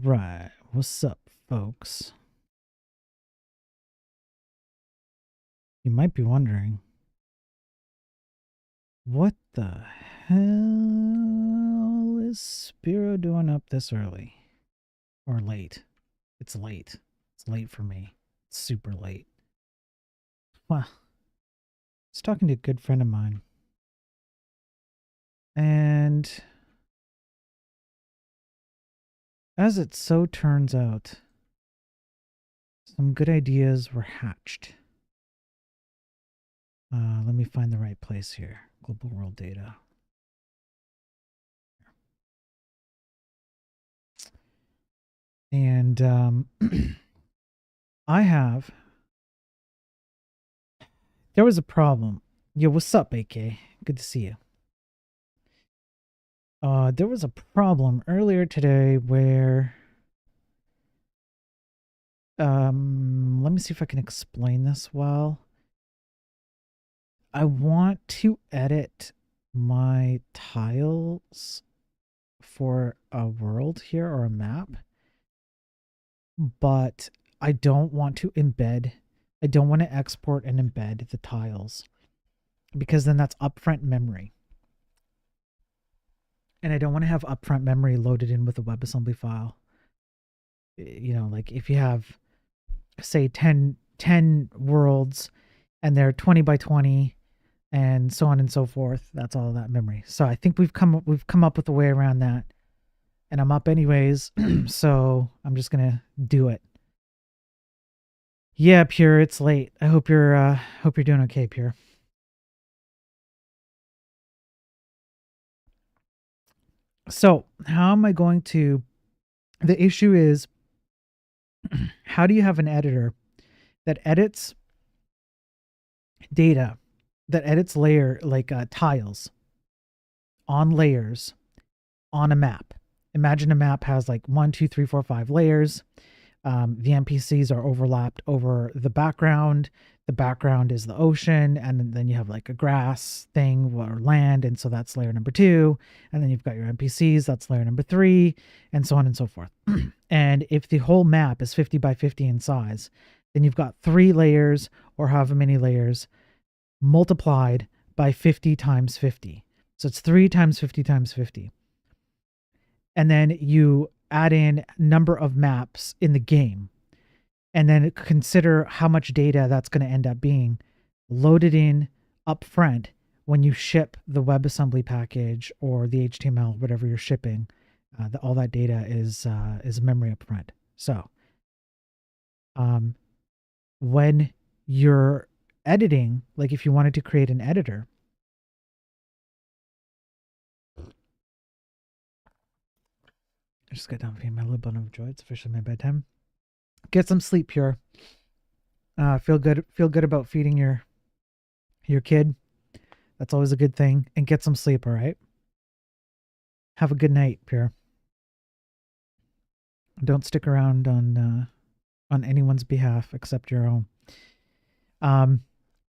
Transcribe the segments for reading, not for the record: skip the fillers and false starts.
right. What's up, folks? You might be wondering, what the hell is Spiro doing up this early? Or late? It's late. It's late for me. It's super late. Well, I was talking to a good friend of mine. And as it so turns out, some good ideas were hatched. Let me find the right place here. Global world data. And there was a problem. Yo, what's up, AK? Good to see you. There was a problem earlier today where, let me see if I can explain this well. I want to edit my tiles for a world here or a map, but I don't want to export and embed the tiles because then that's upfront memory. And I don't want to have upfront memory loaded in with a WebAssembly file. You know, like if you have, say, 10 worlds and they're 20 by 20 and so on and so forth, that's all that memory. So I think we've come up with a way around that. And I'm up anyways, so I'm just going to do it. Yeah, Pure, it's late. I hope you're doing okay, Pure. So, how am I going to... The issue is, how do you have an editor that edits data, that edits layer, like tiles on layers on a map? Imagine a map has like 1, 2, 3, 4, 5 layers. The NPCs are overlapped over the background. The background is the ocean, and then you have like a grass thing or land, and so that's layer number 2. And then you've got your NPCs, that's layer number 3, and so on and so forth. And if the whole map is 50 by 50 in size, then you've got 3 layers or however many layers multiplied by 50 times 50. So it's 3 times 50 times 50. And then you add in number of maps in the game, and then consider how much data that's going to end up being loaded in up front when you ship the WebAssembly package or the HTML, whatever you're shipping. All that data is memory up front. So when you're editing, like if you wanted to create an editor, I just got done feeding my little bun of joy. It's officially my bedtime. Get some sleep, Pure. Feel good about feeding your kid. That's always a good thing. And get some sleep, all right? Have a good night, Pure. Don't stick around on anyone's behalf except your own.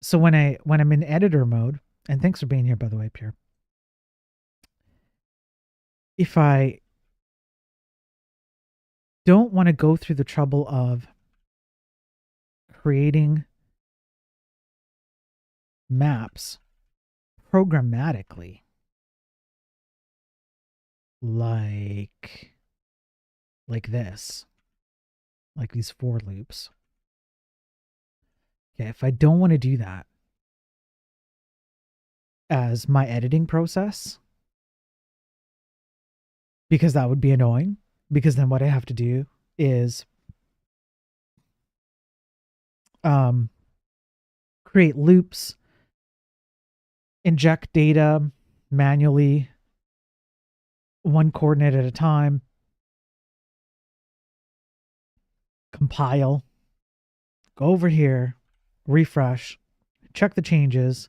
So when I'm in editor mode, and thanks for being here, by the way, Pure. If I don't want to go through the trouble of creating maps programmatically, like this, like these for loops. Okay, if I don't want to do that as my editing process, because that would be annoying, because then what I have to do is create loops, inject data manually, one coordinate at a time, compile, go over here, refresh, check the changes,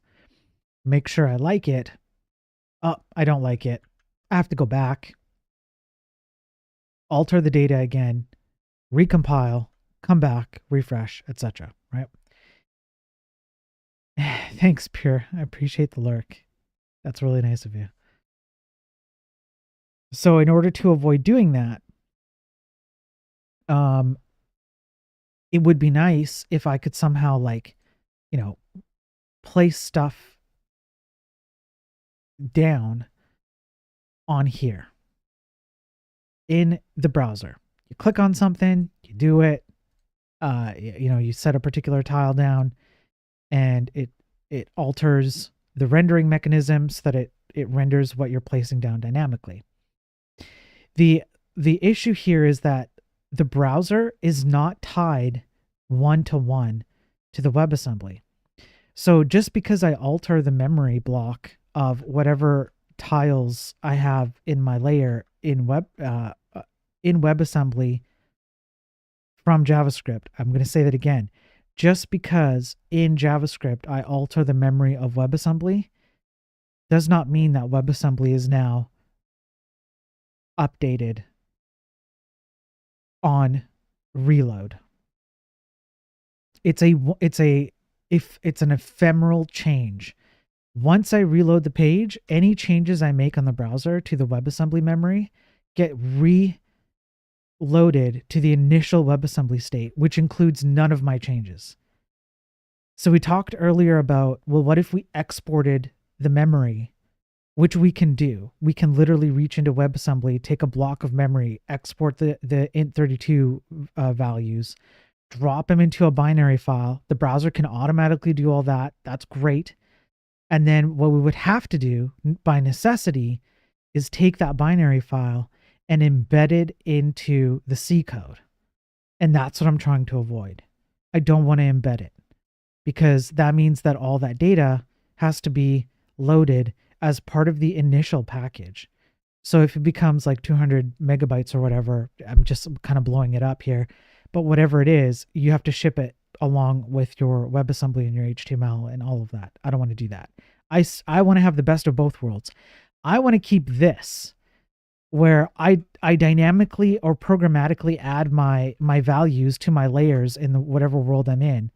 make sure I like it. Oh, I don't like it. I have to go back, alter the data again, recompile, come back, refresh, etc. Right? Thanks, Pure. I appreciate the lurk. That's really nice of you. So in order to avoid doing that, Um, it would be nice if I could somehow like, you know, place stuff down on here in the browser. You click on something, you do it, you set a particular tile down, and it alters the rendering mechanism so that it renders what you're placing down dynamically. The issue here is that the browser is not tied one-to-one to the WebAssembly. So just because I alter the memory block of whatever tiles I have in my layer in WebAssembly from JavaScript, I'm going to say that again. Just because in JavaScript I alter the memory of WebAssembly does not mean that WebAssembly is now updated on reload. It's an ephemeral change. Once I reload the page, any changes I make on the browser to the WebAssembly memory get reloaded to the initial WebAssembly state, which includes none of my changes. So we talked earlier about, well, what if we exported the memory, which we can do. We can literally reach into WebAssembly, take a block of memory, export the int32 values, drop them into a binary file. The browser can automatically do all that. That's great. And then what we would have to do by necessity is take that binary file and embed it into the C code. And that's what I'm trying to avoid. I don't want to embed it because that means that all that data has to be loaded as part of the initial package. So if it becomes like 200 megabytes or whatever, I'm just kind of blowing it up here, but whatever it is, you have to ship it along with your WebAssembly and your HTML and all of that. I don't want to do that. I want to have the best of both worlds. I want to keep this where I dynamically or programmatically add my values to my layers in whatever world I'm in,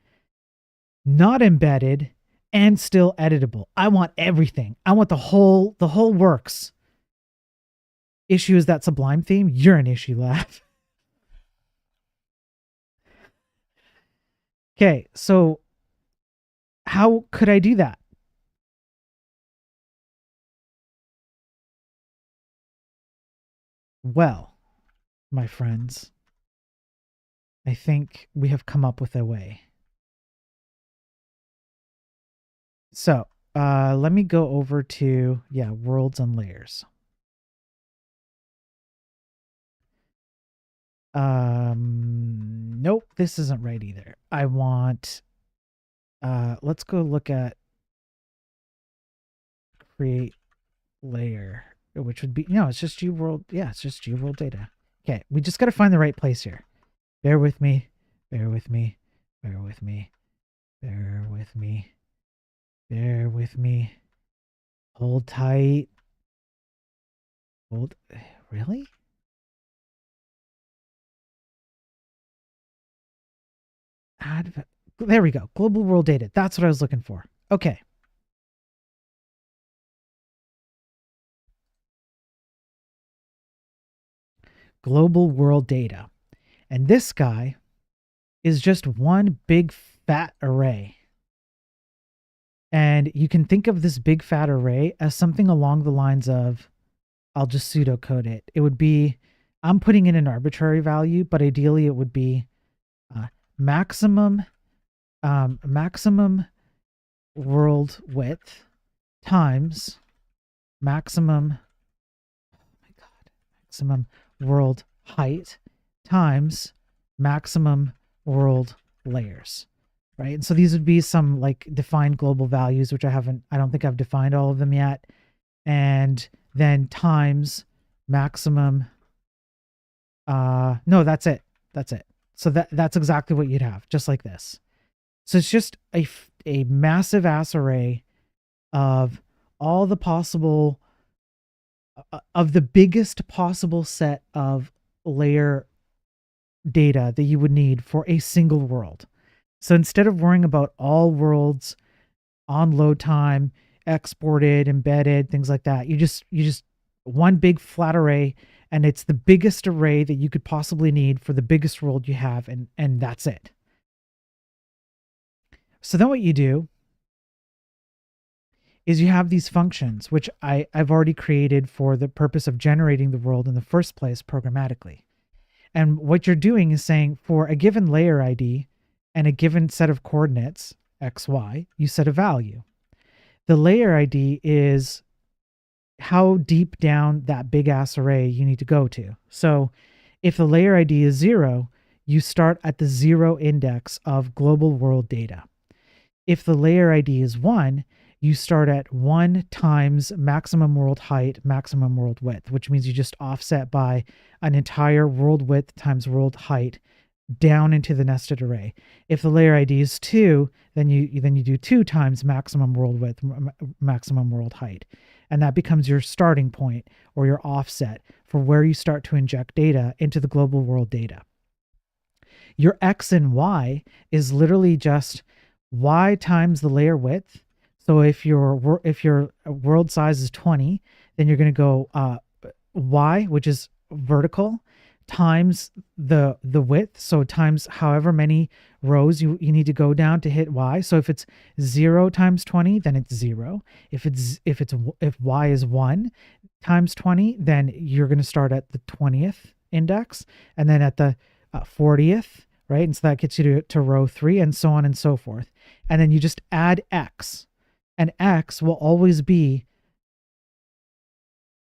not embedded and still editable. I want everything. I want the whole works. Issue is that Sublime theme. You're an issue, laugh. Okay, so how could I do that? Well, my friends, I think we have come up with a way. So let me go over to, worlds and layers. Nope, this isn't right either. I want, let's go look at create layer, which would be, no, it's just GWorld. Yeah, it's just GWorld data. Okay, we just got to find the right place here. Bear with me, bear with me, bear with me, bear with me, bear with me. Hold tight. Hold, really? There we go. Global world data. That's what I was looking for. Okay. Global world data. And this guy is just one big fat array. And you can think of this big fat array as something along the lines of, I'll just pseudocode it. It would be, I'm putting in an arbitrary value, but ideally it would be maximum world width times maximum world height times maximum world layers, right? And so these would be some like defined global values, which I don't think I've defined all of them yet. And then times maximum, no, that's it. So that's exactly what you'd have, just like this. So it's just a massive ass array of all the possible, of the biggest possible set of layer data that you would need for a single world. So instead of worrying about all worlds on load time, exported, embedded, things like that, you just one big flat array, And it's the biggest array that you could possibly need for the biggest world you have, and that's it. So then what you do is you have these functions, which I've already created for the purpose of generating the world in the first place programmatically. And what you're doing is saying for a given layer ID and a given set of coordinates, x, y, you set a value. The layer ID is how deep down that big ass array you need to go to. So if the layer ID is 0, you start at the 0 index of global world data. If the layer ID is 1, you start at 1 times maximum world height, maximum world width, which means you just offset by an entire world width times world height down into the nested array. If the layer ID is 2, then you do 2 times maximum world width, maximum world height. And that becomes your starting point or your offset for where you start to inject data into the global world data. Your X and Y is literally just Y times the layer width. So if your world size is 20, then you're going to go Y, which is vertical, times the width, so times however many rows you need to go down to hit Y. So if it's 0 times 20, then it's 0. If Y is 1 times 20, then you're going to start at the 20th index and then at the 40th, right? And so that gets you to row 3 and so on and so forth. And then you just add X, and X will always be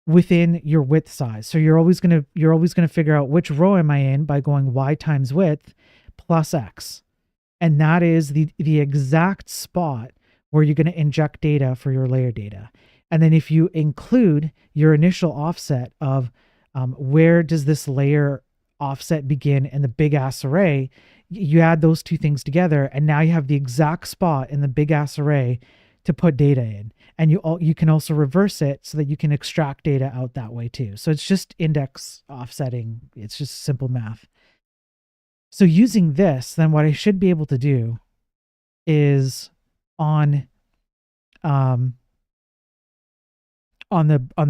within your width size. So you're always going to figure out which row am I in by going Y times width plus X. And that is the exact spot where you're going to inject data for your layer data. And then if you include your initial offset of where does this layer offset begin in the big ass array, you add those two things together, and now you have the exact spot in the big ass array to put data in. And you can also reverse it so that you can extract data out that way too. So it's just index offsetting. It's just simple math. So using this, then what I should be able to do is on the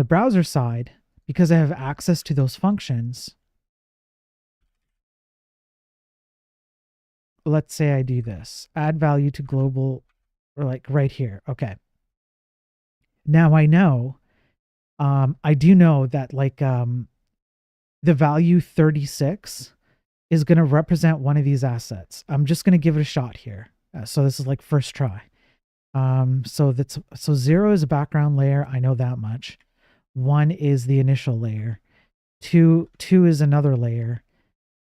browser side, because I have access to those functions, let's say I do this, add value to global, or like right here. Okay. Now I know, I do know that like the value 36 is going to represent one of these assets. I'm just going to give it a shot here. So this is like first try. So 0 is a background layer. I know that much. 1 is the initial layer. 2 is another layer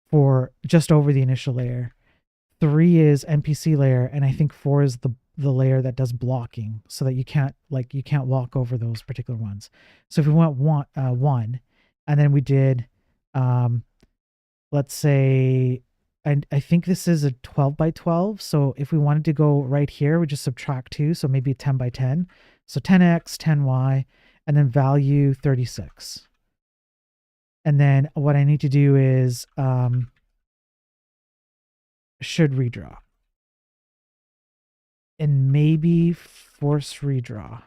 for just over the initial layer. 3 is NPC layer, and I think 4 is the layer that does blocking, so that you can't walk over those particular ones. So if we want 1, and then we did, let's say, and I think this is a 12 by 12. So if we wanted to go right here, we just subtract 2. So maybe 10 by 10. So 10x, 10y, and then value 36. And then what I need to do is should redraw. And maybe force redraw.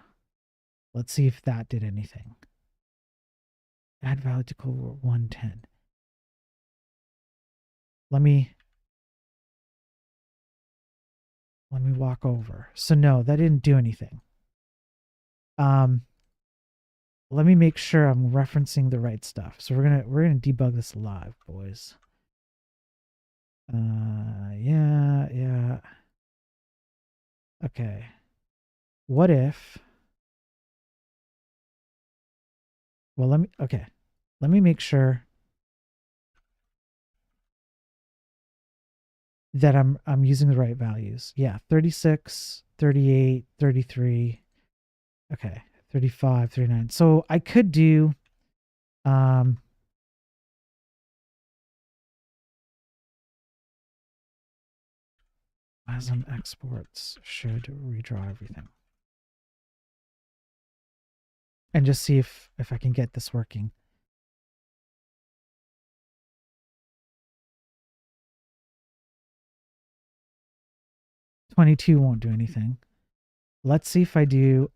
Let's see if that did anything. Add value to global 110. Let me walk over. So no, that didn't do anything. Let me make sure I'm referencing the right stuff. So we're gonna debug this live, boys. Yeah. Okay. What if? Well, let me make sure that I'm using the right values. Yeah, 36, 38, 33. Okay, 35, 39. So I could do WASM exports should redraw everything. And just see if I can get this working. $22 won't do anything. Let's see if I do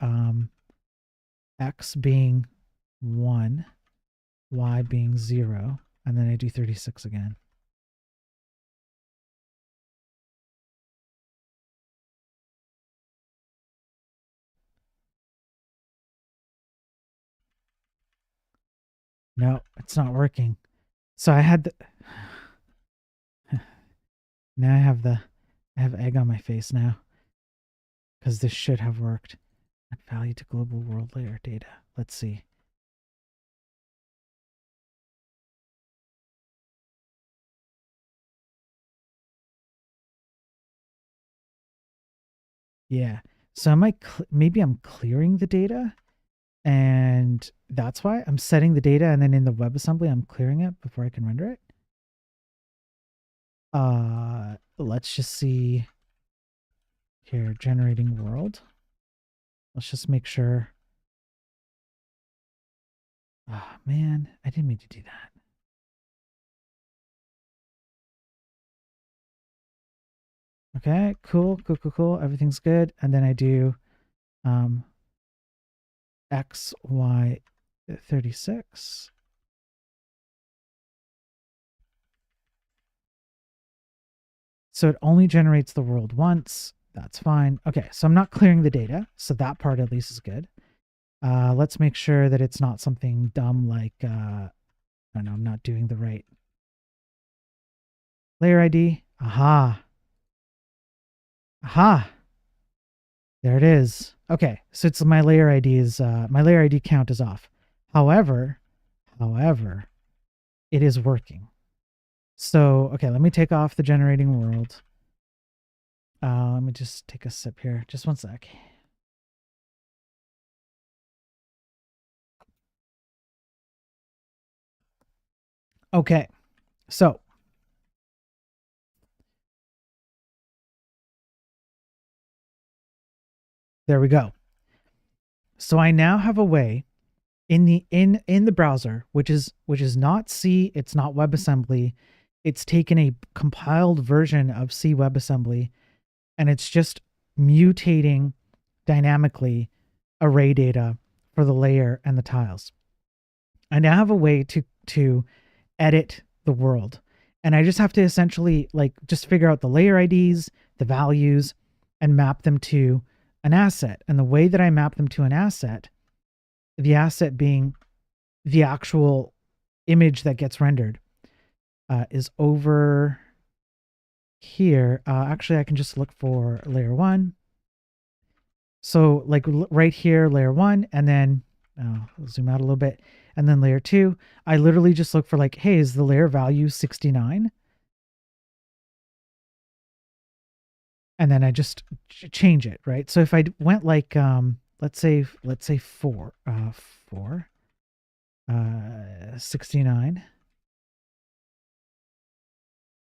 X being 1 y being 0, and then I do 36 again. No, it's not working. So I had the now I have egg on my face now because this should have worked. Add value to global world layer data. Let's see. Yeah. So am I maybe I'm clearing the data, and that's why I'm setting the data, and then in the WebAssembly I'm clearing it before I can render it. Let's just see here, generating world. Let's just make sure. Ah, man, I didn't mean to do that. Okay, cool. Everything's good. And then I do X, Y, 36. So it only generates the world once. That's fine. Okay, so I'm not clearing the data. So that part at least is good. Let's make sure that it's not something dumb like, I don't know, I'm not doing the right layer ID. Aha. Aha. There it is. Okay, so it's my layer ID is, my layer ID count is off. However, it is working. So, okay, let me take off the generating world. Let me just take a sip here. Just one sec. Okay, so there we go. So I now have a way in the browser, which is not C, it's not WebAssembly. It's taken a compiled version of C WebAssembly, and it's just mutating dynamically array data for the layer and the tiles. I now have a way to edit the world. And I just have to essentially like just figure out the layer IDs, the values, and map them to an asset. And the way that I map them to an asset, the asset being the actual image that gets rendered, is over here. Actually, I can just look for layer 1. So like right here, layer 1, and then I'll zoom out a little bit, and then layer 2. I literally just look for like, hey, is the layer value 69? And then I just change it, right? So if I went like, let's say 69.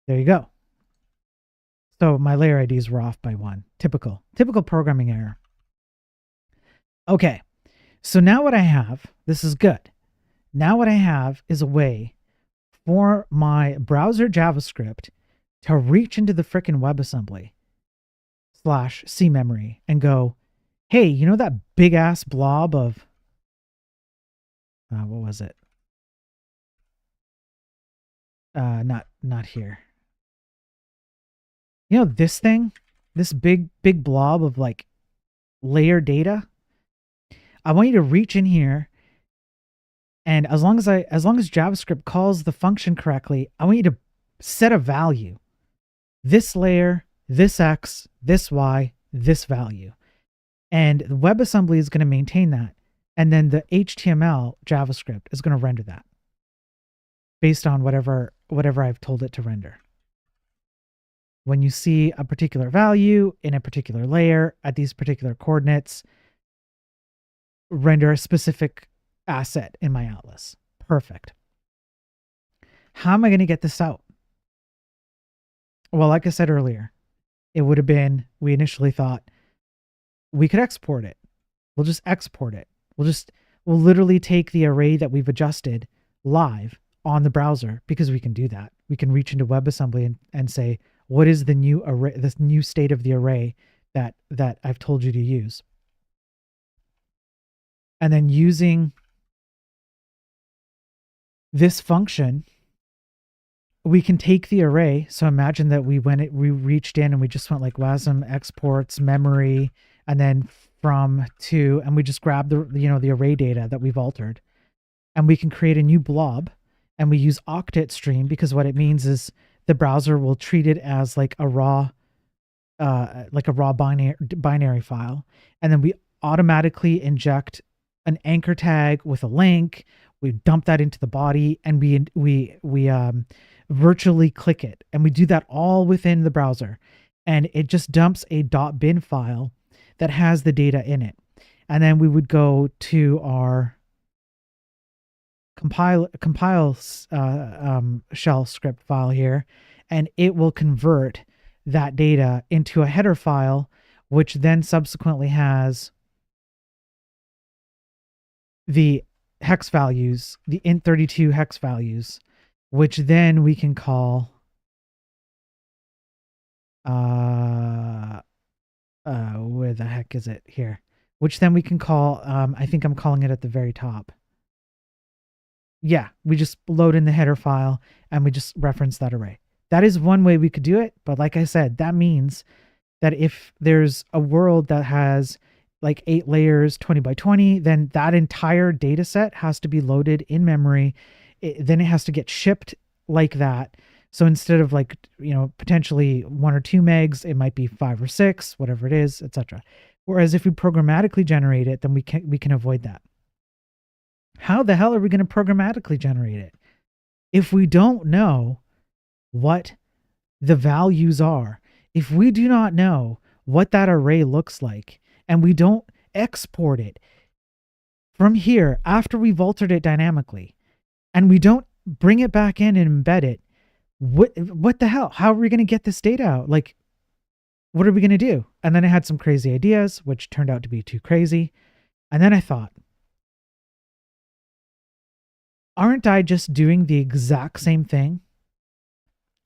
There you go. So my layer IDs were off by 1. Typical programming error. Okay, so now what I have, this is good. Now what I have is a way for my browser JavaScript to reach into the frickin' WebAssembly / C memory and go, hey, you know that big ass blob of, what was it? Not here. You know this thing, this big blob of like layer data. I want you to reach in here, and as long as JavaScript calls the function correctly, I want you to set a value. This layer, this X, this Y, this value. And the WebAssembly is going to maintain that. And then the HTML JavaScript is going to render that based on whatever I've told it to render. When you see a particular value in a particular layer at these particular coordinates, render a specific asset in my atlas. Perfect. How am I going to get this out? Well, like I said earlier, it would have been, we initially thought we could export it. We'll just export it. We'll literally take the array that we've adjusted live on the browser, because we can do that. We can reach into WebAssembly and say, what is the new array, this new state of the array that I've told you to use? And then using This function, we can take the array. So imagine that we reached in and we just went like WASM exports memory and then from to, and we just grab the array data that we've altered, and we can create a new blob, and we use octet stream because what it means is the browser will treat it as like a raw binary file, and then we automatically inject an anchor tag with a link. We dump that into the body, and we virtually click it, and we do that all within the browser, and it just dumps a .bin file that has the data in it, and then we would go to our compile shell script file here, and it will convert that data into a header file, which then subsequently has the hex values, the int32 hex values, which then we can call where the heck is it here? Which then we can call, I think I'm calling it at the very top. Yeah, we just load in the header file and we just reference that array. That is one way we could do it, but like I said, that means that if there's a world that has like 8 layers, 20 by 20, then that entire data set has to be loaded in memory. Then it has to get shipped like that. So instead of like, potentially 1 or 2 megs, it might be 5 or 6, whatever it is, etc. Whereas if we programmatically generate it, then we can avoid that. How the hell are we going to programmatically generate it? If we don't know what the values are, if we do not know what that array looks like, and we don't export it from here after we've altered it dynamically, and we don't bring it back in and embed it, what the hell? How are we going to get this data out? Like, what are we going to do? And then I had some crazy ideas, which turned out to be too crazy. And then I thought, aren't I just doing the exact same thing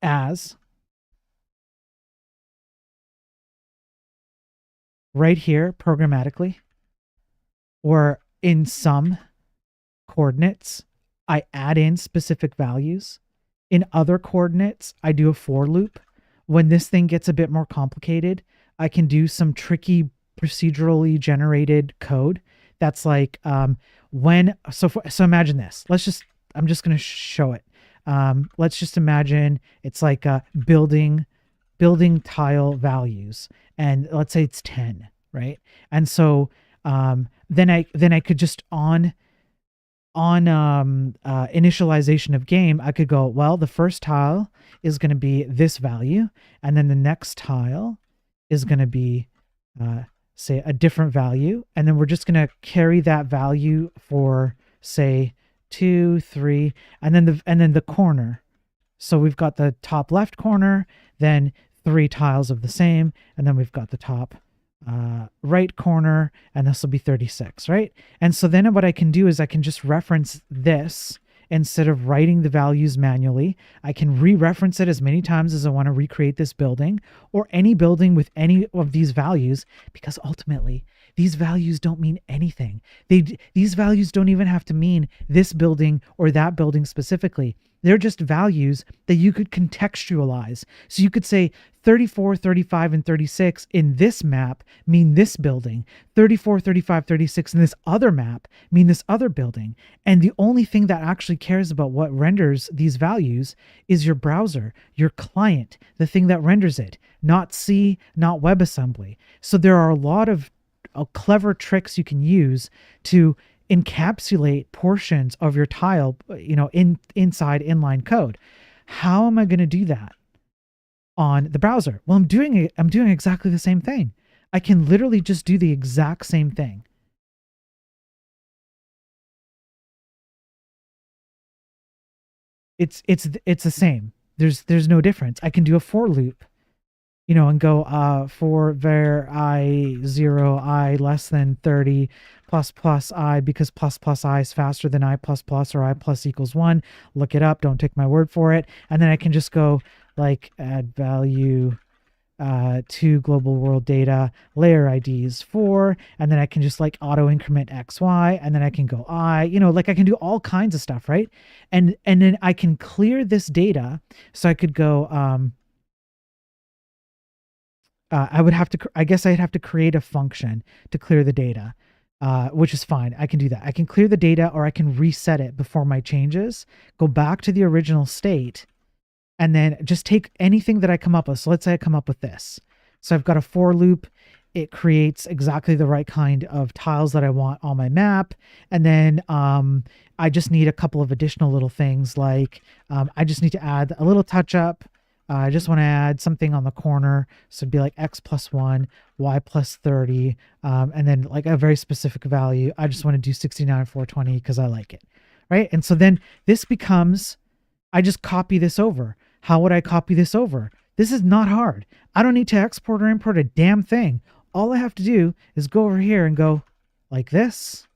as right here programmatically, or in some coordinates, I add in specific values. In other coordinates, I do a for loop. When this thing gets a bit more complicated, I can do some tricky procedurally generated code that's like so imagine this. I'm just going to show it. Let's just imagine it's like building tile values, and let's say it's 10, right? And so then I could just on initialization of game, I could go, well, the first tile is going to be this value, and then the next tile is going to be say a different value, and then we're just going to carry that value for say 2, 3, and then the corner. So we've got the top left corner, then 3 tiles of the same, and then we've got the top right corner, and this will be 36, right? And so then what I can do is I can just reference this instead of writing the values manually. I can re-reference it as many times as I want to recreate this building or any building with any of these values, because ultimately these values don't mean anything. These values don't even have to mean this building or that building specifically. They're just values that you could contextualize. So you could say 34, 35, and 36 in this map mean this building. 34, 35, 36 in this other map mean this other building. And the only thing that actually cares about what renders these values is your browser, your client, the thing that renders it, not C, not WebAssembly. So there are a lot of clever tricks you can use to encapsulate portions of your tile, inside inline code. How am I going to do that on the browser? Well, I'm doing exactly the same thing. I can literally just do the exact same thing. It's the same. There's no difference. I can do a for loop, and go for var I 0 I less than 30 plus I, because plus I is faster than I plus, or I plus equals 1. Look it up. Don't take my word for it. And then I can just go like add value to global world data, layer IDs 4, and then I can just like auto increment XY, and then I can go like I can do all kinds of stuff, right? And then I can clear this data. So I could go, I guess I'd have to create a function to clear the data, which is fine. I can do that. I can clear the data, or I can reset it before my changes, go back to the original state, and then just take anything that I come up with. So let's say I come up with this. So I've got a for loop. It creates exactly the right kind of tiles that I want on my map. And then I just need a couple of additional little things, like I just need to add a little touch up. I just want to add something on the corner. So it'd be like X plus 1, Y plus 30, and then like a very specific value. I just want to do 69, 420 because I like it. Right. And so then this becomes, I just copy this over. How would I copy this over? This is not hard. I don't need to export or import a damn thing. All I have to do is go over here and go like this.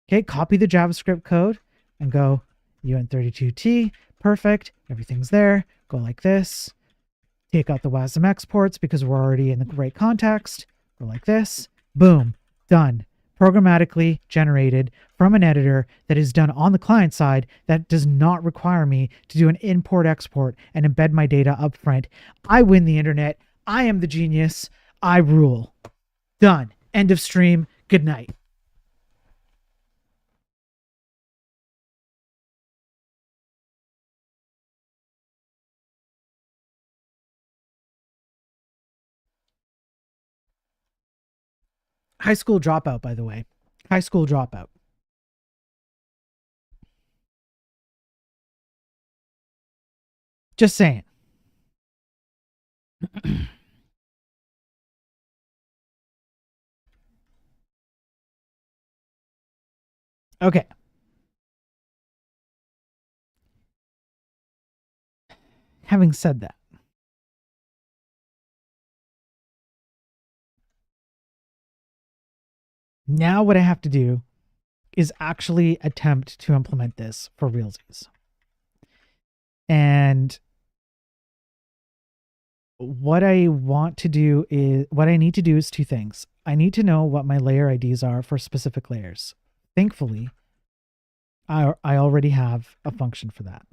Okay, copy the JavaScript code and go UN32T. Perfect. Everything's there. Go like this. Take out the WASM exports because we're already in the right context. Go like this. Boom. Done. Programmatically generated from an editor that is done on the client side, that does not require me to do an import export and embed my data up front. I win the internet. I am the genius. I rule. Done. End of stream. Good night. High school dropout, by the way. High school dropout. Just saying. Okay. Having said that, now what I have to do is actually attempt to implement this for realsies. And what I need to do is two things. I need to know what my layer IDs are for specific layers. Thankfully, I already have a function for that.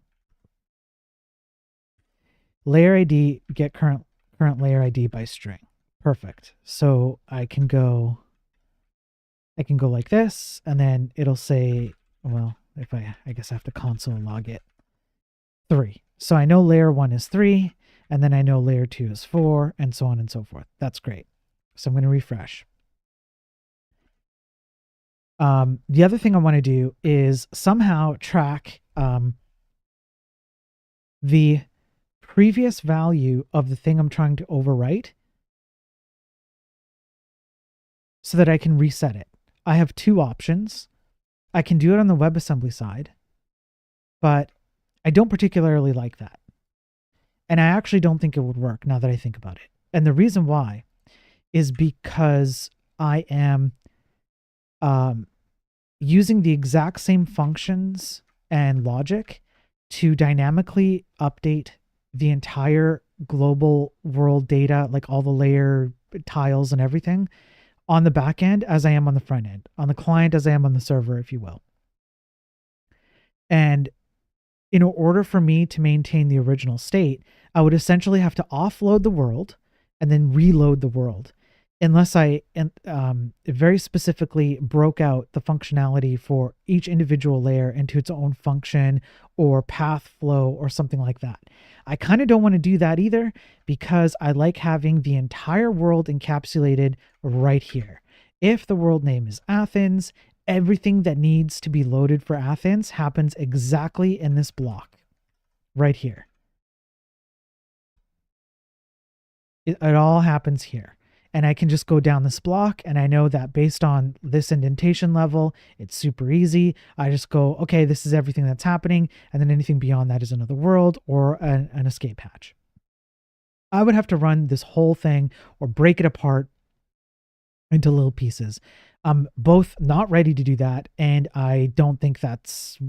Layer ID, get current layer ID by string. Perfect. So I can go like this, and then it'll say, well, if I guess I have to console log it, 3. So I know layer 1 is 3, and then I know layer 2 is 4, and so on and so forth. That's great. So I'm going to refresh. The other thing I want to do is somehow track the previous value of the thing I'm trying to overwrite so that I can reset it. I have two options. I can do it on the WebAssembly side, but I don't particularly like that. And I actually don't think it would work now that I think about it. And the reason why is because I am using the exact same functions and logic to dynamically update the entire global world data, like all the layer tiles and everything, on the back end as I am on the front end, on the client as I am on the server, if you will. And in order for me to maintain the original state, I would essentially have to offload the world and then reload the world, unless I very specifically broke out the functionality for each individual layer into its own function or path flow or something like that. I kind of don't want to do that either, because I like having the entire world encapsulated right here. If the world name is Athens, everything that needs to be loaded for Athens happens exactly in this block right here. It all happens here. And I can just go down this block, and I know that based on this indentation level, it's super easy. I just go, okay, this is everything that's happening, and then anything beyond that is another world or an escape hatch. I would have to run this whole thing or break it apart into little pieces. I'm both not ready to do that, and I don't think that's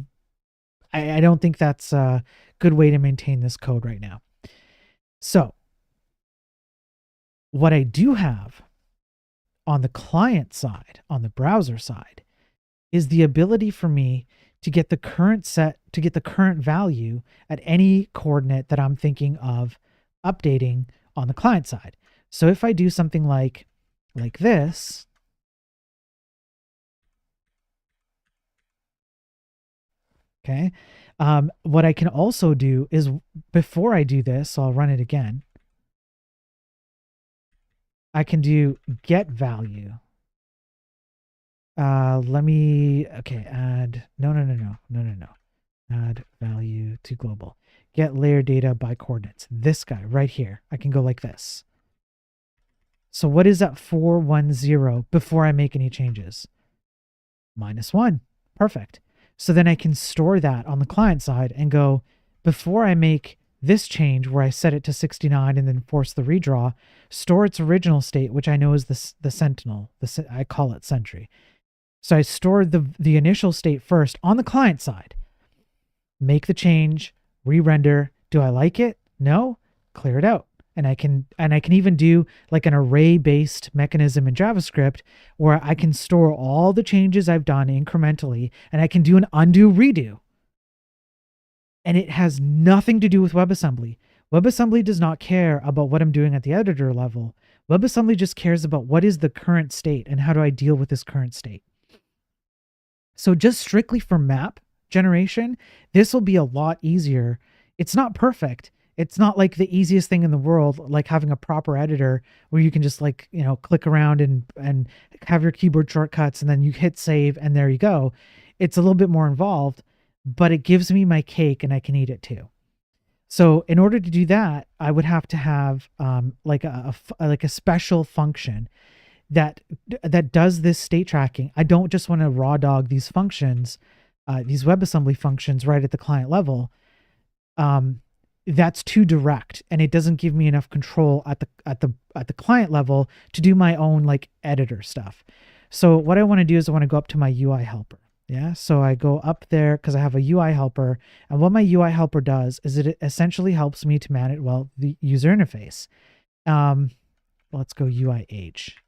a good way to maintain this code right now. So What I do have on the client side, on the browser side, is the ability for me to get the current value at any coordinate that I'm thinking of updating on the client side. So if I do something like this, okay, what I can also do is, before I do this, so I'll run it again, I can do get value. Add, no. Add value to global. Get layer data by coordinates. This guy right here. I can go like this. So what is that 410 before I make any changes? -1. Perfect. So then I can store that on the client side and go, before I make this change where I set it to 69 and then force the redraw, store its original state, which I know is the sentinel. I call it sentry. So I stored the initial state first on the client side. Make the change, re-render. Do I like it? No. Clear it out. And I can even do like an array-based mechanism in JavaScript where I can store all the changes I've done incrementally, and I can do an undo redo. And it has nothing to do with WebAssembly. WebAssembly does not care about what I'm doing at the editor level. WebAssembly just cares about what is the current state and how do I deal with this current state. So just strictly for map generation, this will be a lot easier. It's not perfect. It's not like the easiest thing in the world, like having a proper editor where you can just like, click around and have your keyboard shortcuts and then you hit save and there you go. It's a little bit more involved, but it gives me my cake and I can eat it too. So in order to do that, I would have to have like a special function that does this state tracking. I don't just want to raw dog these functions, these WebAssembly functions right at the client level. That's too direct, and it doesn't give me enough control at the client level to do my own like editor stuff. So what I want to do is I want to go up to my UI helper. Yeah, so I go up there because I have a UI helper, and what my UI helper does is it essentially helps me to manage the user interface. Let's go UIH.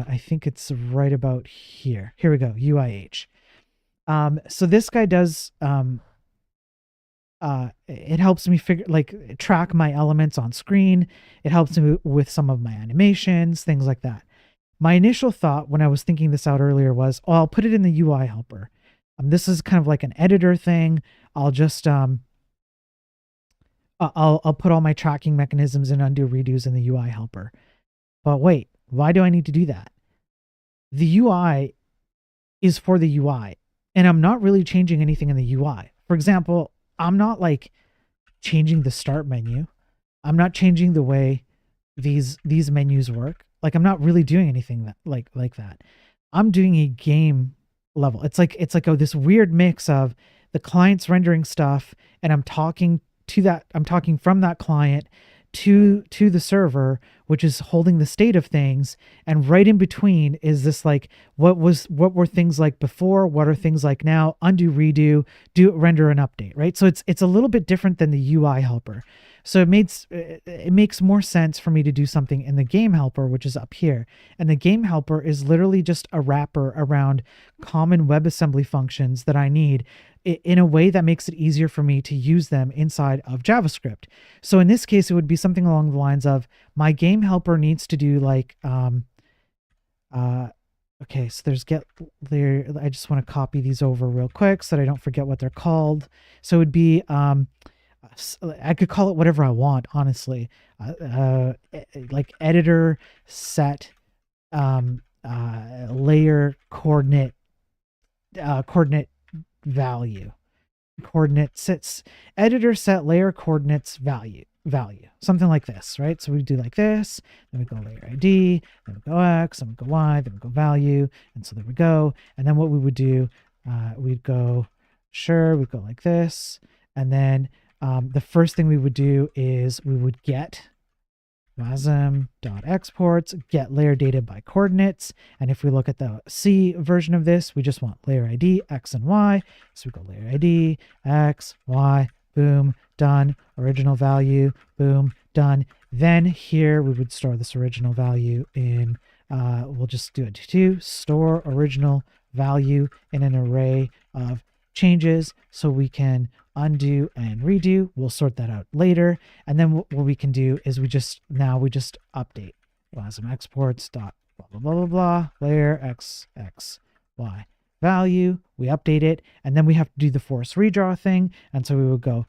I think it's right about here. Here we go, UIH. So this guy does, it helps me track my elements on screen. It helps me with some of my animations, things like that. My initial thought when I was thinking this out earlier was, I'll put it in the UI helper. This is kind of like an editor thing. I'll just, I'll put all my tracking mechanisms and undo redos in the UI helper. But wait, why do I need to do that? The UI is for the UI, and I'm not really changing anything in the UI. For example, I'm not like changing the start menu. I'm not changing the way these menus work. Like I'm not really doing anything that like that. I'm doing a game level. It's like this weird mix of the client's rendering stuff and I'm talking from that client to the server, which is holding the state of things, and right in between is this like what were things like before, what are things like now, undo redo, render an update, right? So it's a little bit different than the UI helper. So it makes more sense for me to do something in the game helper, which is up here. And the game helper is literally just a wrapper around common WebAssembly functions that I need in a way that makes it easier for me to use them inside of JavaScript. So in this case, it would be something along the lines of my game helper needs to do like, okay, so there's get there. I just want to copy these over real quick so that I don't forget what they're called. So it would be, I could call it whatever I want, honestly, like editor set, layer coordinate value, coordinate sets, editor set layer coordinates value, something like this, right? So we do like this, then we go layer ID, then we go X, then we go Y, then we go value, and so there we go. And then what we would do, we'd go like this, and then the first thing we would do is we would get WASM.exports, get layer data by coordinates. And if we look at the C version of this, we just want layer ID, X and Y. So we go layer ID, X, Y, boom, done. Original value, boom, done. Then here we would store this original value in, we'll just do it to store original value in an array of changes so we can undo and redo. We'll sort that out later. And then what we can do is we just update WASM exports dot blah blah blah blah blah layer x x y value. We update it, and then we have to do the force redraw thing. And so we would go.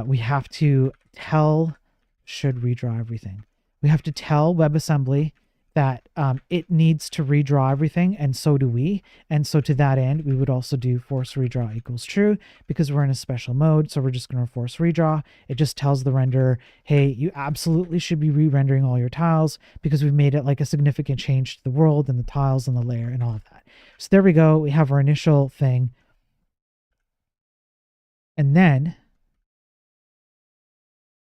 We have to tell should redraw everything. We have to tell WebAssembly that it needs to redraw everything, and so do we. And so to that end, we would also do force redraw equals true because we're in a special mode. So we're just going to force redraw. It just tells the renderer, hey, you absolutely should be re-rendering all your tiles because we've made it like a significant change to the world and the tiles and the layer and all of that. So there we go. We have our initial thing. And then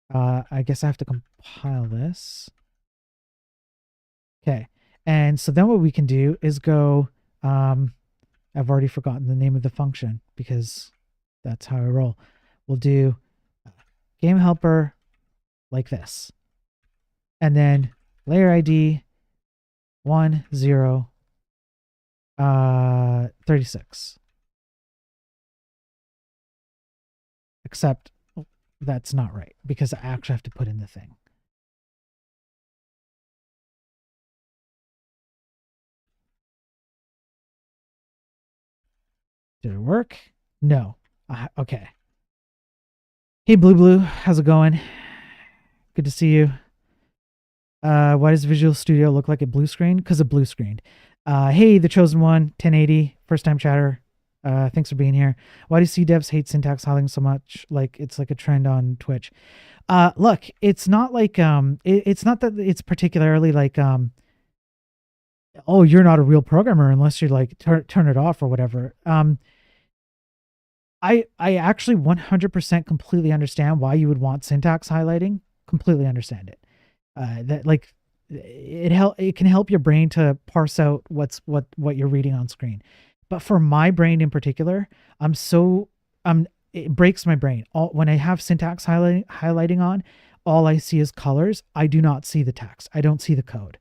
I guess I have to compile this. Okay. And so then what we can do is go, I've already forgotten the name of the function because that's how I roll. We'll do game helper like this. And then layer ID 36. Except that's not right because I actually have to put in the thing. Did it work? No. Okay. Hey, Blue Blue. How's it going? Good to see you. Why does Visual Studio look like a blue screen? Because of blue screened. Hey, the chosen one, 1080, first time chatter. Thanks for being here. Why do C devs hate syntax highlighting so much? Like it's like a trend on Twitch. Look, it's not like it's not that it's particularly like oh, you're not a real programmer unless you like turn it off or whatever. I actually 100% completely understand why you would want syntax highlighting. Completely understand it. That like it can help your brain to parse out what you're reading on screen. But for my brain in particular, it breaks my brain. When I have syntax highlighting on, all I see is colors. I do not see the text. I don't see the code.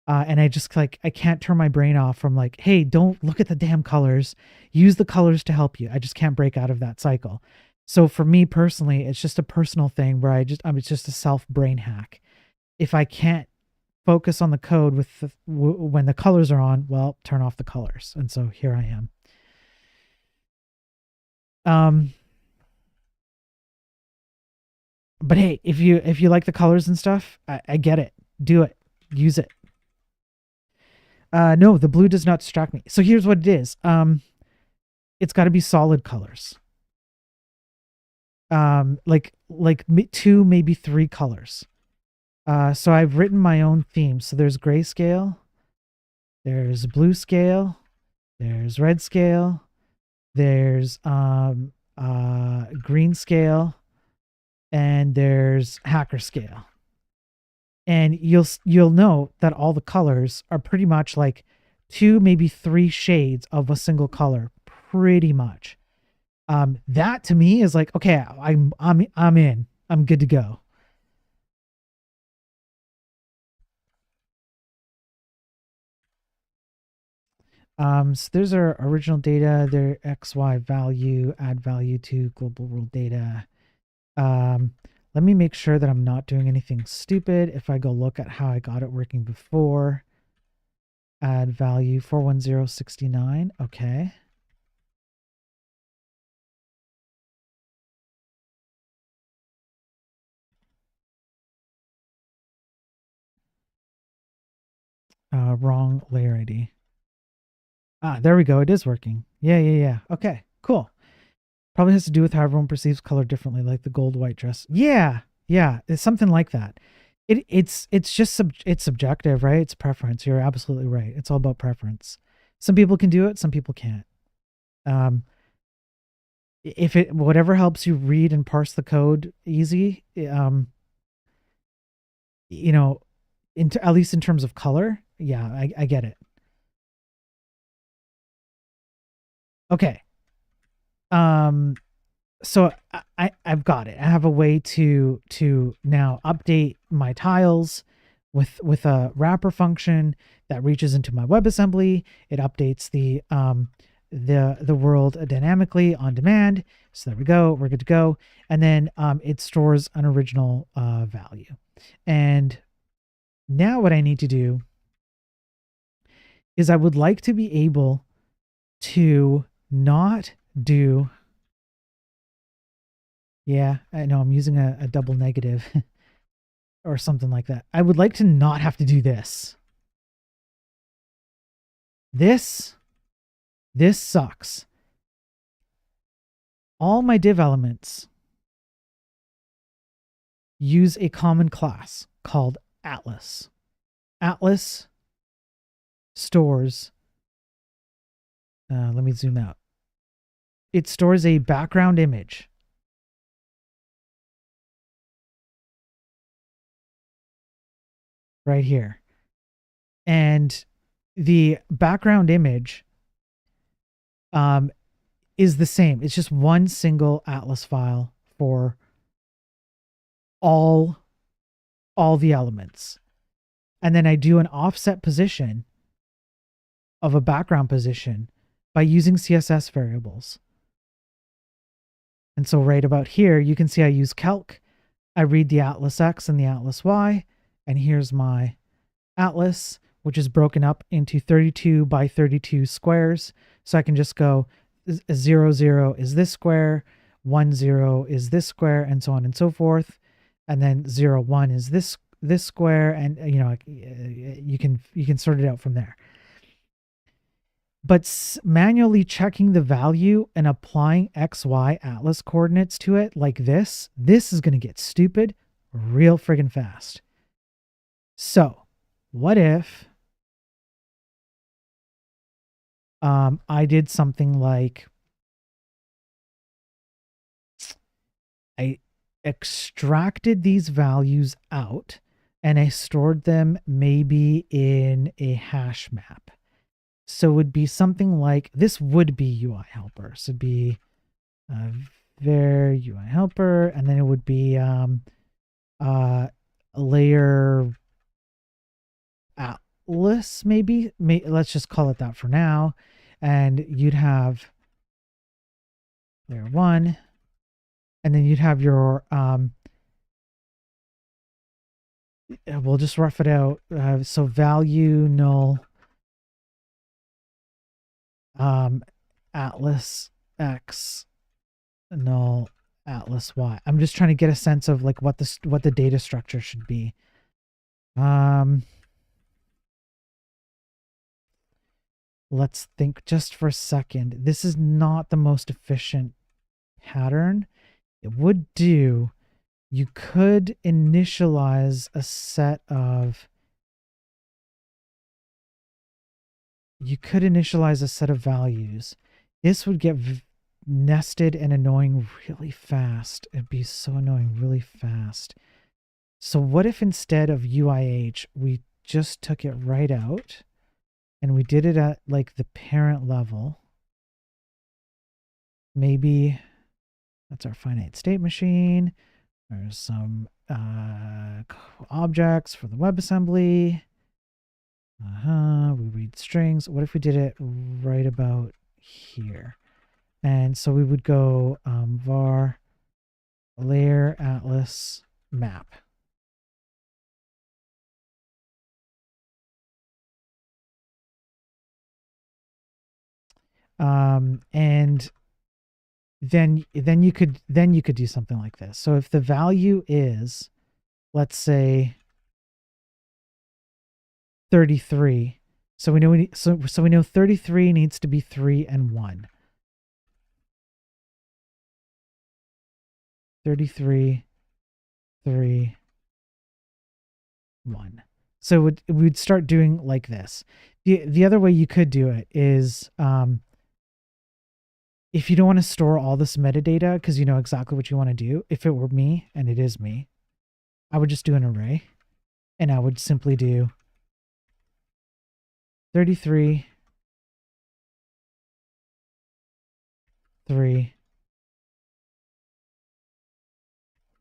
And I just like, I can't turn my brain off from like, hey, don't look at the damn colors. Use the colors to help you. I just can't break out of that cycle. So for me personally, it's just a personal thing where it's just a self brain hack. If I can't focus on the code when the colors are on, well, turn off the colors. And so here I am. But hey, if you like the colors and stuff, I get it. Do it. Use it. No, the blue does not distract me. So here's what it is. It's got to be solid colors. Like two, maybe three colors. So I've written my own theme. So there's grayscale, there's blue scale, there's red scale, there's green scale, and there's hacker scale. And you'll know that all the colors are pretty much like two, maybe three shades of a single color, pretty much. That to me is like, okay, I'm in. I'm good to go. So there's our original data, their XY value, add value to global world data. Let me make sure that I'm not doing anything stupid. If I go look at how I got it working before, add value 41069. Okay. Wrong layer ID. There we go. It is working. Yeah. Okay, cool. Probably has to do with how everyone perceives color differently, like the gold white dress. Yeah, it's something like that. It's just it's subjective, right? It's preference. You're absolutely right. It's all about preference. Some people can do it, some people can't. If it whatever helps you read and parse the code easy, you know, at least in terms of color. Yeah, I get it. Okay. Um, so I've got it. I have a way to now update my tiles with a wrapper function that reaches into my WebAssembly. It updates the world dynamically on demand. So there we go. We're good to go. And then it stores an original value. And now what I need to do is I would like to be able to not do. Yeah, I know I'm using a double negative or something like that. I would like to not have to do this. This sucks. All my div elements use a common class called Atlas. Atlas stores, let me zoom out. It stores a background image. Right here. And the background image is the same. It's just one single Atlas file for all the elements. And then I do an offset position of a background position by using CSS variables. And so right about here, you can see I use calc. I read the Atlas X and the Atlas Y, and here's my Atlas, which is broken up into 32 by 32 squares. So I can just go 0, 0 is this square, 1, 0 is this square, and so on and so forth. And then 0, 1 is this square, and you can sort it out from there. But manually checking the value and applying XY Atlas coordinates to it like this is going to get stupid real friggin' fast. So what if I did something like I extracted these values out and I stored them maybe in a hash map. So it would be something like this would be UI helper. So it'd be var UI helper, and then it would be layer Atlas, maybe. Let's just call it that for now. And you'd have layer 1, and then you'd have your we'll just rough it out. So value null Atlas X null Atlas Y. I'm just trying to get a sense of like what the data structure should be. Let's think just for a second. This is not the most efficient pattern. It would do. You could initialize a set of values. This would get nested and annoying really fast. It'd be so annoying really fast. So what if instead of UIH, we just took it right out and we did it at like the parent level? Maybe that's our finite state machine. There's some objects for the WebAssembly. We read strings. What if we did it right about here? And so we would go var layer atlas map. And then you could do something like this. So if the value is, let's say, 33, so we know so we know 33 needs to be 3 and 1. 33, 3, 1. So we'd start doing like this. The other way you could do it is if you don't want to store all this metadata because you know exactly what you want to do, if it were me, and it is me, I would just do an array. And I would simply do 33, 3,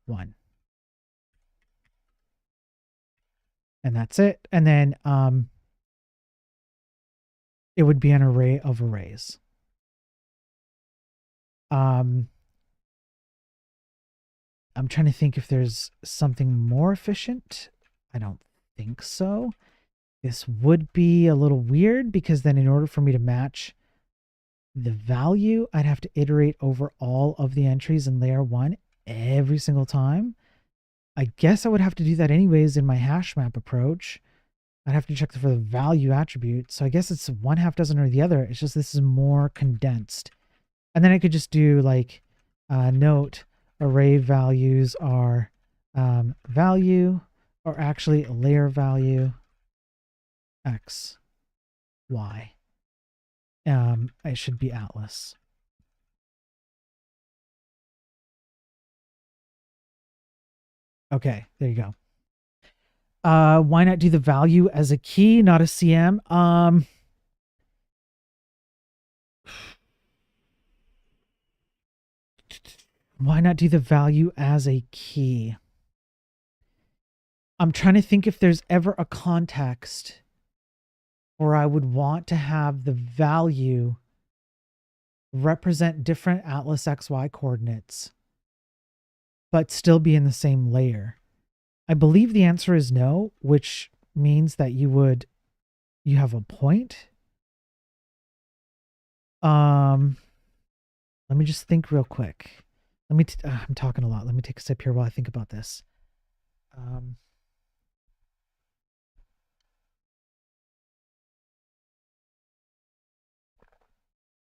1. And that's it. And then it would be an array of arrays. I'm trying to think if there's something more efficient. I don't think so. This would be a little weird because then in order for me to match the value, I'd have to iterate over all of the entries in layer 1 every single time. I guess I would have to do that anyways in my hash map approach. I'd have to check for the value attribute. So I guess it's 1/2 dozen or the other. It's just this is more condensed. And then I could just do like note array values are value, or actually layer value x, y. It should be Atlas. Okay, there you go. Why not do the value as a key, not a CM? Why not do the value as a key? I'm trying to think if there's ever a context where I would want to have the value represent different Atlas XY coordinates, but still be in the same layer. I believe the answer is no, which means that you have a point. Let me just think real quick. I'm talking a lot. Let me take a sip here while I think about this.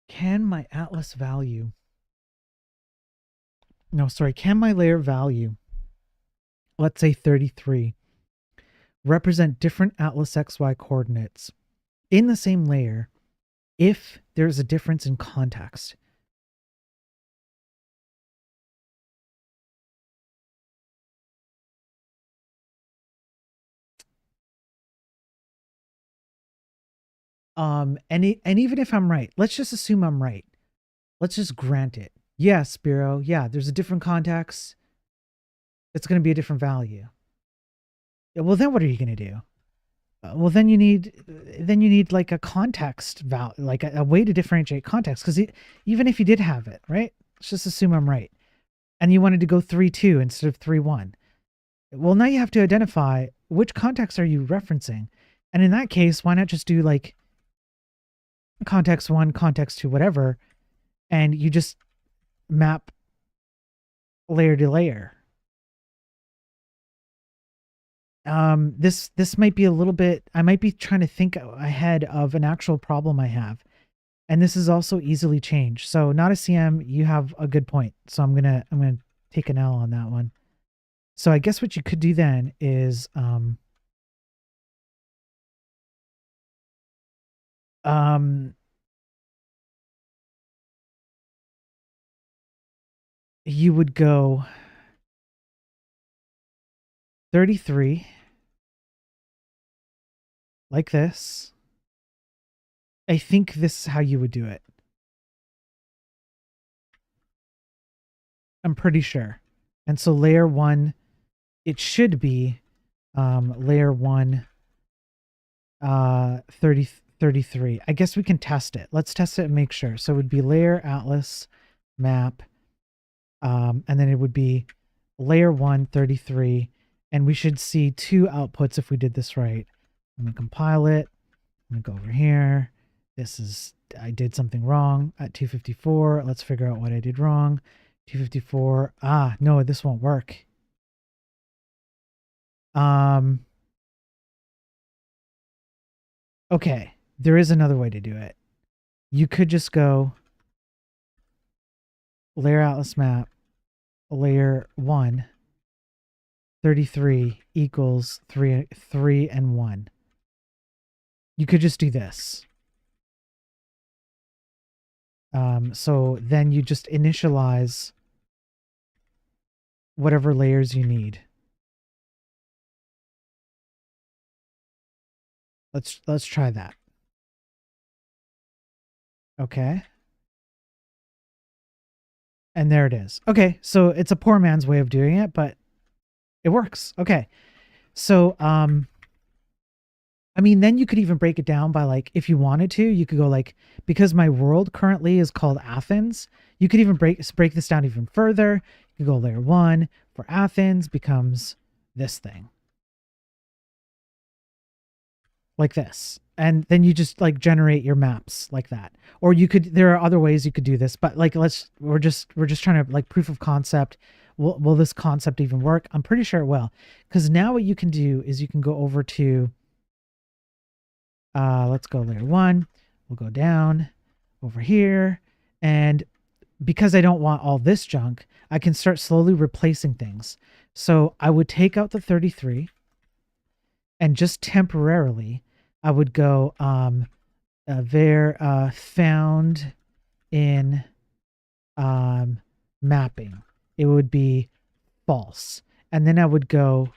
Can my Atlas value, can my layer value, let's say 33, represent different Atlas XY coordinates in the same layer if there's a difference in context? And even if I'm right, let's just assume I'm right. Let's just grant it. Yeah, Spiro. Yeah, there's a different context. It's going to be a different value. Yeah, well, then what are you going to do? Well, then you need like a context value, like a way to differentiate context. Because even if you did have it, right? Let's just assume I'm right, and you wanted to go 3-2 instead of 3-1. Well, now you have to identify which context are you referencing, and in that case, why not just do like context 1, context 2, whatever, and you just map layer to layer. This might be a little bit, I might be trying to think ahead of an actual problem I have. And this is also easily changed. So not a CM, you have a good point. So I'm gonna take an L on that one. So I guess what you could do then is you would go 33 like this. I think this is how you would do it. I'm pretty sure. And so layer 1, it should be layer 1 33. I guess we can test it. Let's test it and make sure. So it would be layer Atlas map, and then it would be layer 1 33, and we should see 2 outputs if we did this right. I'm gonna compile it. I'm gonna go over here. I did something wrong at 254. Let's figure out what I did wrong. 254. No, this won't work. Okay, there is another way to do it. You could just go layer Atlas map, layer 1 33 equals 3 and 1. You could just do this. So then you just initialize whatever layers you need. Let's try that. Okay. And there it is. Okay, so it's a poor man's way of doing it, but it works. Okay. So I mean, then you could even break it down by like, if you wanted to, you could go like, because my world currently is called Athens, you could even break this down even further. You could go layer 1 for Athens becomes this thing. Like this. And then you just like generate your maps like that. Or you could, there are other ways you could do this, but like we're just trying to like proof of concept. Will this concept even work? I'm pretty sure it will. Because now what you can do is you can go over to let's go layer 1. We'll go down over here. And because I don't want all this junk, I can start slowly replacing things. So I would take out the 33 and just temporarily I would go there found in mapping. It would be false. And then I would go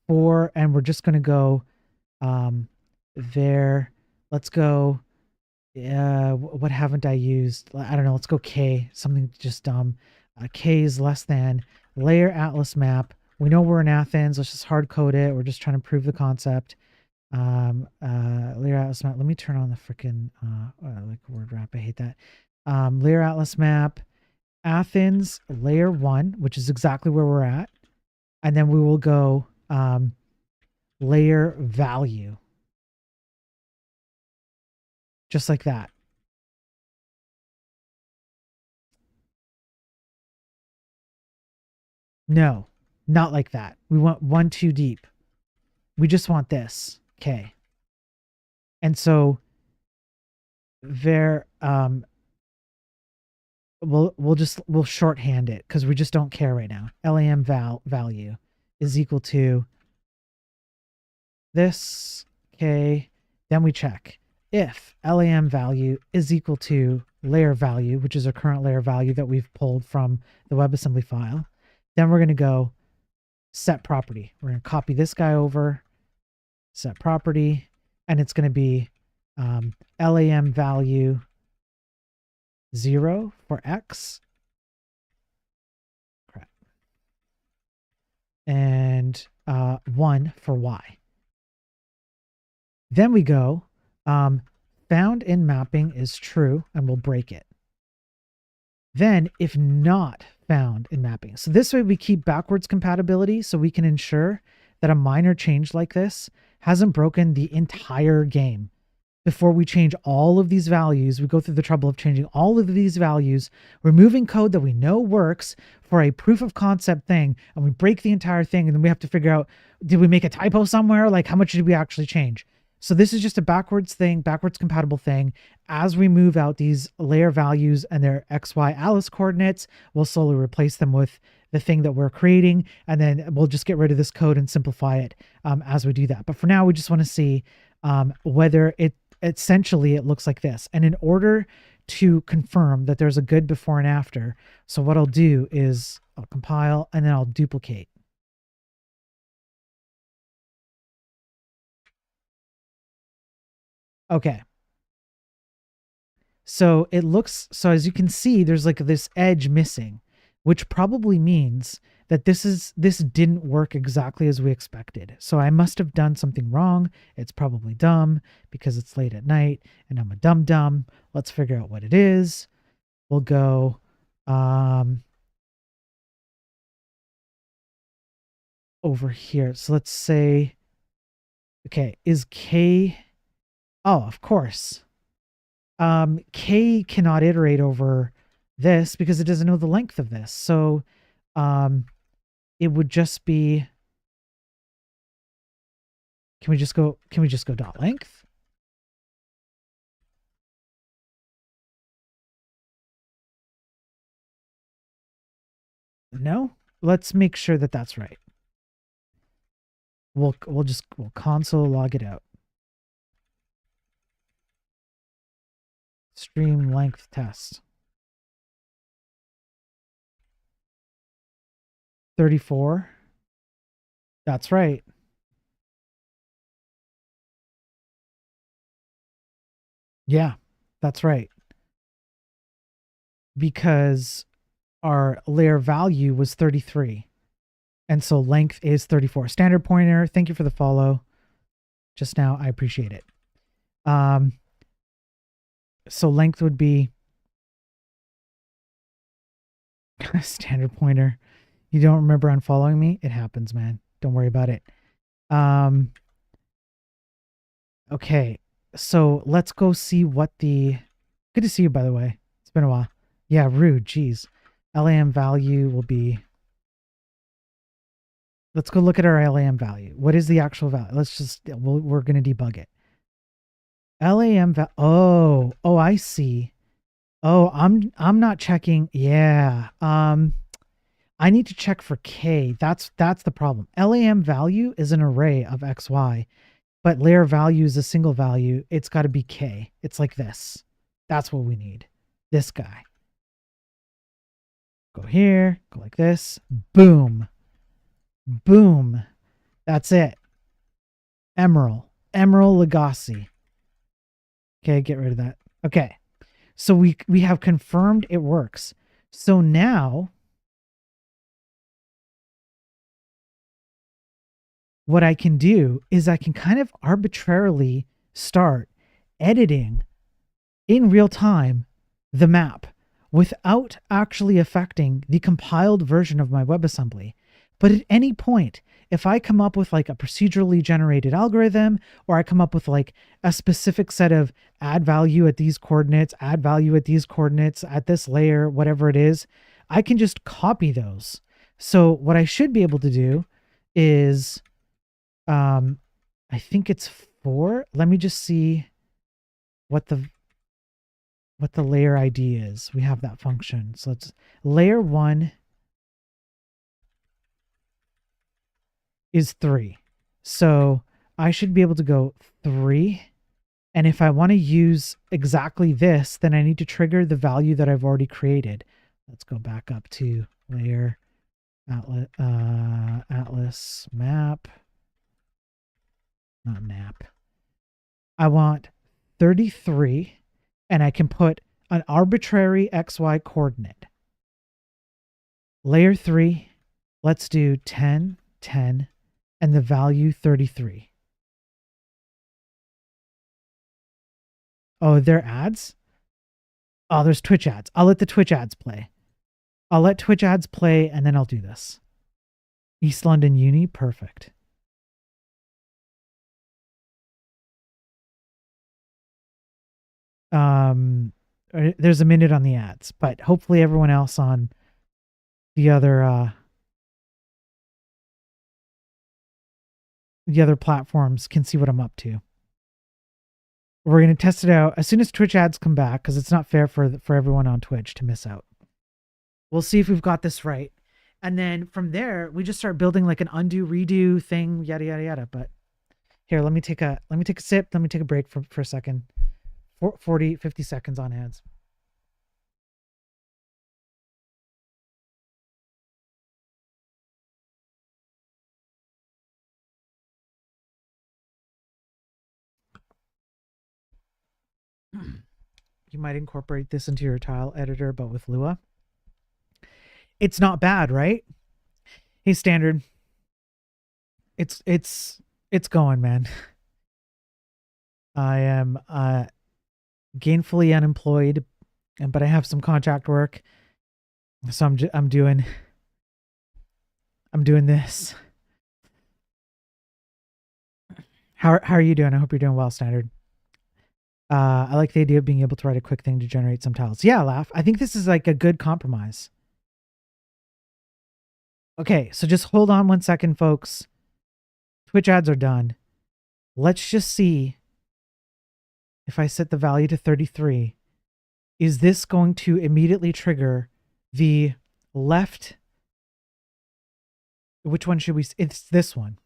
for, and we're just going to go there. Let's go. What haven't I used? I don't know. Let's go K. Something just dumb. K is less than layer atlas map. We know we're in Athens. Let's just hard code it. We're just trying to prove the concept. Layer atlas map. Let me turn on the freaking like word wrap. I hate that. Layer atlas map. Athens layer 1, which is exactly where we're at, and then we will go layer value, just like that. No, not like that. We want 1 too deep. We just want this. Okay. And so there we'll shorthand it because we just don't care right now. LAM value is equal to this. Okay. Then we check if LAM value is equal to layer value, which is our current layer value that we've pulled from the WebAssembly file. Then we're going to go set property. We're going to copy this guy over, set property, and it's going to be LAM value 0 for X. Crap. And 1 for Y. Then we go found in mapping is true, and we'll break it. Then if not found in mapping. So this way we keep backwards compatibility so we can ensure that a minor change like this hasn't broken the entire game. Before we change all of these values, we go through the trouble of changing all of these values, removing code that we know works for a proof of concept thing, and we break the entire thing, and then we have to figure out, did we make a typo somewhere? Like, how much did we actually change? So this is just a backwards compatible thing. As we move out these layer values and their XY Alice coordinates, we'll slowly replace them with the thing that we're creating, and then we'll just get rid of this code and simplify it as we do that. But for now, we just want to see whether it essentially it looks like this. And in order to confirm that there's a good before and after, so what I'll do is I'll compile and then I'll duplicate. Okay. So it looks, so as you can see, there's like this edge missing, which probably means that this didn't work exactly as we expected. So I must have done something wrong. It's probably dumb because it's late at night and I'm a dumb. Let's figure out what it is. We'll go over here. So let's say, okay, is K, oh, of course. K cannot iterate over this because it doesn't know the length of this. So it would just be, can we just go dot length? No, let's make sure that that's right. We'll console log it out. Stream length test. 34. That's right. Yeah, that's right. Because our layer value was 33. And so length is 34. Standard pointer, thank you for the follow just now. I appreciate it. So length would be standard pointer. You don't remember unfollowing me? It happens, man. Don't worry about it. Okay. So let's go see what the good to see you, by the way. It's been a while. Yeah, rude. Jeez. LAM value will be. Let's go look at our LAM value. What is the actual value? Let's just we're gonna debug it. LAM oh, I see. Oh, I'm not checking. Yeah. I need to check for K. That's the problem. LAM value is an array of XY, but layer value is a single value. It's got to be K. It's like this. That's what we need. This guy. Go here, go like this. Boom. Boom. That's it. Emerald. Emerald Lagasse. Okay, get rid of that. Okay. So we have confirmed it works. So now what I can do is I can kind of arbitrarily start editing in real time the map without actually affecting the compiled version of my WebAssembly. But at any point, if I come up with like a procedurally generated algorithm, or I come up with like a specific set of add value at these coordinates, add value at these coordinates, at this layer, whatever it is, I can just copy those. So what I should be able to do is, I think it's 4. Let me just see what the layer ID is. We have that function. So it's layer 1 is 3. So I should be able to go 3. And if I want to use exactly this, then I need to trigger the value that I've already created. Let's go back up to layer atlas map, not map. I want 33, and I can put an arbitrary XY coordinate. Layer 3, let's do 10, 10, and the value 33. Oh, there are ads? Oh, there's Twitch ads. I'll let the Twitch ads play. I'll let Twitch ads play, and then I'll do this. East London Uni, perfect. There's a minute on the ads, but hopefully everyone else on the other platforms can see what I'm up to. We're going to test it out as soon as Twitch ads come back, because it's not fair for everyone on Twitch to miss out. We'll see if we've got this right. And then from there, we just start building like an undo, redo thing, yada, yada, yada. But here, let me take a sip. Let me take a break for a second. 50 seconds on ads. You might incorporate this into your tile editor, but with Lua. It's not bad, right? Hey, Standard. It's going, man. I am gainfully unemployed, but I have some contract work, so I'm doing this. How are you doing? I hope you're doing well, Standard. I like the idea of being able to write a quick thing to generate some tiles. Yeah, Laugh. I think this is like a good compromise. Okay, so just hold on 1 second, folks. Twitch ads are done. Let's just see if I set the value to 33. Is this going to immediately trigger the left? Which one should we? It's this one.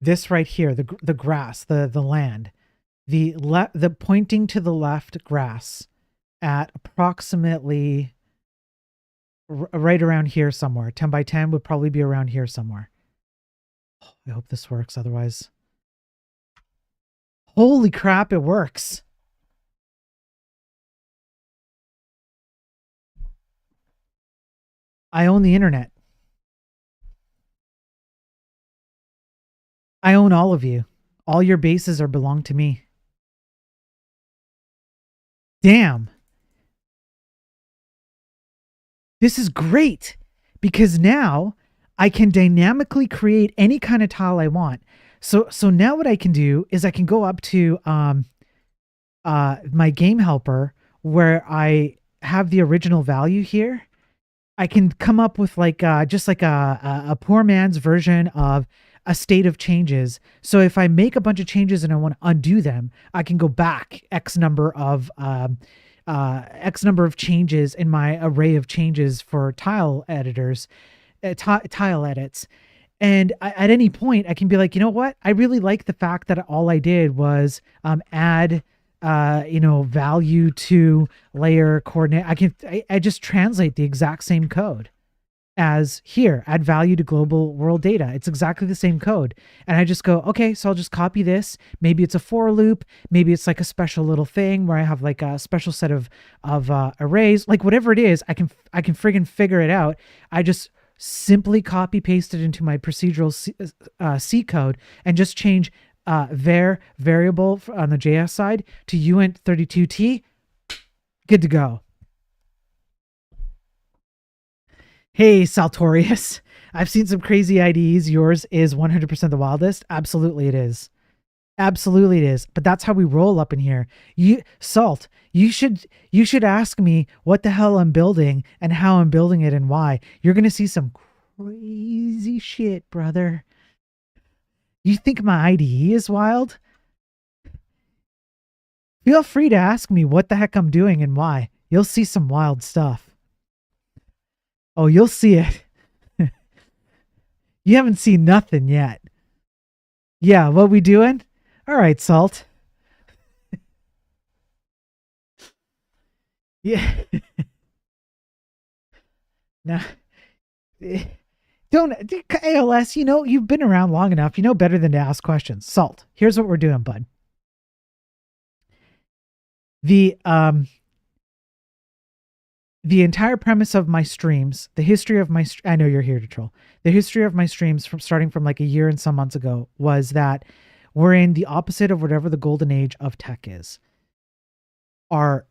This right here, the grass, the land. The pointing to the left grass at approximately right around here somewhere. 10 by 10 would probably be around here somewhere. I hope this works. Otherwise, Holy crap, it works. I own the internet. I own all of you. All your bases are belong to me. Damn. This is great because now I can dynamically create any kind of tile I want. So now what I can do is I can go up to my game helper where I have the original value here. I can come up with like just like a poor man's version of a state of changes. So if I make a bunch of changes and I want to undo them, I can go back X number of changes in my array of changes for tile editors, tile edits. And at any point, I can be like, you know what? I really like the fact that all I did was add, value to layer coordinate. I just translate the exact same code as here, add value to global world data. It's exactly the same code. And I just go, okay, so I'll just copy this. Maybe it's a for loop. Maybe it's like a special little thing where I have like a special set of arrays, like whatever it is, I can friggin' figure it out. I just simply copy paste it into my procedural C code and just change variable on the JS side to uint32t. Good to go. Hey, Saltorius. I've seen some crazy IDEs. Yours is 100% the wildest. Absolutely it is. Absolutely it is. But that's how we roll up in here. Salt, you should ask me what the hell I'm building and how I'm building it and why. You're going to see some crazy shit, brother. You think my IDE is wild? Feel free to ask me what the heck I'm doing and why. You'll see some wild stuff. Oh, you'll see it. You haven't seen nothing yet. Yeah, what we doing? All right, Salt. Yeah. Now, don't ALS. You know you've been around long enough. You know better than to ask questions. Salt. Here's what we're doing, bud. The entire premise of my streams, the history of my I know you're here to troll. The history of my streams from starting from like a year and some months ago was that we're in the opposite of whatever the golden age of tech is. Our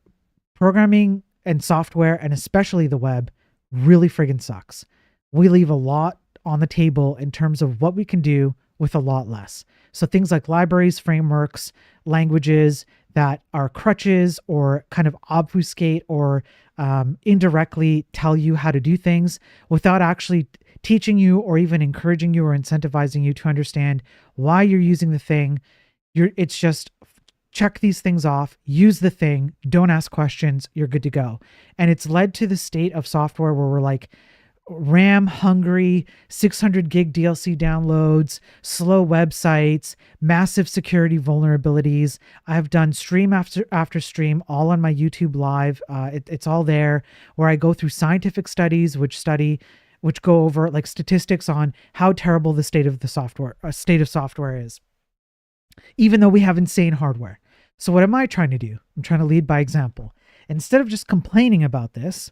programming and software, and especially the web, really friggin' sucks. We leave a lot on the table in terms of what we can do with a lot less. So things like libraries, frameworks, languages that are crutches or kind of obfuscate or indirectly tell you how to do things without actually teaching you or even encouraging you or incentivizing you to understand why you're using the thing. It's just check these things off, use the thing, don't ask questions, you're good to go. And it's led to the state of software where we're like RAM hungry, 600 gig DLC downloads, slow websites, massive security vulnerabilities. I've done stream after stream all on my YouTube live. It's all there where I go through scientific studies which go over like statistics on how terrible the state of software is, even though we have insane hardware. So what am I trying to do? I'm trying to lead by example. Instead of just complaining about this,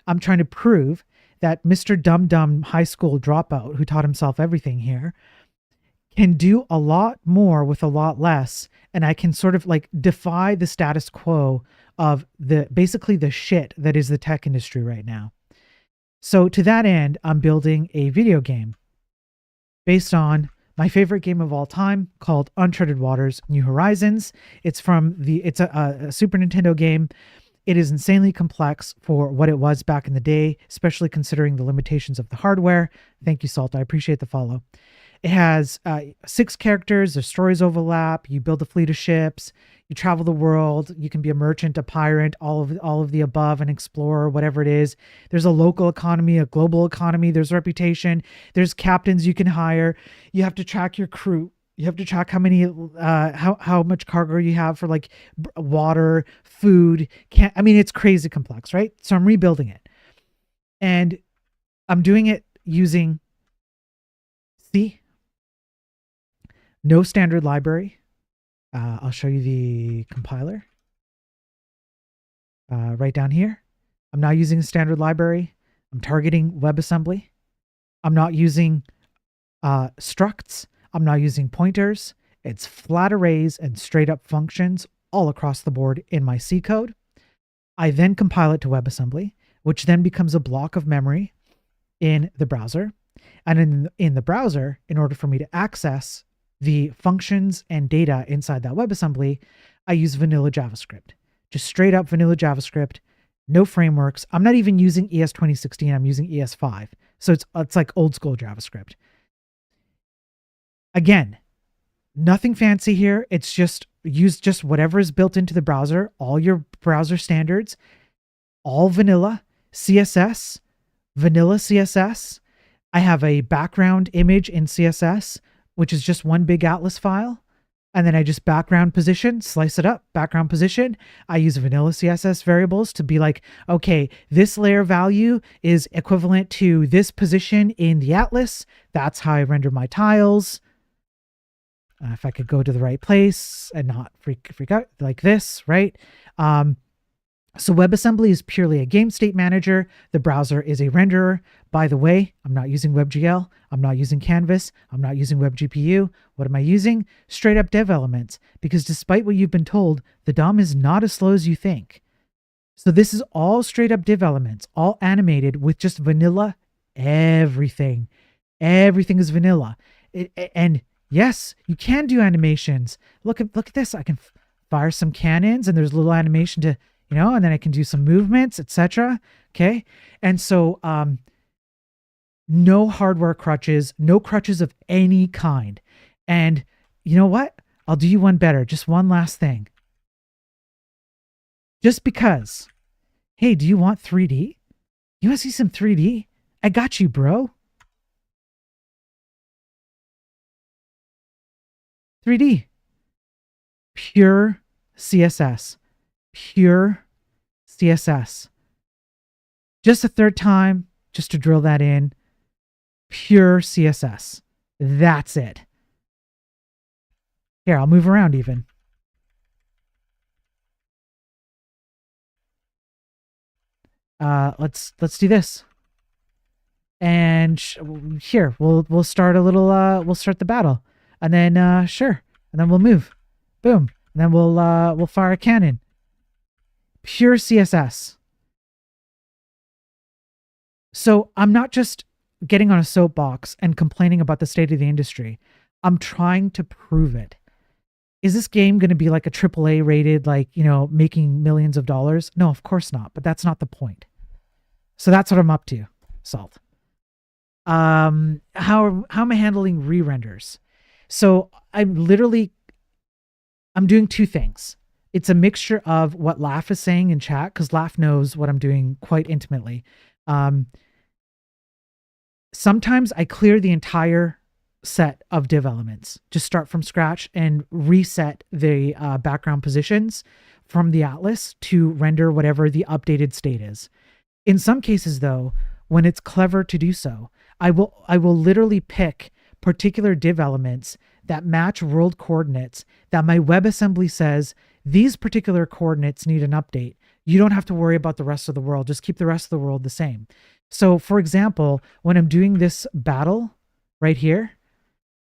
I'm trying to prove that Mr. Dumb high school dropout who taught himself everything here can do a lot more with a lot less. And I can sort of like defy the status quo of basically the shit that is the tech industry right now. So to that end, I'm building a video game based on my favorite game of all time called Uncharted Waters: New Horizons. It's a Super Nintendo game. It is insanely complex for what it was back in the day, especially considering the limitations of the hardware. Thank you, Salt. I appreciate the follow. It has 6 characters. The stories overlap. You build a fleet of ships. You travel the world. You can be a merchant, a pirate, all of the above, an explorer, whatever it is. There's a local economy, a global economy. There's reputation. There's captains you can hire. You have to track your crew. You have to track how many, how much cargo you have for like water, food. It's crazy complex, right? So I'm rebuilding it, and I'm doing it using C, no standard library, I'll show you the compiler right down here. I'm not using a standard library. I'm targeting WebAssembly. I'm not using structs. I'm not using pointers. It's flat arrays and straight up functions all across the board in my C code. I then compile it to WebAssembly, which then becomes a block of memory in the browser. And in the browser, in order for me to access the functions and data inside that WebAssembly, I use vanilla JavaScript. Just straight up vanilla JavaScript, no frameworks. I'm not even using ES 2016, I'm using ES5. So it's like old school JavaScript. Again, nothing fancy here. It's just use just whatever is built into the browser, all your browser standards, all vanilla, CSS, vanilla CSS. I have a background image in CSS, which is just one big Atlas file. And then I just background position, slice it up, background position. I use vanilla CSS variables to be like, okay, this layer value is equivalent to this position in the Atlas. That's how I render my tiles. If I could go to the right place and not freak out like this, right? So WebAssembly is purely a game state manager. The browser is a renderer. By the way, I'm not using WebGL. I'm not using Canvas. I'm not using WebGPU. What am I using? Straight up dev elements. Because despite what you've been told, the DOM is not as slow as you think. So this is all straight up div elements, all animated with just vanilla everything. Everything is vanilla. And yes, you can do animations. Look at this. I can fire some cannons and there's a little animation to, and then I can do some movements, etc. Okay. And so, no hardware crutches, no crutches of any kind. And you know what? I'll do you one better. Just one last thing. Just because, hey, do you want 3D? You want to see some 3D? I got you, bro. 3D. Pure CSS. Pure CSS. Just a third time, just to drill that in. Pure CSS. That's it. Here, I'll move around even. Let's do this. And here, we'll start a little we'll start the battle. And then sure. And then we'll move. Boom. And then we'll fire a cannon. Pure CSS. So I'm not just getting on a soapbox and complaining about the state of the industry. I'm trying to prove it. Is this game going to be like a AAA rated, like, making millions of dollars? No, of course not. But that's not the point. So that's what I'm up to, Salt. How am I handling re-renders? So I'm doing two things. It's a mixture of what Laugh is saying in chat, because Laugh knows what I'm doing quite intimately. Sometimes I clear the entire set of div elements, just start from scratch and reset the background positions from the Atlas to render whatever the updated state is. In some cases, though, when it's clever to do so, I will literally pick particular div elements that match world coordinates that my WebAssembly says these particular coordinates need an update. You don't have to worry about the rest of the world. Just keep the rest of the world the same. So, for example, when I'm doing this battle right here,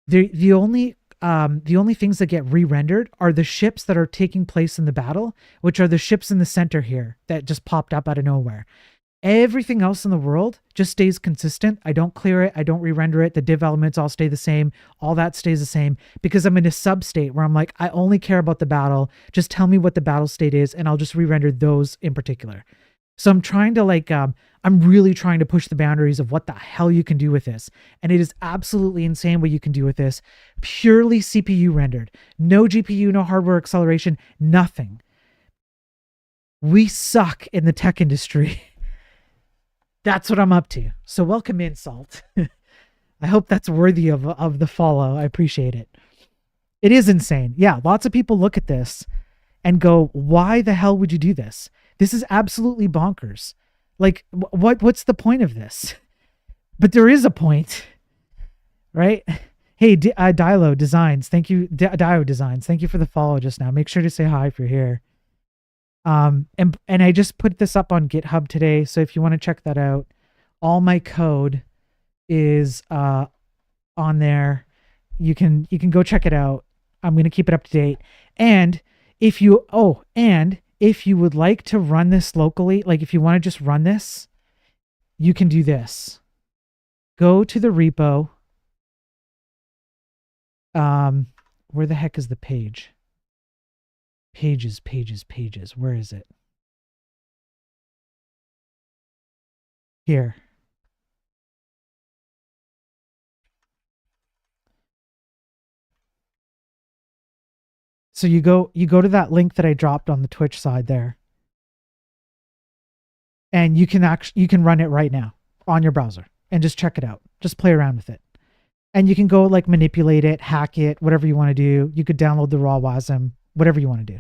the only things that get re-rendered are the ships that are taking place in the battle, which are the ships in the center here that just popped up out of nowhere. Everything else in the world just stays consistent. I don't clear it. I don't re-render it. The div elements all stay the same. All that stays the same because I'm in a sub state where I'm like, I only care about the battle. Just tell me what the battle state is and I'll just re-render those in particular. So I'm trying to I'm really trying to push the boundaries of what the hell you can do with this. And it is absolutely insane what you can do with this. Purely CPU rendered. No GPU, no hardware acceleration, nothing. We suck in the tech industry. That's what I'm up to. So welcome in, Salt. I hope that's worthy of the follow. I appreciate it. It is insane. Yeah, lots of people look at this and go, why the hell would you do this? This is absolutely bonkers. Like, what's the point of this? But there is a point, right? Hey, Hey, Dilo Designs, thank you. Dio Designs, thank you for the follow just now. Make sure to say hi if you're here. And I just put this up on GitHub today, so if you want to check that out, all my code is on there. You can go check it out. I'm gonna keep it up to date. And if you would like to run this locally, like if you want to just run this, you can do this. Go to the repo. Where the heck is the page? Pages. Where is it? Here. So you go to that link that I dropped on the Twitch side there. And you can run it right now on your browser and just check it out. Just play around with it. And you can go like manipulate it, hack it, whatever you want to do. You could download the raw WASM, whatever you want to do.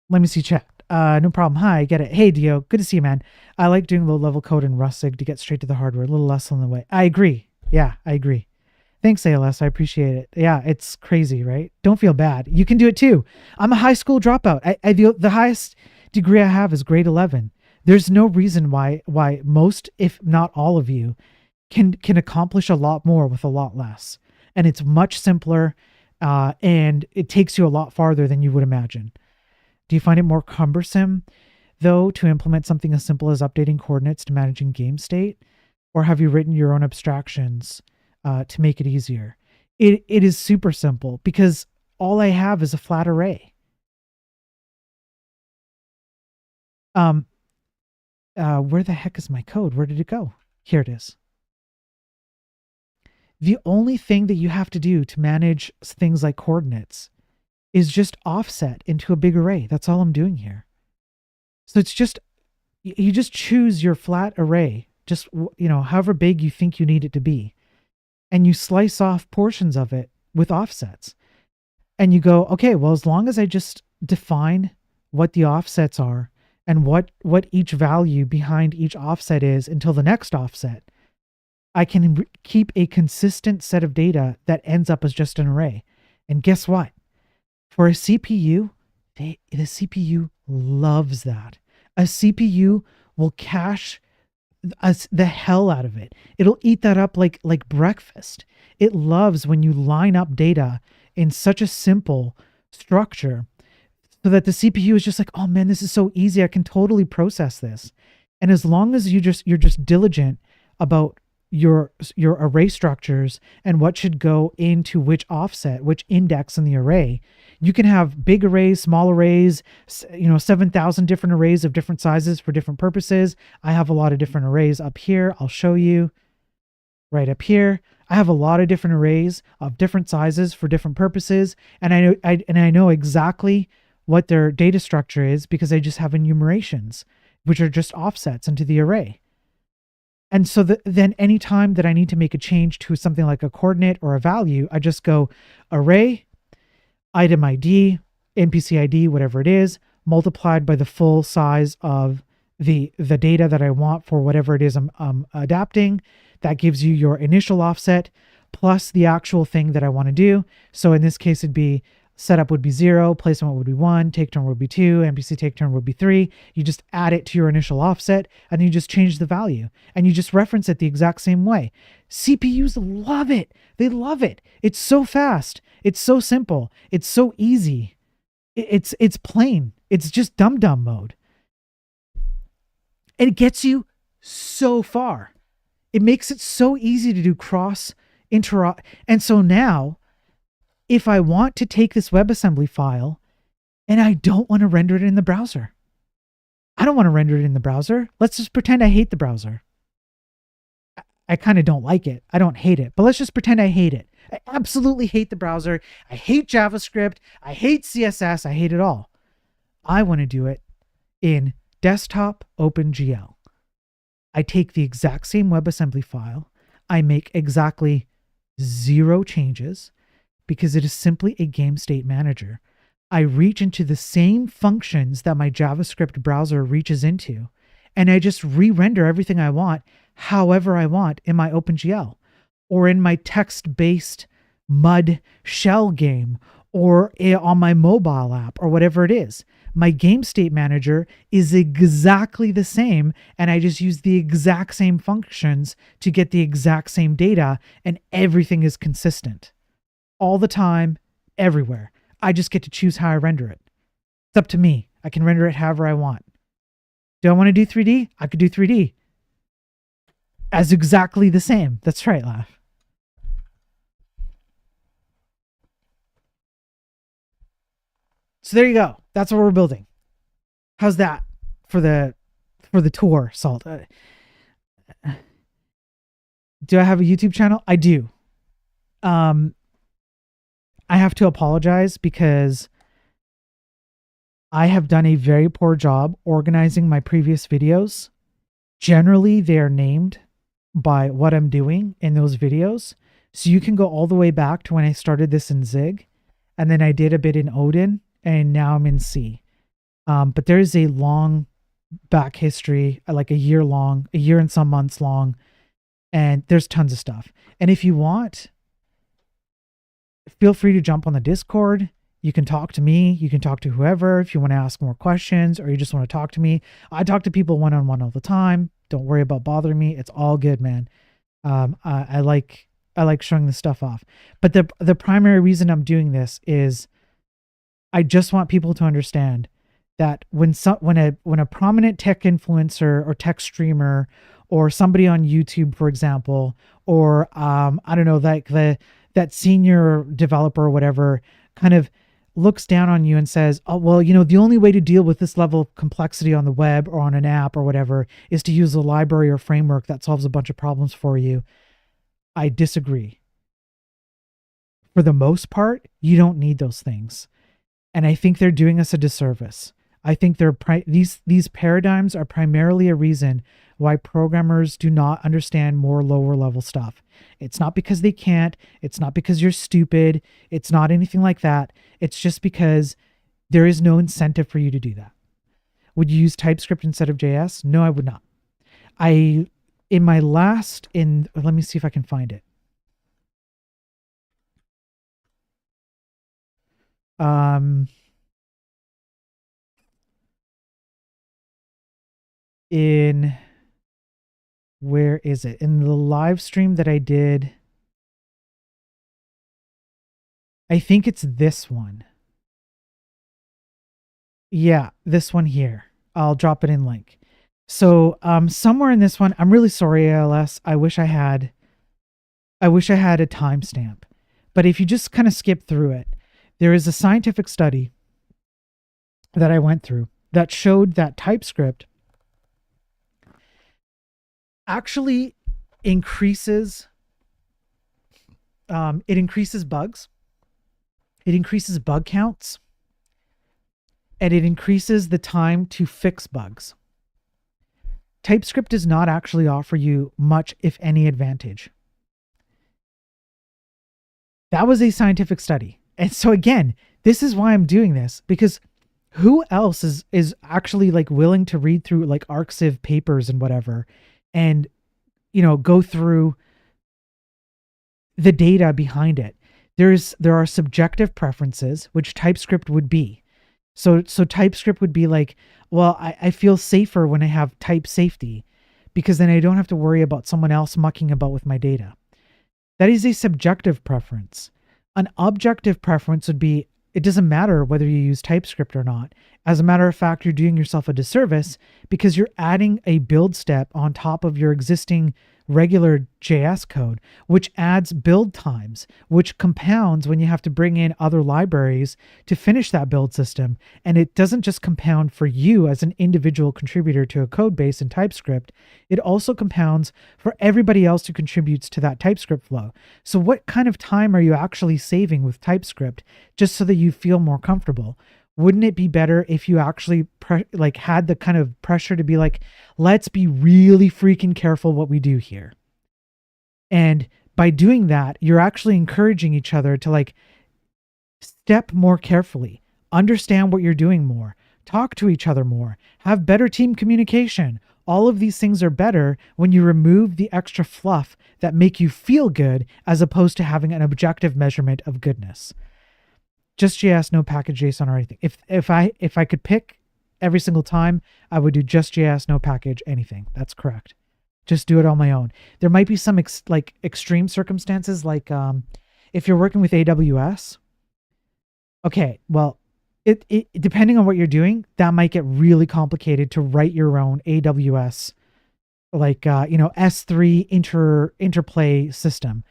Let me see chat. No problem. Hi, I get it. Hey, Dio, good to see you, man. I like doing low-level code in Rustig to get straight to the hardware. A little less on the way. I agree. Yeah, I agree. Thanks, ALS. I appreciate it. Yeah, it's crazy, right? Don't feel bad. You can do it too. I'm a high school dropout. The highest degree I have is grade 11. There's no reason why most, if not all of you, can accomplish a lot more with a lot less. And it's much simpler, and it takes you a lot farther than you would imagine. Do you find it more cumbersome, though, to implement something as simple as updating coordinates to managing game state? Or have you written your own abstractions to make it easier? It is super simple because all I have is a flat array. Where the heck is my code? Where did it go? Here it is. The only thing that you have to do to manage things like coordinates is just offset into a big array. That's all I'm doing here. So it's just, you just choose your flat array, just, however big you think you need it to be. And you slice off portions of it with offsets. And you go, okay, well, as long as I just define what the offsets are and what each value behind each offset is until the next offset, I can keep a consistent set of data that ends up as just an array. And guess what? For a CPU, the CPU loves that. A CPU will cache the hell out of it. It'll eat that up like breakfast. It loves when you line up data in such a simple structure so that the CPU is just like, oh man, this is so easy. I can totally process this. And as long as you're just diligent about your array structures and what should go into which offset, which index in the array, you can have big arrays, small arrays, 7,000 different arrays of different sizes for different purposes. I have a lot of different arrays up here. I'll show you right up here. I have a lot of different arrays of different sizes for different purposes. And I know exactly what their data structure is because I just have enumerations, which are just offsets into the array. And so then anytime that I need to make a change to something like a coordinate or a value, I just go array, item ID, NPC ID, whatever it is, multiplied by the full size of the data that I want for whatever it is I'm adapting. That gives you your initial offset plus the actual thing that I want to do. So in this case, it'd be setup would be 0, placement would be 1, take turn would be 2, NPC take turn would be 3. You just add it to your initial offset and you just change the value and you just reference it the exact same way. CPUs love it. They love it. It's so fast. It's so simple. It's so easy. It's plain. It's just dumb mode. And it gets you so far. It makes it so easy to do cross interop. And so now, if I want to take this WebAssembly file and I don't want to render it in the browser, I don't want to render it in the browser. Let's just pretend I hate the browser. I kind of don't like it. I don't hate it, but let's just pretend I hate it. I absolutely hate the browser. I hate JavaScript. I hate CSS. I hate it all. I want to do it in desktop OpenGL. I take the exact same WebAssembly file. I make exactly 0 changes because it is simply a game state manager. I reach into the same functions that my JavaScript browser reaches into, and I just re-render everything I want however I want in my OpenGL or in my text-based mud shell game or on my mobile app or whatever it is. My game state manager is exactly the same, and I just use the exact same functions to get the exact same data, and everything is consistent all the time, everywhere. I just get to choose how I render it. It's up to me. I can render it however I want. Do I want to do 3D? I could do 3D as exactly the same. That's right, Laugh. So there you go. That's what we're building. How's that for the tour, Salt? Do I have a YouTube channel? I do. I have to apologize because I have done a very poor job organizing my previous videos. Generally, they are named by what I'm doing in those videos. So you can go all the way back to when I started this in Zig, and then I did a bit in Odin, and now I'm in C. But there is a long back history, like a year and some months long, and there's tons of stuff. And if you want, feel free to jump on the Discord. You can talk to me. You can talk to whoever if you want to ask more questions or you just want to talk to me. I talk to people one-on-one all the time. Don't worry about bothering me. It's all good, man. I like showing this stuff off. But the primary reason I'm doing this is I just want people to understand that when a prominent tech influencer or tech streamer or somebody on YouTube, for example, or I don't know, like that senior developer or whatever kind of looks down on you and says, oh, well, the only way to deal with this level of complexity on the web or on an app or whatever is to use a library or framework that solves a bunch of problems for you. I disagree. For the most part, you don't need those things. And I think they're doing us a disservice. I think these paradigms are primarily a reason why programmers do not understand more lower level stuff. It's not because they can't. It's not because you're stupid. It's not anything like that. It's just because there is no incentive for you to do that. Would you use TypeScript instead of JS? No, I would not. Let me see if I can find it. Where is it? In the live stream that I did, I think it's this one. Yeah, this one here. I'll drop it in link. So somewhere in this one, I'm really sorry, ALS. I wish I had a timestamp. But if you just kind of skip through it, there is a scientific study that I went through that showed that TypeScript actually increases bugs. It increases bug counts, and it increases the time to fix bugs. TypeScript does not actually offer you much, if any, advantage. That was a scientific study. And so again, this is why I'm doing this, because who else is actually like willing to read through like ArcSiv papers and whatever and go through the data behind it. There are subjective preferences, which TypeScript would be. So TypeScript would be like, well, I feel safer when I have type safety because then I don't have to worry about someone else mucking about with my data. That is a subjective preference. An objective preference would be, it doesn't matter whether you use TypeScript or not. As a matter of fact, you're doing yourself a disservice because you're adding a build step on top of your existing regular JS code, which adds build times, which compounds when you have to bring in other libraries to finish that build system. And it doesn't just compound for you as an individual contributor to a code base in TypeScript, it also compounds for everybody else who contributes to that TypeScript flow. So what kind of time are you actually saving with TypeScript just so that you feel more comfortable? Wouldn't it be better if you actually had the kind of pressure to be like, let's be really freaking careful what we do here. And by doing that, you're actually encouraging each other to like step more carefully, understand what you're doing more, talk to each other more, have better team communication, All of these things are better when you remove the extra fluff that make you feel good, as opposed to having an objective measurement of goodness. Just JS, no package JSON or anything. If I could pick every single time, I would do just JS, no package, anything. That's correct. Just do it on my own. There might be some extreme circumstances, like if you're working with AWS. Okay, well, it depending on what you're doing, that might get really complicated to write your own AWS, like S3 interplay system.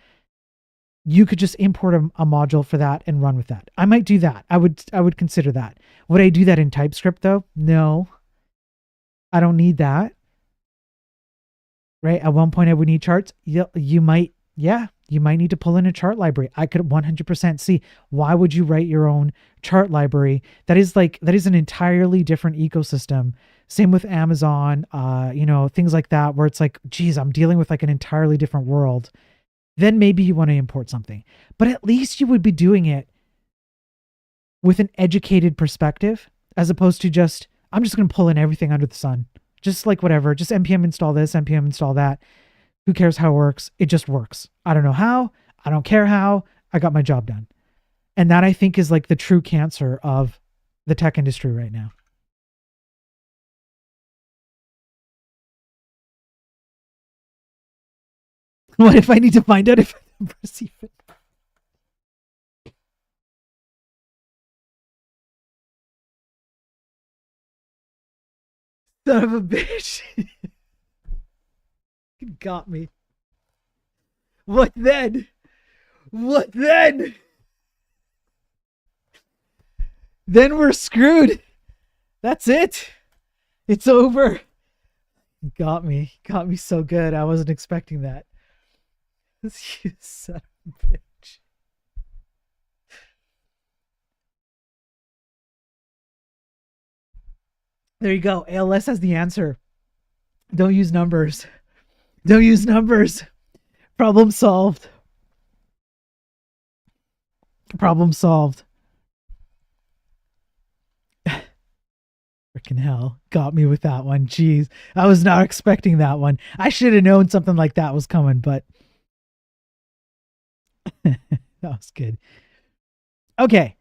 You could just import a module for that and run with that. I might do that. I would consider that. Would I do that in TypeScript though? No, I don't need that. Right? At one point I would need charts. You might need to pull in a chart library. I could 100% see, why would you write your own chart library? That is an entirely different ecosystem. Same with Amazon, things like that, where it's like, geez, I'm dealing with like an entirely different world. Then maybe you want to import something, but at least you would be doing it with an educated perspective, as opposed to I'm just going to pull in everything under the sun. Just like whatever, just npm install this, npm install that. Who cares how it works? It just works. I don't know how. I don't care how. I got my job done. And that, I think, is like the true cancer of the tech industry right now. What if I need to find out if I receive it? Son of a bitch. You got me. What then? What then? Then we're screwed. That's it. It's over. Got me. Got me so good. I wasn't expecting that. You son of a bitch. There you go. ALS has the answer. Don't use numbers. Don't use numbers. Problem solved. Problem solved. Freaking hell. Got me with that one. Jeez. I was not expecting that one. I should have known something like that was coming, but that was good. Okay.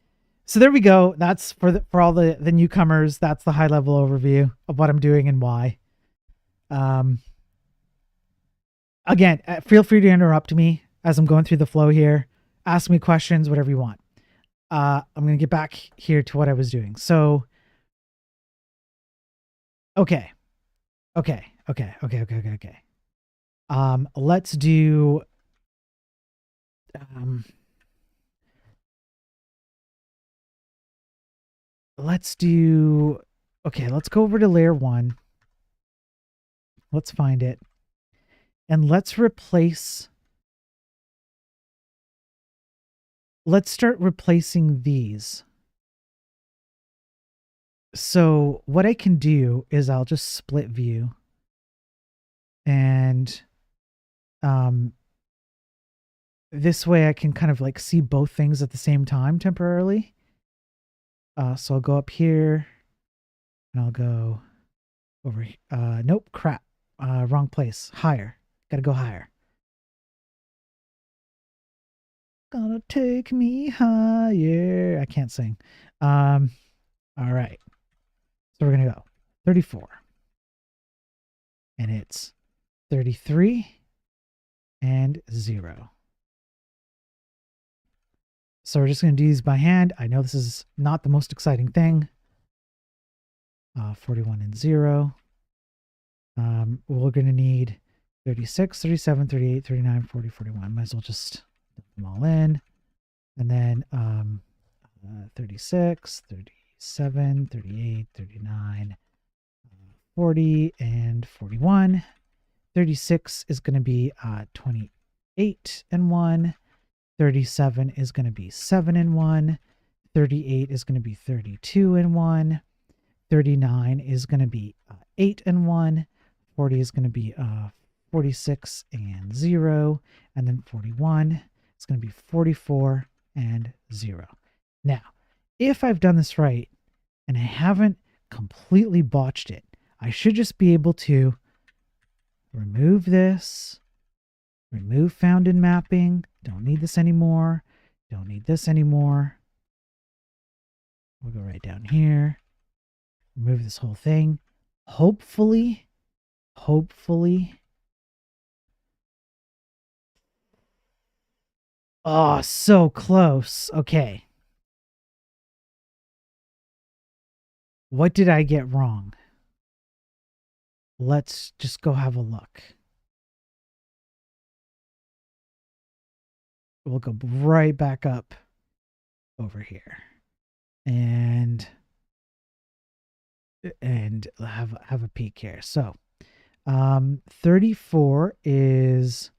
So there we go. That's for all the newcomers. That's the high level overview of what I'm doing and why. Again, feel free to interrupt me as I'm going through the flow here. Ask me questions, whatever you want. I'm going to get back here to what I was doing. So, okay. Let's do, let's go over to layer 1. Let's find it. And let's start replacing these. So what I can do is I'll just split view, and this way I can kind of like see both things at the same time temporarily. So I'll go up here and I'll go over here. Nope, crap. Wrong place. Higher. Gotta go higher. Gonna take me higher. I can't sing. All right. So we're gonna go 34. And it's 33 and 0. So we're just going to do these by hand. I know this is not the most exciting thing. 41 and 0. We're going to need 36, 37, 38, 39, 40, 41. Might as well just put them all in. And then 36, 37, 38, 39, 40, and 41. 36 is going to be 28 and 1. 37 is going to be 7 and 1. 38 is going to be 32 and 1. 39 is going to be 8 and 1. 40 is going to be 46 and 0. And then 41 is going to be 44 and 0. Now, if I've done this right and I haven't completely botched it, I should just be able to remove this, remove found in mapping. Don't need this anymore. Don't need this anymore. We'll go right down here. Remove this whole thing. Hopefully. Oh, so close. Okay. What did I get wrong? Let's just go have a look. We'll go right back up over here and have a peek here. So 34 is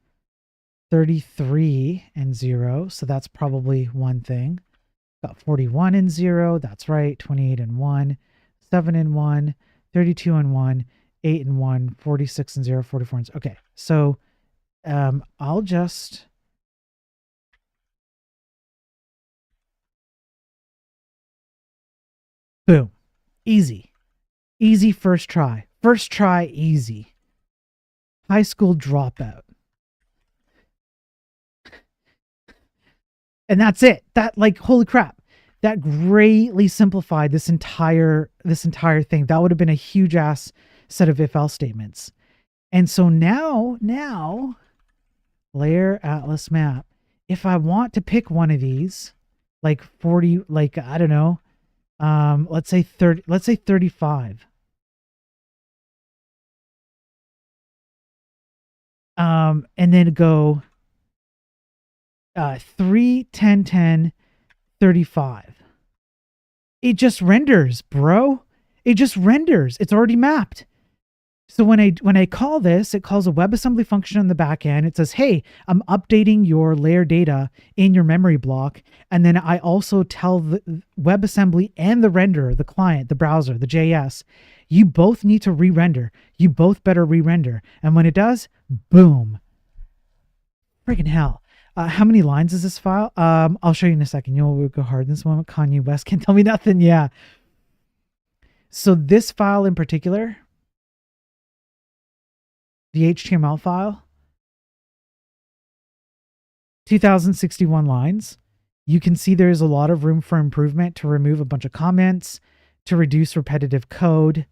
33 and 0, so that's probably one thing. Got 41 and 0, that's right. 28 and 1, 7 and 1, 32 and 1, 8 and 1, 46 and 0, 44 and 0. Okay, so I'll just boom. Easy. Easy first try. First try, easy. High school dropout. And that's it. That, like, holy crap. That greatly simplified this entire thing. That would have been a huge ass set of if-else statements. And so now layer atlas map. If I want to pick one of these, like 40, like, I don't know, let's say 30, let's say 35. And then go 3, 10, 10, 35. It just renders, bro. It just renders. It's already mapped. So when I call this, it calls a WebAssembly function on the back end. It says, hey, I'm updating your layer data in your memory block. And then I also tell the WebAssembly and the renderer, the client, the browser, the JS, you both need to re-render. You both better re-render. And when it does, boom. Freaking hell. How many lines is this file? I'll show you in a second. You know what would go hard in this moment? Kanye West can't tell me nothing. Yeah. So this file in particular, the HTML file, 2061 lines. You can see there's a lot of room for improvement to remove a bunch of comments, to reduce repetitive code.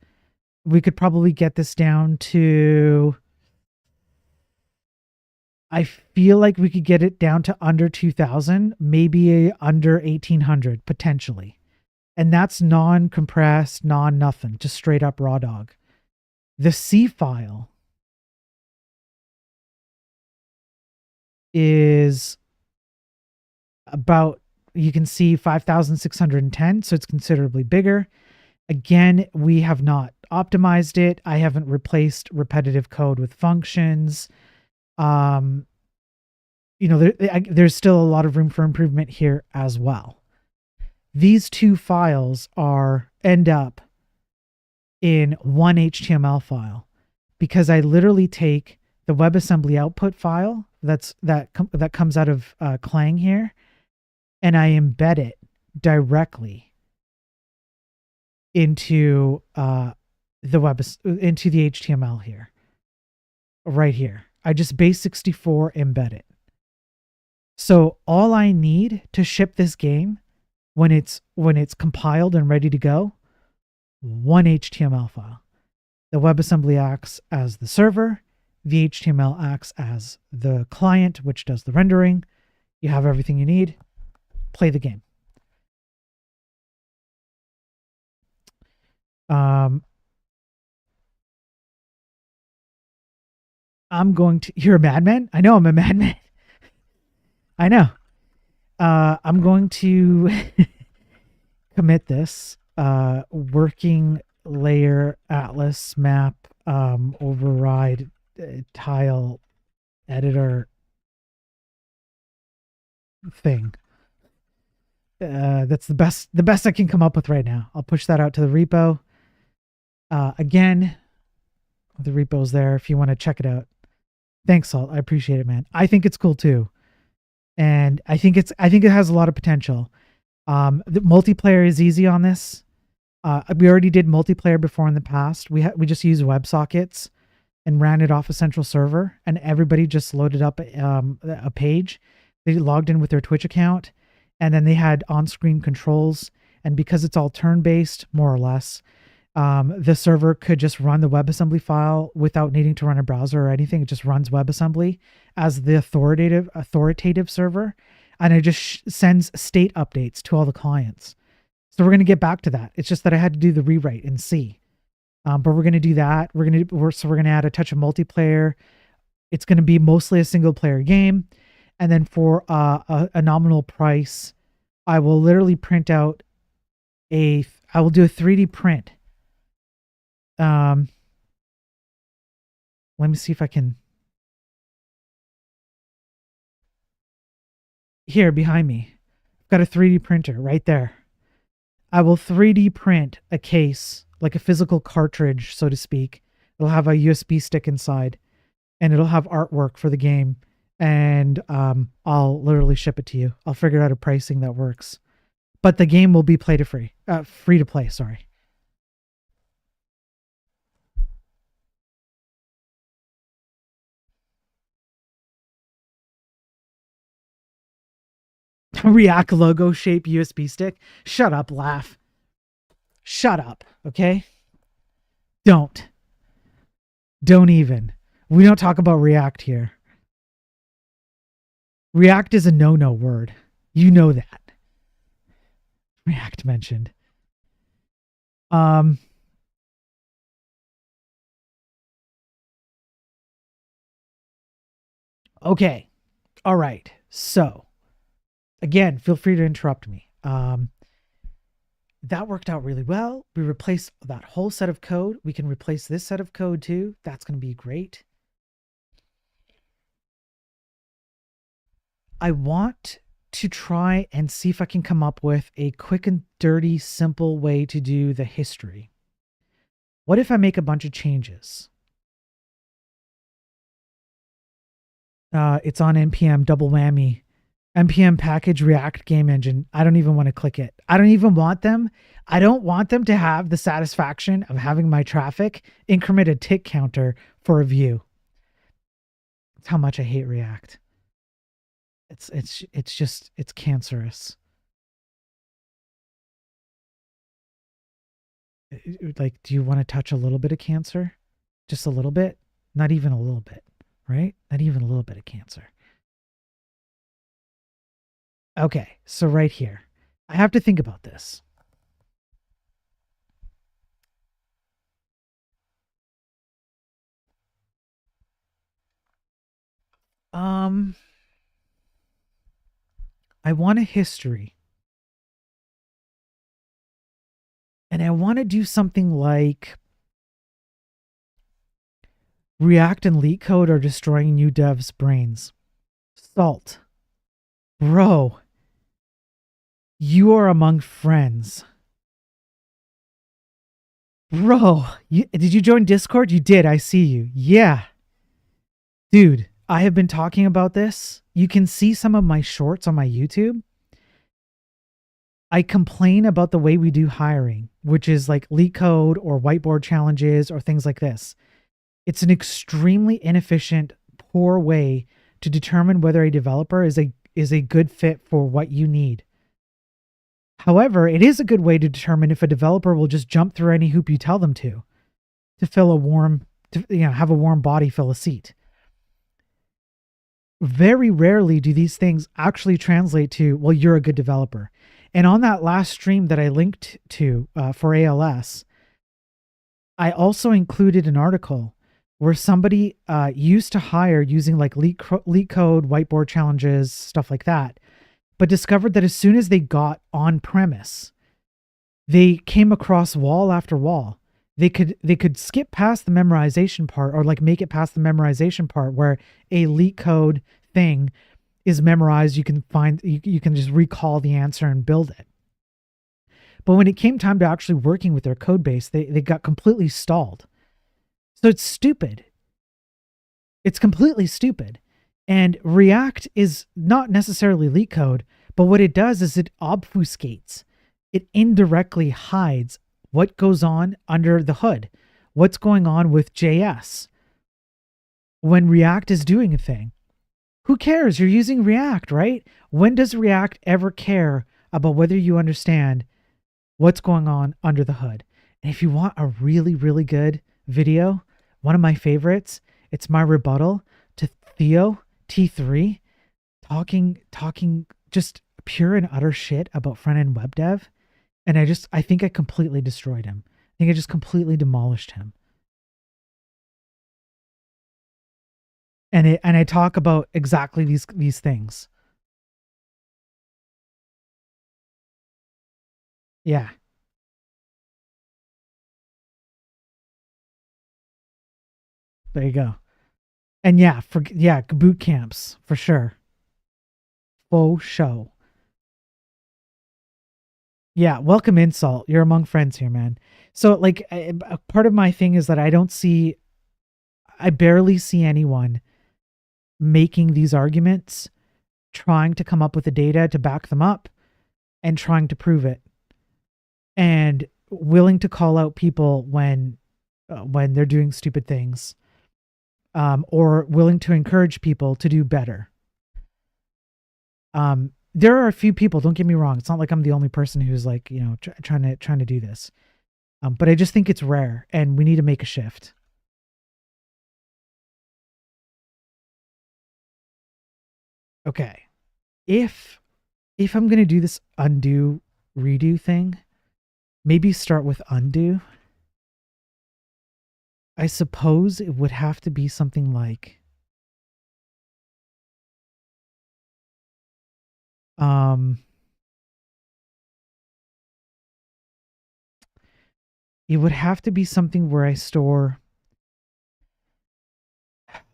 We could probably get this down to, I feel like we could get it down to under 2000, maybe under 1800 potentially. And that's non-compressed, non-nothing, just straight up raw dog. The C file is about, you can see 5,610, so it's considerably bigger. Again, we have not optimized it. I haven't replaced repetitive code with functions. There's still a lot of room for improvement here as well. These two files end up in one HTML file because I literally take the WebAssembly output file that comes out of Clang here, and I embed it directly into the HTML here, right here. I just base64 embed it. So all I need to ship this game when it's compiled and ready to go, one HTML file. The WebAssembly acts as the server. The HTML acts as the client, which does the rendering. You have everything you need. Play the game. I'm going to, you're a madman? I know I'm a madman. I know. I'm going to commit this working layer atlas map override tile editor thing. That's the best I can come up with right now. I'll push that out to the repo. Again, the repo's there if you want to check it out. Thanks, Salt. I appreciate it, man. I think it's cool too. And I think it has a lot of potential. The multiplayer is easy on this. We already did multiplayer before in the past. We just use WebSockets. and ran it off a central server, and everybody just loaded up a page. They logged in with their Twitch account, and then they had on-screen controls. And because it's all turn-based, more or less, the server could just run the WebAssembly file without needing to run a browser or anything. It just runs WebAssembly as the authoritative server, and it just sends state updates to all the clients. So we're going to get back to that. It's just that I had to do the rewrite in C. But we're going to do that. We're going to add a touch of multiplayer. It's going to be mostly a single player game. And then for a nominal price, I will literally print out I will do a 3D print. Let me see if I can. Here behind me, I've got a 3D printer right there. I will 3D print a case, like a physical cartridge, so to speak. It'll have a USB stick inside, and it'll have artwork for the game. And I'll literally ship it to you. I'll figure out a pricing that works. But the game will be free to play, sorry. React logo shape USB stick. Shut up, laugh. Shut up, okay? Don't even. We don't talk about React here. React is a no-no word. You know that. React mentioned. Okay. All right. So, again, feel free to interrupt me. That worked out really well. We replaced that whole set of code. We can replace this set of code too. That's going to be great. I want to try and see if I can come up with a quick and dirty, simple way to do the history. What if I make a bunch of changes? It's on NPM, double whammy. NPM package React game engine. I don't even want to click it. I don't want them to have the satisfaction of having my traffic increment a tick counter for a view. That's how much I hate React. It's cancerous. Like, do you want to touch a little bit of cancer? Just a little bit? Not even a little bit, right? Not even a little bit of cancer. Okay, so right here, I have to think about this. I want a history. And I want to do something like React and LeetCode are destroying new devs' brains. Salt. Bro. You are among friends. Bro, did you join Discord? You did. I see you. Yeah. Dude, I have been talking about this. You can see some of my shorts on my YouTube. I complain about the way we do hiring, which is like LeetCode or whiteboard challenges or things like this. It's an extremely inefficient, poor way to determine whether a developer is a good fit for what you need. However, it is a good way to determine if a developer will just jump through any hoop you tell them to fill have a warm body fill a seat. Very rarely do these things actually translate to, well, you're a good developer. And on that last stream that I linked to for ALS, I also included an article where somebody used to hire using like LeetCode, whiteboard challenges, stuff like that, but discovered that as soon as they got on premise, they came across wall after wall. They could skip past the memorization part or like make it past the memorization part where a LeetCode thing is memorized. You can just recall the answer and build it. But when it came time to actually working with their code base, they got completely stalled. So it's stupid. It's completely stupid. And React is not necessarily LeetCode, but what it does is it obfuscates. It indirectly hides what goes on under the hood, what's going on with JS, when React is doing a thing. Who cares? You're using React, right? When does React ever care about whether you understand what's going on under the hood? And if you want a really, really good video, one of my favorites, it's my rebuttal to Theo T3 talking just pure and utter shit about front end web dev. And I think I completely destroyed him. I think I just completely demolished him. And I talk about exactly these things. Yeah, there you go. And yeah, boot camps for sure. Faux show. Yeah, welcome insult. You're among friends here, man. So like, a part of my thing is that I barely see anyone making these arguments, trying to come up with the data to back them up, and trying to prove it, and willing to call out people when they're doing stupid things, or willing to encourage people to do better. There are a few people. Don't get me wrong. It's not like I'm the only person who's like, trying to do this. But I just think it's rare, and we need to make a shift. Okay, if I'm gonna do this undo redo thing, maybe start with undo. I suppose it would have to be something like, it would have to be something where I store.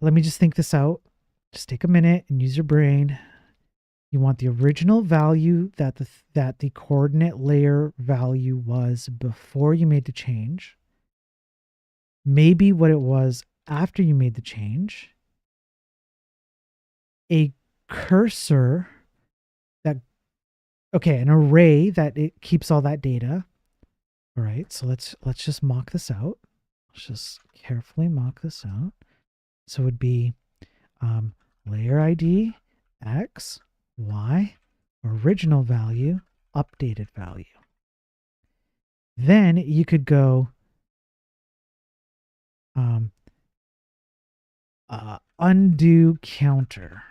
Let me just think this out. Just take a minute and use your brain. You want the original value that the coordinate layer value was before you made the change. Maybe what it was after you made the change. A cursor an array that it keeps all that data. All right, so let's just mock this out. Let's just carefully mock this out. So it would be layer ID, X, Y, original value, updated value. Then you could go undo counter,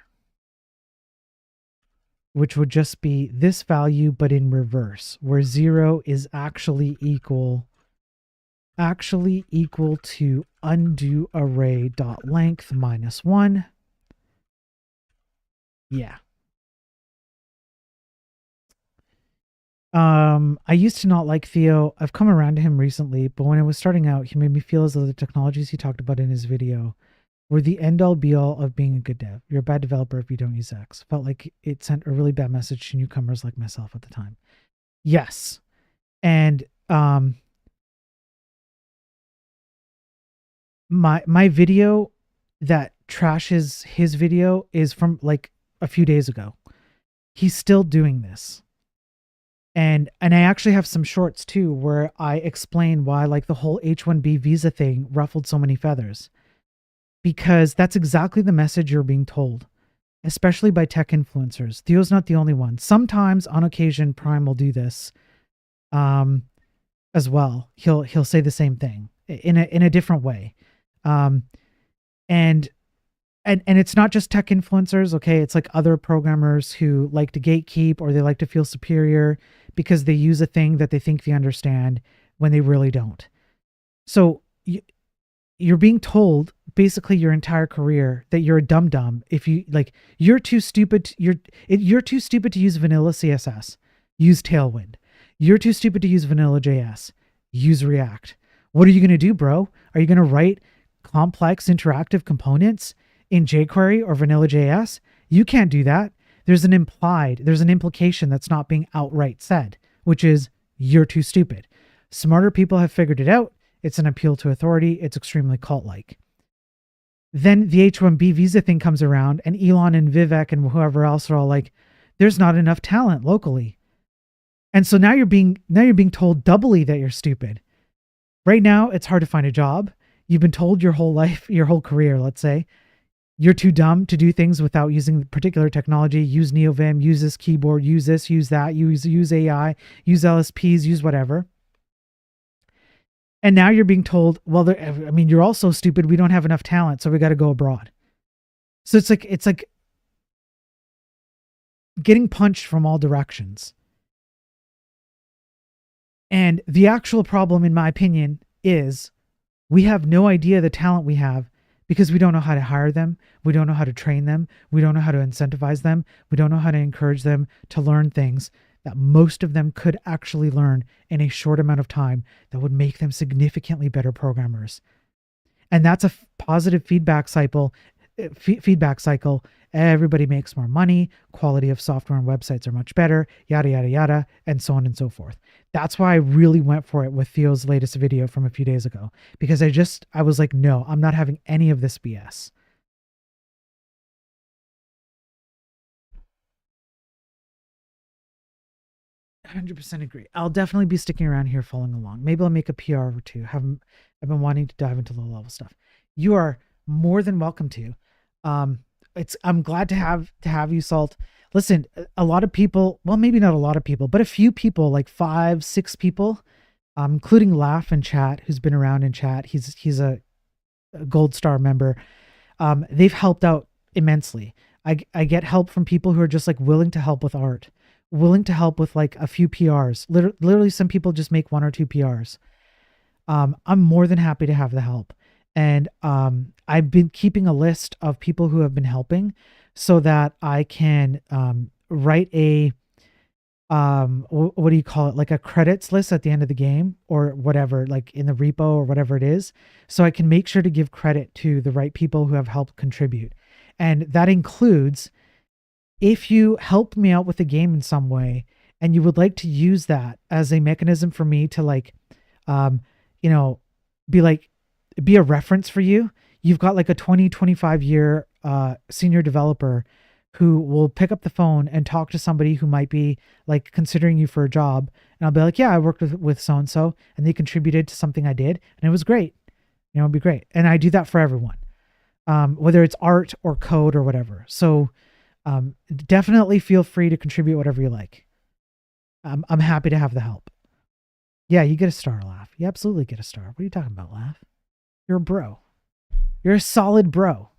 which would just be this value but in reverse, where 0 is actually equal to undo array dot length minus 1. Yeah. I used to not like Theo. I've come around to him recently, but when I was starting out, he made me feel as though the technologies he talked about in his video were the end-all be-all of being a good dev. You're a bad developer if you don't use X. Felt like it sent a really bad message to newcomers like myself at the time. Yes. And my video that trashes his video is from like a few days ago. He's still doing this. And I actually have some shorts too where I explain why like the whole H-1B visa thing ruffled so many feathers. Because that's exactly the message you're being told, especially by tech influencers. Theo's not the only one. Sometimes, on occasion, Prime will do this as well. He'll say the same thing in a different way. And it's not just tech influencers, okay? It's like other programmers who like to gatekeep, or they like to feel superior because they use a thing that they think they understand when they really don't. So you're being told basically your entire career that you're a dum-dum if you like, you're too stupid. You're too stupid to use vanilla CSS. Use Tailwind. You're too stupid to use vanilla JS. Use React. What are you going to do, bro? Are you going to write complex interactive components in jQuery or vanilla JS? You can't do that. There's an implication that's not being outright said, which is you're too stupid. Smarter people have figured it out. It's an appeal to authority. It's extremely cult-like. Then the H-1B visa thing comes around, and Elon and Vivek and whoever else are all like, there's not enough talent locally. And so now you're being told doubly that you're stupid. Right now, it's hard to find a job. You've been told your whole life, your whole career, let's say, you're too dumb to do things without using particular technology. Use NeoVim, use this keyboard, use this, use that, use AI, use LSPs, use whatever. And now you're being told, well, I mean, you're also stupid. We don't have enough talent, so we got to go abroad. So it's like getting punched from all directions. And the actual problem, in my opinion, is we have no idea the talent we have because we don't know how to hire them. We don't know how to train them. We don't know how to incentivize them. We don't know how to encourage them to learn things that most of them could actually learn in a short amount of time that would make them significantly better programmers. And that's a positive feedback cycle. Everybody makes more money, quality of software and websites are much better, yada yada yada, and so on and so forth. That's why I really went for it with Theo's latest video from a few days ago, because I was like, no, I'm not having any of this BS. 100% agree. I'll definitely be sticking around here following along. Maybe I'll make a PR or two. I've been wanting to dive into low level stuff. You are more than welcome to. I'm glad to have you, Salt. Listen, a lot of people, well, maybe not a lot of people, but a few people, like 5, 6 people, including Laugh in chat, who's been around in chat. He's a gold star member. They've helped out immensely. I get help from people who are just like willing to help with art, willing to help with like a few PRs. Literally, some people just make 1 or 2 PRs. I'm more than happy to have the help. And I've been keeping a list of people who have been helping so that I can write a, what do you call it? Like a credits list at the end of the game or whatever, like in the repo or whatever it is. So I can make sure to give credit to the right people who have helped contribute. And that includes if you help me out with the game in some way and you would like to use that as a mechanism for me to like, you know, be a reference for you. You've got like a 20, 25 year senior developer who will pick up the phone and talk to somebody who might be like considering you for a job. And I'll be like, yeah, I worked with so-and-so and they contributed to something I did and it was great. You know, it'd be great. And I do that for everyone, whether it's art or code or whatever. So definitely feel free to contribute whatever you like. I'm happy to have the help. Yeah, you get a star, Laugh. You absolutely get a star. What are you talking about, Laugh? You're a bro. You're a solid bro.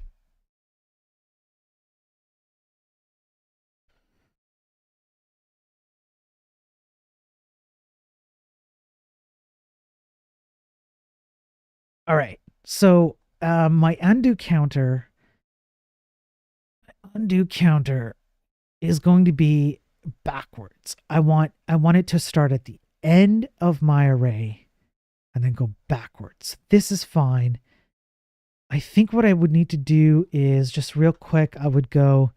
All right. So my undo counter is going to be backwards. I want it to start at the end of my array and then go backwards. This is fine. I think what I would need to do is just real quick, I would go,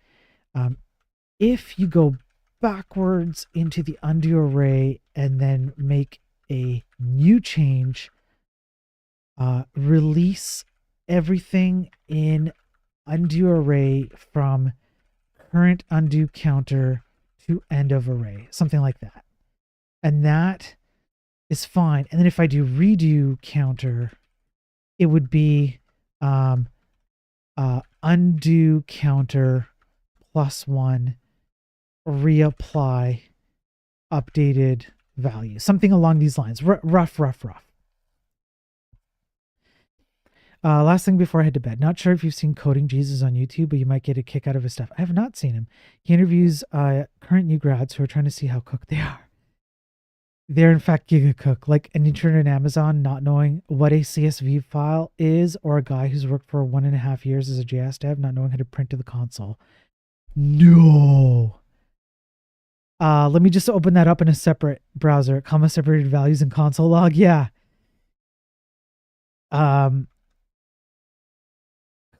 if you go backwards into the undo array and then make a new change, release everything in undo array from current undo counter to end of array, something like that. And that is fine. And then if I do redo counter, it would be undo counter +1, reapply updated value, something along these lines. Rough. Last thing before I head to bed. Not sure if you've seen Coding Jesus on YouTube, but you might get a kick out of his stuff. I have not seen him. He interviews current new grads who are trying to see how cooked they are. They're in fact giga cook, like an intern at Amazon not knowing what a CSV file is, or a guy who's worked for 1.5 years as a JS dev not knowing how to print to the console. No. Let me just open that up in a separate browser. Comma separated values in console log. Yeah.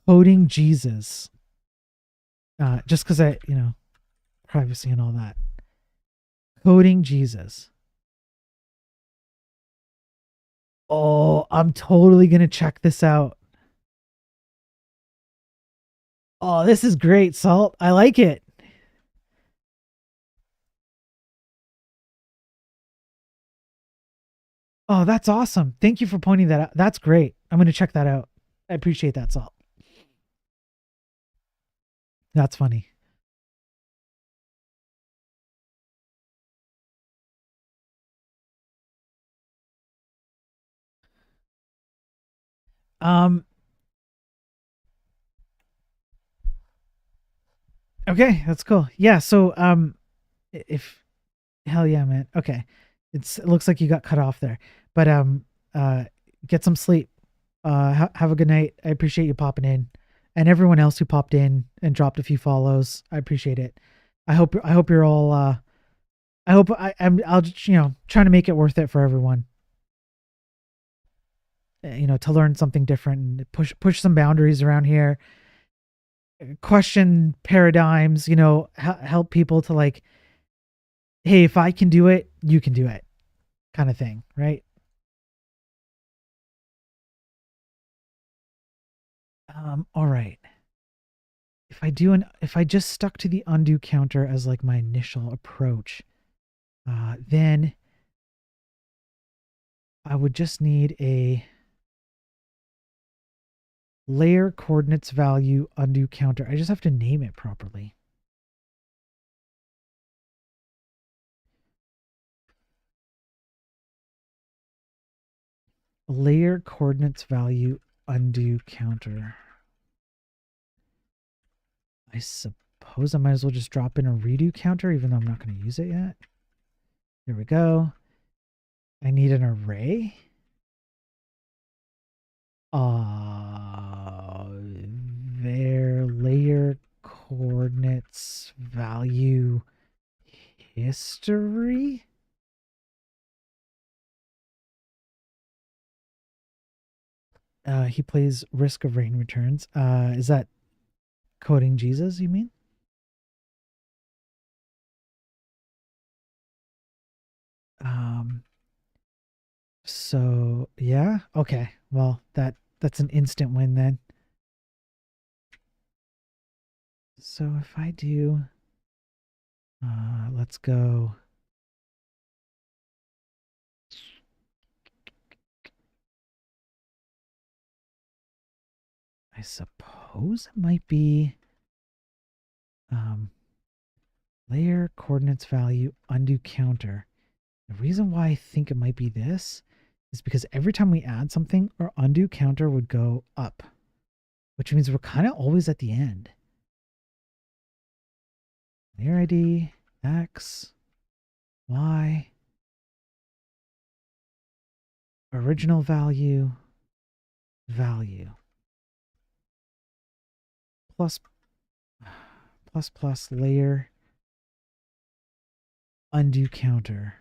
Coding Jesus. Just because privacy and all that. Coding Jesus. Oh, I'm totally going to check this out. Oh, this is great, Salt. I like it. Oh, that's awesome. Thank you for pointing that out. That's great. I'm going to check that out. I appreciate that, Salt. That's funny. Um, okay, that's cool. Yeah, so if hell yeah, man. Okay. It looks like you got cut off there. But uh get some sleep. Have a good night. I appreciate you popping in. And everyone else who popped in and dropped a few follows. I appreciate it. I hope you're all I'll just, trying to make it worth it for everyone. To learn something different and push some boundaries around here. Question paradigms, help people to like, hey, if I can do it, you can do it, kind of thing, right? All right. If I just stuck to the undo counter as like my initial approach, then I would just need a layer coordinates value undo counter. I just have to name it properly. Layer coordinates value undo counter. I suppose I might as well just drop in a redo counter, even though I'm not going to use it yet. There we go. I need an array. Their layer coordinates value history. He plays Risk of Rain Returns. Is that Coding Jesus, you mean? Um, so yeah, okay. Well, that's an instant win then. So if I do, let's go. I suppose it might be um, layer coordinates value undo counter. The reason why I think it might be this is because every time we add something, our undo counter would go up, which means we're kind of always at the end. Layer ID, X, Y, original value, value, plus, plus layer, undo counter.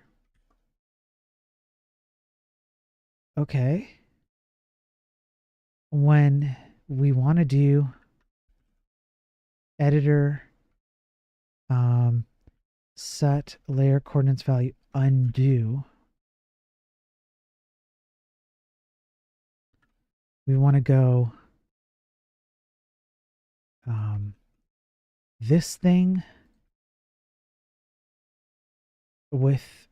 Okay. When we want to do editor, set layer coordinates value undo, we want to go this thing with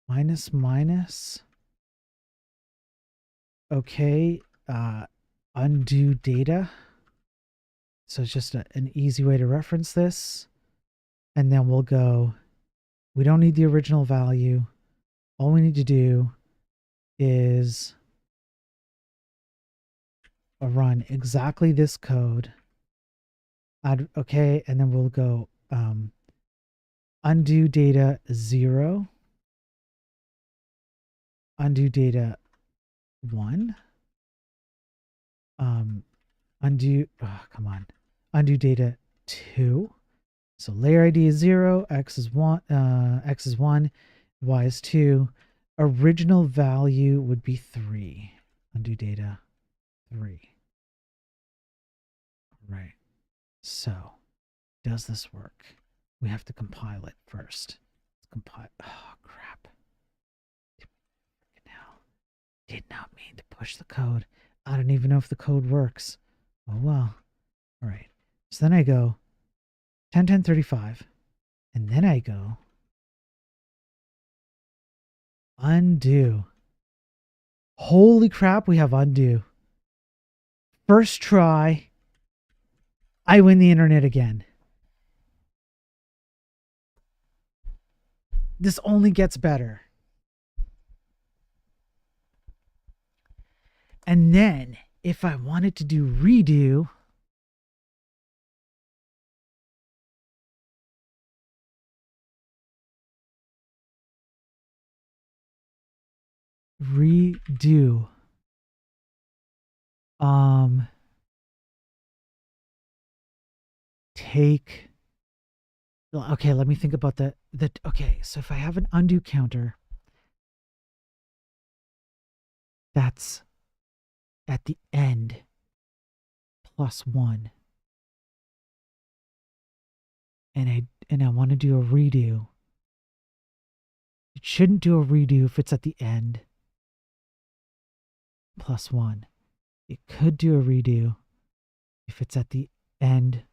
minus minus. Okay, undo data. So it's just an easy way to reference this. And then we'll go, we don't need the original value. All we need to do is run exactly this code. Okay, and then we'll go undo data 0, undo data 1, undo, come on, undo data 2. So layer ID is 0, x is 1, y is 2. Original value would be 3. Undo data 3. Right. So, does this work? We have to compile it first. Let's compile. Oh, crap. Now, did not mean to push the code. I don't even know if the code works. Oh, well. All right. So then I go 10:10:35, and then I go undo. Holy crap, we have undo. First try, I win the internet again. This only gets better. And then, if I wanted to do redo, take, okay, let me think about okay, so if I have an undo counter, that's at the end +1, and I want to do a redo. It shouldn't do a redo if it's at the end +1. It could do a redo if it's at the end,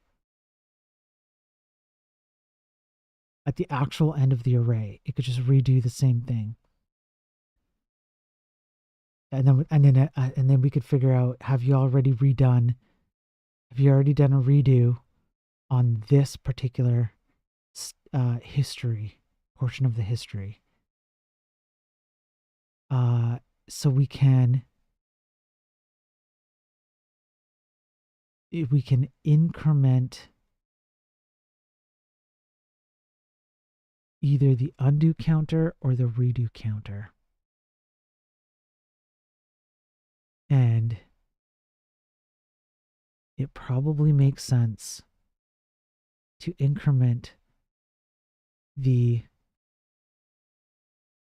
at the actual end of the array. It could just redo the same thing. And then we could figure out, have you already done a redo on this particular history portion of the history? So we can increment either the undo counter or the redo counter. And it probably makes sense to increment the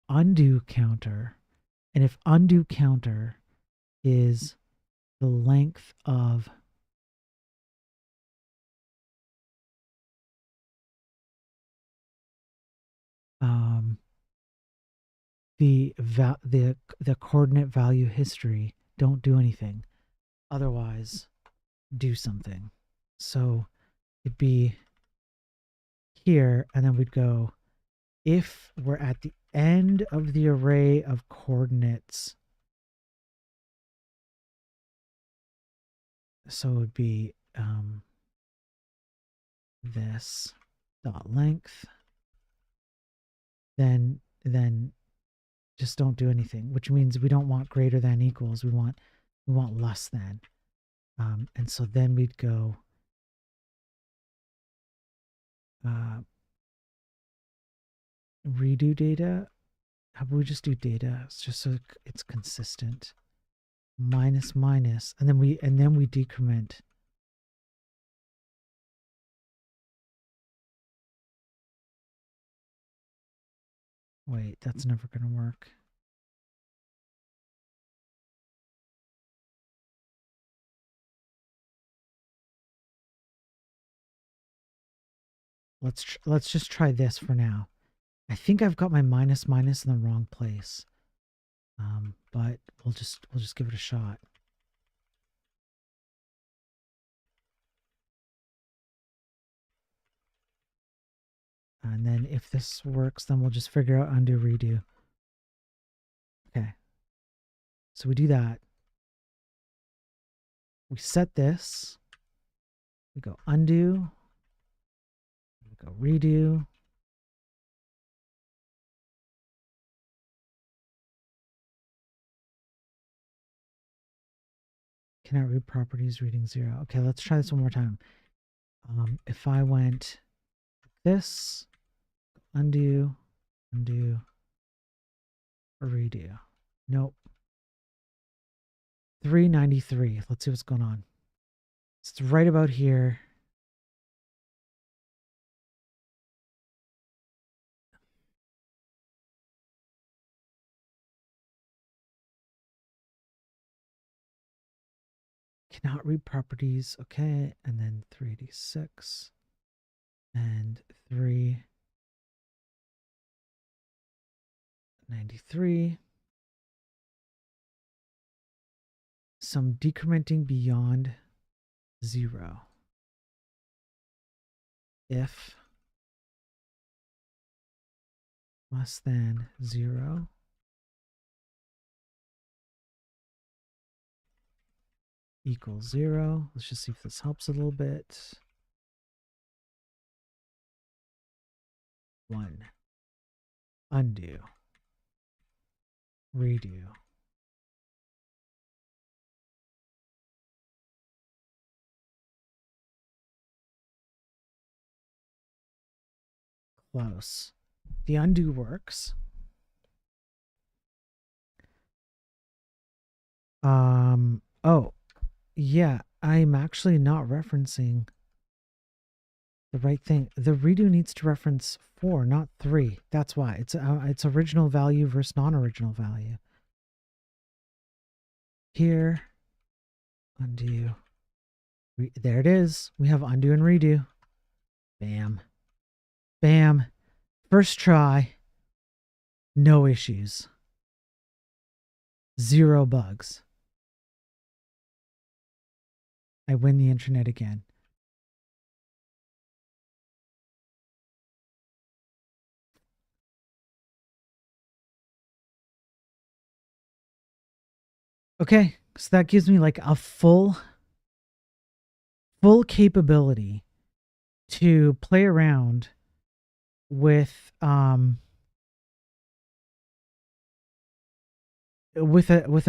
undo counter. And if undo counter is the length of the coordinate value history, don't do anything. Otherwise, do something. So it'd be here, and then we'd go, if we're at the end of the array of coordinates, so it would be this dot length, then just don't do anything, which means we don't want greater than equals, we want less than. And so then we'd go redo data. How about we just do data? It's just so it's consistent. Minus, and then we decrement. Wait, that's never going to work. Let's just try this for now. I think I've got my minus in the wrong place. But we'll just give it a shot. And then if this works, then we'll just figure out undo redo. Okay. So we do that. We set this. We go undo. We go redo. Cannot read properties reading 0. Okay, let's try this one more time. If I went this, undo, redo. Nope. 393. Let's see what's going on. It's right about here. Cannot read properties. Okay, and then 386 and 393. Some decrementing beyond 0. If less than 0, equals 0. Let's just see if this helps a little bit. 1. Undo. Redo. Close. The undo works. Oh, yeah, I'm actually not referencing the right thing. The redo needs to reference 4, not 3. That's why. It's original value versus non-original value. Here, undo. There it is. We have undo and redo. Bam. Bam. First try. No issues. 0 bugs. I win the internet again. Okay, so that gives me like a full capability to play around with the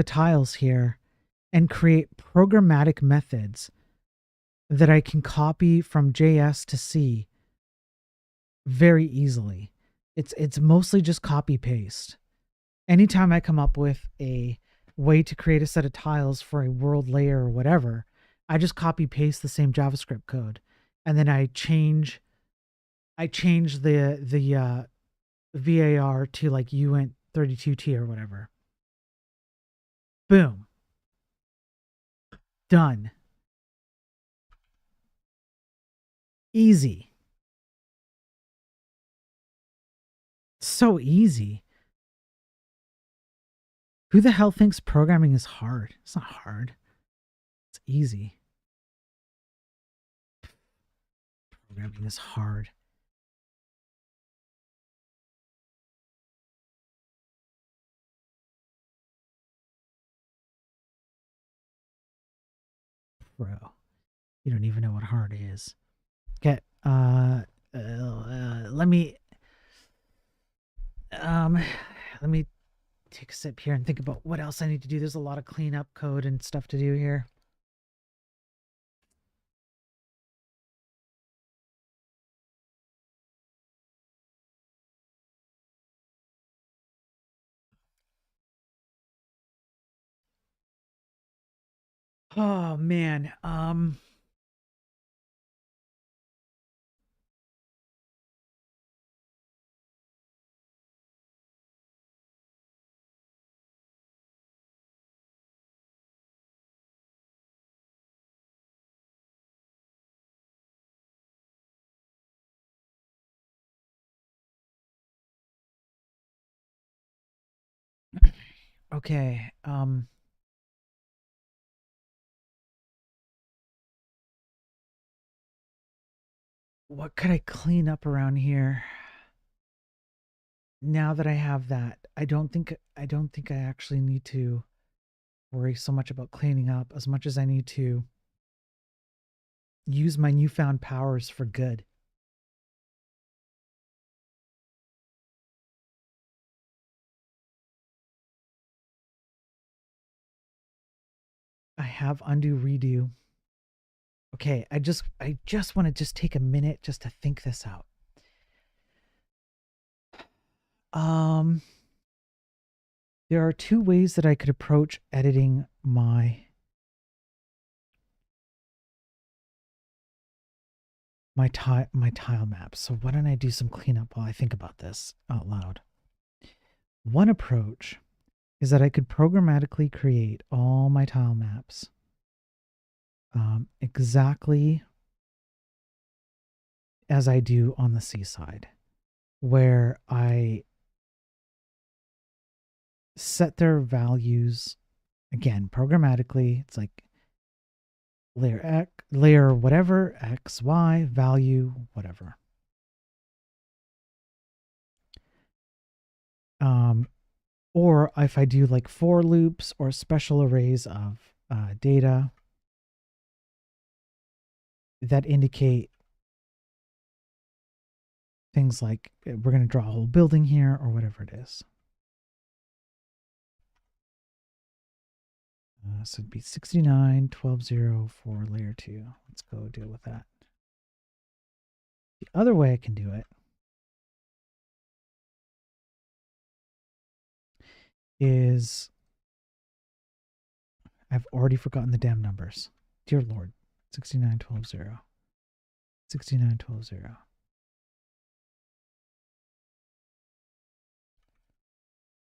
tiles here and create programmatic methods that I can copy from JS to C very easily. It's mostly just copy paste. Anytime I come up with a way to create a set of tiles for a world layer or whatever, I just copy paste the same JavaScript code, and then I change the VAR to like uint32t or whatever. Boom. Done. Easy. So easy. Who the hell thinks programming is hard? It's not hard. It's easy. Programming is hard. Bro, you don't even know what hard is. Okay, let me take a sip here and think about what else I need to do. There's a lot of cleanup code and stuff to do here. Oh man, okay, what could I clean up around here? Now that I have that, I don't think I actually need to worry so much about cleaning up as much as I need to use my newfound powers for good. I have undo redo. Okay, I just want to just take a minute just to think this out. There are 2 ways that I could approach editing my tile map. So why don't I do some cleanup while I think about this out loud? One approach is that I could programmatically create all my tile maps exactly as I do on the C side, where I set their values again programmatically. It's like layer whatever, X, Y, value, whatever. Or if I do like for loops or special arrays of data, that indicate things like we're going to draw a whole building here or whatever it is. So it'd be 69.12.0 for layer 2. Let's go deal with that. The other way I can do it is, I've already forgotten the damn numbers. Dear Lord. 69.12.0. 69.12.0.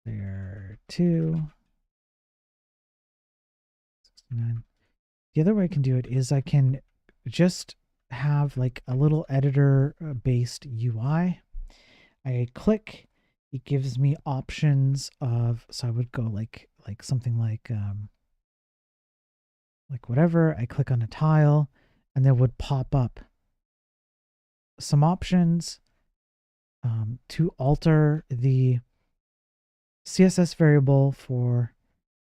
Layer 2. 69. The other way I can do it is I can just have like a little editor based UI. I click, it gives me options of, so I would go like something like whatever. I click on a tile and there would pop up some options to alter the CSS variable for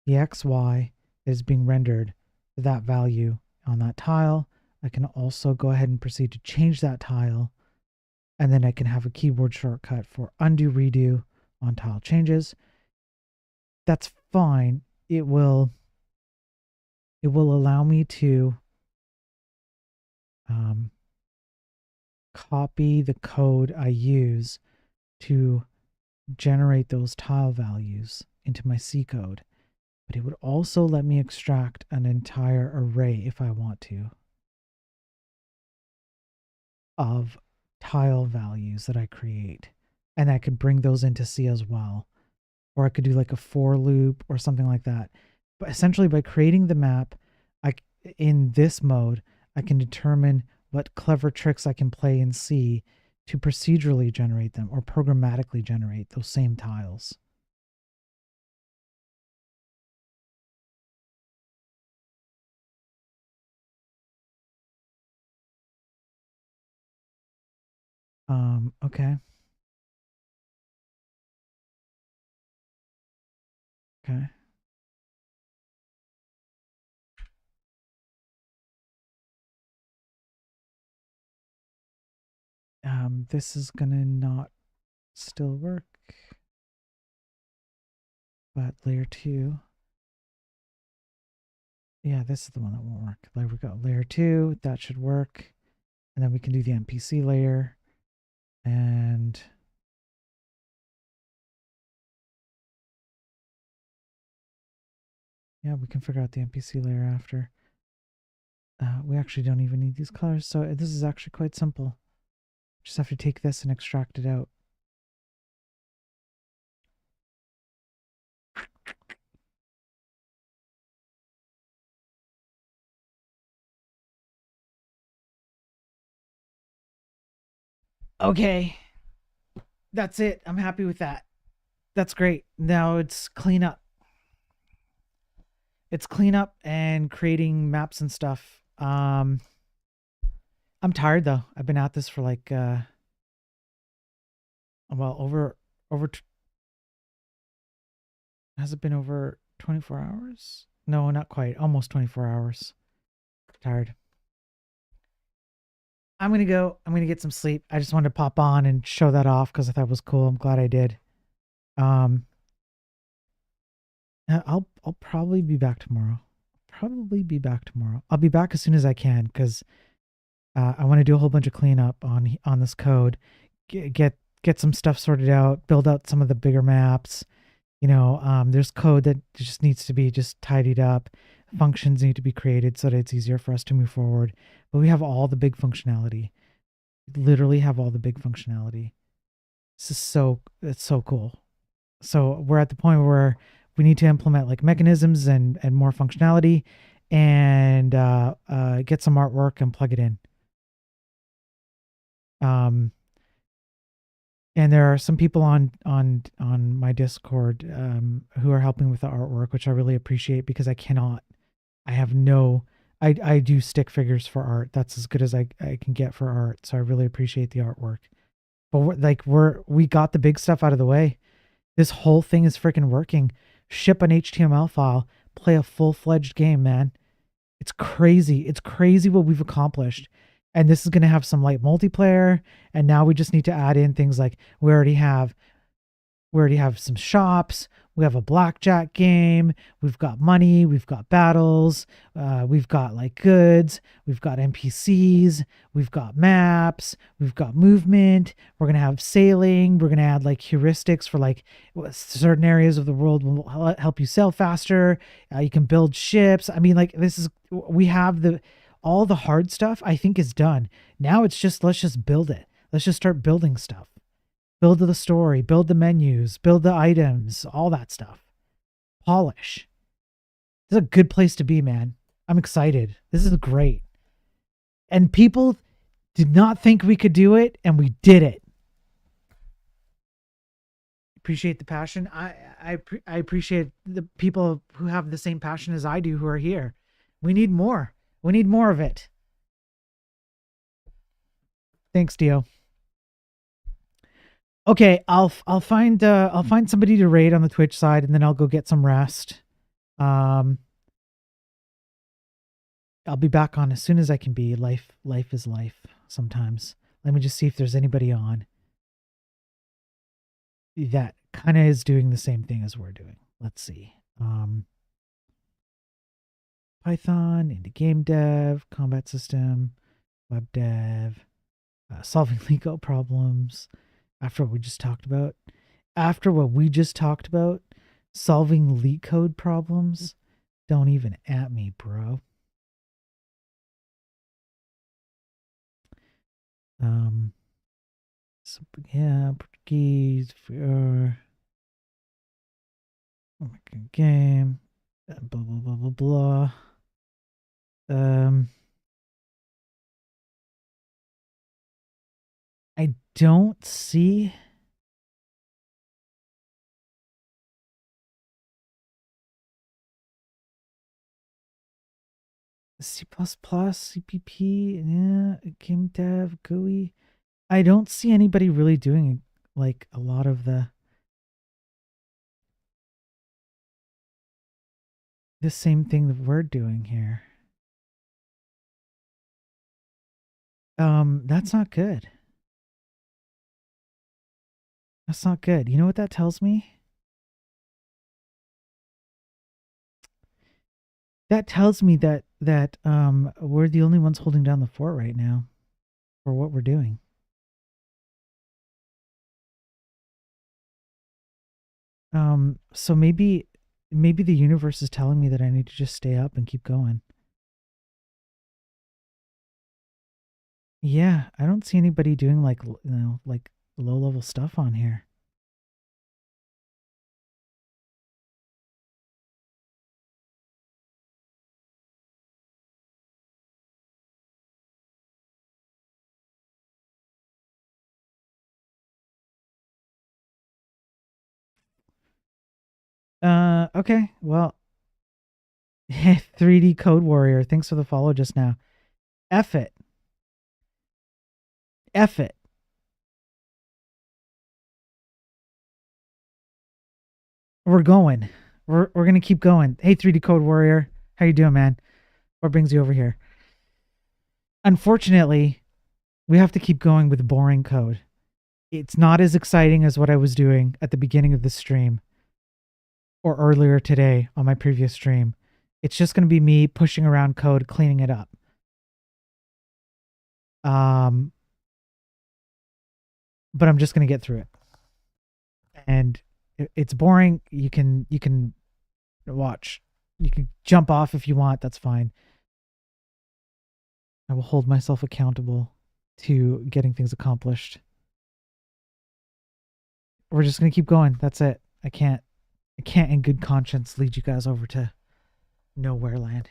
the XY that is being rendered to that value on that tile. I can also go ahead and proceed to change that tile, and then I can have a keyboard shortcut for undo redo on tile changes. That's fine. It will allow me to copy the code I use to generate those tile values into my C code, but it would also let me extract an entire array if I want to of tile values that I create, and I could bring those into C as well, or I could do like a for loop or something like that. But essentially, by creating the map, in this mode, I can determine what clever tricks I can play in C to procedurally generate them or programmatically generate those same tiles. Okay. Okay. This is gonna not still work, but layer 2. Yeah, this is the one that won't work. There we go. Layer 2, that should work. And then we can do the NPC layer. And yeah, we can figure out the NPC layer after. We actually don't even need these colors, so this is actually quite simple. Just have to take this and extract it out. Okay, that's it. I'm happy with that. That's great. Now it's cleanup. It's cleanup and creating maps and stuff. I'm tired though. I've been at this for like well, over has it been over 24 hours? No, not quite. Almost 24 hours. Tired. I'm gonna go. I'm gonna get some sleep. I just wanted to pop on and show that off because I thought it was cool. I'm glad I did. Um, I'll probably be back tomorrow. I'll be back as soon as I can because I want to do a whole bunch of cleanup on this code. Get some stuff sorted out. Build out some of the bigger maps. There's code that just needs to be just tidied up. Functions need to be created so that it's easier for us to move forward. But we have all the big functionality. Literally have all the big functionality. It's so cool. So we're at the point where we need to implement like mechanisms and more functionality and get some artwork and plug it in. And there are some people on my Discord who are helping with the artwork, which I really appreciate because I do stick figures for art. That's as good as I can get for art. So I really appreciate the artwork. But we got the big stuff out of the way. This whole thing is freaking working. Ship an HTML file, play a full-fledged game, man. It's crazy. It's crazy what we've accomplished. And this is going to have some light multiplayer. And now we just need to add in things like we already have some shops. We have a blackjack game. We've got money. We've got battles. We've got like goods. We've got NPCs. We've got maps. We've got movement. We're going to have sailing. We're going to add like heuristics for like certain areas of the world will help you sail faster. You can build ships. I mean, like we have all the hard stuff I think is done. Now it's just, let's just build it. Let's just start building stuff. Build the story, build the menus, build the items, all that stuff. Polish. This is a good place to be, man. I'm excited. This is great. And people did not think we could do it, and we did it. Appreciate the passion. I appreciate the people who have the same passion as I do who are here. We need more. We need more of it. Thanks, Dio. Okay, I'll find somebody to raid on the Twitch side, and then I'll go get some rest. I'll be back on as soon as I can be. Life is life sometimes. Let me just see if there's anybody on that kind of is doing the same thing as we're doing. Let's see. Python, into game dev, combat system, web dev, solving legal problems. After what we just talked about, solving leak code problems. Don't even at me, bro. So, yeah, Portuguese for game, blah blah blah blah blah. I don't see. C++, CPP, yeah, game dev, GUI. I don't see anybody really doing like a lot of the same thing that we're doing here. That's not good. That's not good. You know what that tells me? That tells me that we're the only ones holding down the fort right now for what we're doing. So maybe the universe is telling me that I need to just stay up and keep going. Yeah, I don't see anybody doing like like low level stuff on here. Okay, well, 3D Code Warrior, thanks for the follow just now. F it. F it. We're going. We're gonna keep going. Hey, 3D Code Warrior, how you doing, man? What brings you over here? Unfortunately, we have to keep going with boring code. It's not as exciting as what I was doing at the beginning of the stream or earlier today on my previous stream. It's just going to be me pushing around code, cleaning it up. But I'm just going to get through it. And it's boring. You can watch. You can jump off if you want. That's fine. I will hold myself accountable to getting things accomplished. We're just going to keep going. That's it. I can't in good conscience lead you guys over to nowhere land.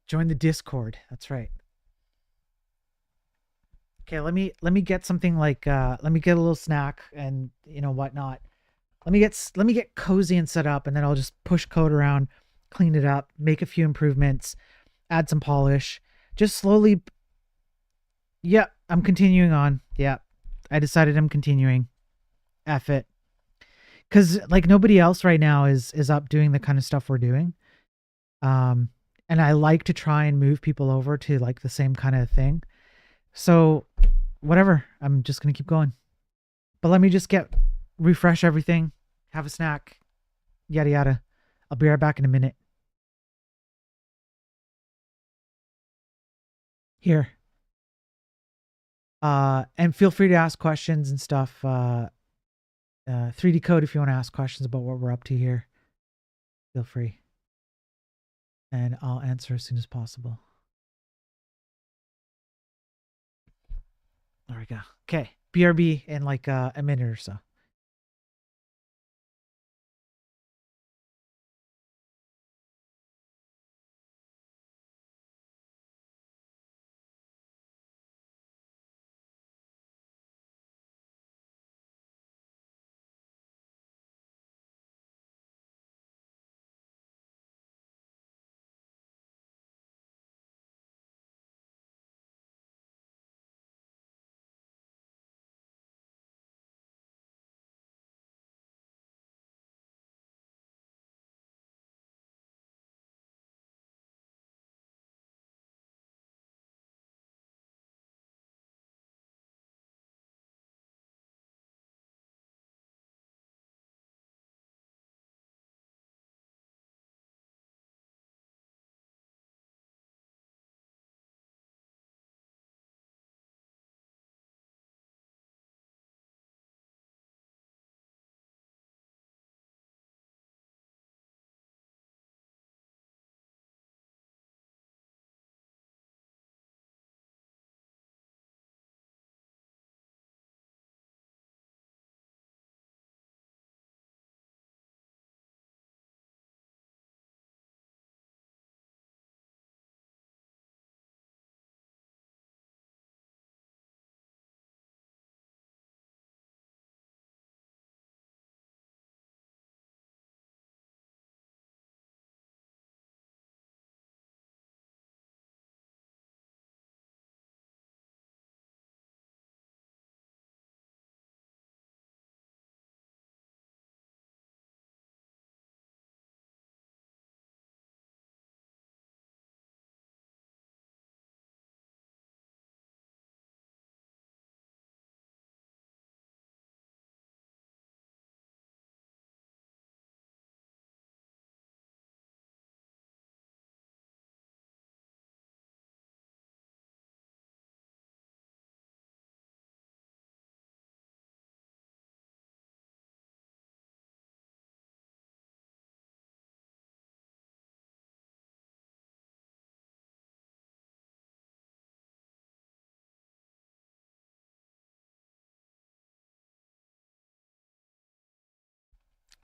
Join the Discord. That's right. Okay, let me get something like let me get a little snack and whatnot. Let me get cozy and set up, and then I'll just push code around, clean it up, make a few improvements, add some polish, just slowly. Yeah, I'm continuing on. Yeah, I decided I'm continuing. F it. Because like nobody else right now is up doing the kind of stuff we're doing. and I like to try and move people over to like the same kind of thing. So whatever, I'm just gonna keep going. But let me just refresh everything, have a snack, yada yada. I'll be right back in a minute. Here. And feel free to ask questions and stuff. 3D Code, if you want to ask questions about what we're up to here, feel free. And I'll answer as soon as possible. There we go. Okay. BRB in like a minute or so.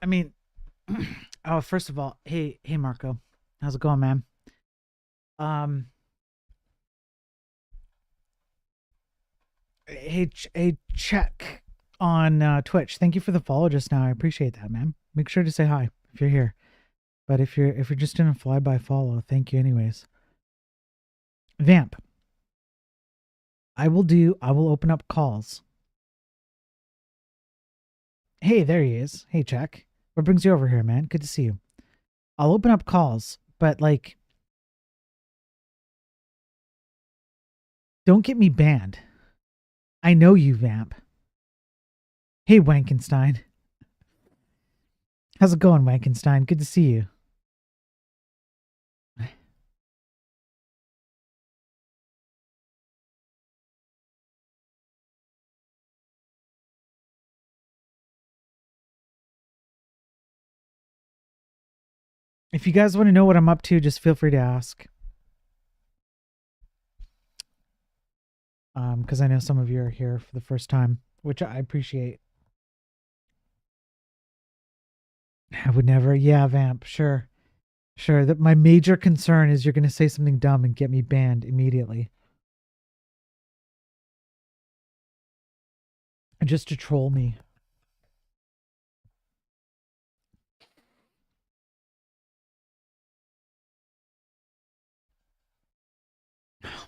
I mean, oh, first of all, hey Marco, how's it going, man? Um, hey, check on Twitch. Thank you for the follow just now. I appreciate that, man. Make sure to say hi if you're here. But if you're just in a flyby follow, thank you anyways. Vamp. I will open up calls. Hey, there he is. Hey, check. What brings you over here, man? Good to see you. I'll open up calls, but like, don't get me banned. I know you, Vamp. Hey, Wankenstein. How's it going, Wankenstein? Good to see you. If you guys want to know what I'm up to, just feel free to ask. Because I know some of you are here for the first time, which I appreciate. I would never. Yeah, Vamp. Sure. That my major concern is you're going to say something dumb and get me banned immediately. Just to troll me.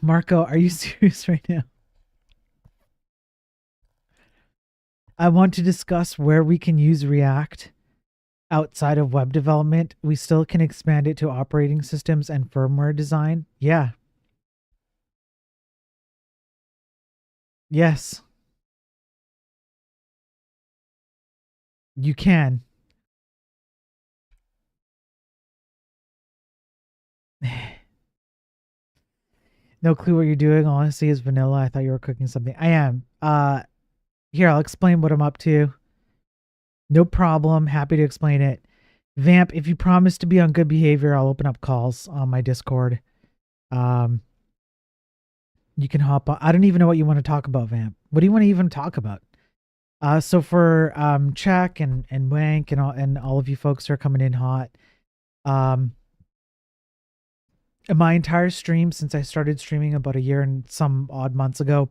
Marco, are you serious right now? I want to discuss where we can use React outside of web development, we still can expand it to operating systems and firmware design. Yeah. Yes, you can. No clue what you're doing. Honestly, is vanilla. I thought you were cooking something. I am. Here, I'll explain what I'm up to. No problem. Happy to explain it. Vamp, if you promise to be on good behavior, I'll open up calls on my Discord. Um, you can hop on. I don't even know what you want to talk about, Vamp. What do you want to even talk about? So for Check and Wank and all of you folks who are coming in hot, um, my entire stream since I started streaming about a year and some odd months ago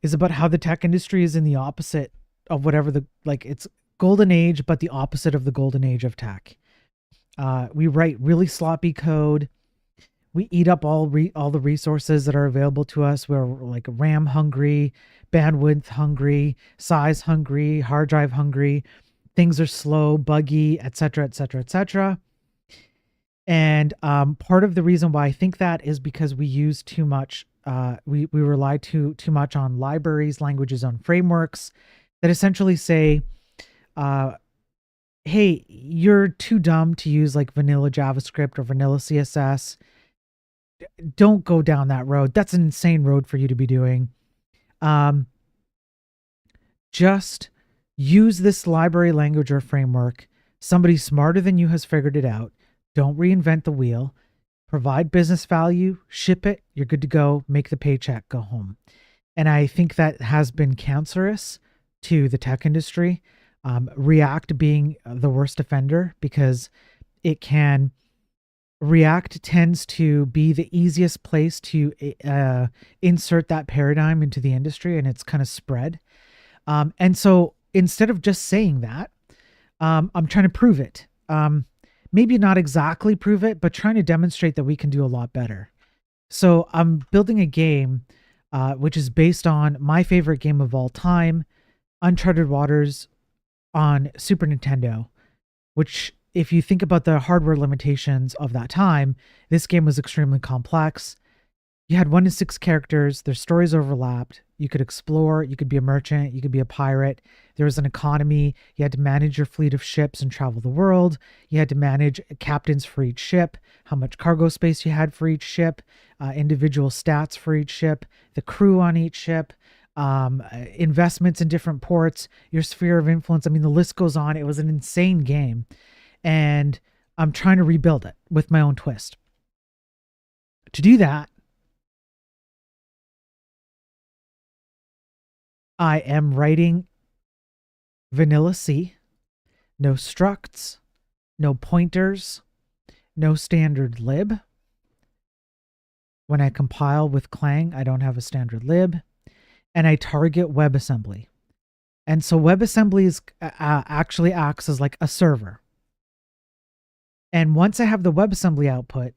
is about how the tech industry is in the opposite of whatever it's golden age, but the opposite of the golden age of tech. We write really sloppy code. We eat up all the resources that are available to us. We're like RAM hungry, bandwidth hungry, size hungry, hard drive hungry. Things are slow, buggy, etc., etc., etc. And part of the reason why I think that is because we use too much. We rely too much on libraries, languages, on frameworks that essentially say, "Hey, you're too dumb to use like vanilla JavaScript or vanilla CSS. Don't go down that road. That's an insane road for you to be doing. Just use this library, language, or framework. Somebody smarter than you has figured it out. Don't reinvent the wheel. Provide business value, ship it, you're good to go, make the paycheck, go home." And I think that has been cancerous to the tech industry. React being the worst offender because React tends to be the easiest place to insert that paradigm into the industry, and it's kind of spread. And so instead of just saying that, I'm trying to prove it. Maybe not exactly prove it, but trying to demonstrate that we can do a lot better. So I'm building a game, which is based on my favorite game of all time, Uncharted Waters on Super Nintendo, which, if you think about the hardware limitations of that time, this game was extremely complex. You had 1 to 6 characters, their stories overlapped. You could explore, you could be a merchant, you could be a pirate. There was an economy. You had to manage your fleet of ships and travel the world. You had to manage captains for each ship, how much cargo space you had for each ship, individual stats for each ship, the crew on each ship, investments in different ports, your sphere of influence. I mean, the list goes on. It was an insane game. And I'm trying to rebuild it with my own twist. To do that, I am writing vanilla C, no structs, no pointers, no standard lib. When I compile with Clang, I don't have a standard lib, and I target WebAssembly. And so WebAssembly actually acts as like a server. And once I have the WebAssembly output,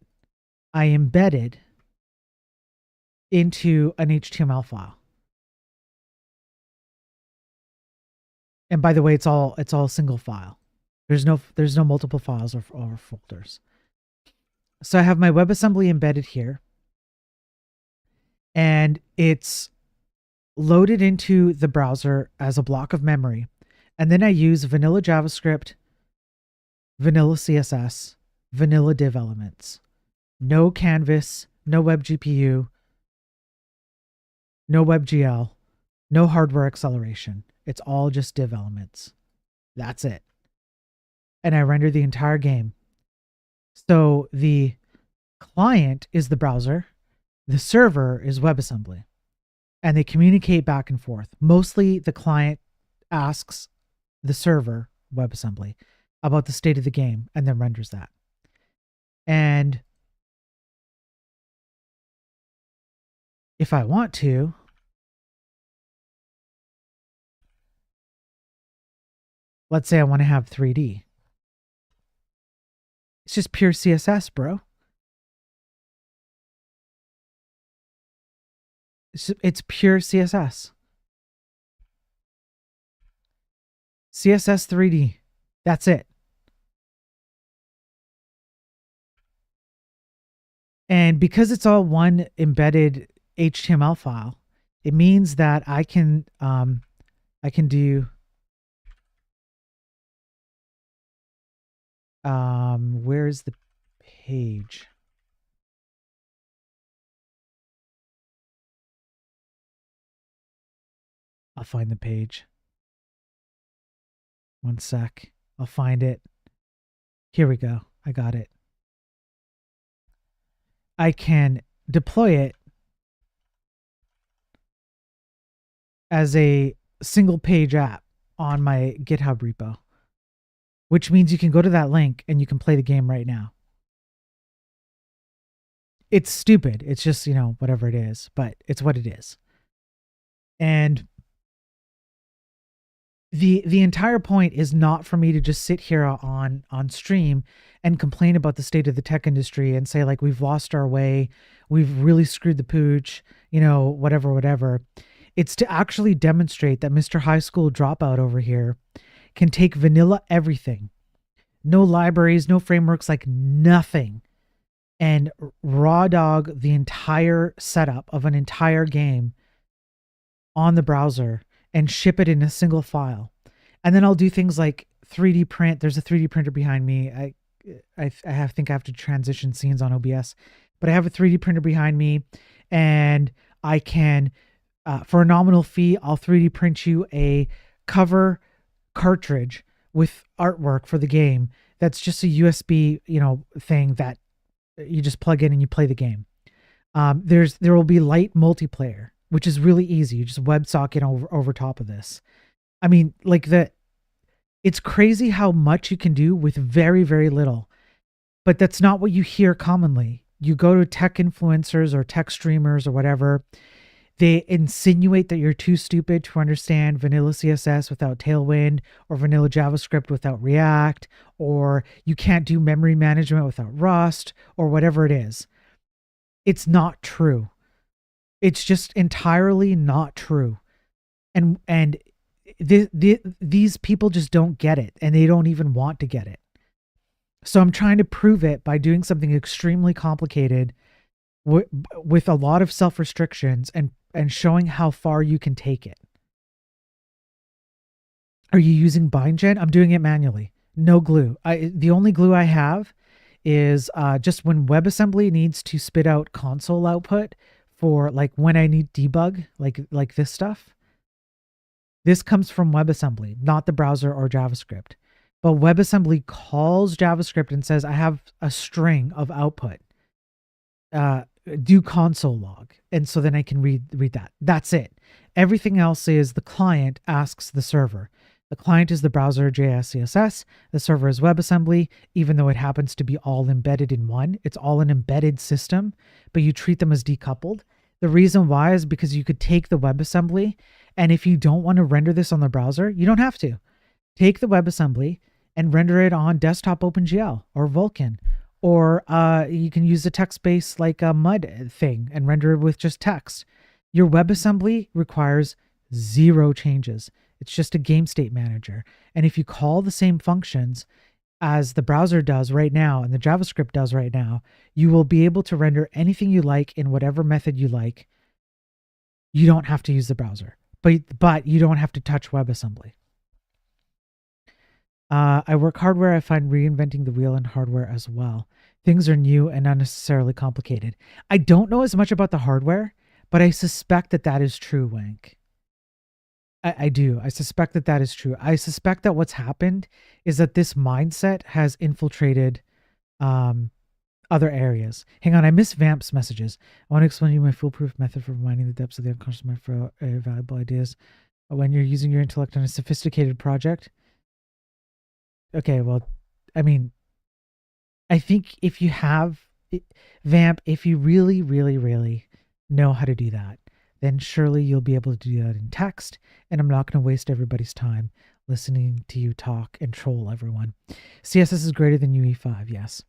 I embed it into an HTML file. And by the way, it's all a single file. There's no multiple files or folders. So I have my WebAssembly embedded here, and it's loaded into the browser as a block of memory. And then I use vanilla JavaScript, vanilla CSS, vanilla div elements. No canvas, no web GPU, no WebGL, no hardware acceleration. It's all just div elements. That's it. And I render the entire game. So the client is the browser, the server is WebAssembly, and they communicate back and forth. Mostly the client asks the server, WebAssembly, about the state of the game and then renders that. And if I want to, let's say I want to have 3D. It's just pure CSS, bro. It's pure CSS. CSS 3D. That's it. And because it's all one embedded HTML file, it means that I can do where's the page? I'll find the page. One sec. I'll find it. Here we go. I got it. I can deploy it as a single page app on my GitHub repo, which means you can go to that link and you can play the game right now. It's stupid. It's just, whatever it is, but it's what it is. And the entire point is not for me to just sit here on stream and complain about the state of the tech industry and say, like, we've lost our way, we've really screwed the pooch, whatever. It's to actually demonstrate that Mr. High School Dropout over here can take vanilla everything, no libraries, no frameworks, like nothing, and raw dog the entire setup of an entire game on the browser and ship it in a single file. And then I'll do things like 3D print. There's a 3D printer behind me. I think I have to transition scenes on OBS, but I have a 3D printer behind me, and I can, for a nominal fee, I'll 3D print you a cover cartridge with artwork for the game. That's just a USB, thing that you just plug in and you play the game. There will be light multiplayer, which is really easy. You just WebSocket over top of this. I mean, it's crazy how much you can do with very, very little. But that's not what you hear commonly. You go to tech influencers or tech streamers or whatever, they insinuate that you're too stupid to understand vanilla CSS without Tailwind, or vanilla JavaScript without React, or you can't do memory management without Rust, or whatever it is. It's not true. It's just entirely not true. And these people just don't get it, and they don't even want to get it. So I'm trying to prove it by doing something extremely complicated with a lot of self-restrictions and showing how far you can take it. Are you using BindGen? I'm doing it manually. No glue. The only glue I have is just when WebAssembly needs to spit out console output for, like, when I need debug, like this stuff. This comes from WebAssembly, not the browser or JavaScript. But WebAssembly calls JavaScript and says, I have a string of output. Do console log. And so then I can read that. That's it. Everything else is the client asks the server. The client is the browser, JS, CSS. The server is WebAssembly, even though it happens to be all embedded in one. It's all an embedded system, but you treat them as decoupled. The reason why is because you could take the WebAssembly, and if you don't want to render this on the browser, you don't have to. Take the WebAssembly and render it on desktop OpenGL or Vulkan, or you can use a text-based, like a MUD thing, and render it with just text. Your WebAssembly requires zero changes. It's just a game state manager. And if you call the same functions as the browser does right now and the JavaScript does right now, you will be able to render anything you like in whatever method you like. You don't have to use the browser, but you don't have to touch WebAssembly. I work hardware. I find reinventing the wheel in hardware as well. Things are new and unnecessarily complicated. I don't know as much about the hardware, but I suspect that is true, Wank. I do. I suspect that is true. I suspect that what's happened is that this mindset has infiltrated other areas. Hang on, I miss Vamp's messages. I want to explain to you my foolproof method for mining the depths of the unconscious mind for valuable ideas when you're using your intellect on a sophisticated project. Okay, well, I mean, I think if you have Vamp, if you really, really, really know how to do that, then surely you'll be able to do that in text, and I'm not going to waste everybody's time listening to you talk and troll everyone. CSS is greater than UE5, yes.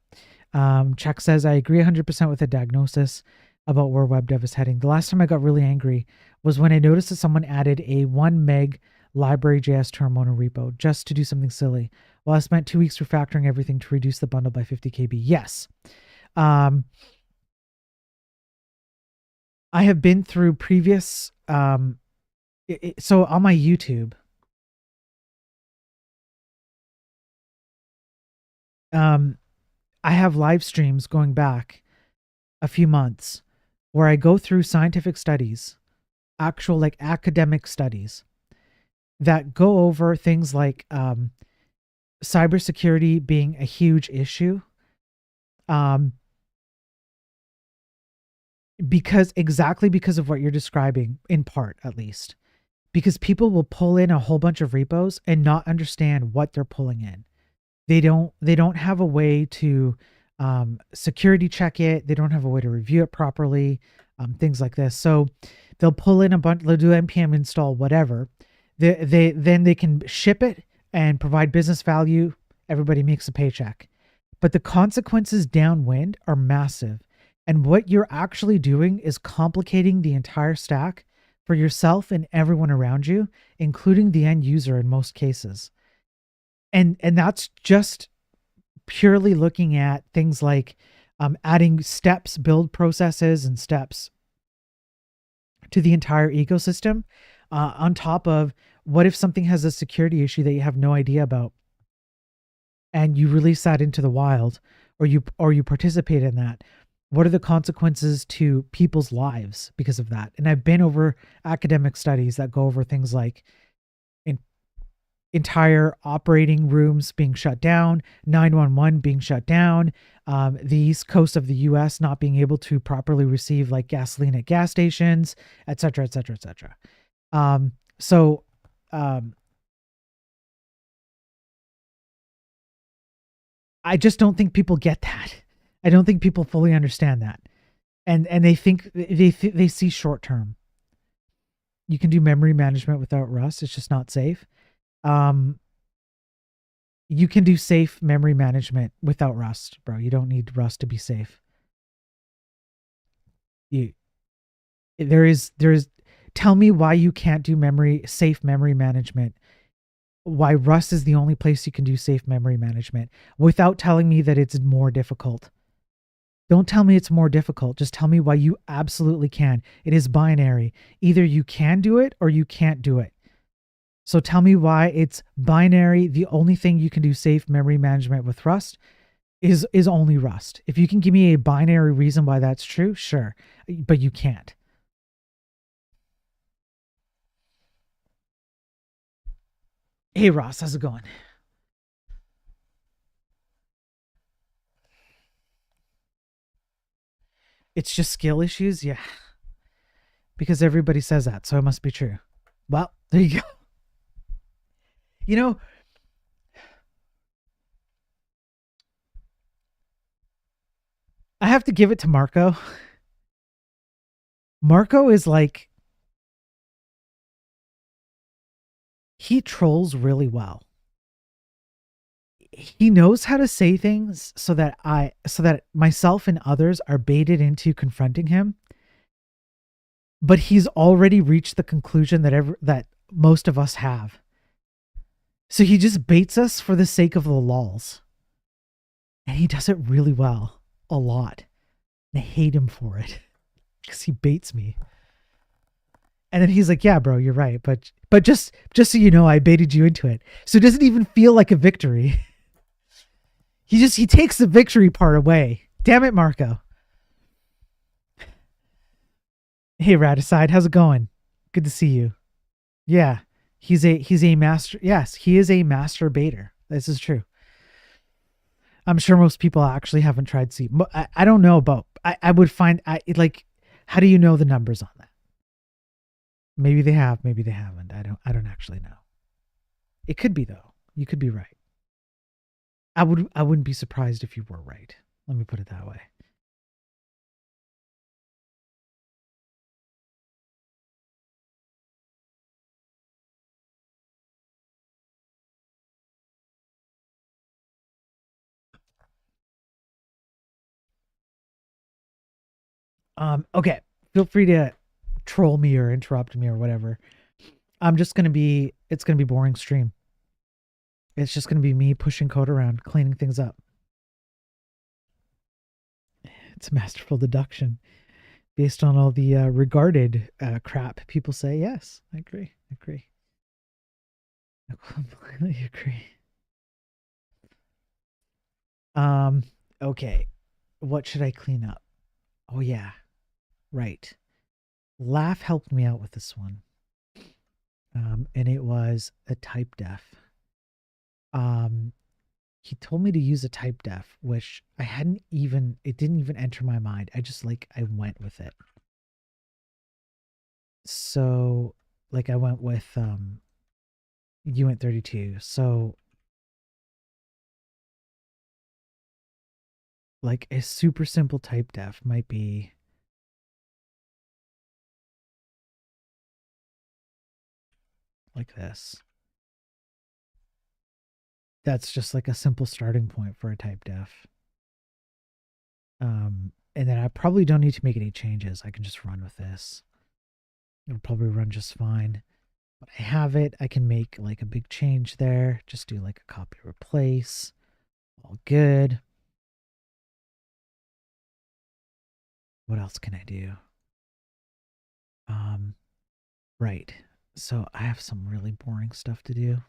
Chuck says, I agree 100% with the diagnosis about where web dev is heading. The last time I got really angry was when I noticed that someone added a 1 meg library.js term monorepo just to do something silly. Well, I spent 2 weeks refactoring everything to reduce the bundle by 50 KB. Yes. I have been through previous, so on my YouTube, I have live streams going back a few months where I go through scientific studies, actual like academic studies that go over things like cybersecurity being a huge issue. Because of what you're describing, in part at least, because people will pull in a whole bunch of repos and not understand what they're pulling in. They don't have a way to security check it. They don't have a way to review it properly. Things like this. So they'll pull in a bunch. They'll do npm install whatever. Then they can ship it and provide business value. Everybody makes a paycheck, but the consequences downwind are massive. And what you're actually doing is complicating the entire stack for yourself and everyone around you, including the end user in most cases. And that's just purely looking at things like adding steps, build processes, and steps to the entire ecosystem. On top of, what if something has a security issue that you have no idea about, and you release that into the wild, or you participate in that? What are the consequences to people's lives because of that? And I've been over academic studies that go over things like entire operating rooms being shut down, 911 being shut down, the east coast of the US not being able to properly receive like gasoline at gas stations, et cetera, et cetera, et cetera. So I just don't think people get that. I don't think people fully understand that. And they think they see short term. You can do memory management without Rust. It's just not safe. You can do safe memory management without Rust, bro. You don't need Rust to be safe. There is tell me why you can't do safe memory management. Why Rust is the only place you can do safe memory management without telling me that it's more difficult. Don't tell me it's more difficult. Just tell me why you absolutely can. It is binary. Either you can do it or you can't do it. So tell me why it's binary. The only thing you can do safe memory management with Rust is only Rust. If you can give me a binary reason why that's true, sure, but you can't. Hey Ross, how's it going? It's just skill issues, yeah, because everybody says that, so it must be true. Well, there you go. You know, I have to give it to Marco. Marco is like, he trolls really well. He knows how to say things so that myself and others are baited into confronting him. But he's already reached the conclusion that most of us have. So he just baits us for the sake of the lulz. And he does it really well. A lot. And I hate him for it. Because he baits me. And then he's like, yeah, bro, you're right. But just so you know, I baited you into it. So it doesn't even feel like a victory. He takes the victory part away. Damn it, Marco. Hey, Radicide, how's it going? Good to see you. Yeah, he's a master. Yes, he is a master baiter. This is true. I'm sure most people actually haven't tried C. I don't know about. I would find. Like. How do you know the numbers on that? Maybe they have. Maybe they haven't. I don't actually know. It could be though. You could be right. I wouldn't be surprised if you were right. Let me put it that way. Okay. Feel free to troll me or interrupt me or whatever. it's gonna be boring stream. It's just gonna be me pushing code around, cleaning things up. It's masterful deduction based on all the regarded crap people say. Yes, I agree. I agree. I completely agree. Um, okay. What should I clean up? Oh yeah, right. Laugh helped me out with this one. And it was a type def. Um, he told me to use a type def, which I hadn't even, it didn't even enter my mind. I just like, I went with it. So, like, I went with, you went 32. So, like, a super simple type def might be like this. That's just like a simple starting point for a type def. And then I probably don't need to make any changes. I can just run with this. It'll probably run just fine. But I have it. I can make like a big change there. Just do like a copy replace. All good. What else can I do? Right. So I have some really boring stuff to do.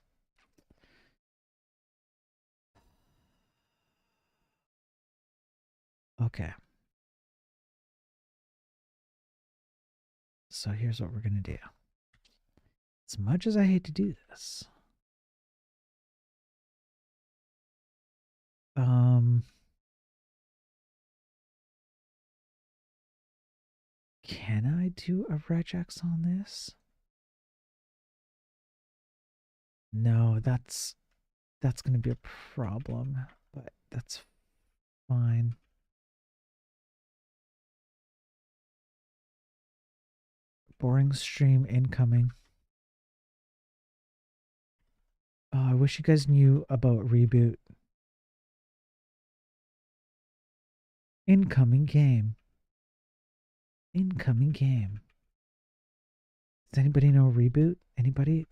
Okay. So here's what we're going to do. As much as I hate to do this, can I do a regex on this? No, that's going to be a problem, but that's fine. Boring stream incoming. Oh, I wish you guys knew about reboot. Incoming game. Incoming game. Does anybody know Reboot? Anybody?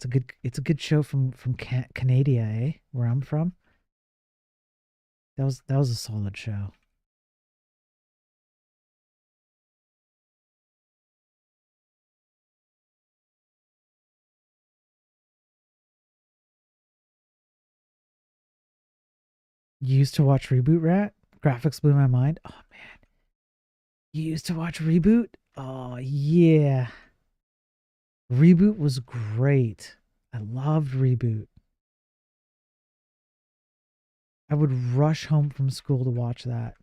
It's a good show from Canada, eh? Where I'm from. That was a solid show. You used to watch Reboot, Rat? Graphics blew my mind. Oh man. You used to watch Reboot? Oh yeah. Reboot was great. I loved Reboot. I would rush home from school to watch that.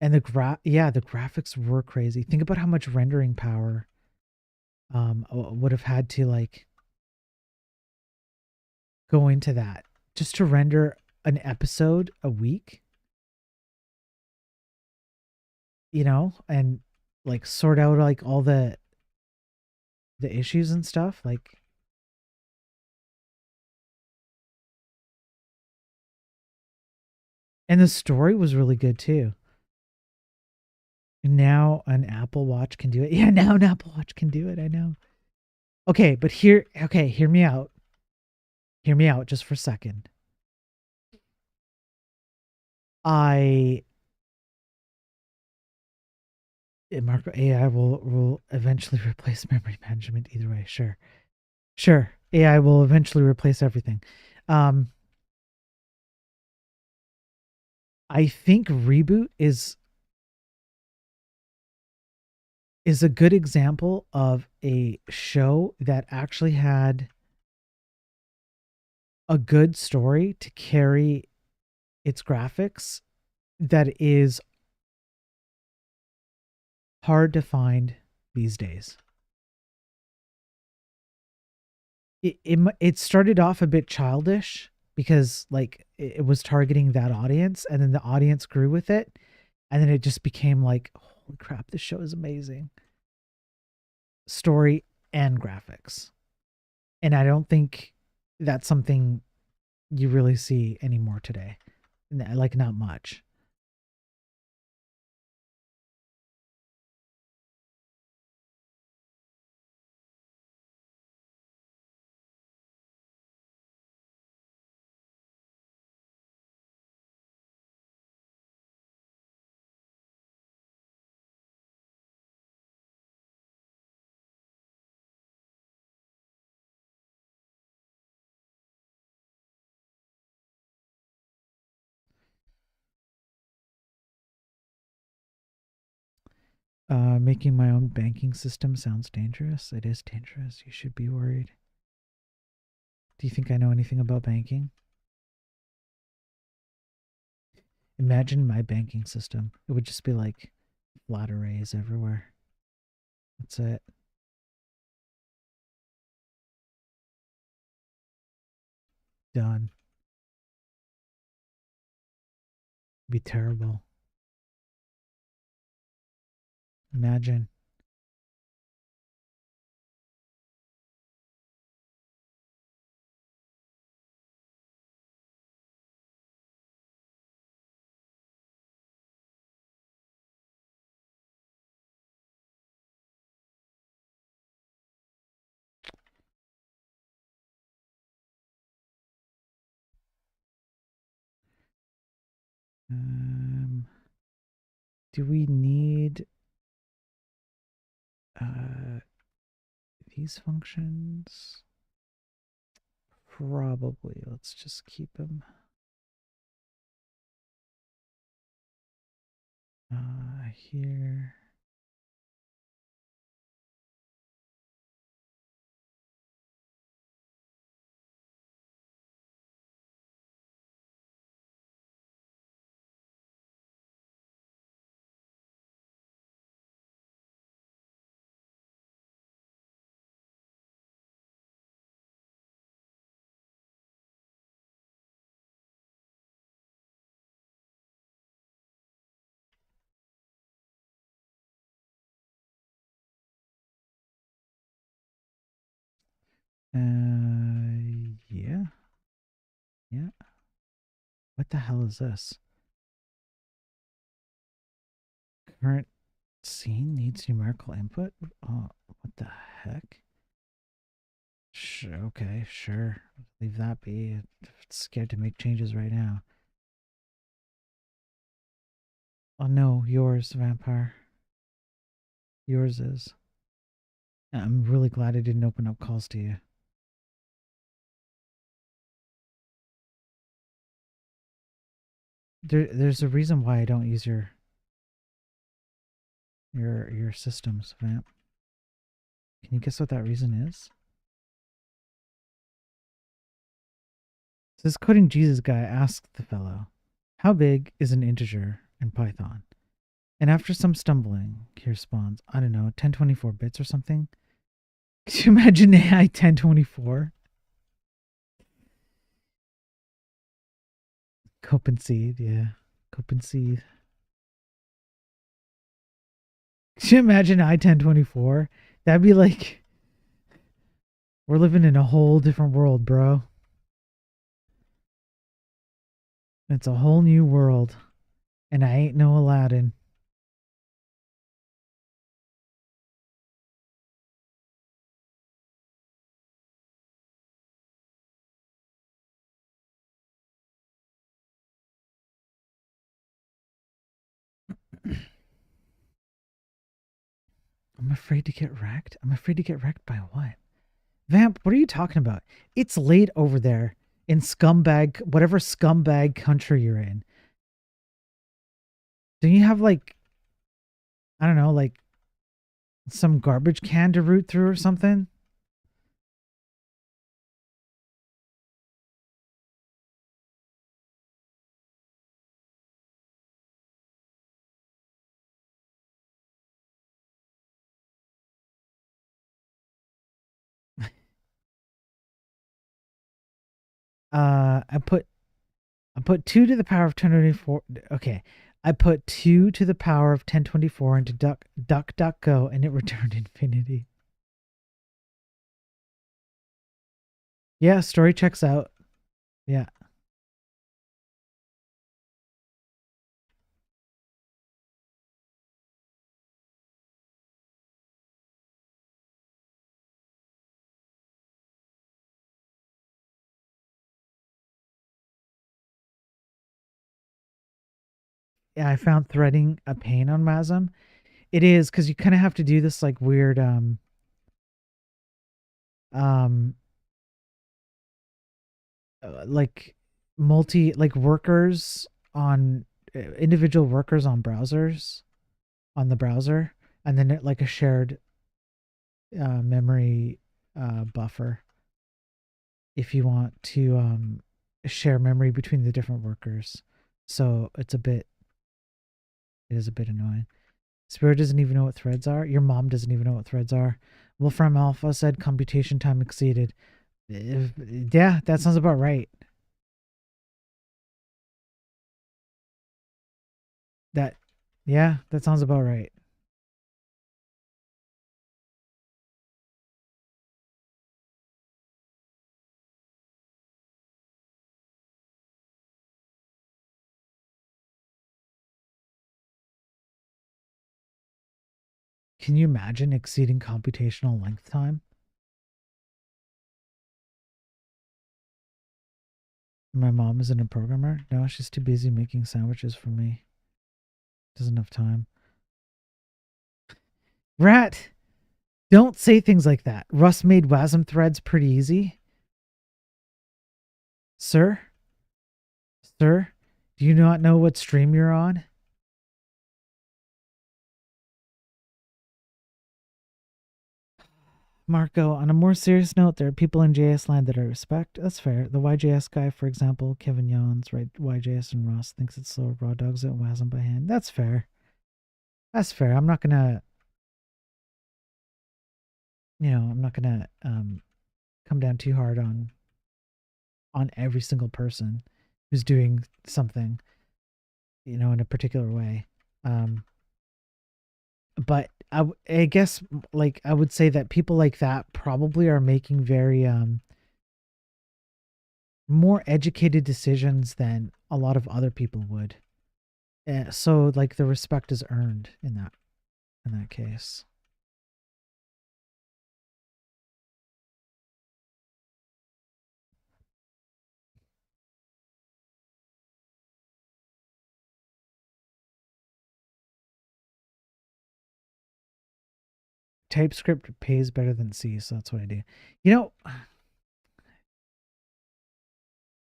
And the graphics were crazy. Think about how much rendering power would have had to like go into that just to render an episode a week, you know, and like sort out like all the issues and stuff. Like, and the story was really good too. Now an Apple Watch can do it. Yeah, now an Apple Watch can do it. I know. Okay, but hear me out. Hear me out just for a second. I Marco AI will eventually replace memory management either way. Sure. Sure. AI will eventually replace everything. I think Reboot is a good example of a show that actually had a good story to carry its graphics that is hard to find these days. It started off a bit childish because like it was targeting that audience, and then the audience grew with it, and then it just became like, holy crap, this show is amazing. Story and graphics. And I don't think that's something you really see anymore today. Like, not much. Making my own banking system sounds dangerous. It is dangerous. You should be worried. Do you think I know anything about banking? Imagine my banking system. It would just be like flat arrays everywhere. That's it. Done. Be terrible. Imagine. Um, do we need uh, these functions? Probably. Let's just keep them. Here. Yeah. Yeah. What the hell is this? Current scene needs numerical input? Oh, what the heck? Okay, sure. Leave that be. I'm scared to make changes right now. Oh no, yours, vampire. Yours is. I'm really glad I didn't open up calls to you. There's a reason why I don't use your systems, vamp. Can you guess what that reason is? So this coding Jesus guy asks the fellow, "How big is an integer in Python?" And after some stumbling, he responds, "I don't know, 1024 bits or something." Could you imagine AI 1024? Copenseed, yeah. Copenseed. Could you imagine I-1024? That'd be like, we're living in a whole different world, bro. It's a whole new world. And I ain't no Aladdin. I'm afraid to get wrecked? I'm afraid to get wrecked by what? Vamp, what are you talking about? It's late over there in scumbag, whatever scumbag country you're in. Do you have like, I don't know, like some garbage can to root through or something? I put 2 to the power of 1024. Okay. I put 2 to the power of 1024 into duck go and it returned infinity. Yeah, story checks out. Yeah. Yeah, I found threading a pain on WASM. It is because you kind of have to do this like weird um like multi like workers on individual workers on browsers on the browser. and then like a shared memory buffer if you want to share memory between the different workers. So it is a bit annoying. Spirit doesn't even know what threads are. Your mom doesn't even know what threads are. Wolfram Alpha said computation time exceeded. Yeah, that sounds about right. That, yeah, that sounds about right. Can you imagine exceeding computational length time? My mom isn't a programmer. No, she's too busy making sandwiches for me. Doesn't have time. Rat, don't say things like that. Russ made WASM threads pretty easy. Sir? Sir? Do you not know what stream you're on? Marco, on a more serious note, there are people in JS land that I respect. That's fair. The YJS guy, for example, Kevin Yons, right? YJS and Ross thinks it's slower raw dogs at WASM by hand. That's fair. That's fair. I'm not gonna, I'm not gonna come down too hard on every single person who's doing something, in a particular way. But I guess like I would say that people like that probably are making very more educated decisions than a lot of other people would. So like the respect is earned in that case. TypeScript pays better than C, so that's what I do. You know,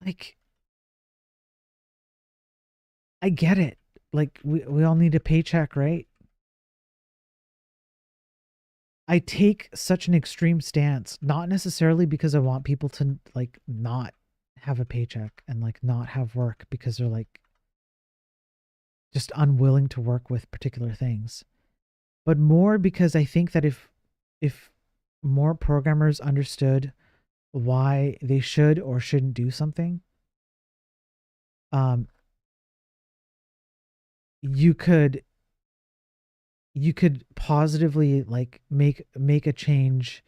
like I get it. Like we all need a paycheck, right? I take such an extreme stance, not necessarily because I want people to like not have a paycheck and like not have work because they're like just unwilling to work with particular things, but more because I think that if more programmers understood why they should or shouldn't do something, um, you could positively like make a change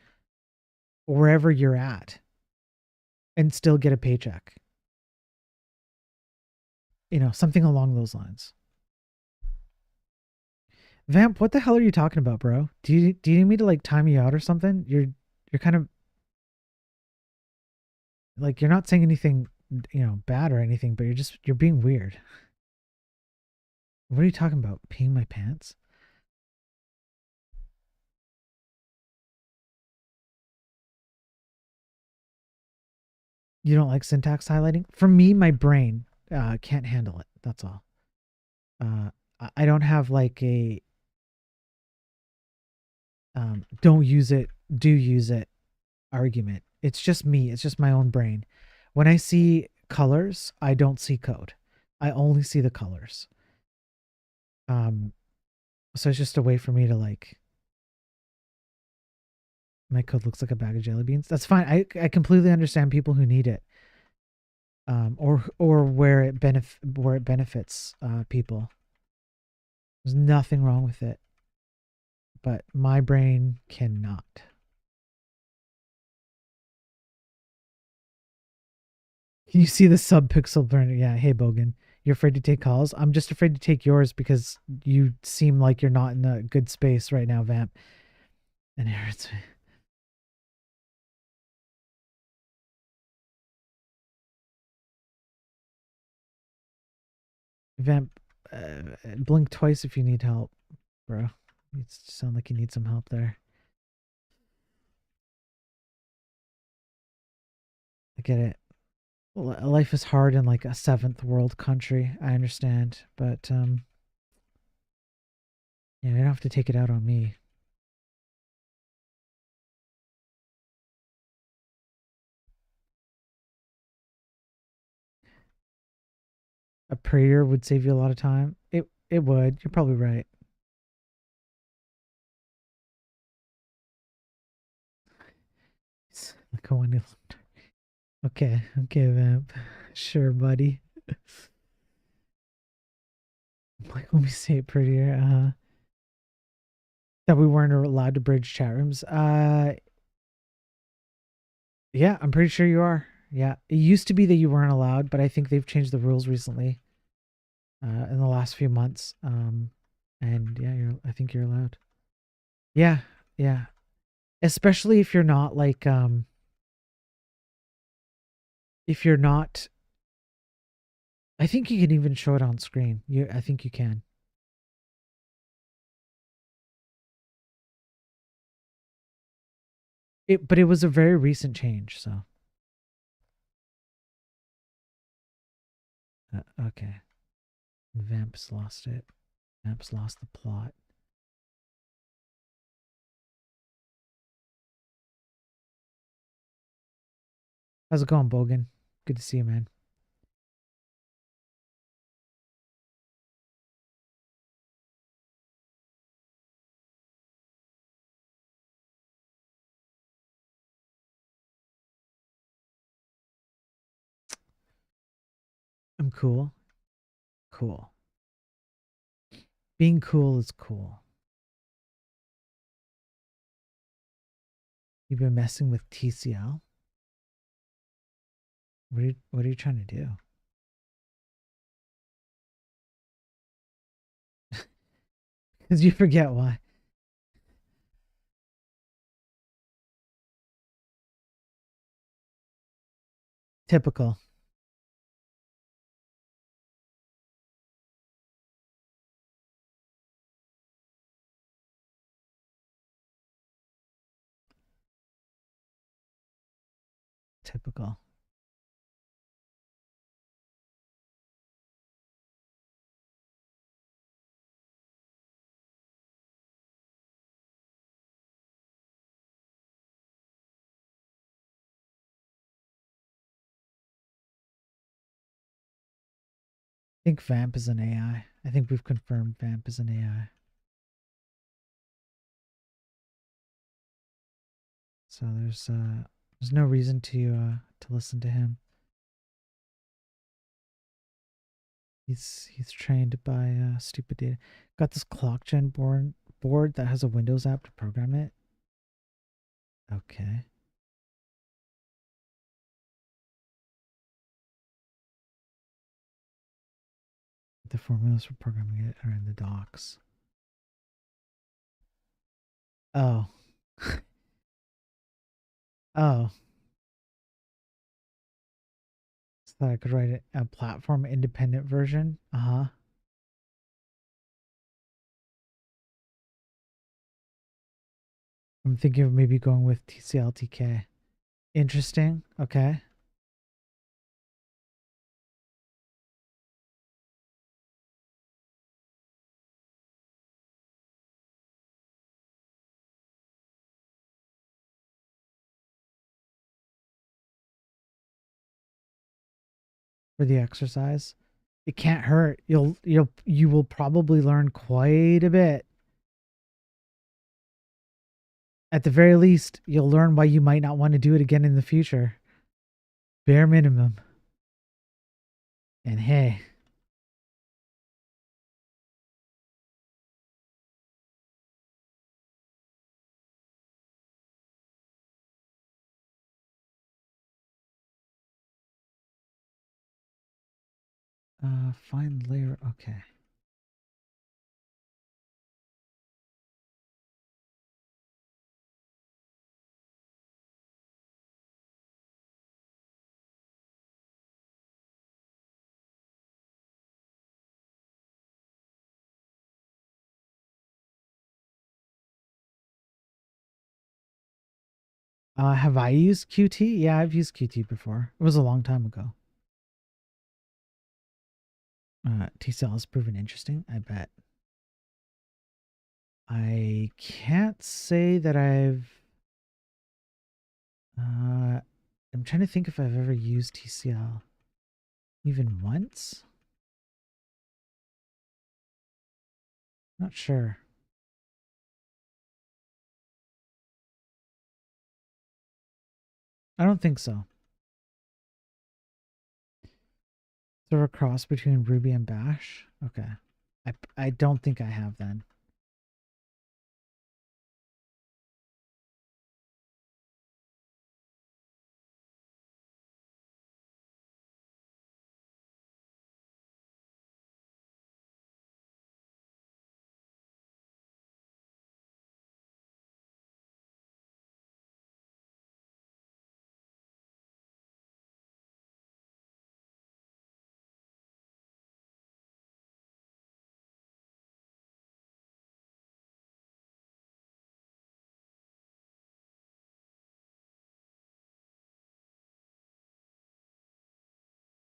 wherever you're at and still get a paycheck. Something along those lines. Vamp, what the hell are you talking about, bro? Do you need me to like time you out or something? You're kind of like you're not saying anything, bad or anything, but you're being weird. What are you talking about? Peeing my pants? You don't like syntax highlighting? For me, my brain can't handle it. That's all. I don't have like a don't use it, do use it argument. It's just me. It's just my own brain. When I see colors, I don't see code. I only see the colors. Um, so it's just a way for me to like my code looks like a bag of jelly beans. That's fine. I completely understand people who need it. Or where it benefits people. There's nothing wrong with it. But my brain cannot. You see the subpixel burner. Yeah, hey Bogan. You're afraid to take calls? I'm just afraid to take yours because you seem like you're not in a good space right now, Vamp. And it hurts me. Vamp, blink twice if you need help, bro. You sound like you need some help there. I get it. Life is hard in like a seventh world country. I understand, but Yeah, you don't have to take it out on me. A prayer would save you a lot of time. It would. You're probably right. It's like a one. Okay, okay, Vamp. Sure, buddy. Like, let me say it prettier. That we weren't allowed to bridge chat rooms. Yeah, I'm pretty sure you are. Yeah, it used to be that you weren't allowed, but I think they've changed the rules recently. In the last few months. And yeah, I think you're allowed. Yeah, yeah. Especially if you're not like if you're not I think you can even show it on screen. I think you can. But it was a very recent change, so okay. Vamp's lost it. Vamp's lost the plot. How's it going, Bogan? Good to see you, man. I'm cool. Cool. Being cool is cool. You've been messing with TCL? What are you trying to do? Because you forget why. Typical. Typical. I think Vamp is an AI. I think we've confirmed Vamp is an AI. So there's no reason to listen to him. He's trained by stupid data. Got this clock gen board that has a Windows app to program it. Okay. The formulas for programming it are in the docs. Oh. Oh. So that I could write a platform independent version. Uh-huh. I'm thinking of maybe going with TCLTK. Interesting. Okay. For the exercise. It can't hurt. You will probably learn quite a bit. At the very least, you'll learn why you might not want to do it again in the future. Bare minimum. And hey, find layer. Okay. Have I used Qt? Yeah, I've used Qt before. It was a long time ago. T-cell has proven interesting. I bet. I can't say that I'm trying to think if I've ever used TCL even once. Not sure. I don't think so. Sort of a cross between Ruby and Bash. Okay. I don't think I have then.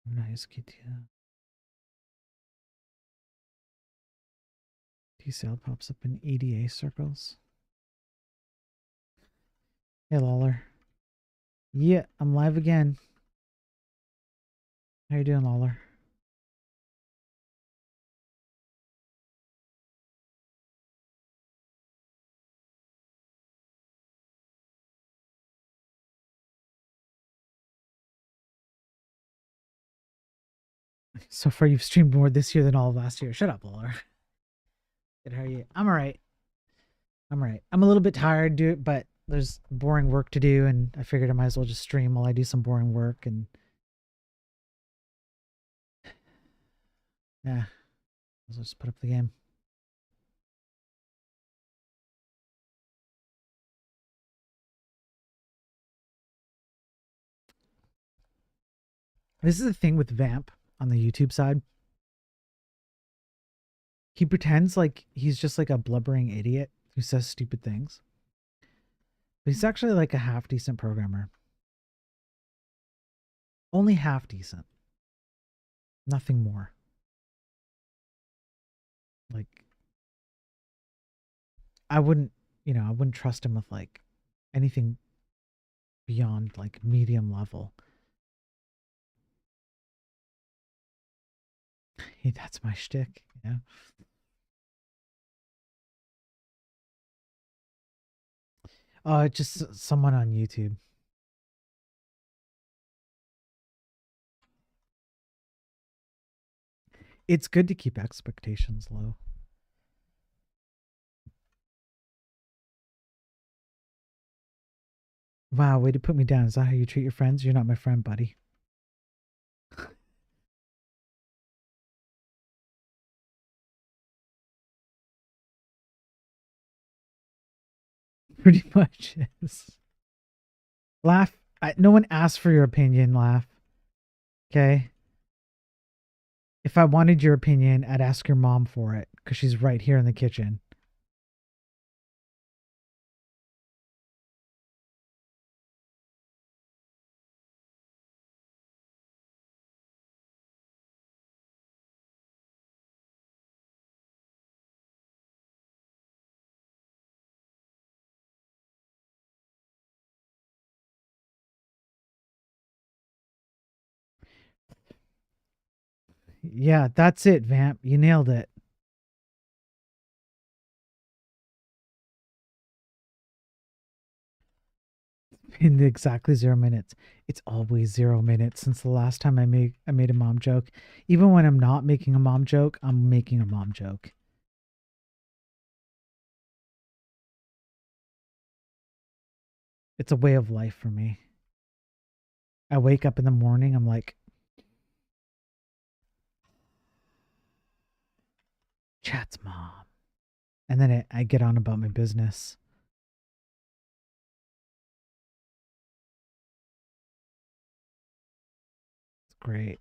Nice QTL. TCL pops up in EDA circles. Hey Lawler. Yeah, I'm live again. How you doing, Lawler? So far you've streamed more this year than all of last year. Shut up, Lawler. Good, how are you? I'm alright. I'm alright. I'm a little bit tired, dude, but there's boring work to do, and I figured I might as well just stream while I do some boring work, and yeah, I'll just put up the game. This is the thing with Vamp on the YouTube side. He pretends like he's just like a blubbering idiot who says stupid things. But he's actually like a half decent programmer. Only half decent. Nothing more. Like I wouldn't, I wouldn't trust him with like anything beyond like medium level. Hey, that's my shtick, yeah. Just someone on YouTube. It's good to keep expectations low. Wow, way to put me down. Is that how you treat your friends? You're not my friend, buddy. Pretty much is. Laugh. No one asked for your opinion, Laugh. Okay? If I wanted your opinion, I'd ask your mom for it because she's right here in the kitchen. Yeah, that's it, Vamp. You nailed it. In exactly 0 minutes. It's always 0 minutes since the last time I made a mom joke. Even when I'm not making a mom joke, I'm making a mom joke. It's a way of life for me. I wake up in the morning, I'm like, chat's mom. And then I get on about my business. It's great.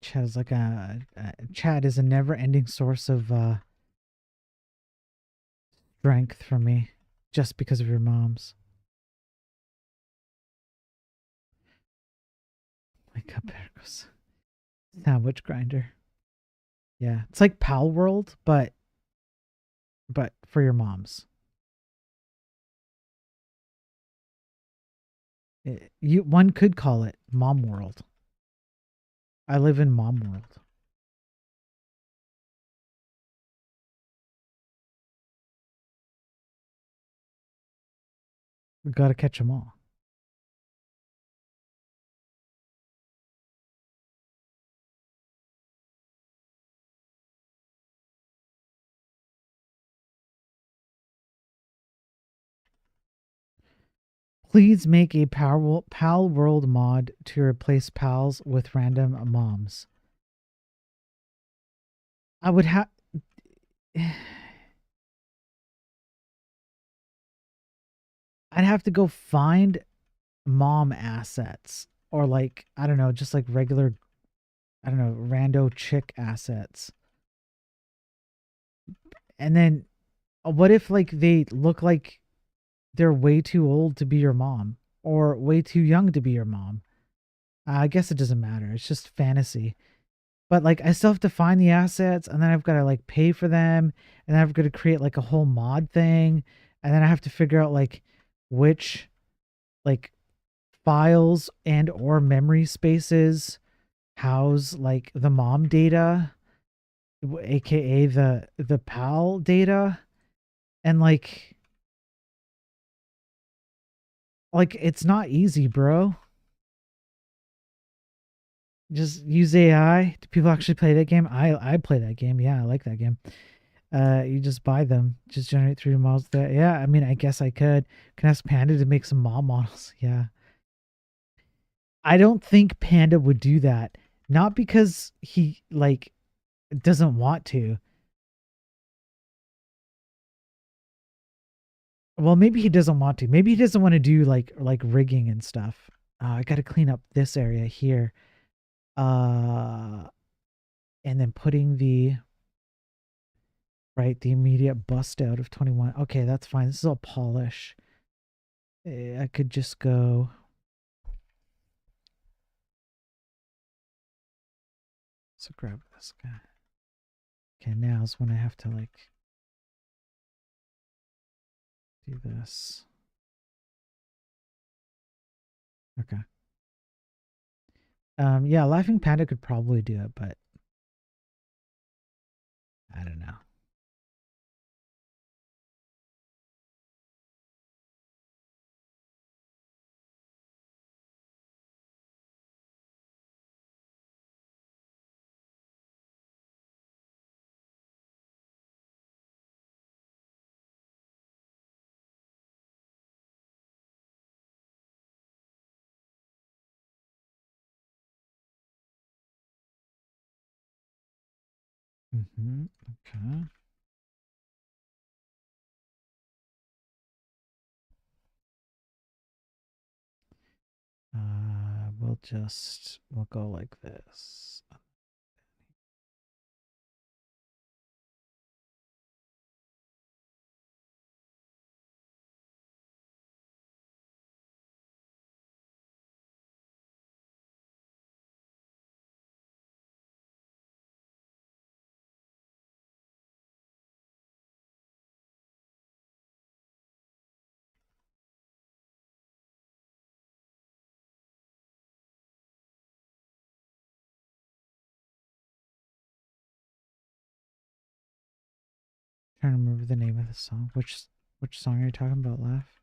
Chat is like chat is a never-ending source of strength for me, just because of your moms. Like up there goes sandwich grinder. Yeah, it's like Pal World, but for your moms. One could call it Mom World. I live in Mom World. We gotta catch them all. Please make a Pal World mod to replace pals with random moms. I would have. I'd have to go find mom assets or like I don't know, just like regular I don't know, rando chick assets. And then what if like they look like they're way too old to be your mom or way too young to be your mom? I guess it doesn't matter. It's just fantasy. But like I still have to find the assets and then I've got to like pay for them and then I've got to create like a whole mod thing and then I have to figure out like which like files and or memory spaces house like the mom data, aka the pal data, and like it's not easy, bro. Just use AI. Do people actually play that game? I play that game. Yeah, I like that game. You just buy them, just generate 3D models. That yeah, I mean, I guess I can ask Panda to make some mom models. Yeah, I don't think Panda would do that. Not because he like doesn't want to. Well, maybe he doesn't want to. Maybe he doesn't want to do like rigging and stuff. I got to clean up this area here. Uh, and then putting the immediate bust out of 21. Okay, that's fine. This is all polish. I could just go. So grab this guy. Okay, now's when I have to like do this. Okay. Yeah, Laughing Panda could probably do it, but I don't know. Okay. We'll go like this. Trying to remember the name of the song. Which song are you talking about, Laugh?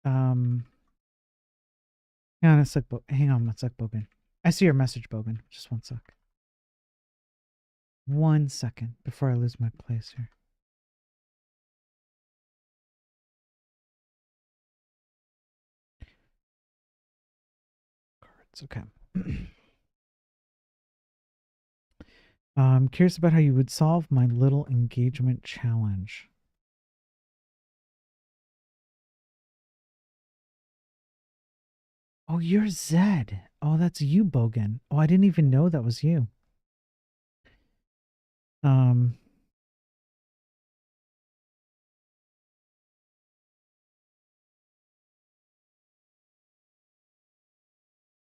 um, hang on a sec, hang on a sec, Bogan. I see your message, Bogan. Just 1 sec. 1 second before I lose my place here. Cards, okay. I'm curious about how you would solve my little engagement challenge. Oh, you're Zed. Oh, that's you, Bogan. Oh, I didn't even know that was you.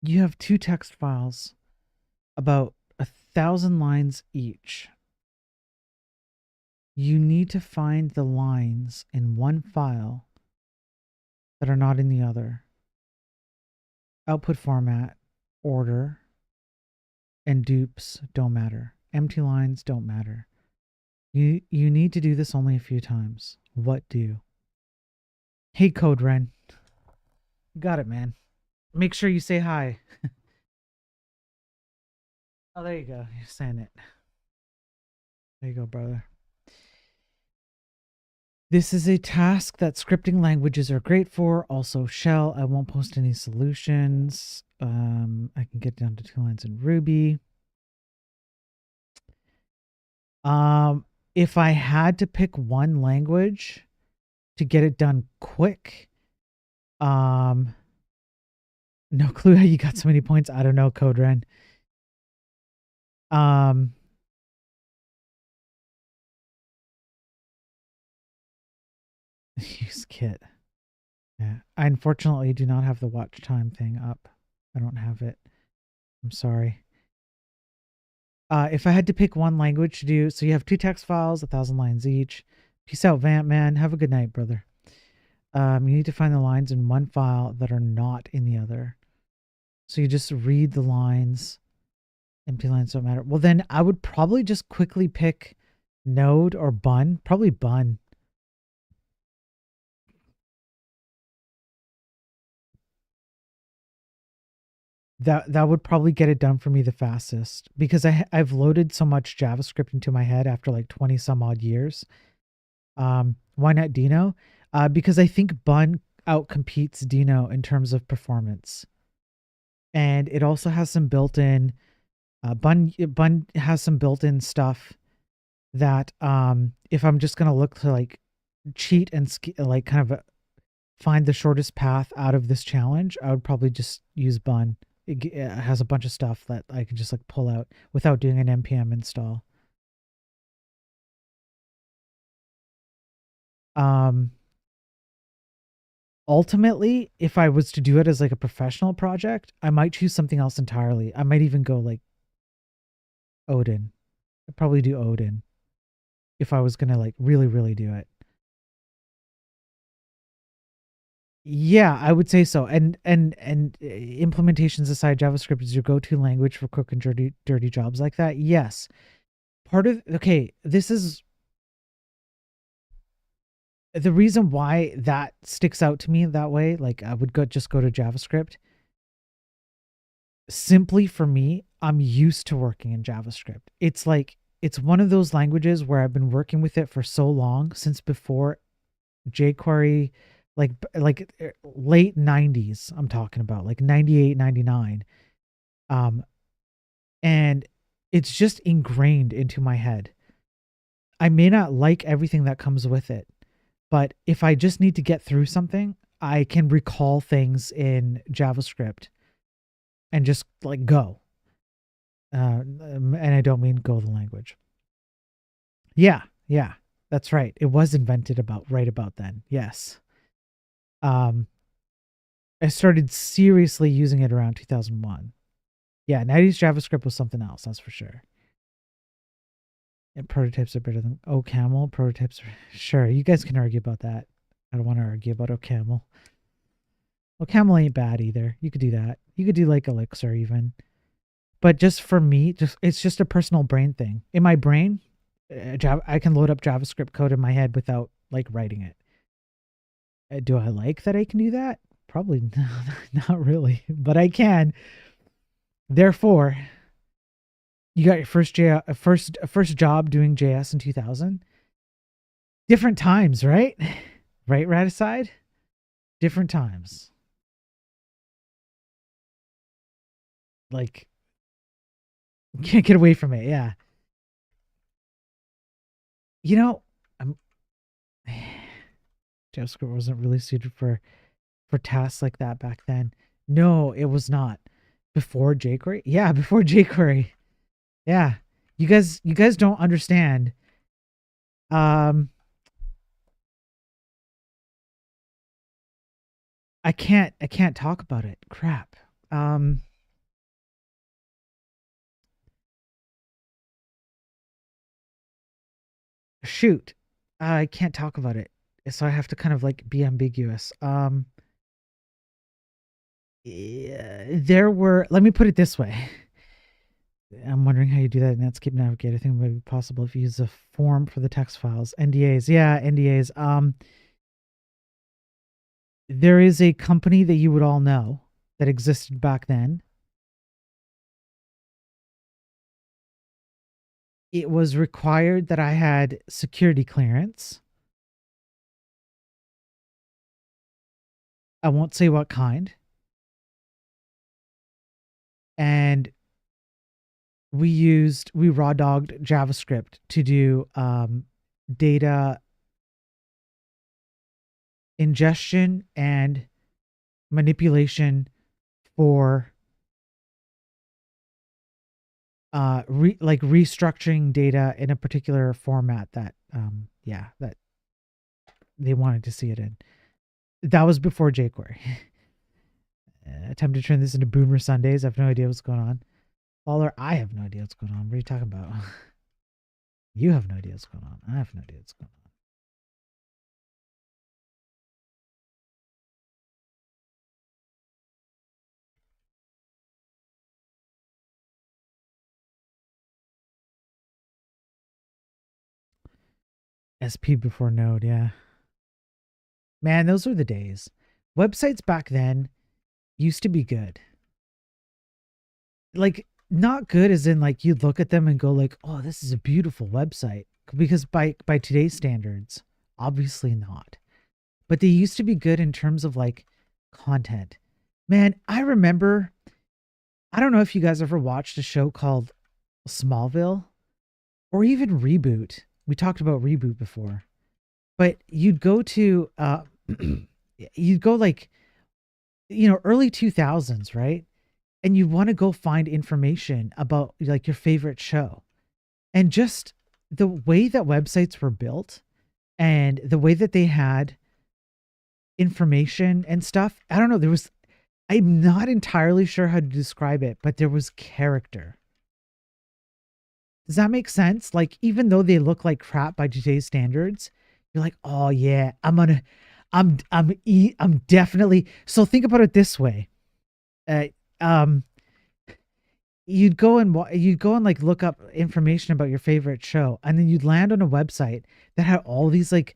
You have 2 text files, about 1,000 lines each. You need to find the lines in one file that are not in the other. Output format, order, and dupes don't matter. Empty lines don't matter. You need to do this only a few times. What do? Hey, Code Ren. Got it, man. Make sure you say hi. Oh, there you go. You're saying it. There you go, brother. This is a task that scripting languages are great for. Also, Shell. I won't post any solutions. I can get down to 2 lines in Ruby. If I had to pick one language to get it done quick, no clue how you got so many points. I don't know, Code Ren. Use Kit. Yeah. I unfortunately do not have the watch time thing up. I don't have it. I'm sorry. If I had to pick one language to do, so you have 2 text files, 1,000 lines each. Peace out, Vamp Man. Have a good night, brother. You need to find the lines in one file that are not in the other. So you just read the lines. Empty lines don't matter. Well, then I would probably just quickly pick Node or Bun. Probably Bun. That would probably get it done for me the fastest, because I've loaded so much JavaScript into my head after like 20 some odd years. Why not Dino? Because I think Bun outcompetes Dino in terms of performance, and it also has some built-in Bun has some built-in stuff that if I'm just gonna look to like cheat and like kind of find the shortest path out of this challenge, I would probably just use Bun. It has a bunch of stuff that I can just like pull out without doing an npm install. Ultimately, if I was to do it as like a professional project, I might choose something else entirely. I might even go like Odin. I'd probably do Odin if I was gonna like really do it. Yeah, I would say so. And implementations aside, JavaScript is your go-to language for quick and dirty jobs like that. Yes. This is the reason why that sticks out to me that way. Like I would just go to JavaScript. simply for me, I'm used to working in JavaScript. It's like it's one of those languages where I've been working with it for so long, since before jQuery, like late 90s. I'm talking about like 98, 99. Um and it's just ingrained into my head. I may not like everything that comes with it, but if I just need to get through something, I can recall things in JavaScript and just like go. And I don't mean go the language. Yeah, yeah, that's right. It was invented about right about then. Yes. Um, I started seriously using it around 2001. Yeah, 90s JavaScript was something else, that's for sure. And prototypes are better than OCaml. Prototypes are sure. You guys can argue about that. I don't want to argue about OCaml. OCaml ain't bad either. You could do that. You could do like Elixir even. But just for me, it's just a personal brain thing. In my brain, I can load up JavaScript code in my head without like writing it. Do I like that I can do that? Probably not really, but I can. Therefore, you got your first job doing JS in 2000. Different times, right? Right, Raticide? Different times. Like, can't get away from it. Yeah. You know, I'm JavaScript wasn't really suited for tasks like that back then. No, it was not. Before jQuery? Yeah, before jQuery. Yeah. You guys don't understand. Um I can't talk about it. Crap. Um Shoot. I can't talk about it. So I have to kind of like be ambiguous. Yeah, there were, let me put it this way. I'm wondering how you do that in Netscape Navigator. I think it might be possible if you use a form for the text files. NDAs. Yeah, NDAs. There is a company that you would all know that existed back then. It was required that I had security clearance. I won't say what kind. And we raw dogged JavaScript to do data ingestion and manipulation for like restructuring data in a particular format that that they wanted to see it in. That was before jQuery. Attempt to turn this into Boomer Sundays. I have no idea what's going on. Baller, I have no idea what's going on. What are you talking about? You have no idea what's going on. I have no idea what's going on. SP before Node, yeah. Man, those were the days. Websites back then used to be good. Like, not good as in like you'd look at them and go like, oh, this is a beautiful website. Because by today's standards, obviously not. But they used to be good in terms of like content. Man, I remember, I don't know if you guys ever watched a show called Smallville or even Reboot. We talked about Reboot before. But you'd go to you'd go like, early 2000s, right? And you want to go find information about like your favorite show. And just the way that websites were built and the way that they had information and stuff, I don't know, I'm not entirely sure how to describe it, but there was character. Does that make sense? Like, even though they look like crap by today's standards, you're like, oh yeah, I'm definitely. So think about it this way. Uh, um, you'd go and like look up information about your favorite show, and then you'd land on a website that had all these like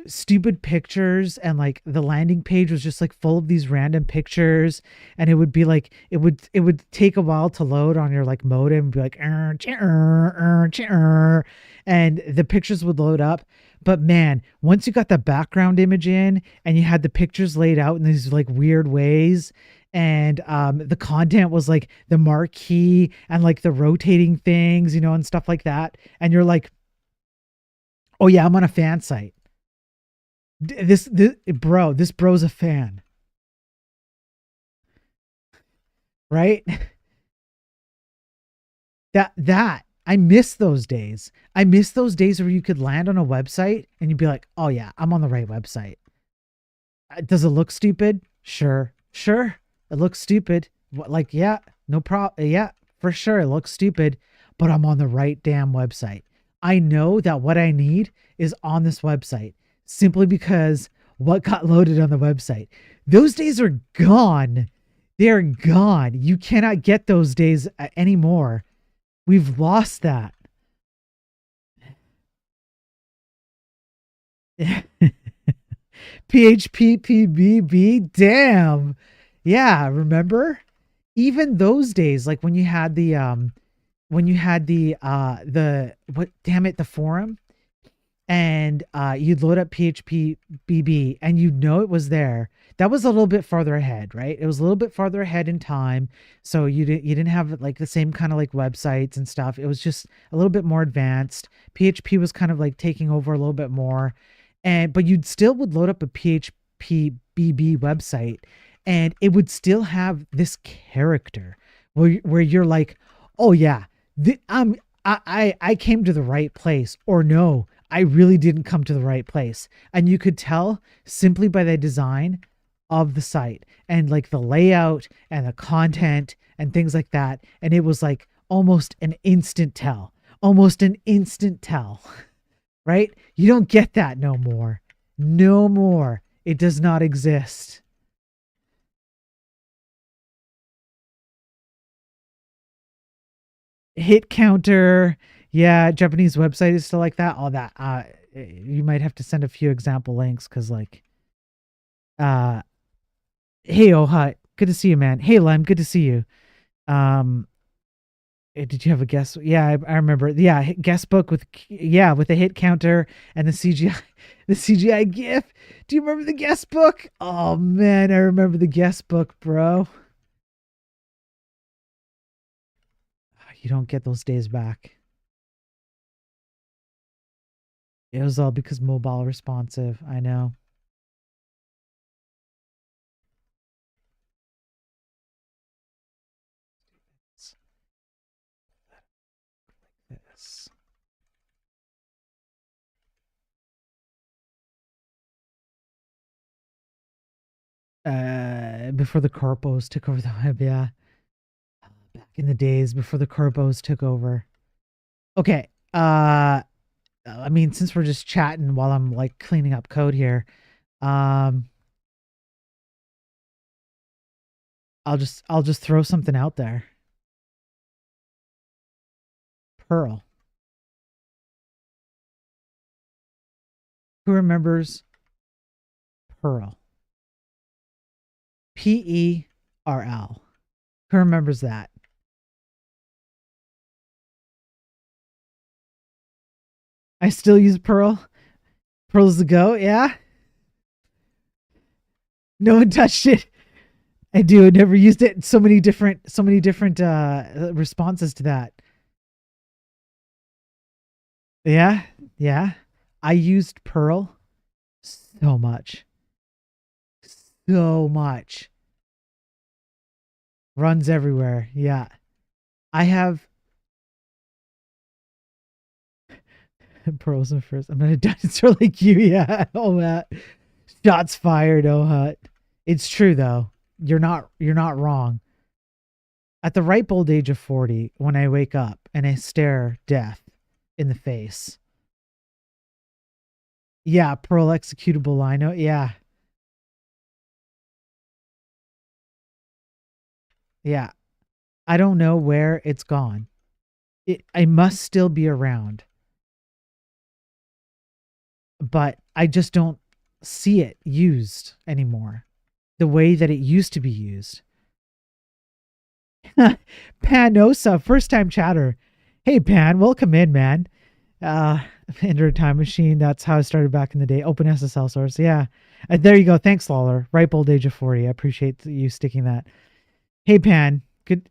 stupid pictures, and like the landing page was just like full of these random pictures, and it would be like it would take a while to load on your like modem and be like and the pictures would load up. But man, once you got the background image in and you had the pictures laid out in these like weird ways, and the content was like the marquee and like the rotating things, and stuff like that, and you're like, oh yeah, I'm on a fan site. This bro's a fan, right? That I miss those days. I miss those days where you could land on a website and you'd be like, oh yeah, I'm on the right website. Does it look stupid? Sure, it looks stupid. Like, yeah, no problem. Yeah, for sure, it looks stupid, but I'm on the right damn website. I know that what I need is on this website simply because what got loaded on the website. Those days are gone. They're gone. You cannot get those days anymore. We've lost that. PHP damn. Yeah, remember? Even those days, like when you had the what, damn it, the forum, and you'd load up PHP BB and you know it was there. That was a little bit farther ahead, right? It was a little bit farther ahead in time, so you didn't have like the same kind of like websites and stuff. It was just a little bit more advanced. PHP was kind of like taking over a little bit more, and but you'd still would load up a PHP BB website, and it would still have this character where you're like, oh yeah, I came to the right place, or no, I really didn't come to the right place. And you could tell simply by the design of the site and like the layout and the content and things like that. And it was like almost an instant tell, right? You don't get that no more. No more. It does not exist. Hit counter. Yeah, Japanese website is still like that. All that. You might have to send a few example links because like uh hey, oh hi, good to see you, man. Hey, Lime, good to see you. Um, did you have a guest? Yeah, I remember. Yeah, guest book with, yeah, with the hit counter and the CGI, the CGI GIF. Do you remember the guest book? Oh man, I remember the guest book, bro. You don't get those days back. It was all because mobile responsive. I know. Yes. Before the corpos took over the web, yeah. Back in the days before the corpos took over. Okay. I mean, since we're just chatting while I'm like cleaning up code here, um, I'll just throw something out there. Perl. Who remembers Perl? Perl. Who remembers that? I still use Perl. Perl's the go. Yeah. No one touched it. I do. I never used it. So many different responses to that. Yeah. Yeah. I used Perl so much. So much. Runs everywhere. Yeah. I have Pearls in first. I'm not a dinosaur like you. Yeah. Oh, Matt. Shots fired. Oh, Hut. It's true though. You're not wrong. At the ripe old age of 40, when I wake up and I stare death in the face. Yeah, Perl executable Lino. Yeah. Yeah. I don't know where it's gone. I must still be around. but I just don't see it used anymore the way that it used to be used. Panosa, first time chatter. Hey Pan, welcome in, man. Uh Enter a time machine. That's how I started back in the day. Open SSL source. Yeah. There you go. Thanks, Lawler. Ripe old age of 40. I appreciate you sticking that. Hey Pan. Good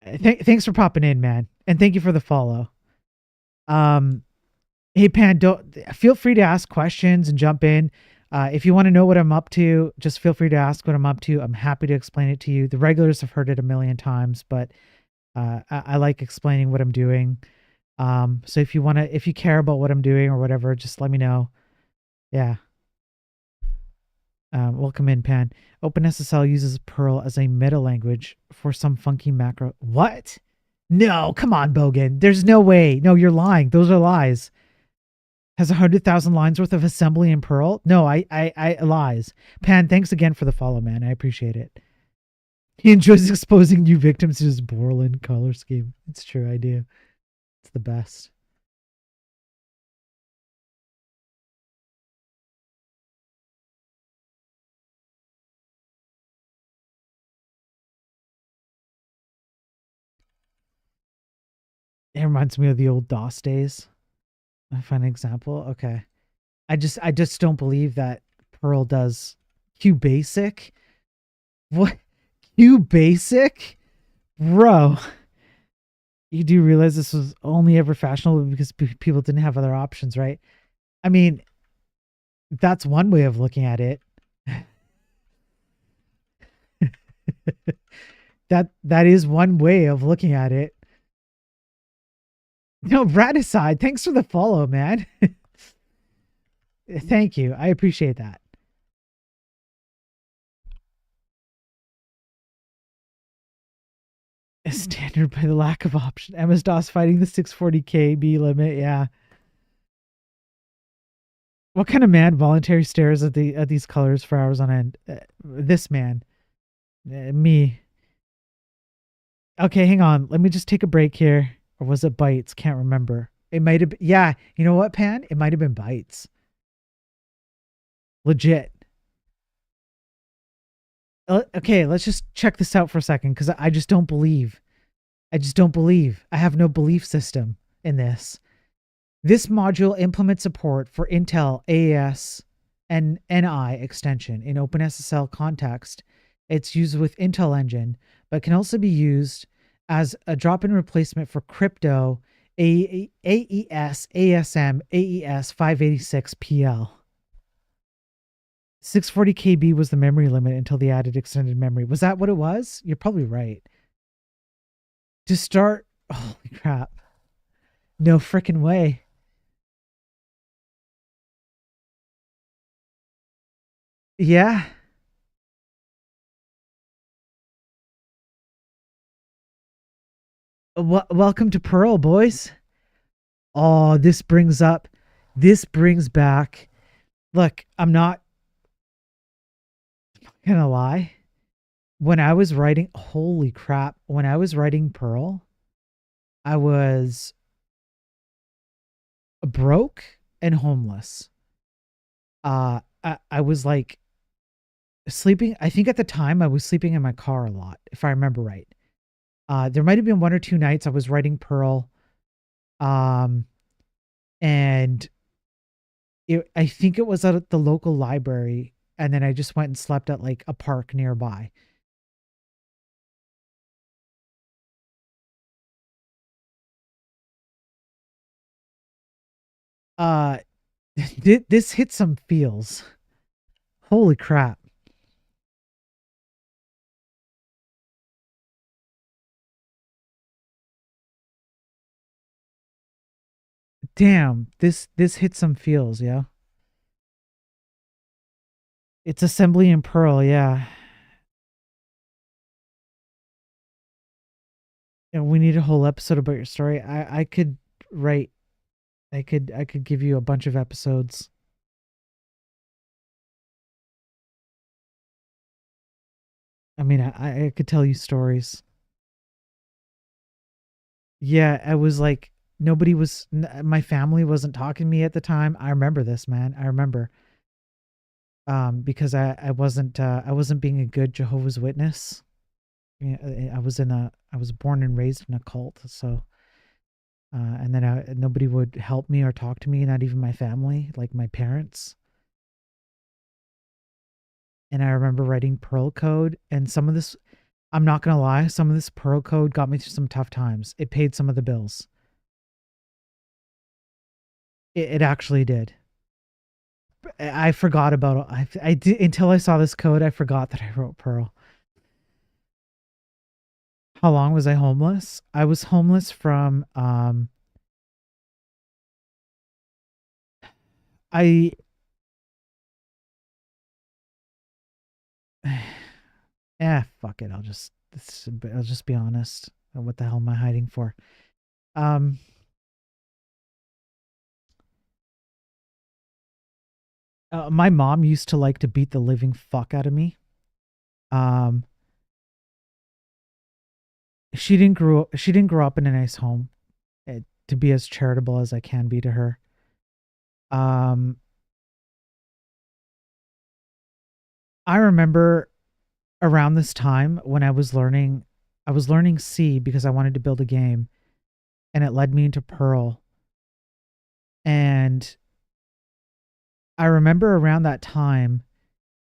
thanks for popping in, man. And thank you for the follow. Um hey Pan, don't feel free to ask questions and jump in. If you want to know what I'm up to, just feel free to ask what I'm up to. I'm happy to explain it to you. The regulars have heard it a million times, but I like explaining what I'm doing. So if you care about what I'm doing or whatever, just let me know. Yeah. Welcome in, Pan. OpenSSL uses Perl as a meta language for some funky macro. What? No, come on, Bogan. There's no way. No, you're lying. Those are lies. Has 100,000 lines worth of assembly in Perl? No, I lies. Pan, thanks again for the follow, man. I appreciate it. He enjoys exposing new victims to his Borland color scheme. It's true, I do. It's the best. It reminds me of the old DOS days. I find an example. Okay. I just don't believe that Perl does Q basic. What? Q basic? Bro. You do realize this was only ever fashionable because people didn't have other options, right? I mean, that's one way of looking at it. That is one way of looking at it. No, Raticide, thanks for the follow, man. Thank you. I appreciate that. Standard by the lack of option. MS-DOS fighting the 640 KB limit. Yeah. What kind of man voluntary stares at these colors for hours on end? This man. Me. Okay, hang on. Let me just take a break here. Or was it Bytes? Can't remember. It might have been. Yeah. You know what, Pan? It might have been Bytes. Legit. Okay, let's just check this out for a second because I just don't believe. I just don't believe. I have no belief system in this. This module implements support for Intel AES and NI extension in OpenSSL context. It's used with Intel Engine, but can also be used as a drop-in replacement for crypto AES, ASM, AES 586 PL. 640 KB was the memory limit until they added extended memory. Was that what it was? You're probably right. To start, holy crap. No freaking way. Yeah. Welcome to Pearl, boys. Oh, this brings back. Look, I'm not gonna lie. When I was writing, holy crap, when I was writing Pearl, I was broke and homeless. I was like sleeping. I think at the time I was sleeping in my car a lot, if I remember right. There might have been one or two nights I was writing Pearl, um, and I think it was at the local library, and then I just went and slept at like a park nearby. Uh, this hit some feels. Holy crap! Damn, this hit some feels. Yeah, it's assembly in Perl. Yeah, and we need a whole episode about your story. I could write. I could give you a bunch of episodes. I mean, I could tell you stories. Yeah, I was like nobody was my family wasn't talking to me at the time. I remember this, man. I remember because I wasn't being a good Jehovah's Witness. Yeah, I was born and raised in a cult, so and then nobody would help me or talk to me, not even my family, like my parents. And I remember writing Perl code, and some of this, I'm not gonna lie, some of this Perl code got me through some tough times. It paid some of the bills. It actually did. I forgot about it. I did until I saw this code. I forgot that I wrote Perl. How long was I homeless? I was homeless from I fuck it. I'll just be honest. What the hell am I hiding for? Um my mom used to like to beat the living fuck out of me. Um she didn't grow up in a nice home. To be as charitable as I can be to her. Um I remember around this time when I was learning C because I wanted to build a game, and it led me into Perl. And I remember around that time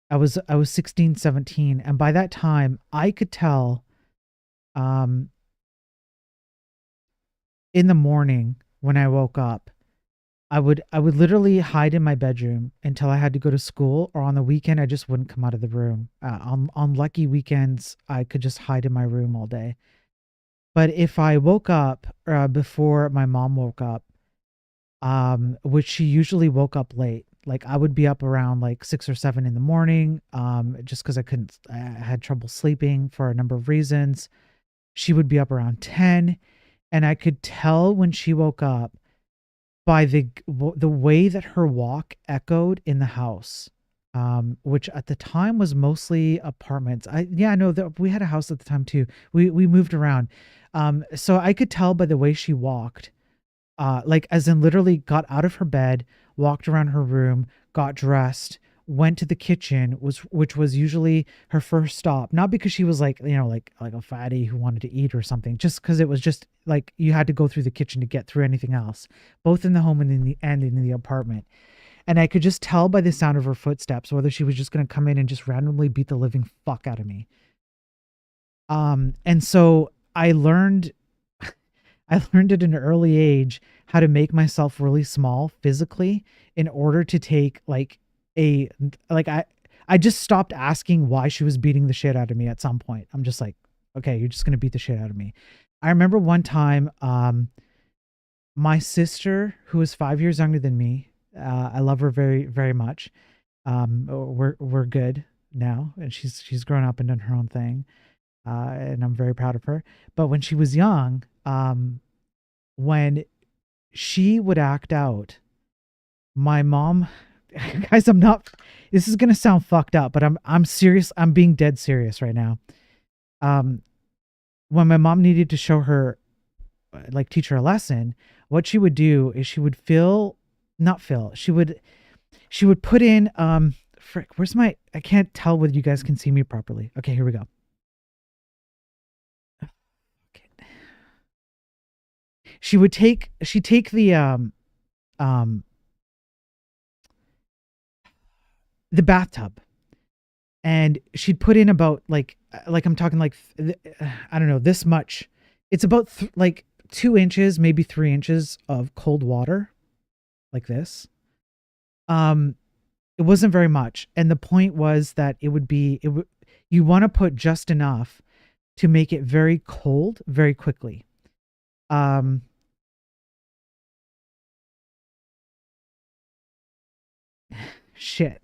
I was 16, 17, and by that time I could tell um in the morning when I woke up, I would literally hide in my bedroom until I had to go to school, or on the weekend I just wouldn't come out of the room. On lucky weekends I could just hide in my room all day. But if I woke up before my mom woke up, which she usually woke up late, like I would be up around like 6 or 7 in the morning, just because I had trouble sleeping for a number of reasons. She would be up around 10, and I could tell when she woke up by the way that her walk echoed in the house, which at the time was mostly apartments. I know that we had a house at the time too. We moved around, so I could tell by the way she walked, like as in literally got out of her bed, walked around her room, got dressed, went to the kitchen, which was usually her first stop. Not because she was like, like a fatty who wanted to eat or something, just because it was just like you had to go through the kitchen to get through anything else, both in the home and in the apartment. And I could just tell by the sound of her footsteps whether she was just going to come in and just randomly beat the living fuck out of me. And so I learned at an early age how to make myself really small physically in order to take a like I just stopped asking why she was beating the shit out of me at some point. I'm just like, okay, you're just going to beat the shit out of me. I remember one time my sister, who is 5 years younger than me, I love her very very much. We're good now, and she's grown up and done her own thing. And I'm very proud of her. But when she was young, when she would act out, my mom, guys, I'm not, this is gonna sound fucked up, but I'm serious. I'm being dead serious right now. Um, when my mom needed to show her, like, teach her a lesson, what she would do is she would not fill. She would put in frick, where's my? I can't tell whether you guys can see me properly. Okay, here we go. Okay. She'd take um the bathtub, and she'd put in about like I'm talking like I don't know, this much. It's about like 2 inches, maybe 3 inches of cold water, like this. Um, it wasn't very much, and the point was that you want to put just enough to make it very cold very quickly. Um, shit.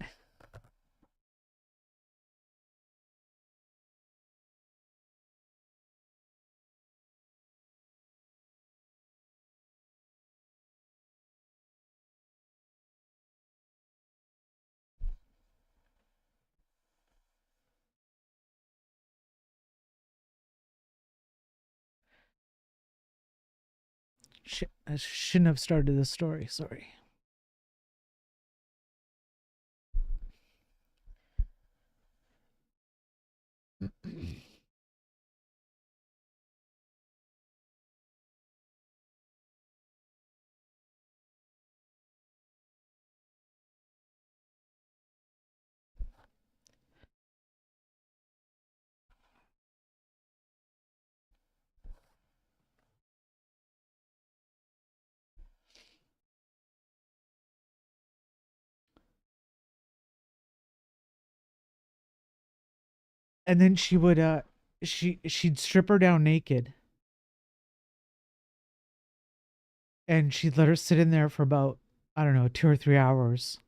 I shouldn't have started this story. Sorry. And then she would she'd strip her down naked, and she'd let her sit in there for about, I don't know, 2 or 3 hours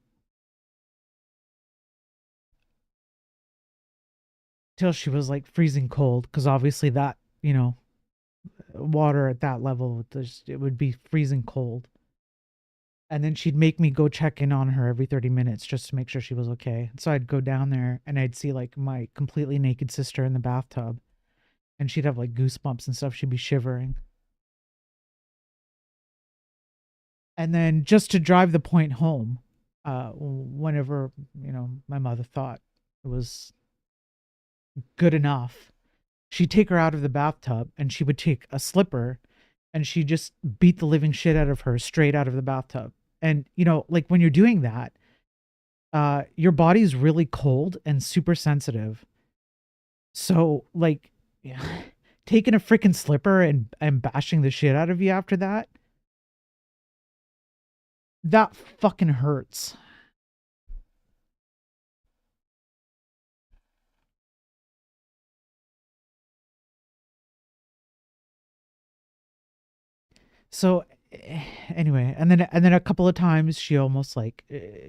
till she was like freezing cold, because obviously that, you know, water at that level, it would be freezing cold. And then she'd make me go check in on her every 30 minutes just to make sure she was okay. So I'd go down there and I'd see like my completely naked sister in the bathtub, and she'd have like goosebumps and stuff. She'd be shivering. And then just to drive the point home, whenever, you know, my mother thought it was good enough, she'd take her out of the bathtub and she would take a slipper and she just beat the living shit out of her straight out of the bathtub. And, you know, like when you're doing that, your body's really cold and super sensitive. So, like, yeah, taking a freaking slipper and bashing the shit out of you after that, that fucking hurts. So anyway, and then a couple of times she almost like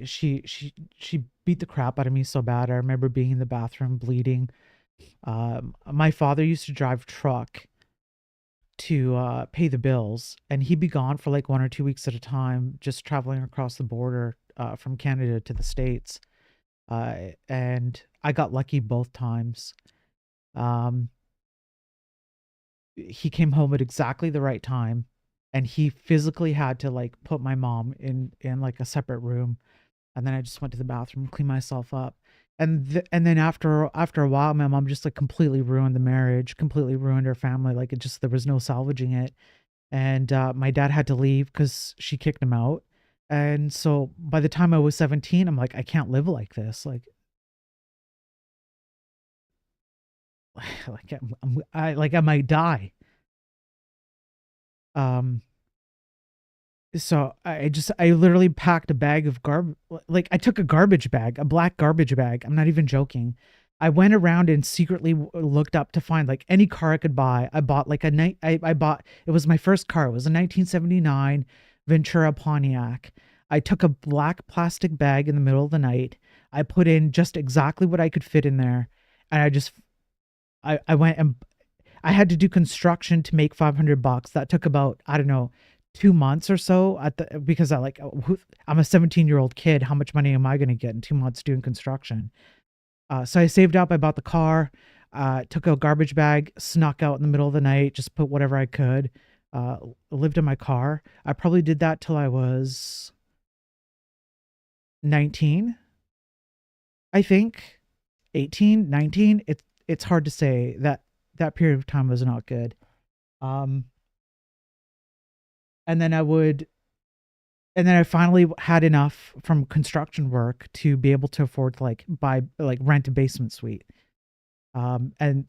she beat the crap out of me so bad. I remember being in the bathroom bleeding. My father used to drive truck to pay the bills, and he'd be gone for like 1 or 2 weeks at a time, just traveling across the border from Canada to the States. And I got lucky both times. Um, he came home at exactly the right time, and he physically had to like put my mom in like a separate room, and then I just went to the bathroom, clean myself up. And then after a while, my mom just like completely ruined the marriage, completely ruined her family. Like it just, there was no salvaging it. And my dad had to leave because she kicked him out. And so by the time I was 17, I'm like, I can't live like this. I might die. Um, so I literally packed a bag of like I took a garbage bag, a black garbage bag. I'm not even joking. I went around and secretly looked up to find like any car I could buy. I bought like a night. I bought, it was my first car. It was a 1979 Ventura Pontiac. I took a black plastic bag in the middle of the night. I put in just exactly what I could fit in there, and I went and I had to do construction to make $500. That took about, I don't know, 2 months or so because I'm a 17-year-old kid. How much money am I going to get in 2 months doing construction? So I saved up. I bought the car, took a garbage bag, snuck out in the middle of the night, just put whatever I could, uh, lived in my car. I probably did that till I was 19, I think. 18, 19. It's hard to say. That period of time was not good. Um, and then I would, and then I finally had enough from construction work to be able to afford to like buy, like rent a basement suite. And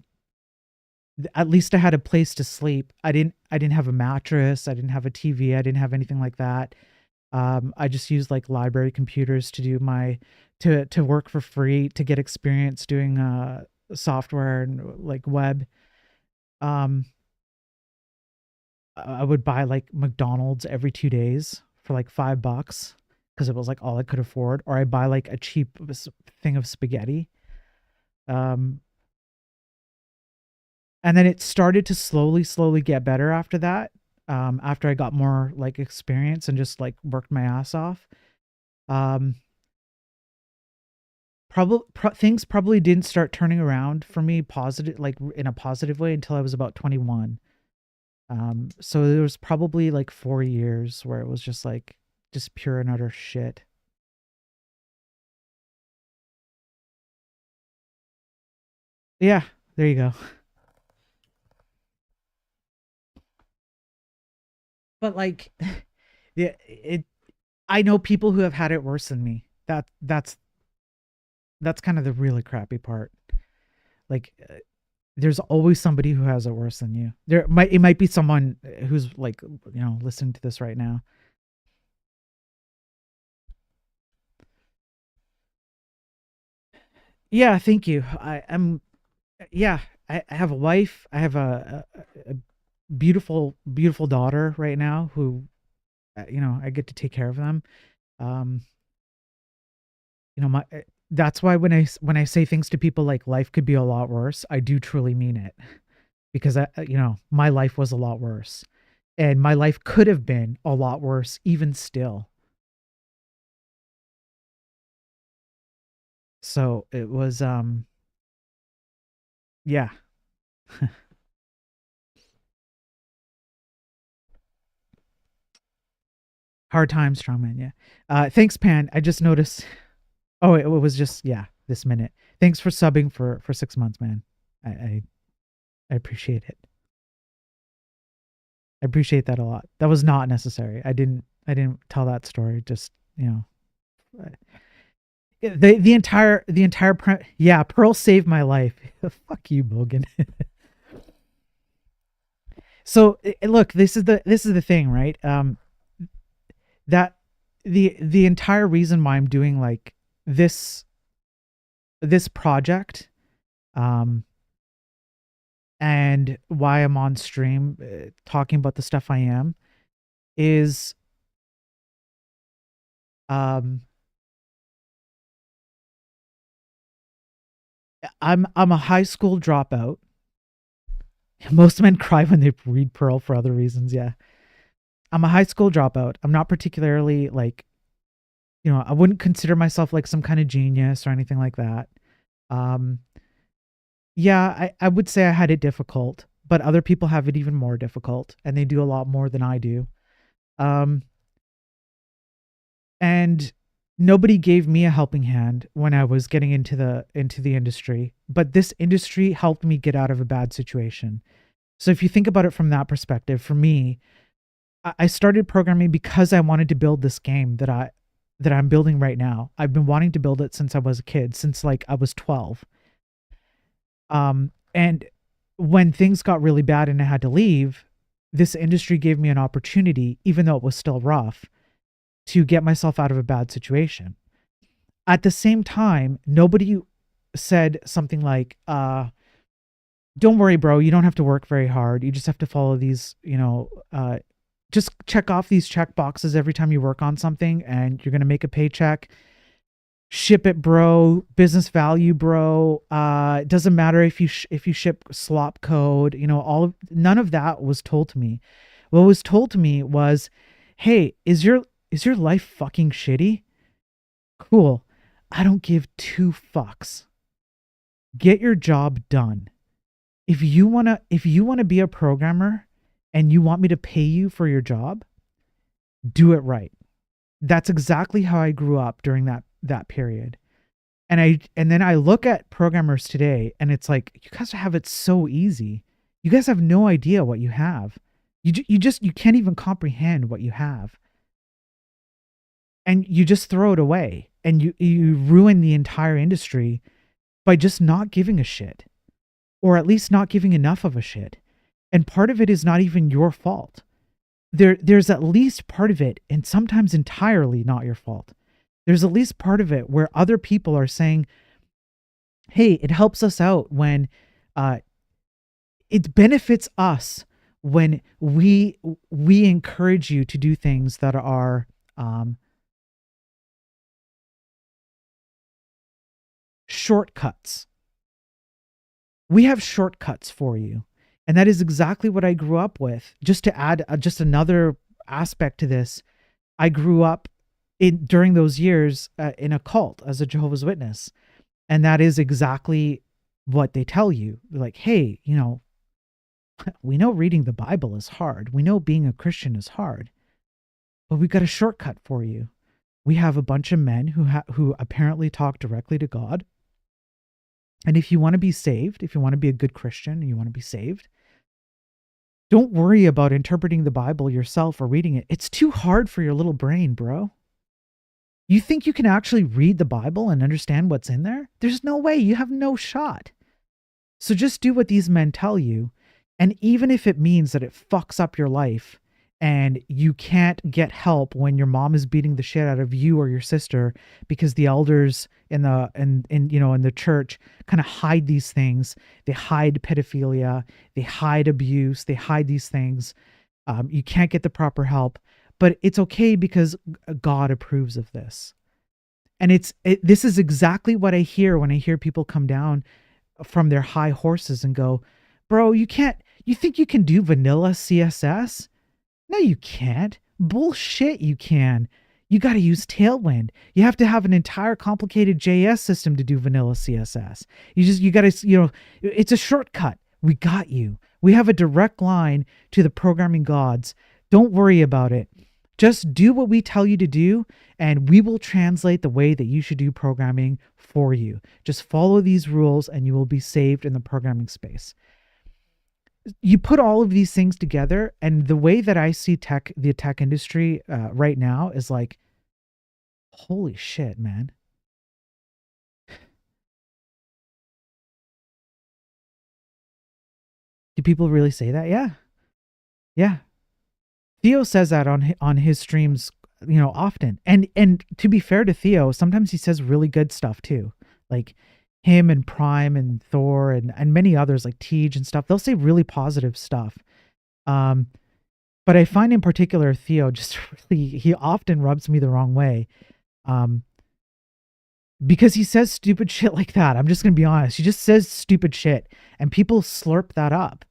at least I had a place to sleep. I didn't have a mattress. I didn't have a TV. I didn't have anything like that. I just used like library computers to do my, to work for free, to get experience doing software and like web. Um, I would buy like McDonald's every 2 days for like $5 because it was like all I could afford, or I buy like a cheap thing of spaghetti. Um, and then it started to slowly get better after that. After I got more like experience and just like worked my ass off. Um, things probably didn't start turning around for me positive, like in a positive way, until I was about 21. So there was probably like 4 years where it was just like just pure and utter shit. Yeah, there you go. But like, yeah, it. I know people who have had it worse than me. That's kind of the really crappy part. Like, there's always somebody who has it worse than you. It might be someone who's like, listening to this right now. Yeah, thank you. I'm yeah. I have a wife. I have a beautiful, beautiful daughter right now who, I get to take care of them. Um, my that's why when I say things to people like life could be a lot worse, I do truly mean it because my life was a lot worse, and my life could have been a lot worse even still. So it was yeah, hard times, strongman. Yeah. Thanks, Pan. I just noticed. Oh, it was just, yeah, this minute. Thanks for subbing for 6 months, man. I appreciate it. I appreciate that a lot. That was not necessary. I didn't tell that story. Just, yeah, Pearl saved my life. Fuck you, Bogan. So look, this is the thing, right? That the entire reason why I'm doing like this this project, um, and why I'm on stream talking about the stuff I am is, um, I'm a high school dropout. Most men cry when they read Pearl for other reasons. Yeah, I'm a high school dropout. I'm not particularly like, I wouldn't consider myself like some kind of genius or anything like that. Um, yeah, I would say I had it difficult, but other people have it even more difficult, and they do a lot more than I do. Um, and nobody gave me a helping hand when I was getting into the industry, but this industry helped me get out of a bad situation. So if you think about it from that perspective, for me, I started programming because I wanted to build this game that I'm building right now. I've been wanting to build it since I was a kid, since like I was 12. And when things got really bad and I had to leave, this industry gave me an opportunity, even though it was still rough, to get myself out of a bad situation. At the same time, nobody said something like, don't worry, bro, you don't have to work very hard. You just have to follow these, just check off these check boxes every time you work on something and you're going to make a paycheck. Ship it, bro. Business value, bro. It doesn't matter if you ship slop code. None of that was told to me. What was told to me was, hey, is your life fucking shitty? Cool. I don't give two fucks. Get your job done. If you wanna be a programmer and you want me to pay you for your job, do it right. That's exactly how I grew up during that period. And then I look at programmers today and it's like, you guys have it so easy. You guys have no idea what you have. You can't even comprehend what you have. And you just throw it away and you ruin the entire industry by just not giving a shit, or at least not giving enough of a shit. And part of it is not even your fault. There's at least part of it, and sometimes entirely not your fault. There's at least part of it where other people are saying, hey, it helps us out when uh, it benefits us when we encourage you to do things that are shortcuts. We have shortcuts for you. And that is exactly what I grew up with. Just to add just another aspect to this, I grew up during those years in a cult as a Jehovah's Witness. And that is exactly what they tell you. Like, hey, We know reading the Bible is hard. We know being a Christian is hard. But we've got a shortcut for you. We have a bunch of men who apparently talk directly to God. And if you want to be saved, if you want to be a good Christian and you want to be saved, don't worry about interpreting the Bible yourself or reading it. It's too hard for your little brain, bro. You think you can actually read the Bible and understand what's in there? There's no way. You have no shot. So just do what these men tell you. And even if it means that it fucks up your life and you can't get help when your mom is beating the shit out of you or your sister because the elders in the church kind of hide these things. They hide pedophilia, they hide abuse, they hide these things. You can't get the proper help, but it's okay because God approves of this. And this is exactly what I hear when I hear people come down from their high horses and go, bro, you think you can do vanilla CSS? No, you can't. Bullshit, you can. You got to use Tailwind. You have to have an entire complicated JS system to do vanilla CSS. You got to, it's a shortcut. We got you. We have a direct line to the programming gods. Don't worry about it. Just do what we tell you to do, and we will translate the way that you should do programming for you. Just follow these rules, and you will be saved in the programming space. You put all of these things together, and the way that I see the tech industry right now is like, holy shit, man. Do people really say that? Yeah. Yeah. Theo says that on his streams, often. And to be fair to Theo, sometimes he says really good stuff too. Like him and Prime and Thor and many others like Tej and stuff. They'll say really positive stuff. But I find in particular Theo just really, he often rubs me the wrong way. Because he says stupid shit like that. I'm just going to be honest. He just says stupid shit and people slurp that up.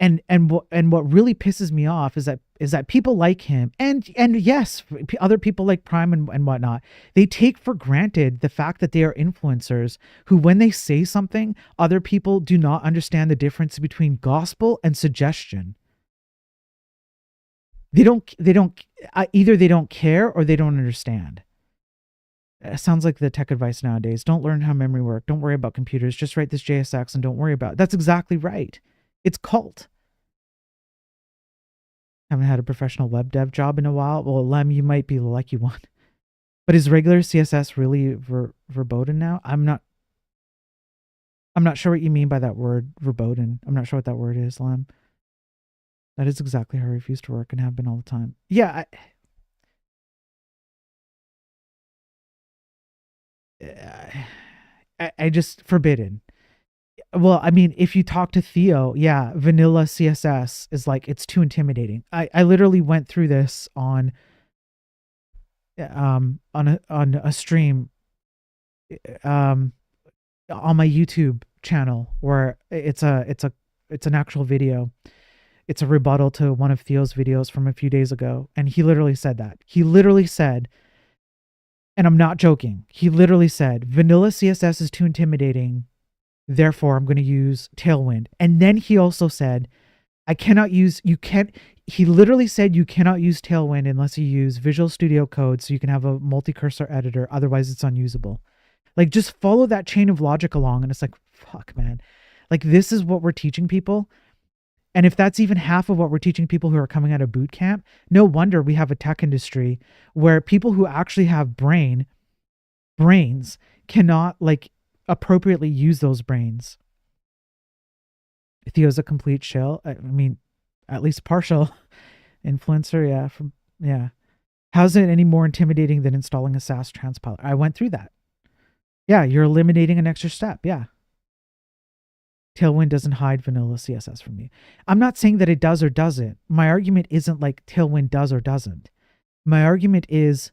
And what really pisses me off is that people like him and yes, other people like Prime and whatnot, they take for granted the fact that they are influencers who, when they say something, other people do not understand the difference between gospel and suggestion. Either they don't care or they don't understand. It sounds like the tech advice nowadays. Don't learn how memory works. Don't worry about computers. Just write this JSX and don't worry about it. That's exactly right. It's cult. Haven't had a professional web dev job in a while. Well, Lem, you might be the lucky one. But is regular CSS really verboten now? I'm not sure what you mean by that word, verboten. I'm not sure what that word is, Lem. That is exactly how I refuse to work and have been all the time. Yeah. I just forbidden. Well, I mean, if you talk to Theo, yeah, vanilla CSS is like, it's too intimidating. I literally went through this on a stream on my YouTube channel where it's an actual video. It's a rebuttal to one of Theo's videos from a few days ago, and he literally said that. He literally said, and I'm not joking, he literally said, vanilla CSS is too intimidating. Therefore, I'm going to use Tailwind. And then he also said, he literally said you cannot use Tailwind unless you use Visual Studio Code so you can have a multi-cursor editor. Otherwise, it's unusable. Like, just follow that chain of logic along. And it's like, fuck, man. Like, this is what we're teaching people. And if that's even half of what we're teaching people who are coming out of boot camp, no wonder we have a tech industry where people who actually have brains cannot, like, appropriately use those brains. Theo's a complete shill. I mean, at least partial influencer. Yeah. How's it any more intimidating than installing a SAS transpiler? I went through that. Yeah, you're eliminating an extra step. Yeah. Tailwind doesn't hide vanilla CSS from you. I'm not saying that it does or doesn't. My argument isn't like Tailwind does or doesn't. My argument is,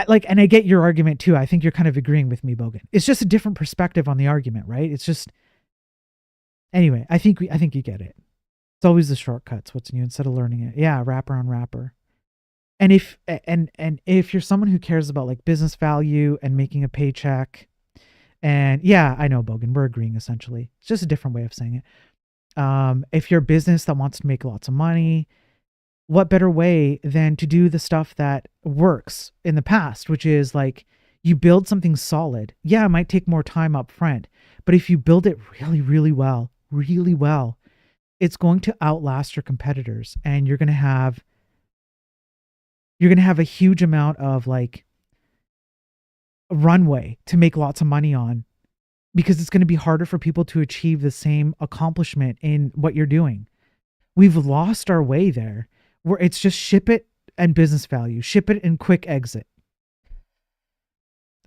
like, and I get your argument too. I think you're kind of agreeing with me, Bogan. It's just a different perspective on the argument, right? It's just, anyway, I think you get it. It's always the shortcuts. What's new instead of learning it. Yeah. Wrapper on wrapper. And if you're someone who cares about like business value and making a paycheck, And yeah, I know, Bogan, we're agreeing essentially. It's just a different way of saying it. If you're a business that wants to make lots of money, what better way than to do the stuff that works in the past, which is like you build something solid. Yeah, it might take more time up front, but if you build it really well, it's going to outlast your competitors, and you're going to have a huge amount of like runway to make lots of money on, because it's going to be harder for people to achieve the same accomplishment in what you're doing. We've lost our way there, where it's just ship it and business value, ship it and quick exit.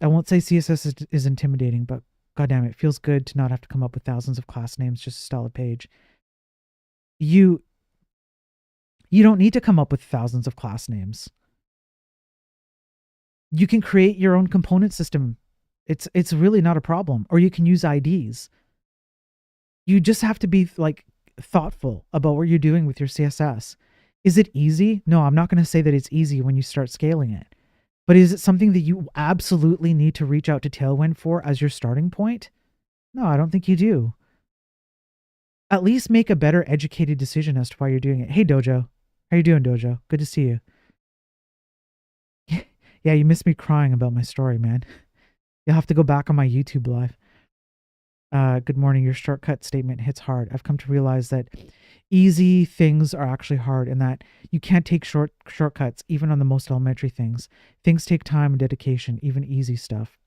I won't say CSS is intimidating, but goddamn, it feels good to not have to come up with thousands of class names just to style a page. You don't need to come up with thousands of class names. You can create your own component system. It's really not a problem. Or you can use IDs. You just have to be like thoughtful about what you're doing with your CSS. Is it easy? No, I'm not going to say that it's easy when you start scaling it. But is it something that you absolutely need to reach out to Tailwind for as your starting point? No, I don't think you do. At least make a better educated decision as to why you're doing it. Hey, Dojo. How you doing, Dojo? Good to see you. Yeah, you missed me crying about my story, man. You'll have to go back on my YouTube live. Good morning. Your shortcut statement hits hard. I've come to realize that easy things are actually hard, and that you can't take shortcuts even on the most elementary things. Things take time and dedication, even easy stuff.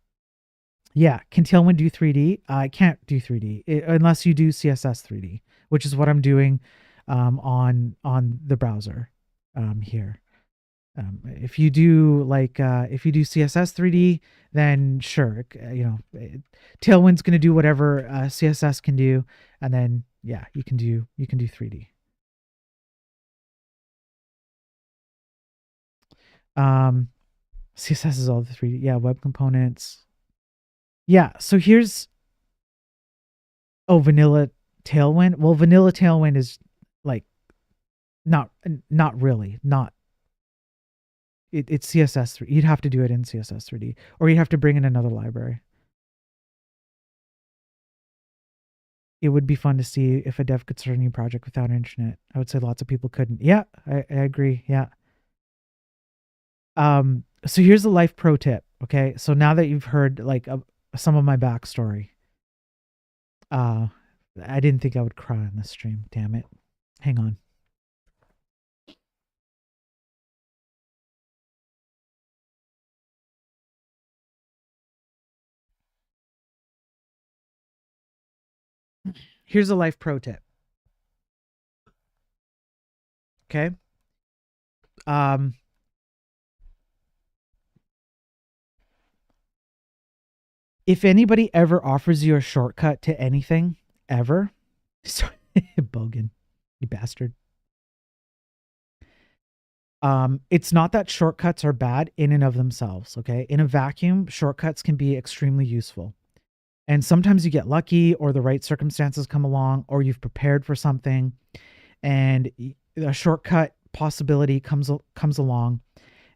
Yeah, can Tailwind do 3D? I can't do 3D unless you do CSS 3D, which is what I'm doing on the browser here. If you do CSS 3D, then sure, Tailwind's going to do whatever CSS can do, and then yeah, you can do 3D. CSS is all the 3D. Yeah, web components. Yeah, so here's vanilla Tailwind. Well, vanilla Tailwind is like not really. It's CSS 3. You'd have to do it in CSS 3D, or you'd have to bring in another library. It would be fun to see if a dev could start a new project without internet. I would say lots of people couldn't. Yeah, I agree. Yeah. So here's a life pro tip. Okay, so now that you've heard like some of my backstory, I didn't think I would cry on this stream. Damn it. Hang on. Here's a life pro tip. Okay. If anybody ever offers you a shortcut to anything, ever, sorry, Bogan, you bastard. It's not that shortcuts are bad in and of themselves, okay? In a vacuum, shortcuts can be extremely useful. And sometimes you get lucky, or the right circumstances come along, or you've prepared for something, and a shortcut possibility comes along,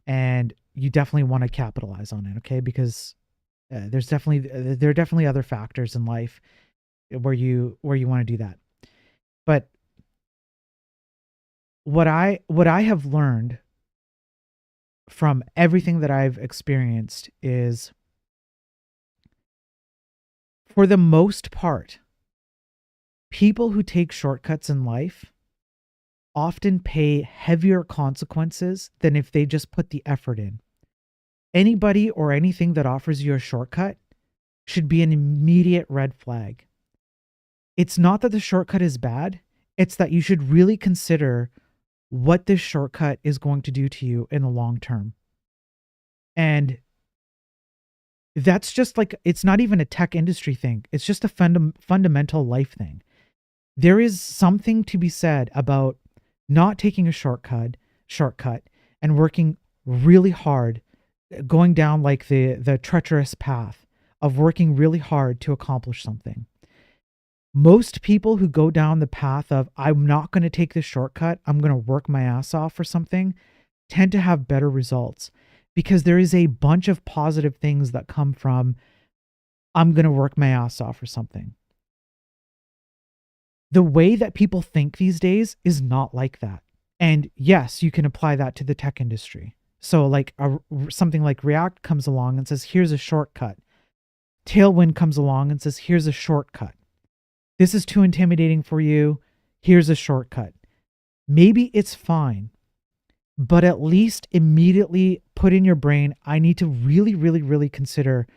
and you definitely want to capitalize on it, okay? Because there are definitely other factors in life where you want to do that. But what I have learned from everything that I've experienced is, for the most part, people who take shortcuts in life often pay heavier consequences than if they just put the effort in. Anybody or anything that offers you a shortcut should be an immediate red flag. It's not that the shortcut is bad. It's that you should really consider what this shortcut is going to do to you in the long term. And that's just like, it's not even a tech industry thing. It's just a fundamental life thing. There is something to be said about not taking a shortcut and working really hard, going down like the treacherous path of working really hard to accomplish something. Most people who go down the path of, I'm not going to take this shortcut, I'm going to work my ass off for something, tend to have better results, because there is a bunch of positive things that come from I'm going to work my ass off or something. The way that people think these days is not like that. And yes, you can apply that to the tech industry. So like something like React comes along and says, here's a shortcut. Tailwind comes along and says, here's a shortcut. This is too intimidating for you. Here's a shortcut. Maybe it's fine, but at least immediately put in your brain, I need to really, really, really consider,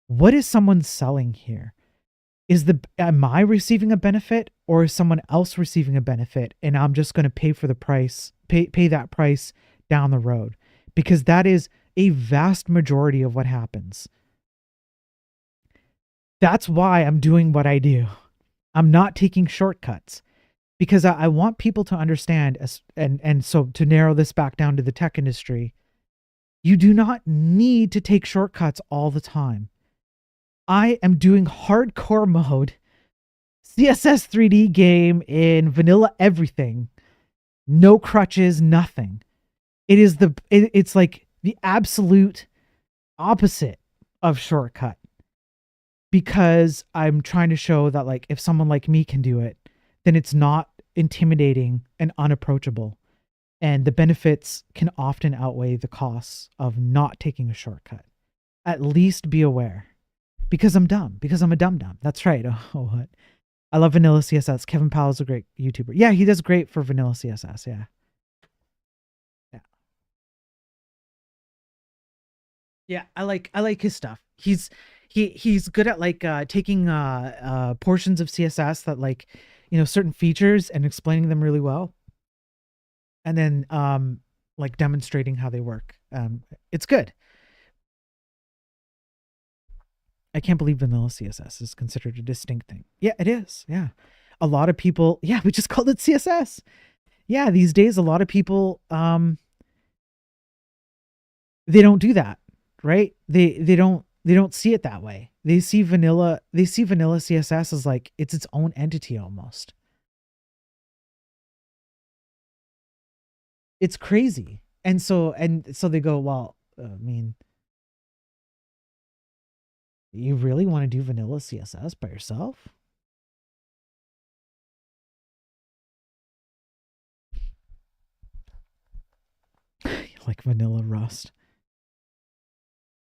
what is someone selling here? Am I receiving a benefit, or is someone else receiving a benefit, and I'm just going to pay for the price, pay that price down the road? Because that is a vast majority of what happens. That's why I'm doing what I do. I'm not taking shortcuts, because I want people to understand, and so to narrow this back down to the tech industry, you do not need to take shortcuts all the time. I am doing hardcore mode, CSS 3D game in vanilla everything, no crutches, nothing. It's like the absolute opposite of shortcut, because I'm trying to show that, like, if someone like me can do it, then it's not intimidating and unapproachable. And the benefits can often outweigh the costs of not taking a shortcut. At least be aware. Because I'm dumb. Because I'm a dum-dum. That's right. Oh, what? I love vanilla CSS. Kevin Powell is a great YouTuber. Yeah, he does great for vanilla CSS. Yeah. Yeah. Yeah, I like his stuff. He's good at like taking portions of CSS that, like, certain features, and explaining them really well, and then like demonstrating how they work. It's good. I can't believe vanilla CSS is considered a distinct thing. Yeah, it is. Yeah. A lot of people, yeah, we just called it CSS. Yeah, these days a lot of people they don't do that, right? They don't see it that way. They see vanilla CSS as like it's its own entity almost. It's crazy. And so they go, well, I mean, you really want to do vanilla CSS by yourself? Like vanilla Rust.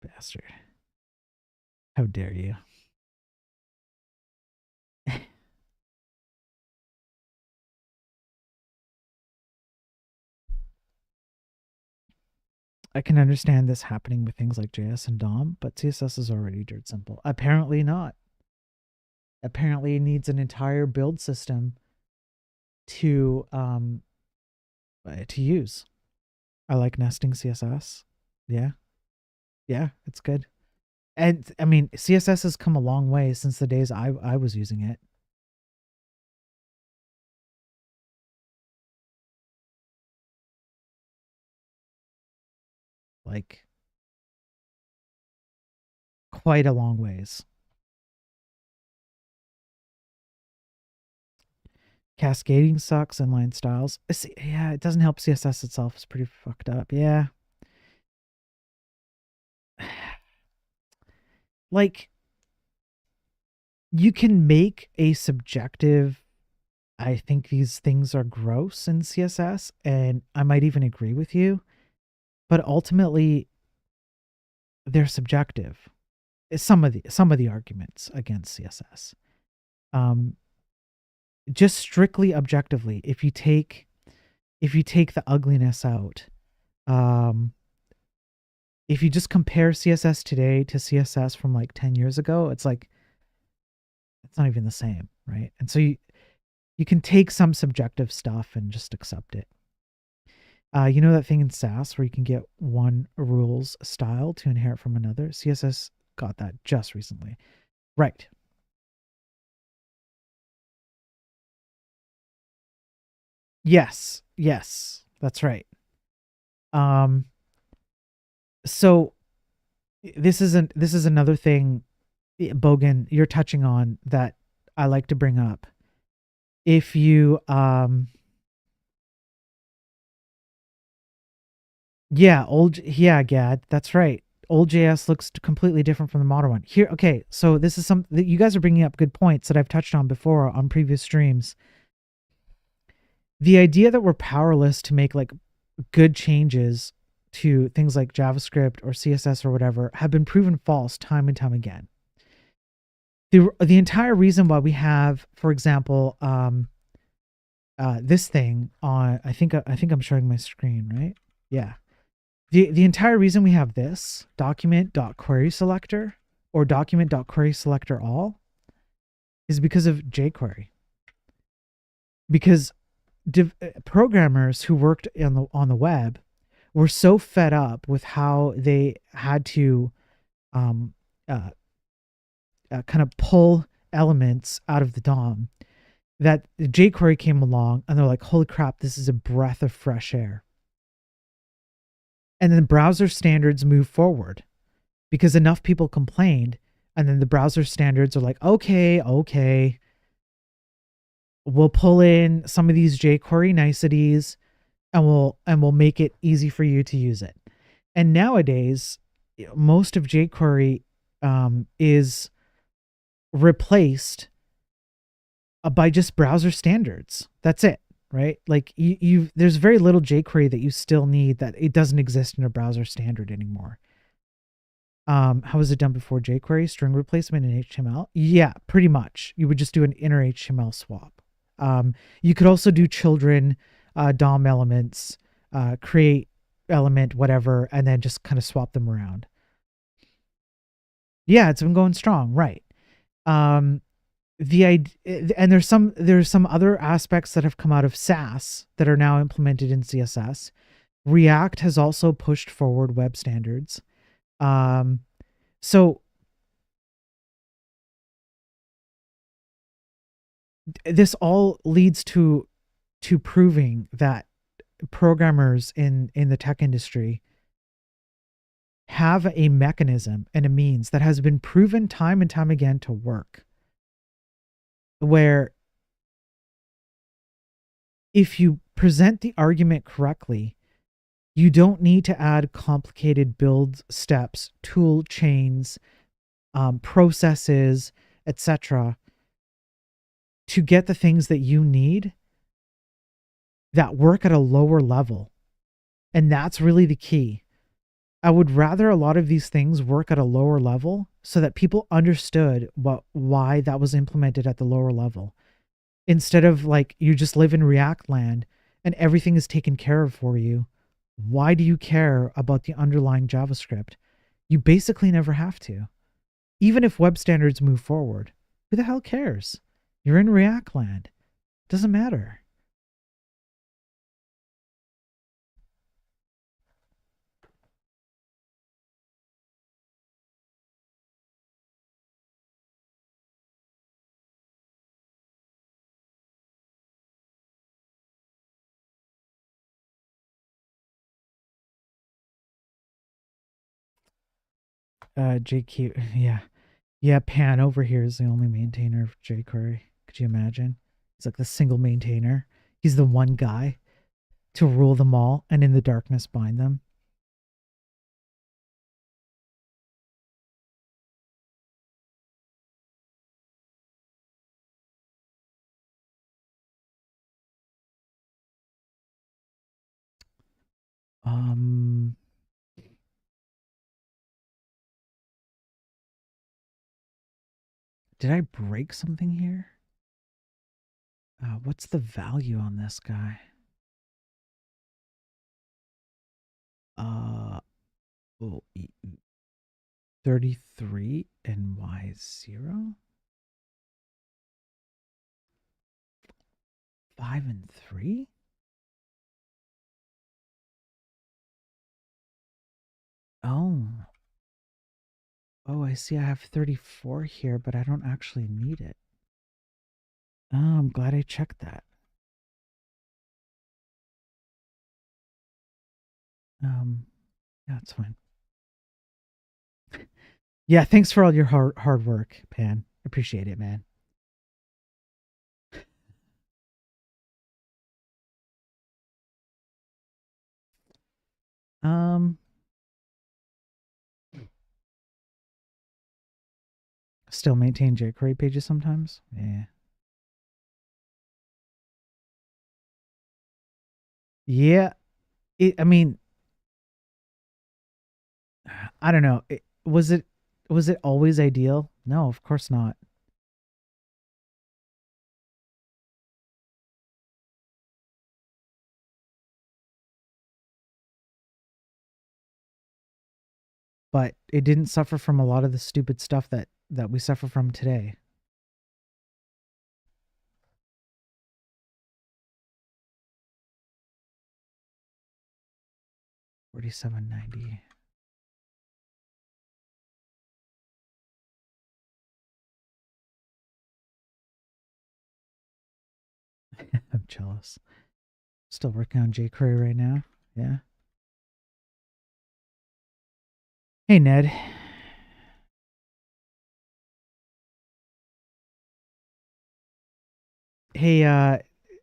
Bastard. How dare you? I can understand this happening with things like JS and DOM, but CSS is already dirt simple. Apparently not. Apparently it needs an entire build system to use. I like nesting CSS. Yeah. Yeah, it's good. And I mean, CSS has come a long way since the days I was using it. Like, quite a long ways. Cascading sucks, inline styles. Yeah, it doesn't help CSS itself. It's pretty fucked up. Yeah. Like, you can make a subjective, I think these things are gross in CSS, and I might even agree with you, but ultimately they're subjective. Some of the arguments against CSS. Um, just strictly objectively, if you take the ugliness out, um, if you just compare CSS today to CSS from like 10 years ago, it's like it's not even the same, right? And so you can take some subjective stuff and just accept it. You know that thing in Sass where you can get one rules style to inherit from another? CSS got that just recently. Right. Yes. Yes. That's right. Um so this is another thing, Bogan, you're touching on that I like to bring up. If you yeah, Gad, that's right. old JS looks completely different from the modern one. Here, okay, so this is some that you guys are bringing up good points that I've touched on before on previous streams. The idea that we're powerless to make like good changes to things like JavaScript or CSS or whatever have been proven false time and time again. The entire reason why we have, for example, this thing on, I think I'm showing my screen, right? Yeah. The entire reason we have this document.querySelector or document.querySelector all is because of jQuery. Because programmers who worked on the web were so fed up with how they had to kind of pull elements out of the DOM that jQuery came along and they're like, holy crap, this is a breath of fresh air. And then browser standards move forward because enough people complained, and then the browser standards are like, okay, we'll pull in some of these jQuery niceties and we'll make it easy for you to use it. And nowadays, most of jQuery is replaced by just browser standards. That's it, right? Like there's very little jQuery that you still need that it doesn't exist in a browser standard anymore. How was it done before jQuery? String replacement in HTML? Yeah, pretty much. You would just do an inner HTML swap. You could also do children, DOM elements, create element, whatever, and then just kind of swap them around. Yeah, it's been going strong, right? And there's some other aspects that have come out of Sass that are now implemented in CSS. React has also pushed forward web standards. So this all leads to proving that programmers in the tech industry have a mechanism and a means that has been proven time and time again to work, where if you present the argument correctly, you don't need to add complicated build steps, tool chains, processes, etc., to get the things that you need that work at a lower level. And that's really the key. I would rather a lot of these things work at a lower level so that people understood why that was implemented at the lower level, instead of like you just live in React land and everything is taken care of for you. Why do you care about the underlying JavaScript? You basically never have to. Even if web standards move forward, who the hell cares? You're in React land. Doesn't matter. JQ, yeah. Yeah, Pan over here is the only maintainer of jQuery. Could you imagine? He's like the single maintainer. He's the one guy to rule them all and in the darkness bind them. Um, did I break something here? What's the value on this guy? Oh, 33 and Y0? 5 and 3? Oh. Oh, I see I have 34 here, but I don't actually need it. Oh, I'm glad I checked that. Yeah, it's fine. Yeah, thanks for all your hard work, Pan. Appreciate it, man. Um, Still maintain jQuery pages sometimes. Yeah. Yeah. I mean, I don't know. Was it always ideal? No, of course not. But it didn't suffer from a lot of the stupid stuff that we suffer from today. 4790. I'm jealous. Still working on jQuery right now. Yeah. Hey Ned. Hey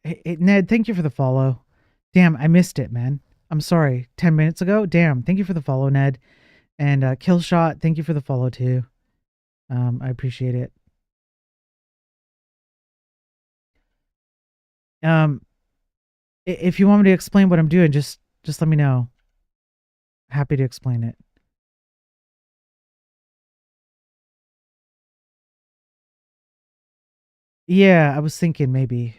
hey, Ned, thank you for the follow. Damn, I missed it, man. I'm sorry. 10 minutes ago? Damn. Thank you for the follow, Ned. And Killshot, thank you for the follow too. I appreciate it. Um if you want me to explain what I'm doing, just let me know. Happy to explain it. Yeah, I was thinking maybe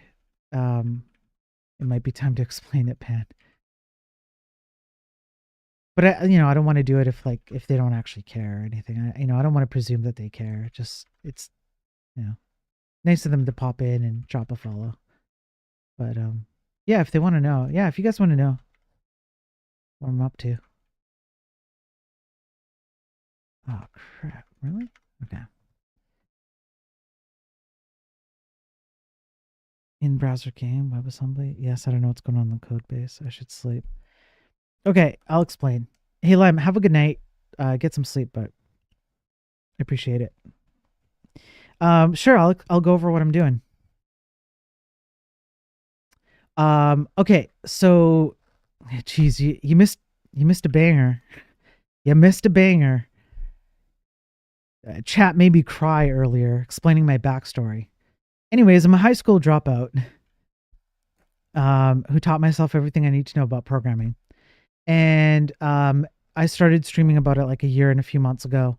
um it might be time to explain it, Pan. But I don't want to do it if they don't actually care or anything. I don't want to presume that they care. Just it's you know nice of them to pop in and drop a follow. But yeah, if they want to know, yeah, if you guys want to know what I'm up to. Oh crap! Really? Okay. In browser game WebAssembly. Yes, I don't know what's going on in the code base. I should sleep. Okay, I'll explain. Hey, Lem, have a good night. Get some sleep, but I appreciate it. Sure, I'll go over what I'm doing. Okay, so, geez, you missed a banger. You missed a banger. Chat made me cry earlier, explaining my backstory. Anyways, I'm a high school dropout, who taught myself everything I need to know about programming, and I started streaming about it like a year and a few months ago.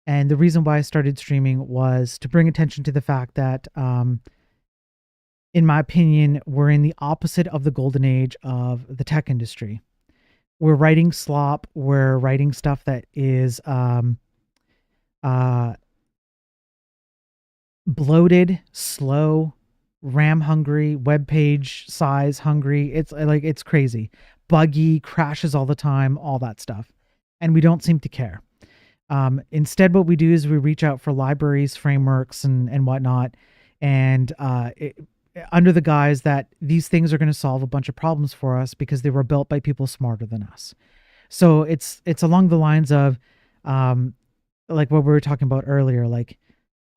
And the reason why I started streaming was to bring attention to the fact that, in my opinion, we're in the opposite of the golden age of the tech industry. We're writing slop. We're writing stuff that is uh, bloated, slow, RAM hungry, web page size hungry. It's crazy, buggy, crashes all the time, all that stuff, and we don't seem to care. Instead, what we do is we reach out for libraries, frameworks, and whatnot, and under the guise that these things are going to solve a bunch of problems for us because they were built by people smarter than us. So it's along the lines of, like what we were talking about earlier, like,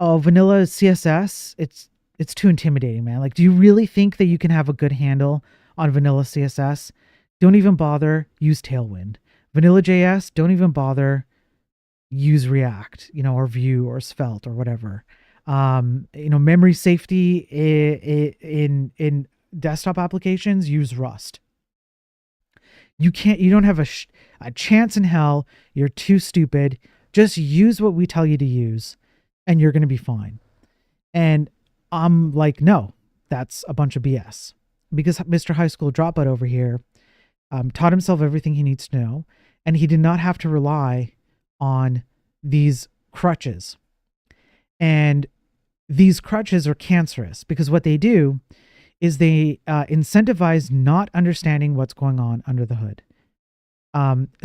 oh, vanilla CSS, it's too intimidating, man. Like, do you really think that you can have a good handle on vanilla CSS? Don't even bother. Use Tailwind. Vanilla JS, don't even bother. Use React, or Vue or Svelte or whatever. Memory safety in desktop applications, use Rust. You don't have a chance in hell. You're too stupid. Just use what we tell you to use and you're going to be fine. And I'm like, no, that's a bunch of BS. Because Mr. High School Dropout over here taught himself everything he needs to know, and he did not have to rely on these crutches. And these crutches are cancerous because what they do is they incentivize not understanding what's going on under the hood.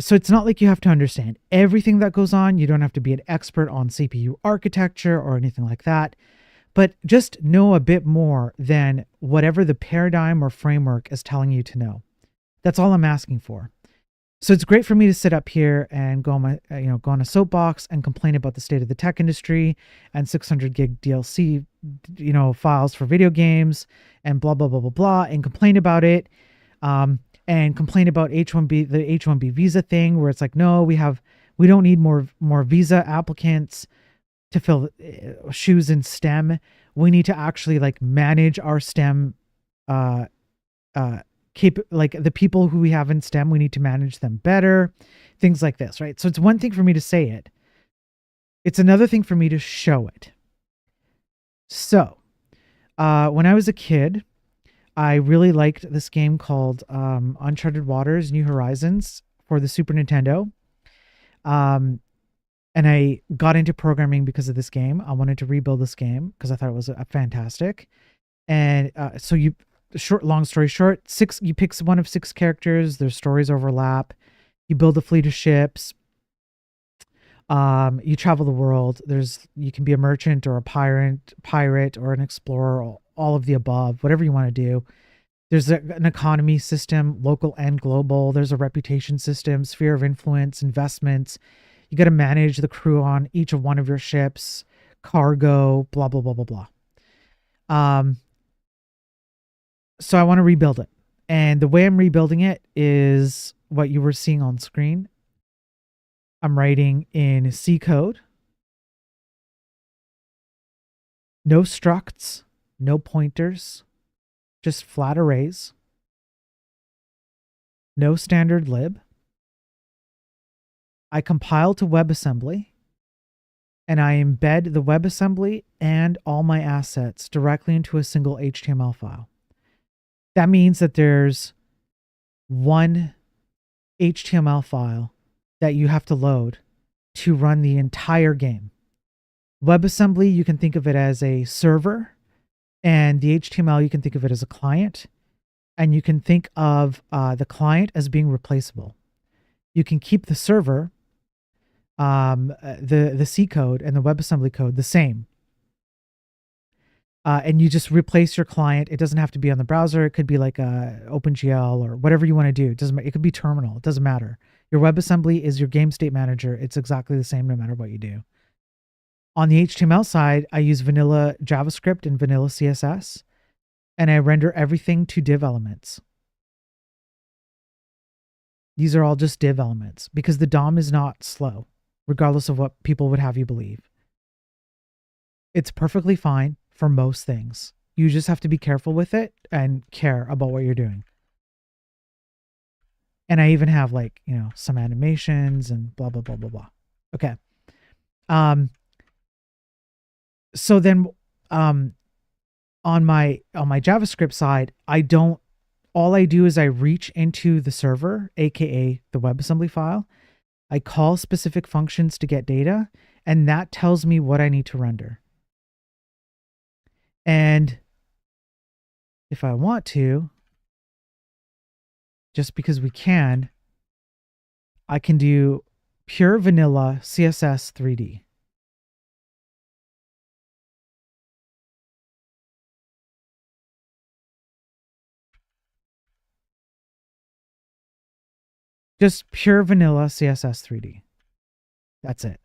So it's not like you have to understand everything that goes on. You don't have to be an expert on CPU architecture or anything like that, but just know a bit more than whatever the paradigm or framework is telling you to know. That's all I'm asking for. So it's great for me to sit up here and go on a soapbox and complain about the state of the tech industry and 600 gig DLC, files for video games and blah, blah, blah, blah, blah, and complain about it. And complain about the H-1B visa thing where it's like, no, we don't need more visa applicants. to fill shoes in STEM. We need to actually like manage our STEM uh keep like the people who we have in STEM, we need to manage them better, things like this, right? So it's one thing for me to say it. It's another thing for me to show it. So, when I was a kid, I really liked this game called Uncharted Waters, New Horizons for the Super Nintendo. Um, and I got into programming because of this game. I wanted to rebuild this game because I thought it was fantastic. And so long story short, you pick one of 6 characters. Their stories overlap. You build a fleet of ships. You travel the world. You can be a merchant or a pirate or an explorer, all of the above, whatever you want to do. There's an economy system, local and global. There's a reputation system, sphere of influence, investments. You got to manage the crew on each of one of your ships, cargo, blah, blah, blah, blah, blah. So I want to rebuild it. And the way I'm rebuilding it is what you were seeing on screen. I'm writing in C code. No structs, no pointers, just flat arrays. No standard lib. I compile to WebAssembly, and I embed the WebAssembly and all my assets directly into a single HTML file. That means that there's one HTML file that you have to load to run the entire game. WebAssembly, you can think of it as a server, and the HTML, you can think of it as a client, and you can think of the client as being replaceable. You can keep the server, the C code and the WebAssembly code the same. And you just replace your client. It doesn't have to be on the browser. It could be like OpenGL or whatever you want to do. It doesn't. It could be terminal. It doesn't matter. Your WebAssembly is your game state manager. It's exactly the same no matter what you do. On the HTML side, I use vanilla JavaScript and vanilla CSS, and I render everything to div elements. These are all just div elements because the DOM is not slow, regardless of what people would have you believe. It's perfectly fine for most things. You just have to be careful with it and care about what you're doing. And I even have like, some animations and blah, blah, blah, blah, blah. Okay. So then, on my JavaScript side, all I do is I reach into the server, AKA the WebAssembly file. I call specific functions to get data, and that tells me what I need to render. And if I want to, just because we can, I can do pure vanilla CSS 3D. Just pure vanilla CSS 3D. That's it.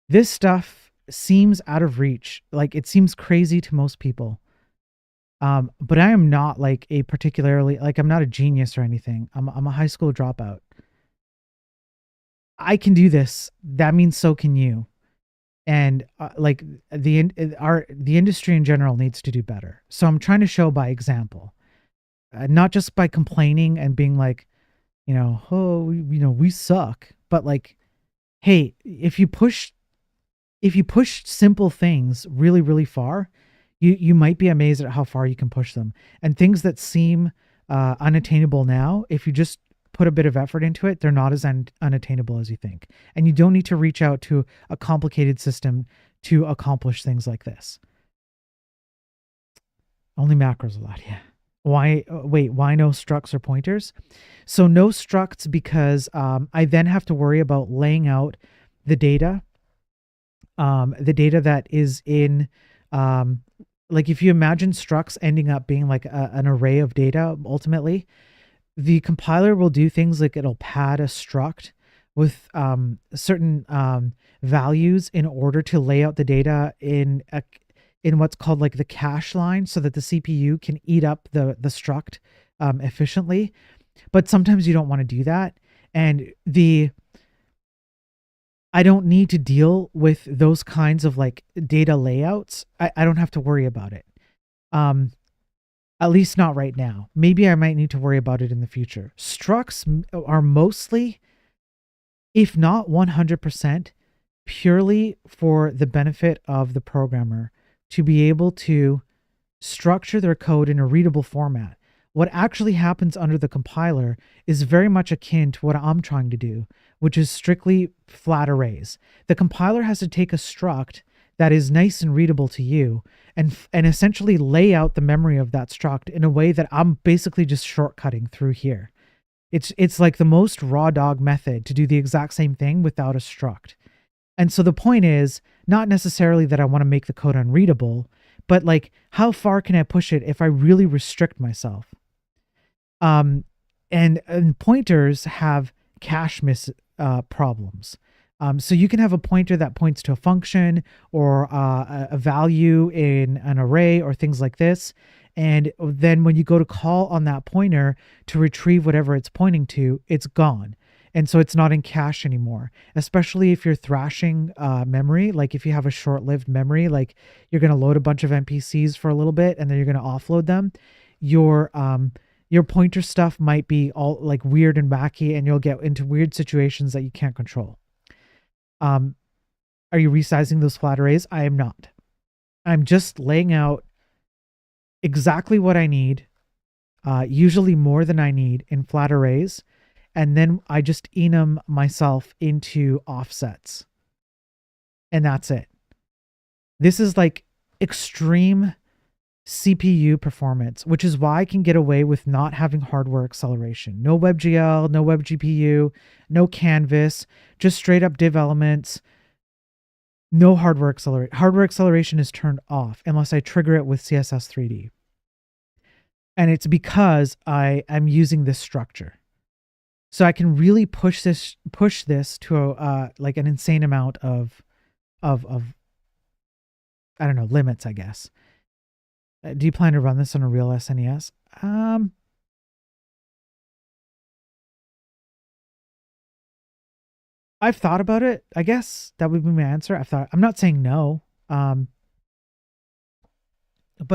This stuff seems out of reach. Like, it seems crazy to most people. But I am not like I'm not a genius or anything. I'm a high school dropout. I can do this. That means so can you. And the industry in general needs to do better. So I'm trying to show by example, not just by complaining and being like, we suck, but like, hey, if you push simple things really, really far, you might be amazed at how far you can push them. And things that seem unattainable now, if you just put a bit of effort into it, they're not as unattainable as you think. And you don't need to reach out to a complicated system to accomplish things like this. Only macros allowed, yeah. Why no structs or pointers? So no structs because I then have to worry about laying out the data that is in, like if you imagine structs ending up being like an array of data, ultimately, the compiler will do things like it'll pad a struct with certain values in order to lay out the data in what's called like the cache line, so that the CPU can eat up the struct efficiently. But sometimes you don't want to do that, and I don't need to deal with those kinds of like data layouts. I don't have to worry about it. Um, at least not right now. Maybe I might need to worry about it in the future. Structs are mostly, if not 100%, purely for the benefit of the programmer to be able to structure their code in a readable format. What actually happens under the compiler is very much akin to what I'm trying to do, which is strictly flat arrays. The compiler has to take a struct that is nice and readable to you and essentially lay out the memory of that struct in a way that I'm basically just shortcutting through here. It's like the most raw dog method to do the exact same thing without a struct. And so the point is not necessarily that I want to make the code unreadable, but like how far can I push it if I really restrict myself? Um, and pointers have cache miss problems. So you can have a pointer that points to a function or a value in an array or things like this. And then when you go to call on that pointer to retrieve whatever it's pointing to, it's gone. And so it's not in cache anymore, especially if you're thrashing memory. Like if you have a short-lived memory, like you're going to load a bunch of NPCs for a little bit and then you're going to offload them. Your pointer stuff might be all like weird and wacky, and you'll get into weird situations that you can't control. Um, are you resizing those flat arrays? I am not. I'm just laying out exactly what I need, usually more than I need in flat arrays, and then I just enum myself into offsets, and that's it. This is like extreme CPU performance, which is why I can get away with not having hardware acceleration. No WebGL, no WebGPU, no Canvas, just straight up div elements, no hardware acceleration. Hardware acceleration is turned off unless I trigger it with CSS 3D. And it's because I am using this structure. So I can really push this to like an insane amount of I don't know, limits, I guess. Do you plan to run this on a real SNES? I've thought about it. I guess that would be my answer. I'm not saying no. But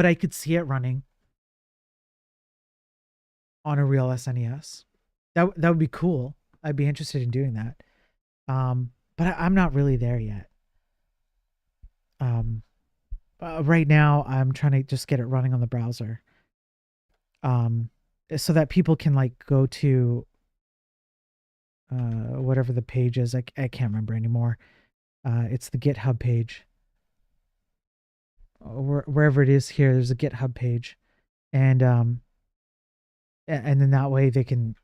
I could see it running on a real SNES. That would be cool. I'd be interested in doing that. But I'm not really there yet. Right now I'm trying to just get it running on the browser. So that people can like go to whatever the page is. I can't remember anymore. It's the GitHub page. Wherever it is here, there's a GitHub page, and then that way they can,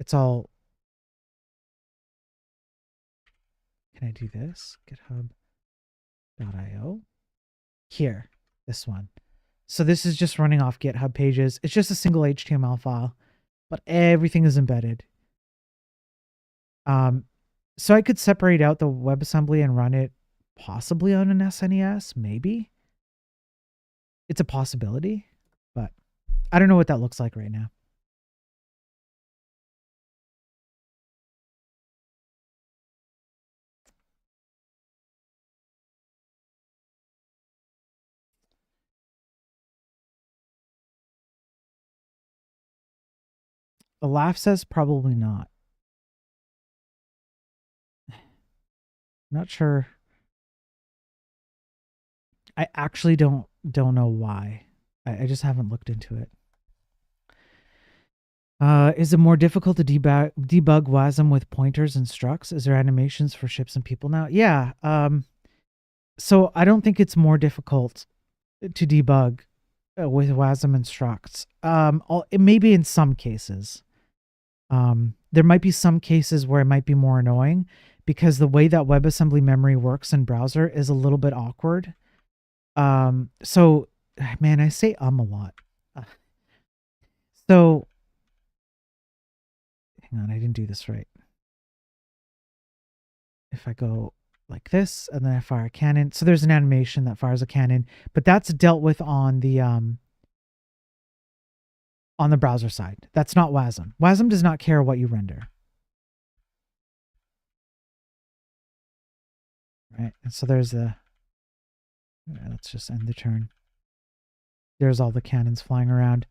it's all. Can I do this? GitHub.io. Here, this one. So this is just running off GitHub pages. It's just a single HTML file, but everything is embedded. So I could separate out the WebAssembly and run it possibly on an SNES, maybe. It's a possibility, but I don't know what that looks like right now. The laugh says probably not. Not sure. I actually don't know why. I just haven't looked into it. Is it more difficult to debug WASM with pointers and structs? Is there animations for ships and people now? Yeah. So I don't think it's more difficult to debug with WASM and structs. It may be in some cases. There might be some cases where it might be more annoying because the way that WebAssembly memory works in browser is a little bit awkward. So, man, I say a lot. So, hang on, I didn't do this right. If I go like this and then I fire a cannon, so there's an animation that fires a cannon, but that's dealt with on the browser side. That's not WASM. WASM does not care what you render. right? And so there's the, let's just end the turn. There's all the cannons flying around.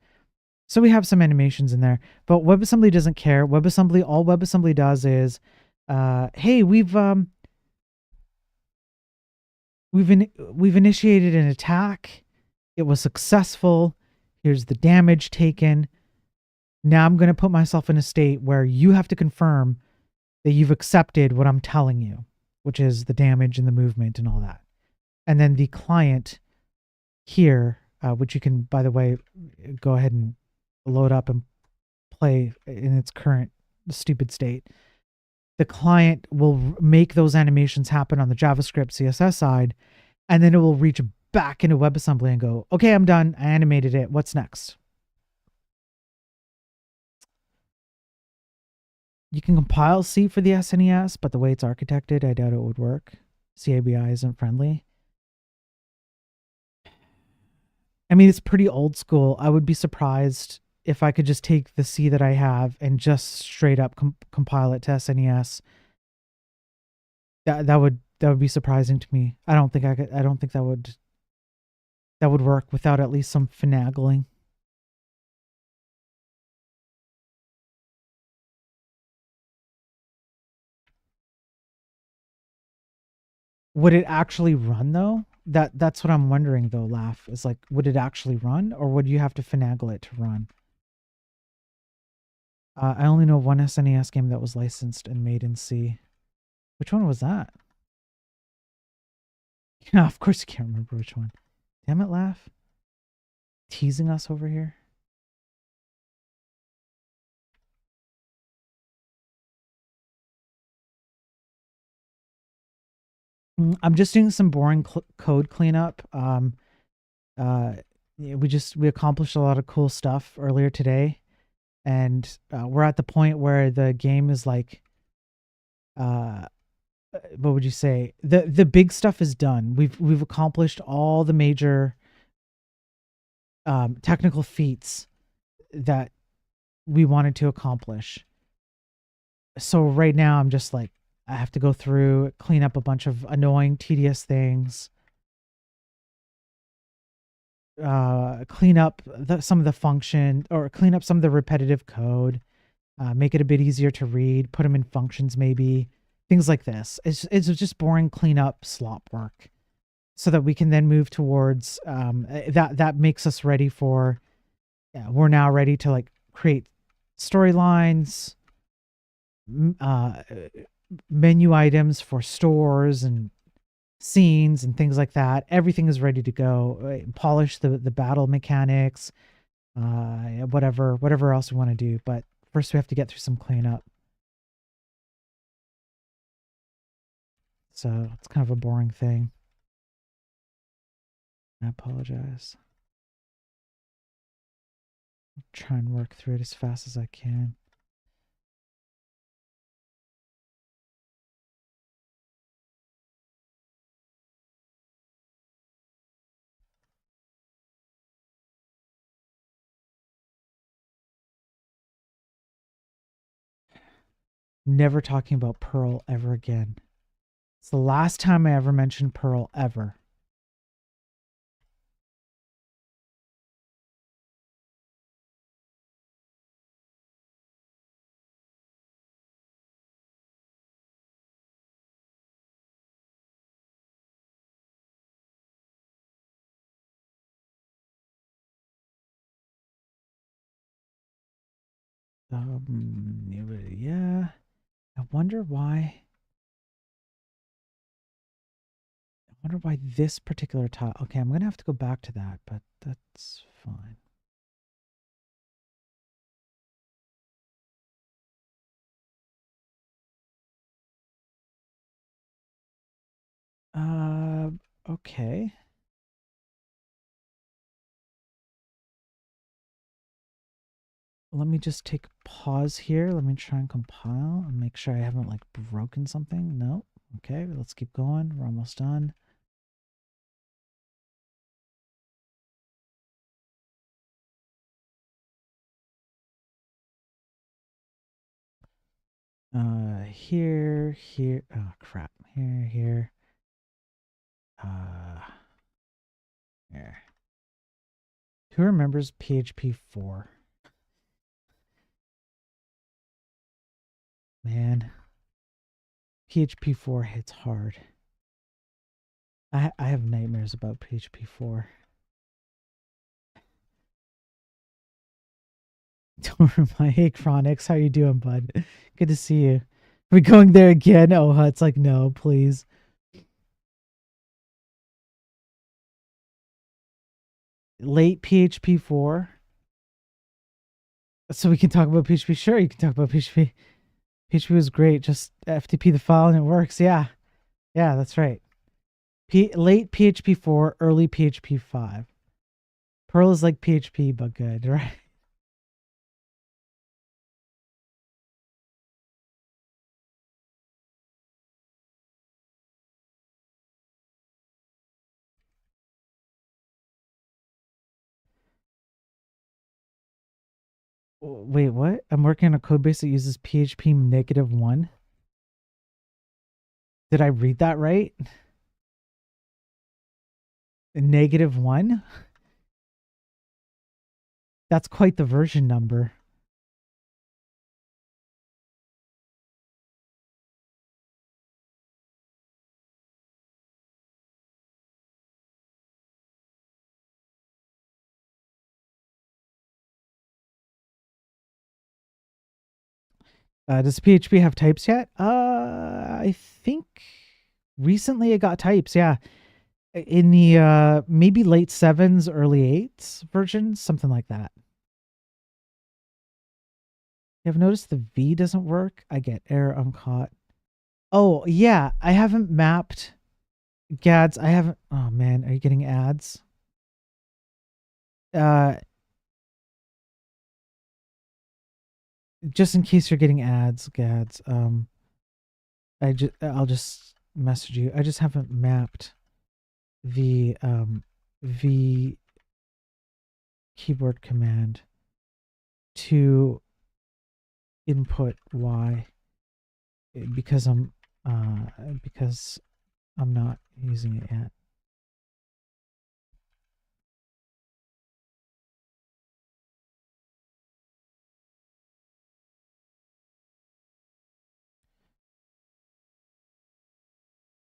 So we have some animations in there, but WebAssembly doesn't care. WebAssembly, all WebAssembly does is, hey, we've initiated an attack. It was successful. Here's the damage taken. Now I'm going to put myself in a state where you have to confirm that you've accepted what I'm telling you, which is the damage and the movement and all that. And then the client here, which you can, by the way, go ahead and load up and play in its current stupid state. The client will make those animations happen on the JavaScript CSS side, and then it will reach back into WebAssembly and go, okay, I'm done. I animated it. What's next? You can compile C for the SNES, but the way it's architected, I doubt it would work. CABI isn't friendly. I mean, it's pretty old school. I would be surprised if I could just take the C that I have and just straight up compile it to SNES. That would be surprising to me. I don't think I could. I don't think that would work without at least some finagling. Would it actually run though? That's what I'm wondering though, Laugh. Is like, would it actually run or would you have to finagle it to run? I only know one SNES game that was licensed and made in C. Which one was that? Yeah, of course you can't remember which one. Damn it, Laugh. Teasing us over here. I'm just doing some boring code cleanup. We accomplished a lot of cool stuff earlier today, and we're at the point where the game is like, what would you say? The big stuff is done. We've accomplished all the major technical feats that we wanted to accomplish. So right now I'm just like, I have to go through, clean up a bunch of annoying, tedious things, clean up some of the function, or clean up some of the repetitive code, make it a bit easier to read, put them in functions maybe, things like this. It's just boring cleanup slop work, so that we can then move towards that makes us ready for. We're now ready to like create storylines, uh, menu items for stores and scenes and things like that. Everything is ready to go. Polish the battle mechanics, whatever else we want to do. But first, we have to get through some cleanup. So it's kind of a boring thing. I apologize. I'll try and work through it as fast as I can. Never talking about Perl ever again. It's the last time I ever mentioned Perl ever. Yeah. I wonder why. I wonder why this particular tile. Okay, I'm gonna have to go back to that, but that's fine. Uh, okay. Let me just take a pause here. Let me try and compile and make sure I haven't like broken something. No. Okay, let's keep going. We're almost done. Here. Oh crap. Here. Yeah. Who remembers PHP 4? Man, PHP 4 hits hard. I have nightmares about PHP 4. Don't remind. Hey, Chronix, how you doing, bud? Good to see you. Are we going there again? Oh, it's like, no, please. Late PHP 4. So we can talk about PHP. Sure, you can talk about PHP. PHP was great. Just FTP the file and it works. Yeah. Yeah, that's right. Late PHP 4, early PHP 5. Perl is like PHP, but good, right? Wait, what? I'm working on a code base that uses PHP -1. Did I read that right? -1? That's quite the version number. Does PHP have types yet? I think recently it got types. Yeah, in the maybe late 7s, early 8s version, something like that. You have noticed the V doesn't work? I get error uncaught. Oh yeah, I haven't mapped Gads. I haven't. Oh man, are you getting ads? Uh, just in case you're getting ads, Gads. I'll just message you. I just haven't mapped the V keyboard command to input Y because I'm not using it yet.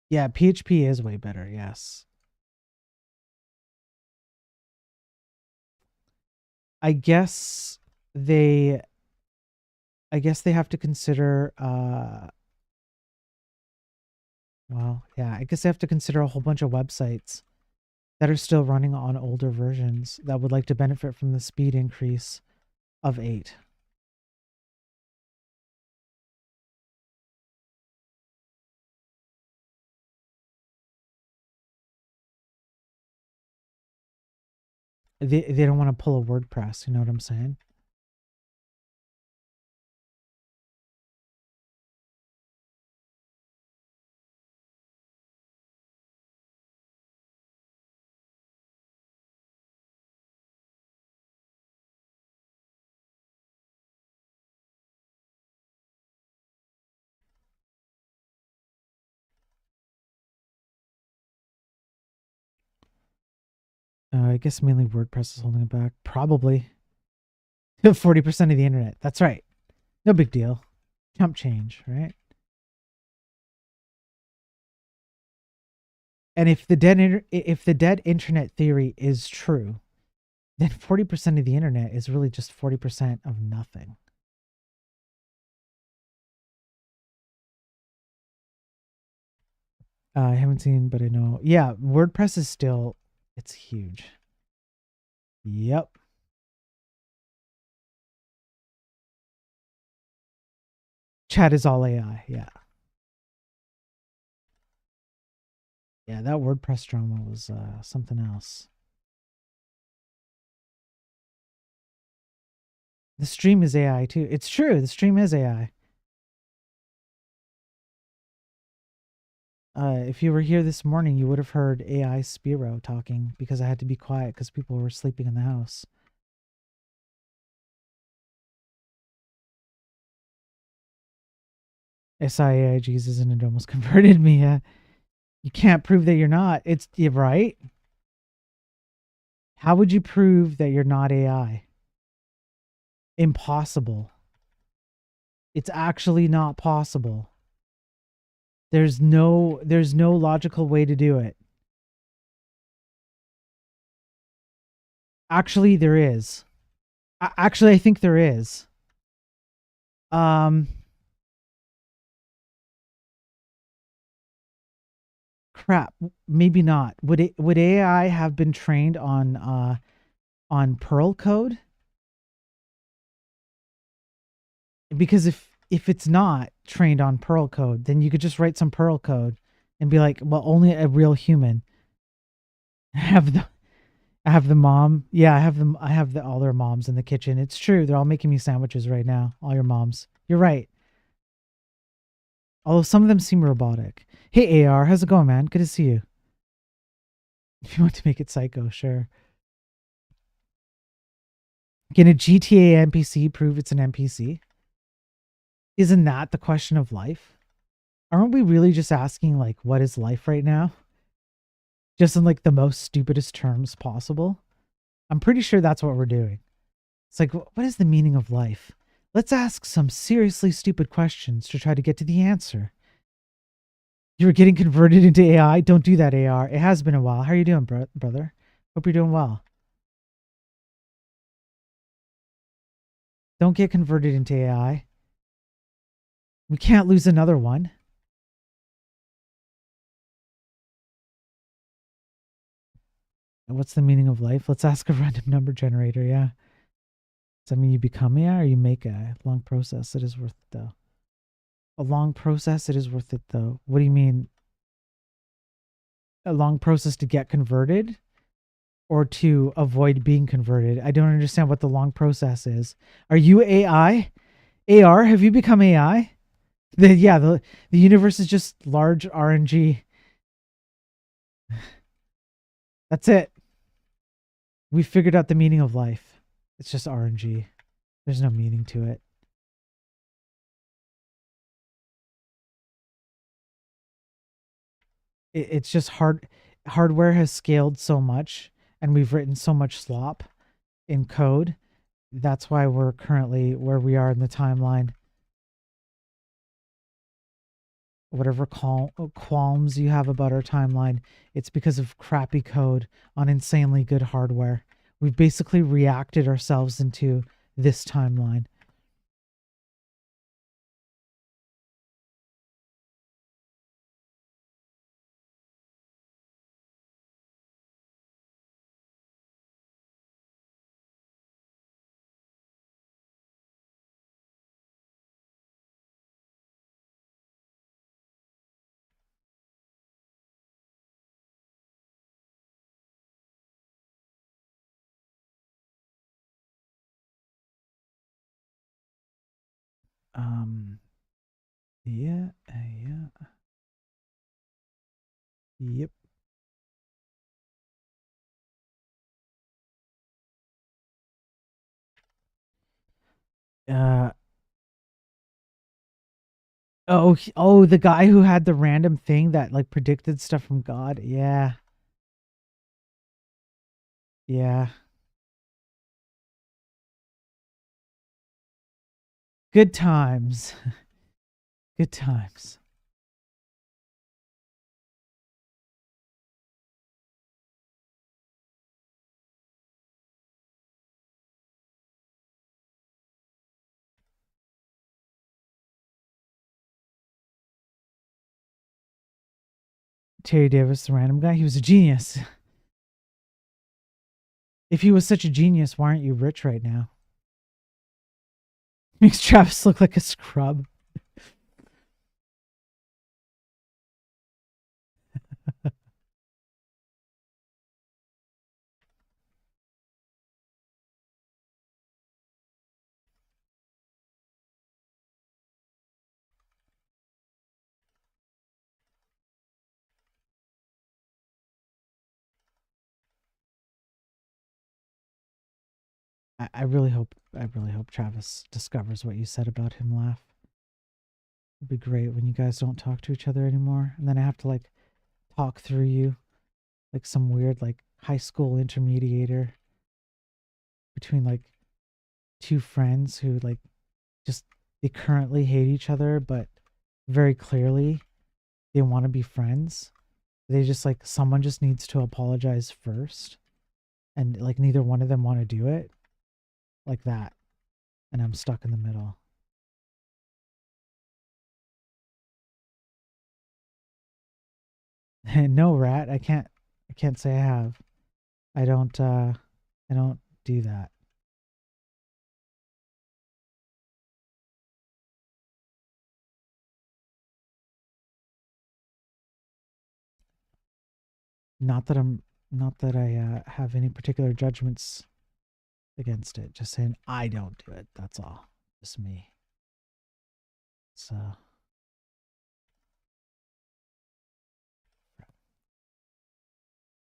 Yeah, PHP is way better. Yes. I guess they have to consider well, yeah, I guess they have to consider a whole bunch of websites that are still running on older versions that would like to benefit from the speed increase of 8. They don't want to pull a WordPress, you know what I'm saying? I guess mainly WordPress is holding it back. Probably 40% of the internet. That's right. No big deal. Chump change, right? And if the dead internet theory is true, then 40% of the internet is really just 40% of nothing. I haven't seen, but I know. Yeah, WordPress is still, it's huge. Yep. Chat is all AI. Yeah. Yeah, that WordPress drama was something else. The stream is AI too. It's true. The stream is AI. If you were here this morning, you would have heard AI Spiro talking because I had to be quiet because people were sleeping in the house. SIAI Jesus and it almost converted me. You can't prove that you're not. It's you're right. How would you prove that you're not AI? Impossible. It's actually not possible. There's no logical way to do it. Actually, there is. Actually, I think there is. Um, crap. Maybe not. Would AI have been trained on Perl code? Because if it's not trained on Perl code, then you could just write some Perl code and be like, well, only a real human have the I have the mom. Yeah, I have them. I have all their moms in the kitchen. It's true. They're all making me sandwiches right now. All your moms. You're right. Although some of them seem robotic. Hey AR, how's it going, man? Good to see you. If you want to make it psycho, sure. Can a GTA NPC prove it's an NPC? Isn't that the question of life? Aren't we really just asking like what is life right now? Just in like the most stupidest terms possible? I'm pretty sure that's what we're doing. It's like what is the meaning of life? Let's ask some seriously stupid questions to try to get to the answer. You were getting converted into AI? Don't do that, AR. It has been a while. How are you doing, brother? Hope you're doing well. Don't get converted into AI. We can't lose another one. And what's the meaning of life? Let's ask a random number generator. Yeah. Does that mean you become AI or you make a long process? It is worth it though. A long process. It is worth it though. What do you mean? A long process to get converted or to avoid being converted? I don't understand what the long process is. Are you AI? AR? Have you become AI? The universe is just large RNG. That's it. We figured out the meaning of life. It's just RNG. There's no meaning to it. It's just hardware has scaled so much and we've written so much slop in code. That's why we're currently where we are in the timeline. Whatever qualms you have about our timeline, it's because of crappy code on insanely good hardware. We've basically reacted ourselves into this timeline. Um, yeah. Yep. Uh, oh, the guy who had the random thing that like predicted stuff from God. Yeah, yeah. Good times. Good times. Terry Davis, the random guy, he was a genius. If he was such a genius, why aren't you rich right now? Makes Travis look like a scrub. I really hope Travis discovers what you said about him laugh. It'd be great when you guys don't talk to each other anymore. And then I have to like talk through you like some weird like high school intermediator between like two friends who like just they currently hate each other, but very clearly they want to be friends. They just like someone just needs to apologize first, and like neither one of them want to do it, like that, and I'm stuck in the middle. No, rat, I can't say I have. I don't I don't do that. Not that I'm not that I have any particular judgments against it. Just saying I don't do it. That's all. Just me. So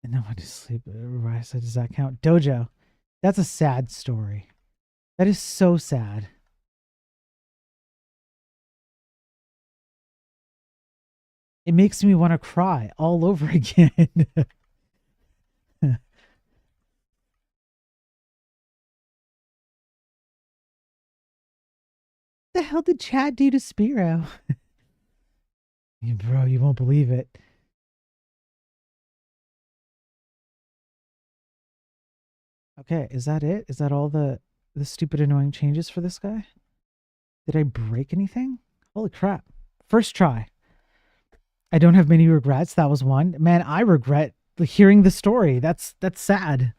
and then went to sleep. I said, does that count? Dojo. That's a sad story. That is so sad. It makes me want to cry all over again. The hell did Chad do to Spiro? Bro, you won't believe it. Okay, is that it? Is that all the stupid annoying changes for this guy? Did I break anything? Holy crap. First try. I don't have many regrets. That was one. Man, I regret hearing the story. That's sad.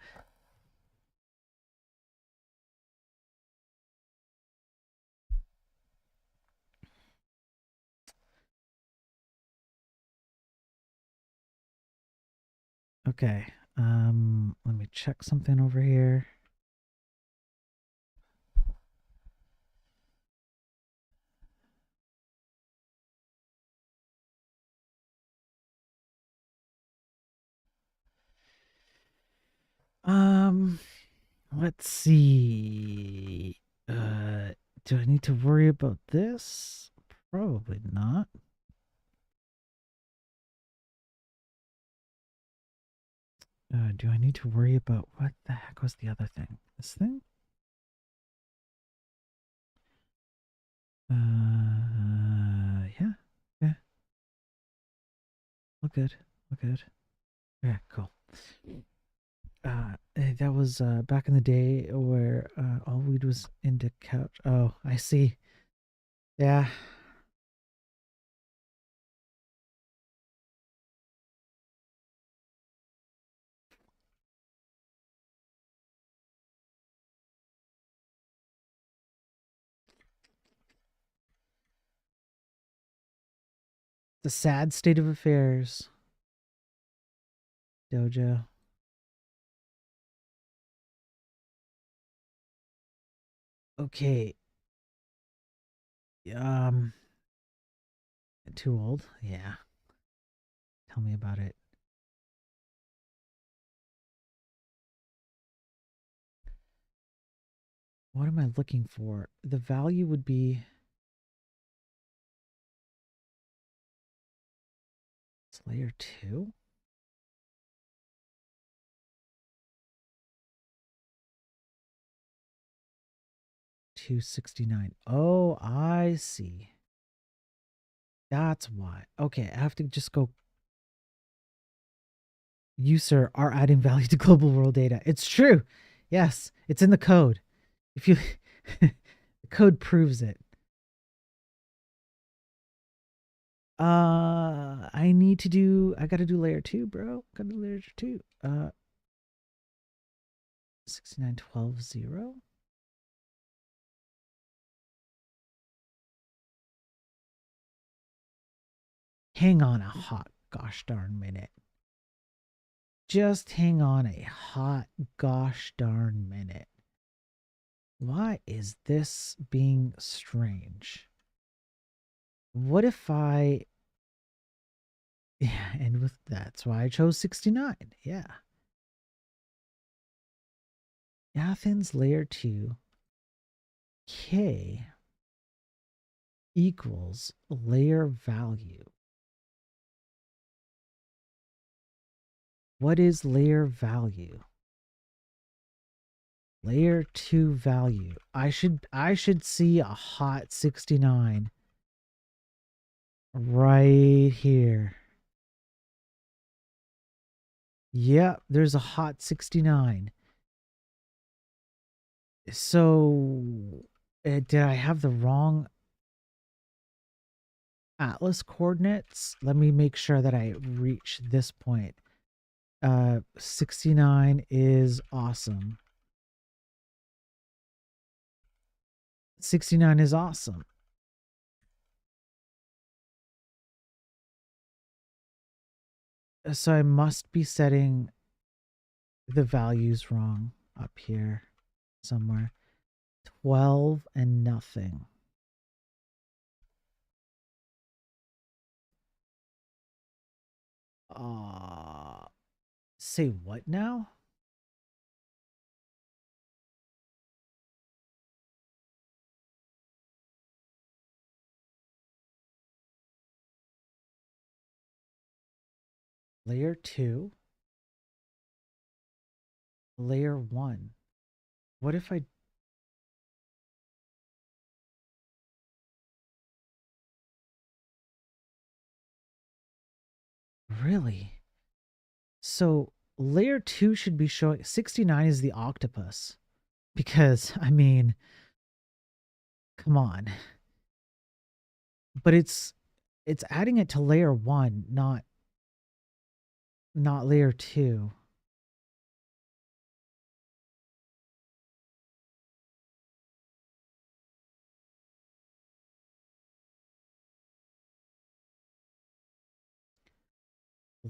Okay. Let me check something over here. Um, let's see. Do I need to worry about this? Probably not. Do I need to worry about what the heck was the other thing? This thing? Yeah. Yeah. Look good. Look good. Yeah, cool. That was back in the day where all weed was into couch. Oh, I see. Yeah. The sad state of affairs. Dojo. Okay. Um, too old? Yeah. Tell me about it. What am I looking for? The value would be it's layer 2? 269. Oh, I see. That's why. Okay, I have to just go. You, sir, are adding value to global world data. It's true. Yes, it's in the code. If you, the code proves it. I need to do. I gotta do layer 2, bro. Gotta do layer 2. 6912.0. Hang on a hot gosh darn minute. Just hang on a hot gosh darn minute. Why is this being strange? What if I. Yeah, and with that's why I chose 69. Yeah. Athens layer 2 K equals layer value. What is layer value? Layer 2 value. I should see a hot 69 right here. Yep, there's a hot 69. So did I have the wrong atlas coordinates? Let me make sure that I reach this point. 69 is awesome. 69 is awesome. So I must be setting the values wrong up here somewhere. 12 and nothing. Say what now? Layer 2. Layer 1. What if I... Really? So layer 2 should be showing... 69 is the octopus. Because, I mean... Come on. But it's adding it to layer 1, not layer 2.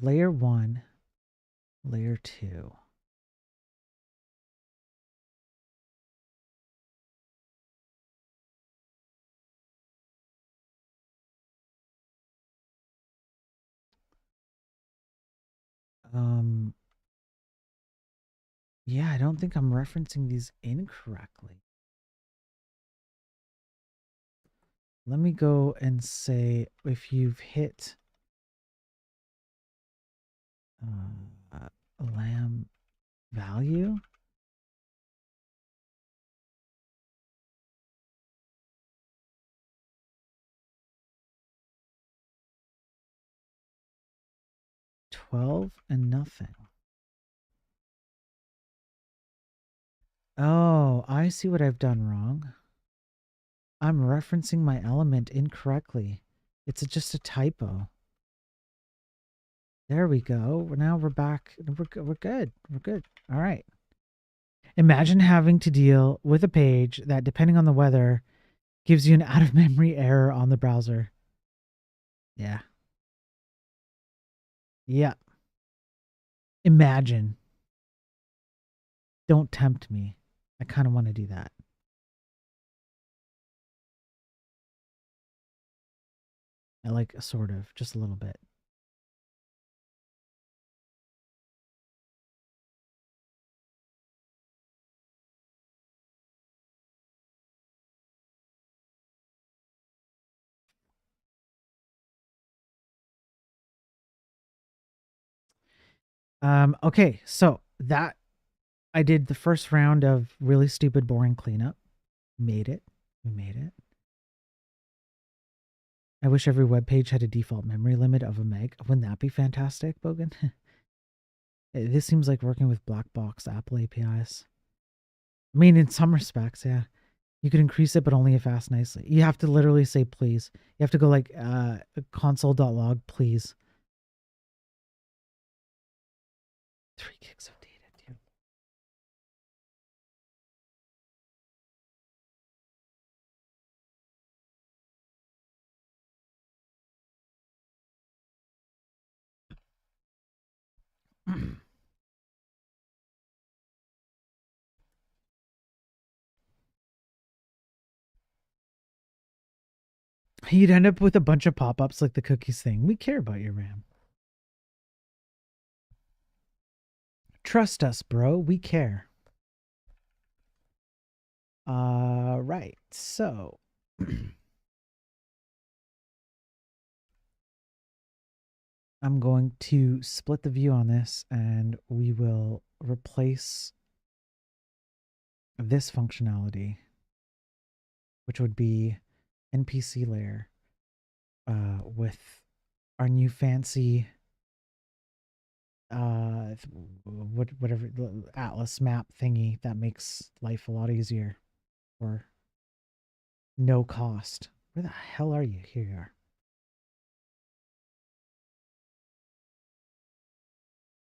Layer 1, layer 2. Yeah, I don't think I'm referencing these incorrectly. Let me go and say if you've hit lamb value. $12 and nothing. Oh, I see what I've done wrong. I'm referencing my element incorrectly. It's just a typo. There we go. Now we're back. We're good. We're good. All right. Imagine having to deal with a page that, depending on the weather, gives you an out-of-memory error on the browser. Yeah. Yeah. Imagine. Don't tempt me. I kind of want to do that. I like sort of, just a little bit. Okay, so that I did the first round of really stupid, boring cleanup. Made it. We made it. I wish every web page had a default memory limit of a meg. Wouldn't that be fantastic, Bogan? This seems like working with black box Apple APIs. I mean, in some respects, yeah. You could increase it, but only if asked nicely. You have to literally say please. You have to go like console.log, please. 3 gigs of data, dude. You'd end up with a bunch of pop-ups like the cookies thing. We care about your RAM. Trust us, bro. We care. Right. So I'm going to split the view on this, and we will replace this functionality, which would be NPC layer, with our new fancy whatever Atlas map thingy that makes life a lot easier for no cost. Where the hell are you? Here you are.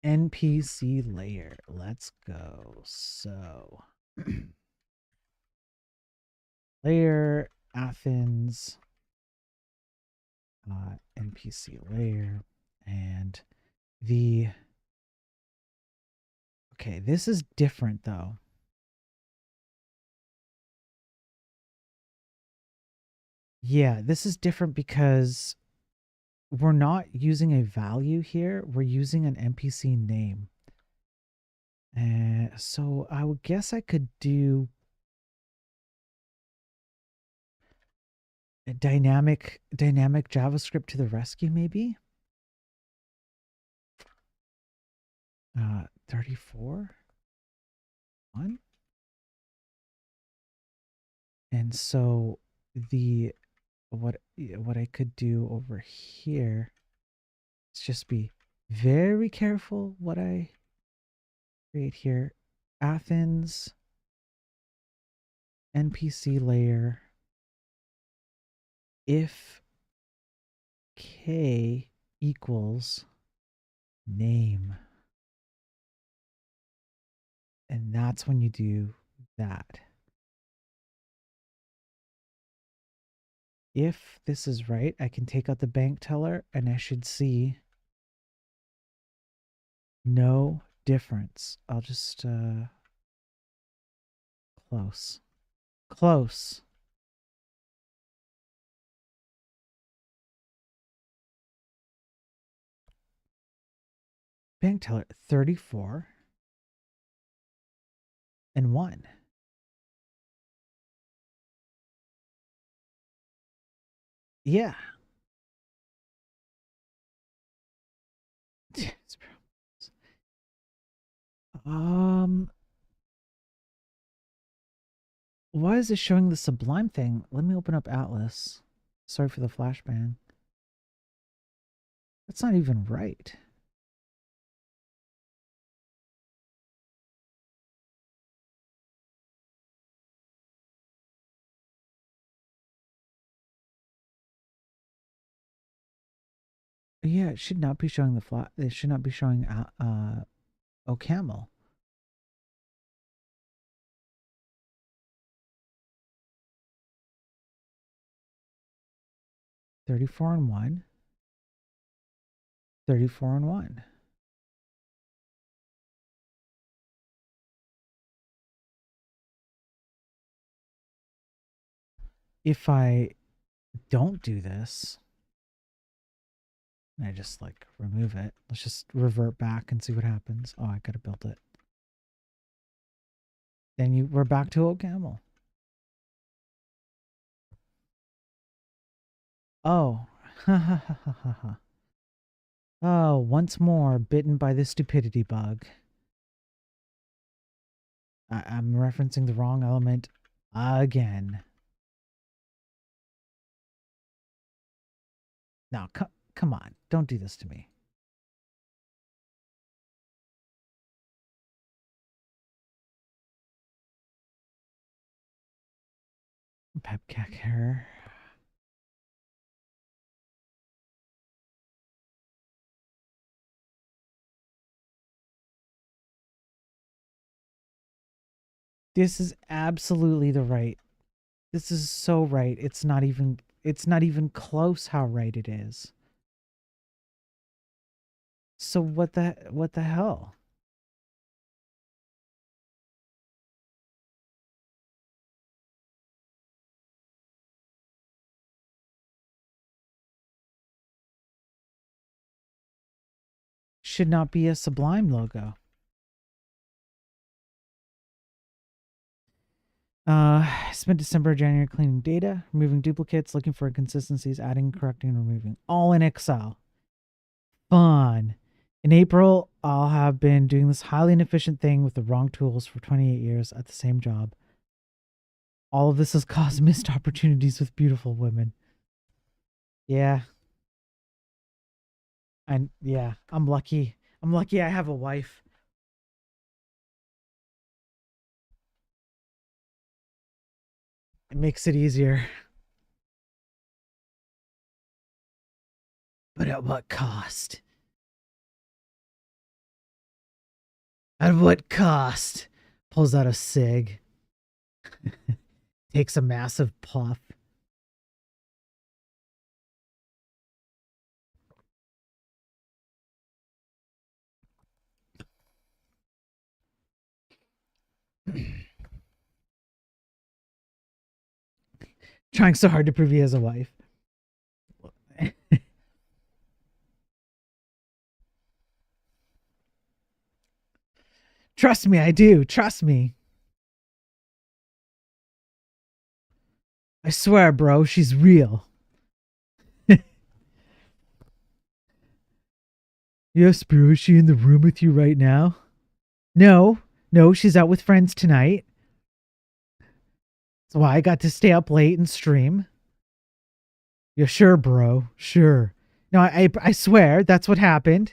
NPC layer. Let's go. So layer Athens NPC layer, and the okay, this is different though. Yeah, this is different because we're not using a value here. We're using an NPC name. So I would guess I could do a dynamic JavaScript to the rescue, maybe. 34 1. And so the what I could do over here is just be very careful what I create here. Athens NPC layer if k equals name. And that's when you do that. If this is right, I can take out the bank teller and I should see no difference. I'll just close. Bank teller 34 and 1. Yeah. Why is it showing the Sublime thing? Let me open up Atlas. Sorry for the flashbang. That's not even right. Yeah, it should not be showing the flat. It should not be showing OCaml. $34 and 1. $34 and 1. If I don't do this, I just like remove it. Let's just revert back and see what happens. Oh, I gotta build it. Then we're back to OCaml. Oh, oh, once more bitten by the stupidity bug. I'm referencing the wrong element again. Now, come on. Don't do this to me. Pepcac error. This is absolutely the right. This is so right. It's not even close how right it is. So what the hell? Should not be a Sublime logo. Spent December, January cleaning data, removing duplicates, looking for inconsistencies, adding, correcting, and removing. All in Excel. Fun. In April, I'll have been doing this highly inefficient thing with the wrong tools for 28 years at the same job. All of this has caused missed opportunities with beautiful women. Yeah, and yeah, I'm lucky. I'm lucky I have a wife. It makes it easier. But at what cost? At what cost? Pulls out a cig, takes a massive puff. Trying so hard to prove he has a wife. Trust me, I do. Trust me. I swear, bro, she's real. Yes, bro, is she in the room with you right now? No, no, she's out with friends tonight. That's why I got to stay up late and stream. Yeah, sure, bro. Sure. No, I swear that's what happened.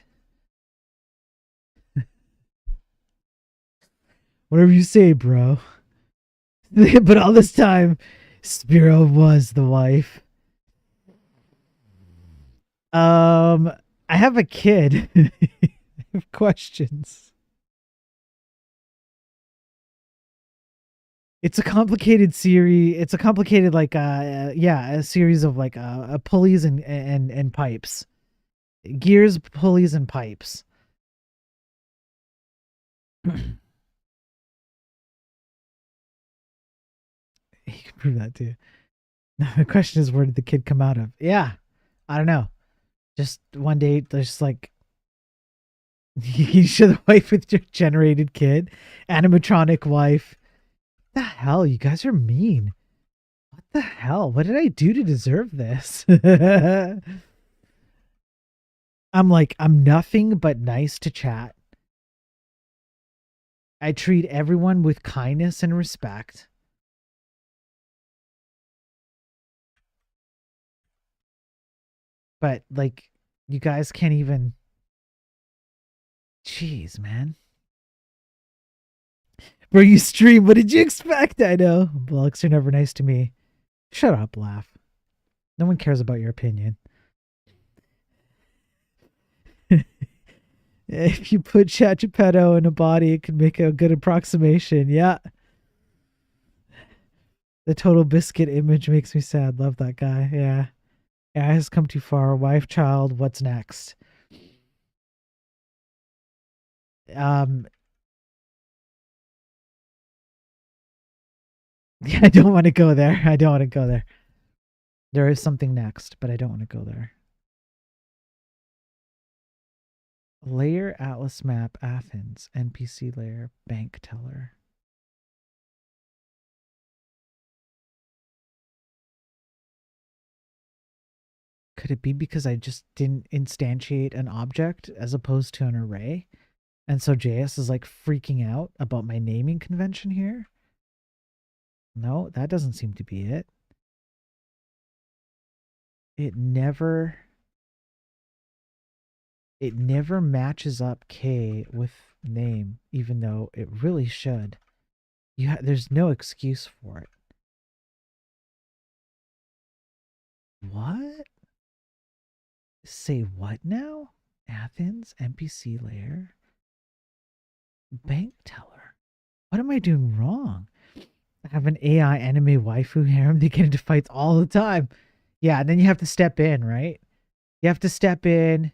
Whatever you say, bro. But all this time, Spiro was the wife. I have a kid. I have questions. It's a complicated series. It's a complicated yeah, a series of pulleys and pipes, gears, pulleys, and pipes. You can prove that too. Now the question is, where did the kid come out of? Yeah, I don't know. Just one day, just like you show the wife with your generated kid, animatronic wife. The hell, you guys are mean. What the hell? What did I do to deserve this? I'm nothing but nice to chat. I treat everyone with kindness and respect. But like, you guys can't even. Jeez, man. Bro, you stream. What did you expect? I know. Blocks are never nice to me. Shut up, laugh. No one cares about your opinion. If you put Chat Geppetto in a body, it could make a good approximation. Yeah. The Total Biscuit image makes me sad. Love that guy. Yeah. Yeah, has come too far. Wife, child, what's next? Um, yeah, I don't want to go there. I don't want to go there. There is something next, but I don't want to go there. Layer Atlas map Athens NPC layer bank teller. Could it be because I just didn't instantiate an object as opposed to an array? And so JS is like freaking out about my naming convention here? No, that doesn't seem to be it. It never matches up K with name, even though it really should. There's no excuse for it. What? Say what now? Athens NPC layer bank teller. What am I doing wrong? I have an AI anime waifu harem. They get into fights all the time. Yeah, and then you have to step in, right? You have to step in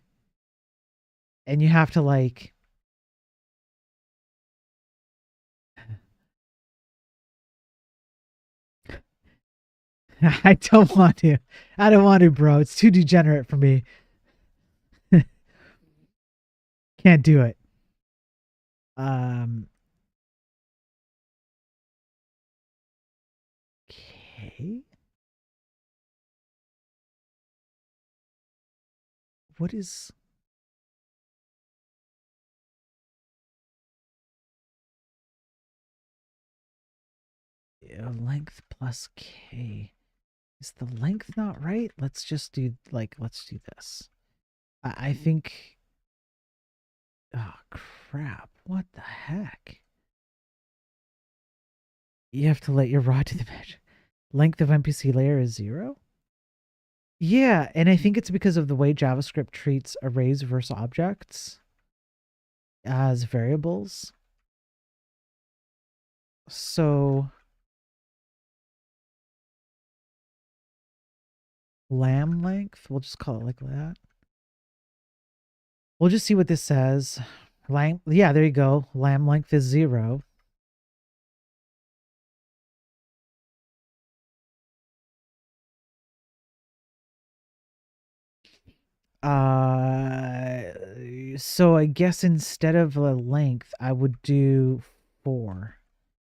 and you have to like I don't want to. I don't want to, bro. It's too degenerate for me. Can't do it. Um okay. What is length plus K. Is the length not right? Let's just do let's do this. I think. Oh crap! What the heck? You have to let your raw do the measure. Length of MPC layer is 0. Yeah, and I think it's because of the way JavaScript treats arrays versus objects as variables. So lam length, we'll just call it like that. We'll just see what this says. Yeah, there you go. Lam length is 0. So I guess instead of a length, I would do 4.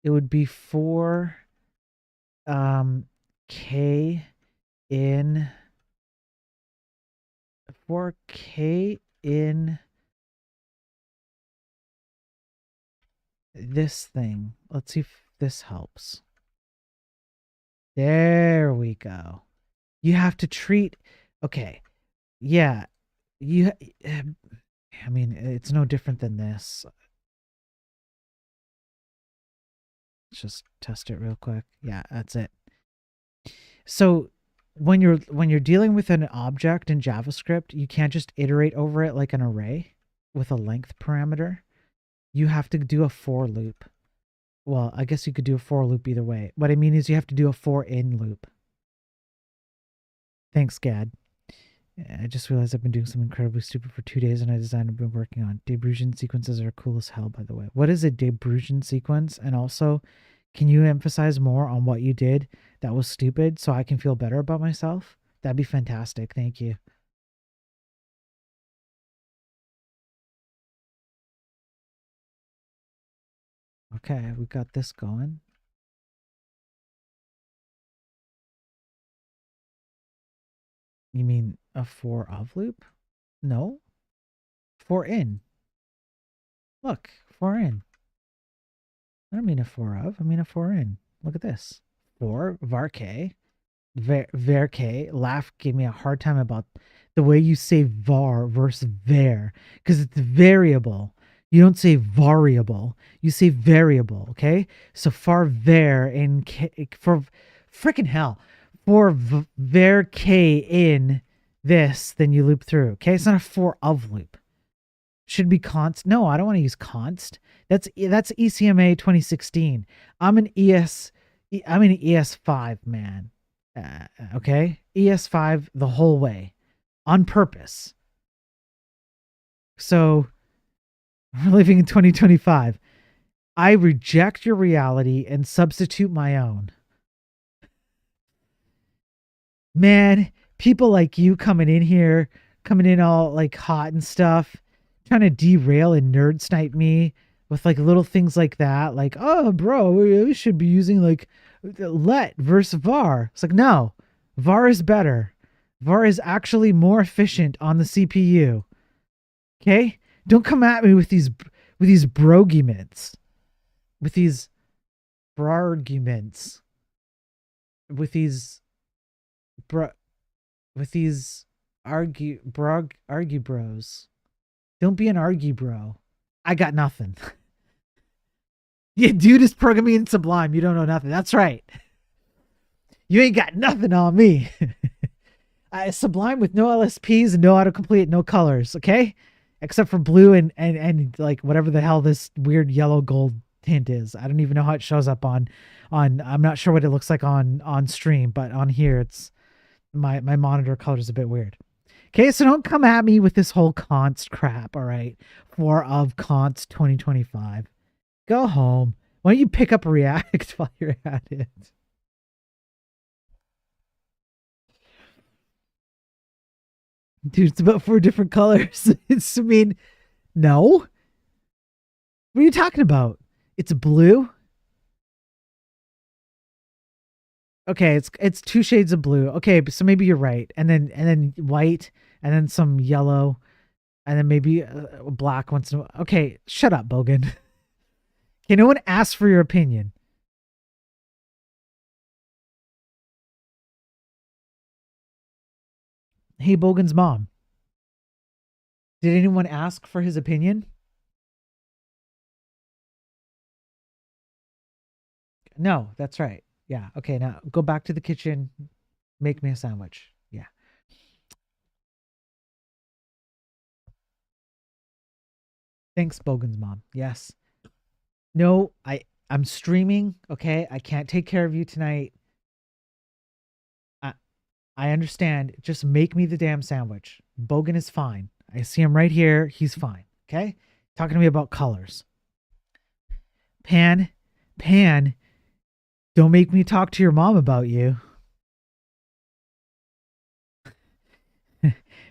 It would be 4 K in 4K in this thing. Let's see if this helps. There we go. You have to treat, okay. Yeah. I mean, it's no different than this. Let's just test it real quick. Yeah, that's it. So when you're dealing with an object in JavaScript, you can't just iterate over it like an array with a length parameter. You have to do a for loop. Well, I guess you could do a for loop either way. What I mean is you have to do a for in loop. Thanks, Gad. I just realized I've been doing something incredibly stupid for 2 days, and I designed I've been working on. Debrusion sequences are cool as hell, by the way. What is a debrusion sequence? And also, can you emphasize more on what you did that was stupid so I can feel better about myself? That'd be fantastic. Thank you. Okay, we got this going. You mean a for of loop? No. For in. Look, for in. I don't mean a for of. I mean a for in. Look at this. For var k. Var k. Laugh gave me a hard time about the way you say var versus var, because it's variable. You don't say variable. You say variable. Okay. So for var in k, for freaking hell, for var k in this, then you loop through. Okay. It's not a for of loop. Should be const. No, I don't want to use const. That's ECMA 2016. I'm an ES5 man. Okay, ES5 the whole way, on purpose. So we're living in 2025. I reject your reality and substitute my own. Man, people like you coming in all like hot and stuff, trying to derail and nerd snipe me with like little things like that. Like, oh, bro, we should be using like let versus var. It's like, no, var is better. VAR is actually more efficient on the CPU. Okay? Don't come at me with these broguments. With these brarguments. With these argue bros. Don't be an argue bro. I got nothing. Yeah, dude is programming in Sublime. You don't know nothing. That's right. You ain't got nothing on me. Sublime with no LSPs and no autocomplete, no colors, okay? Except for blue and like whatever the hell this weird yellow gold tint is. I don't even know how it shows up on I'm not sure what it looks like on stream, but on here it's my monitor color is a bit weird. Okay, so don't come at me with this whole const crap, all right? For of const 2025. Go home. Why don't you pick up React while you're at it? Dude, it's about 4 different colors. I mean, no. What are you talking about? It's blue. Okay, it's 2 shades of blue. Okay, so maybe you're right. And then white, and then some yellow, and then maybe black once in a while. Okay, shut up, Bogan. Okay, no one asked for your opinion. Hey, Bogan's mom. Did anyone ask for his opinion? No, that's right. Yeah. Okay, now go back to the kitchen, make me a sandwich. Yeah. Thanks, Bogan's mom. Yes. No, I'm streaming, okay? I can't take care of you tonight. I I understand. Just make me the damn sandwich. Bogan is fine. I see him right here. He's fine. Okay? Talking to me about colors. Pan, Pan, don't make me talk to your mom about you.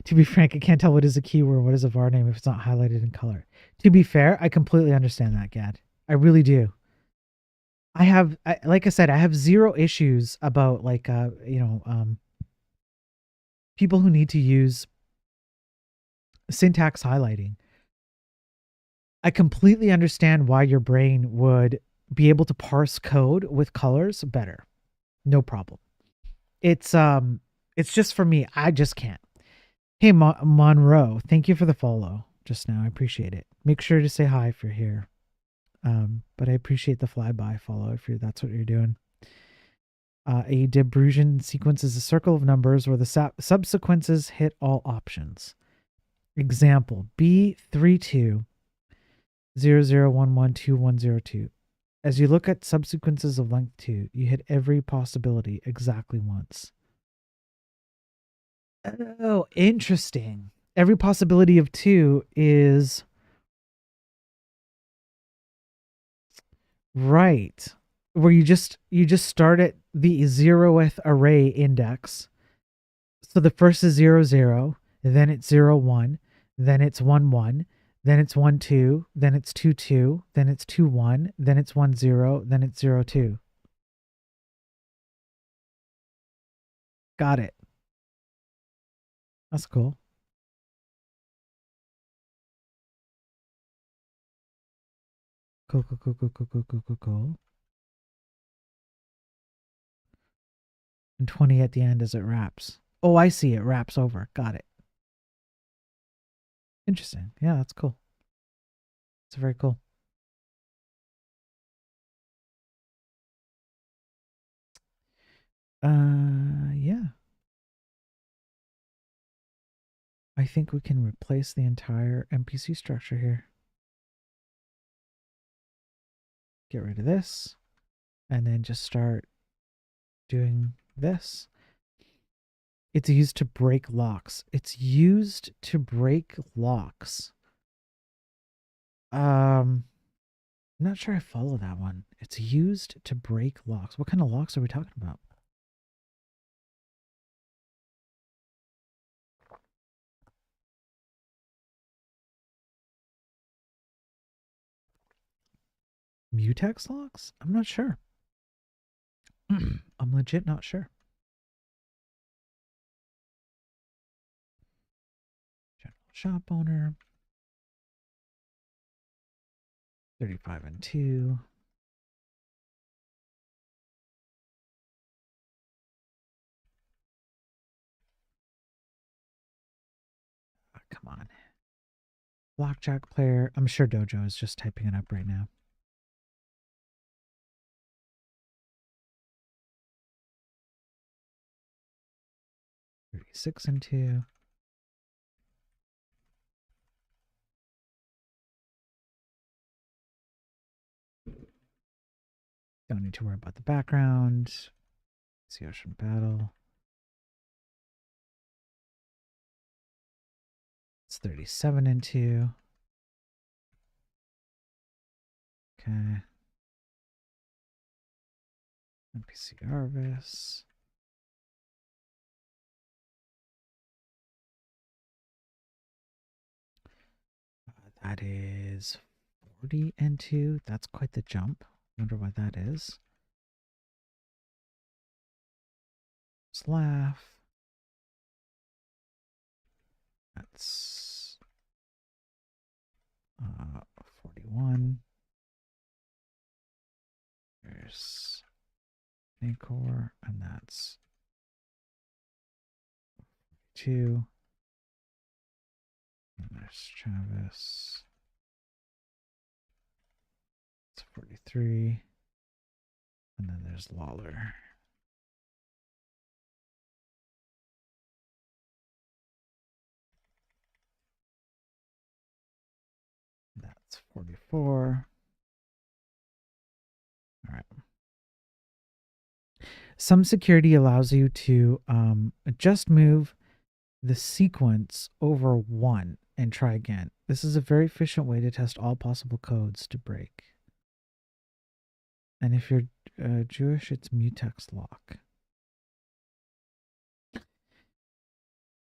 To be frank, I can't tell what is a keyword, what is a var name if it's not highlighted in color. To be fair, I completely understand that, Gad. I really do. Like I said, I have zero issues about people who need to use syntax highlighting. I completely understand why your brain would be able to parse code with colors better. No problem. It's just for me. I just can't. Hey, Monroe, thank you for the follow just now. I appreciate it. Make sure to say hi if you're here. But I appreciate the flyby follow if that's what you're doing. A de Bruijn sequence is a circle of numbers where the subsequences hit all options. Example: B3200112102. As you look at subsequences of length 2, you hit every possibility exactly once. Oh, interesting. Every possibility of 2 is right. Where you just start at the 0th array index. So the first is 00, then it's 01, then it's 11, then it's 12, then it's 22, then it's 21, then it's 10, then it's 02. Got it. That's cool. Cool, cool, cool, cool, cool, cool, cool, cool, cool. And 20 at the end as it wraps. Oh, I see. It wraps over. Got it. Interesting. Yeah, that's cool. It's very cool. Yeah. I think we can replace the entire MPC structure here. Get rid of this, and then just start doing this. It's used to break locks. It's used to break locks. I'm not sure I follow that one. It's used to break locks. What kind of locks are we talking about? Mutex locks? I'm not sure. I'm legit not sure. General shop owner. 35 and 2. Oh, come on. Blackjack player. I'm sure Dojo is just typing it up right now. 36 and 2. Don't need to worry about the background. Sea Ocean Battle. It's 37 and 2. Okay. NPC Arvis. That is 40 and 2. That's quite the jump. Wonder why that is. Let's laugh. That's 41. There's Nacor, and that's 42. And there's Travis. It's 43. And then there's Lawler. That's 44. All right. Some security allows you to just move the sequence over one and try again. This is a very efficient way to test all possible codes to break. And if you're Jewish, it's mutex lock.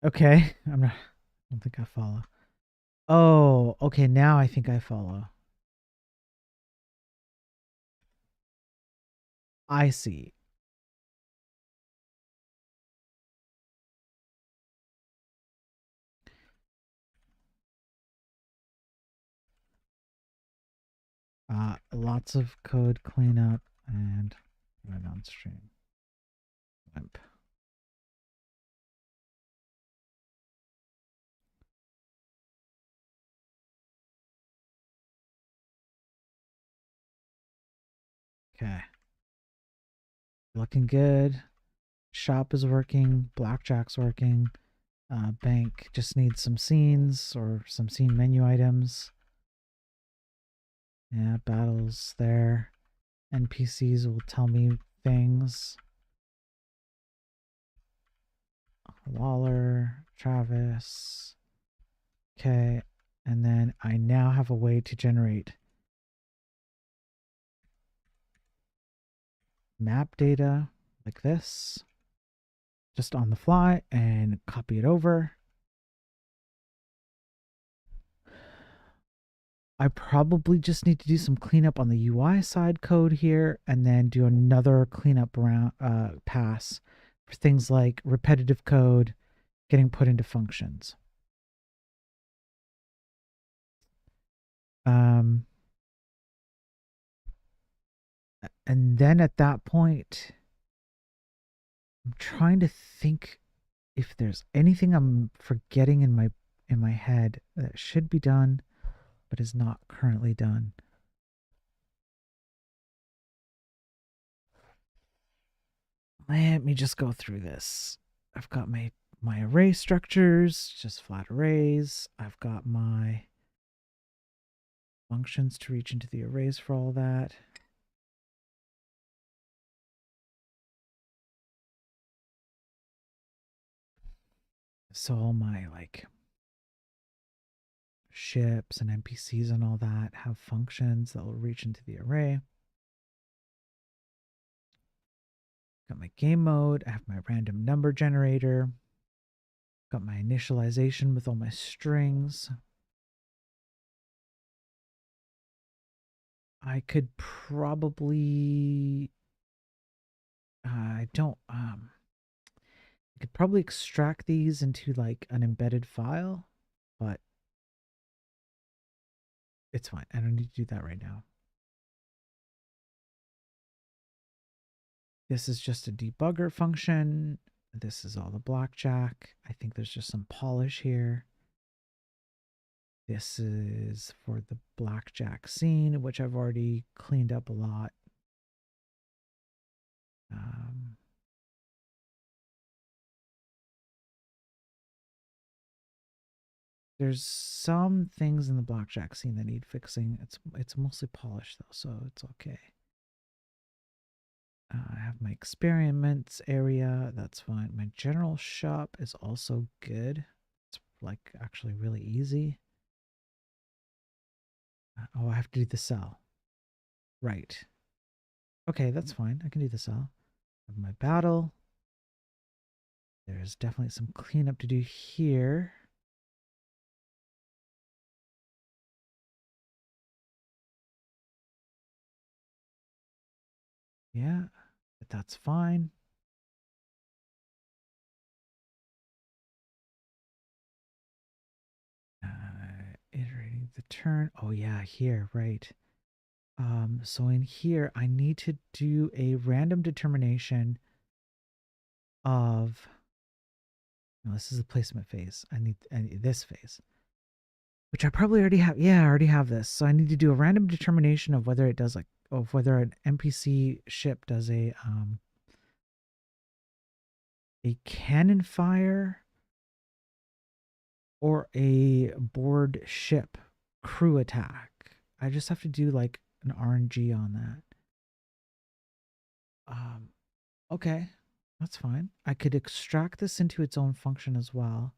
Okay, I don't think I follow. Oh, okay, now I think I follow. I see. Lots of code cleanup and run on stream. Wimp. Okay. Looking good. Shop is working. Blackjack's working. Bank just needs some scenes or some scene menu items. Yeah, battles there. NPCs will tell me things. Lawler, Travis. Okay, and then I now have a way to generate map data like this, just on the fly, and copy it over. I probably just need to do some cleanup on the UI side code here, and then do another cleanup around pass for things like repetitive code getting put into functions. And then at that point, I'm trying to think if there's anything I'm forgetting in my head that should be done but is not currently done. Let me just go through this. I've got my array structures, just flat arrays. I've got my functions to reach into the arrays for all that. So all my like ships and NPCs and all that have functions that will reach into the array. Got my game mode. I have my random number generator. Got my initialization with all my strings. I could probably I could probably extract these into like an embedded file, but it's fine. I don't need to do that right now. This is just a debugger function. This is all the blackjack. I think there's just some polish here. This is for the blackjack scene, which I've already cleaned up a lot. There's some things in the blackjack scene that need fixing. It's mostly polished though, so it's okay. I have my experiments area. That's fine. My general shop is also good. It's like actually really easy. Oh, I have to do the cell. Right. Okay, that's fine. I can do the cell. I have my battle. There's definitely some cleanup to do here. Yeah, but that's fine. Iterating the turn. Oh yeah, here, right. So in here, I need to do a random determination of No, this is the placement phase. I need this phase, which I probably already have. Yeah, I already have this. So I need to do a random determination of whether it does of whether an NPC ship does a cannon fire or a board ship crew attack. I just have to do like an RNG on that. Okay, that's fine. I could extract this into its own function as well,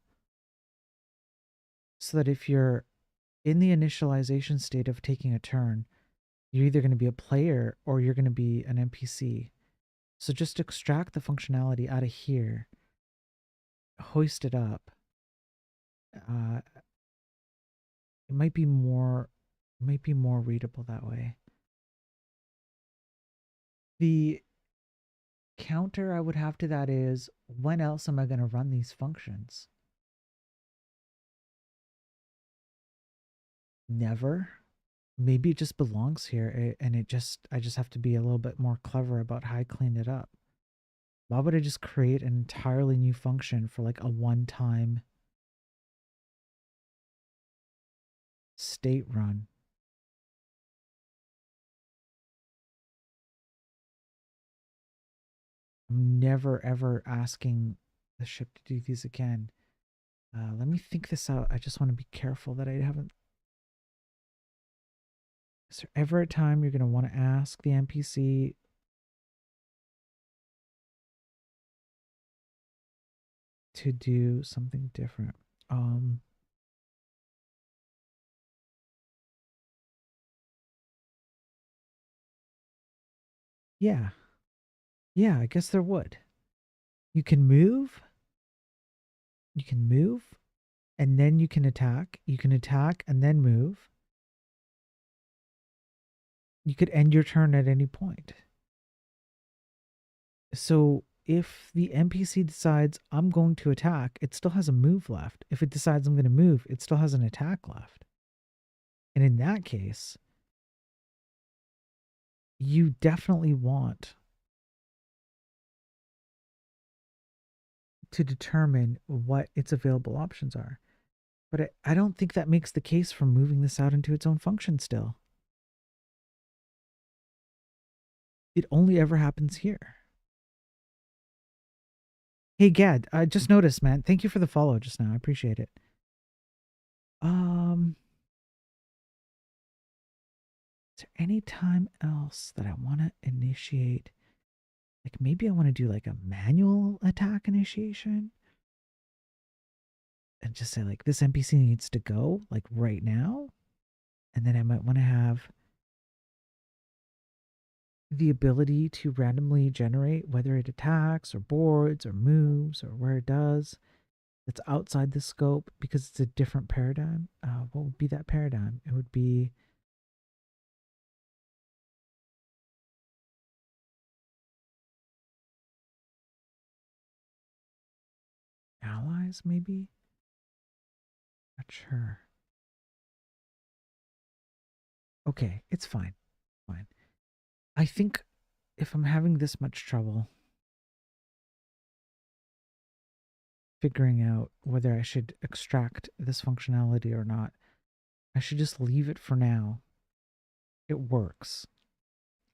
so that if you're in the initialization state of taking a turn, you're either going to be a player or you're going to be an NPC. So just extract the functionality out of here, hoist it up. It might be more readable that way. The counter I would have to that is, when else am I going to run these functions? Never. Maybe it just belongs here, and I just have to be a little bit more clever about how I clean it up. Why would I just create an entirely new function for like a one-time state run? I'm never ever asking the ship to do these again. Let me think this out. I just want to be careful that I haven't. Is there ever a time you're going to want to ask the NPC to do something different? Yeah. Yeah, I guess there would. You can move. You can move, and then you can attack. You can attack and then move. You could end your turn at any point. So if the NPC decides I'm going to attack, it still has a move left. If it decides I'm going to move, it still has an attack left. And in that case, you definitely want to determine what its available options are. But I don't think that makes the case for moving this out into its own function still. It only ever happens here. Hey, Gad, I just noticed, man. Thank you for the follow just now. I appreciate it. Is there any time else that I want to initiate? Like maybe I want to do like a manual attack initiation and just say like this NPC needs to go like right now. And then I might want to have the ability to randomly generate whether it attacks or boards or moves or where it does. That's outside the scope because it's a different paradigm. What would be that paradigm? It would be allies, maybe? Not sure. Okay, it's fine. Fine. I think if I'm having this much trouble figuring out whether I should extract this functionality or not, I should just leave it for now. It works.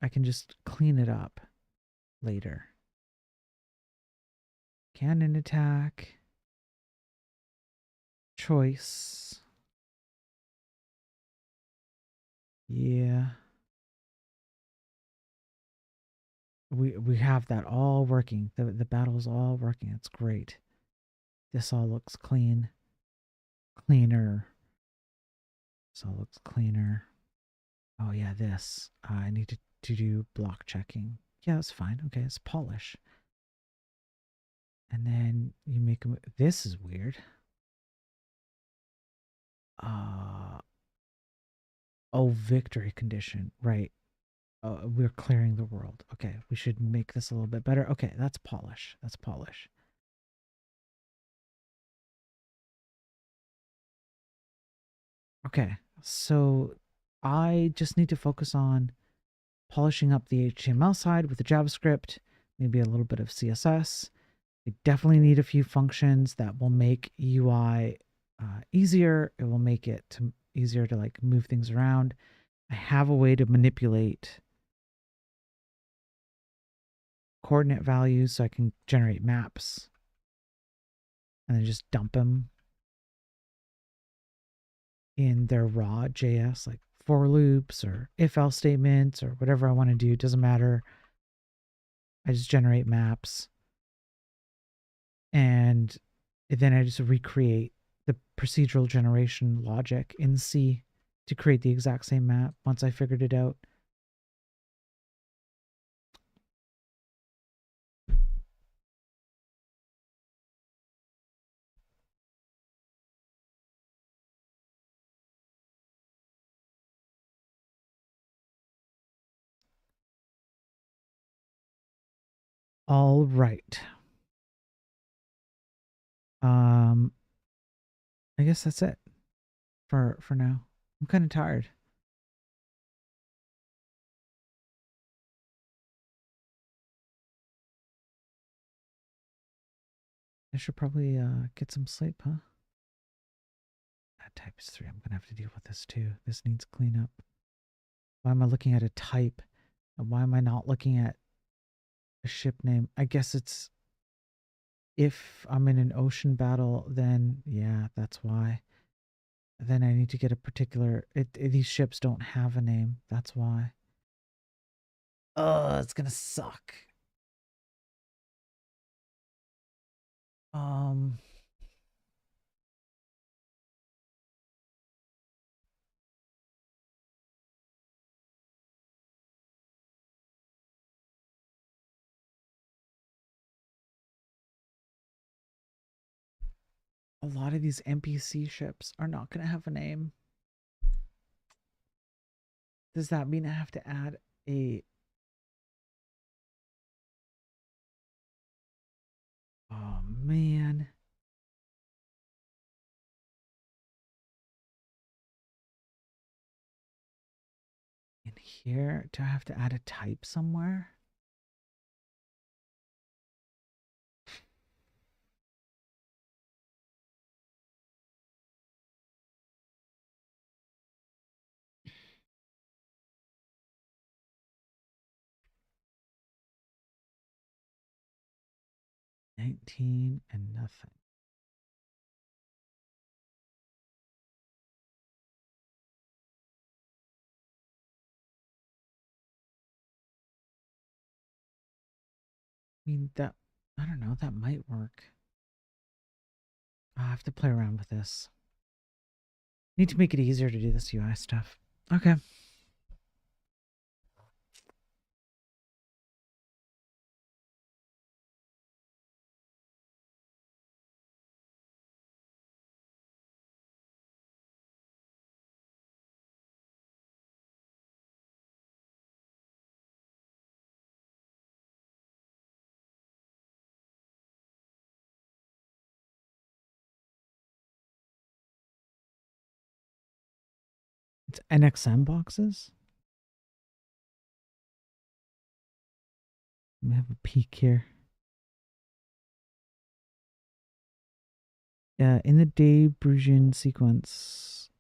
I can just clean it up later. Cannon attack. Choice. Yeah. We have that all working. The battle's all working. It's great. This all looks clean. Cleaner. This all looks cleaner. Oh yeah, this. I need to do block checking. Yeah, that's fine. Okay, it's polish. And then you make them. This is weird. Oh, victory condition. Right. We're clearing the world. Okay, we should make this a little bit better. Okay, that's polish. That's polish. Okay, so I just need to focus on polishing up the HTML side with the JavaScript, maybe a little bit of CSS, I definitely need a few functions that will make UI easier. It will make it easier to like move things around. I have a way to manipulate coordinate values so I can generate maps and then just dump them in their raw JS, like for loops or if else statements or whatever I want to do. It doesn't matter. I just generate maps and then I just recreate the procedural generation logic in C to create the exact same map once I figured it out. All right. I guess that's it for now. I'm kind of tired. I should probably get some sleep, huh? That type is 3. I'm gonna have to deal with this too. This needs cleanup. Why am I looking at a type? And why am I not looking at a ship name? I guess it's if I'm in an ocean battle, then yeah, that's why. Then I need to get a particular. These ships don't have a name. That's why. Oh, it's gonna suck. Um, a lot of these NPC ships are not gonna have a name. Does that mean I have to add a? Oh man. In here, do I have to add a type somewhere? $19 and nothing. I mean, that, I don't know, that might work. I have to play around with this. Need to make it easier to do this UI stuff. Okay. It's NXM boxes. Let me have a peek here. In the De Bruijn sequence.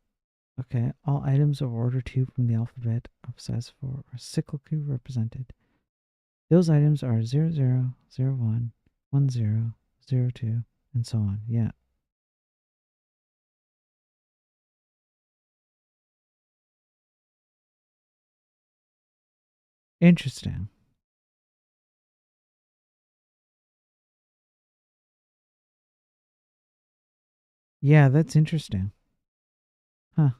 Okay, all items of order 2 from the alphabet of size 4 are cyclically represented. Those items are 00, 01, 10, 02, and so on. Yeah. Interesting. Yeah, that's interesting. Huh.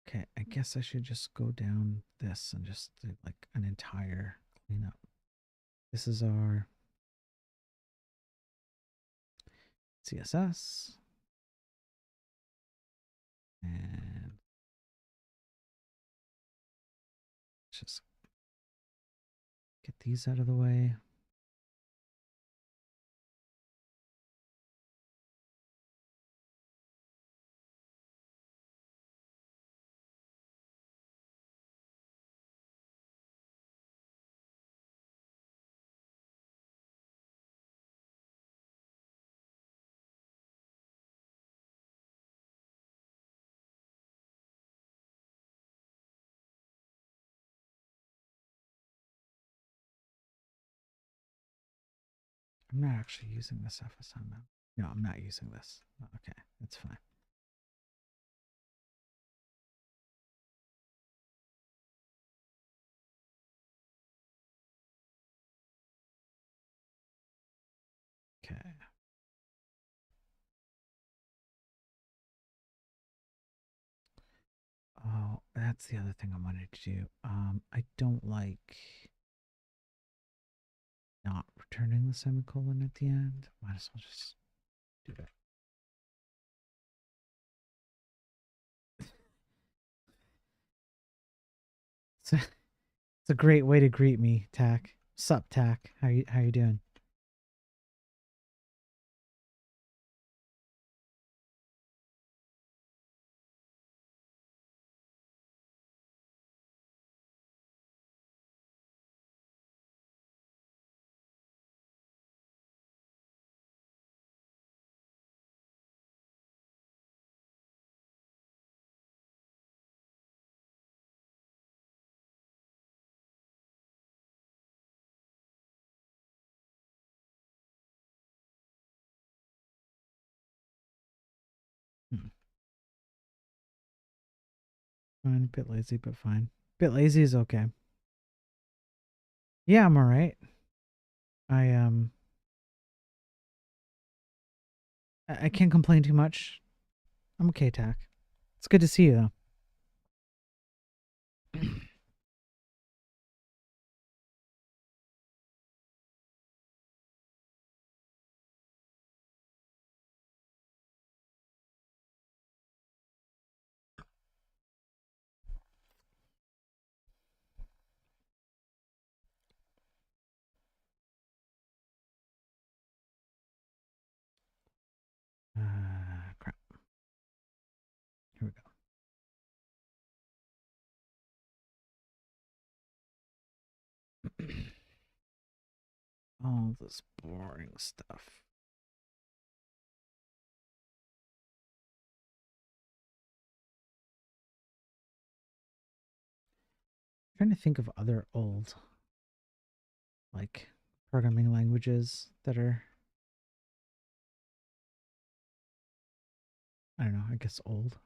Okay, I guess I should just go down this and just do like an entire cleanup. This is our CSS. And let's just get these out of the way. I'm not actually using this FSM map. No, I'm not using this. Okay, that's fine. Okay. Oh, that's the other thing I wanted to do. I don't like not returning the semicolon at the end. Might as well just do that. It's a great way to greet me, Tack. Sup, Tack? How you doing? Hmm. Fine, a bit lazy, but fine. Bit lazy is okay. Yeah, I'm all right. I I can't complain too much. I'm okay, Tack. It's good to see you though. Crap. Here we go. All this boring stuff. I'm trying to think of other old, like, programming languages that are, I don't know, I guess old.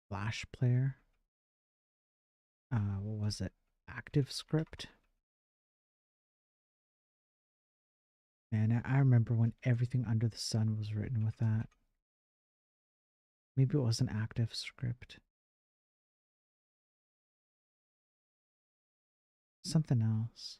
Flash player. What was it? Active script. And I remember when everything under the sun was written with that. Maybe it was an active script. Something else.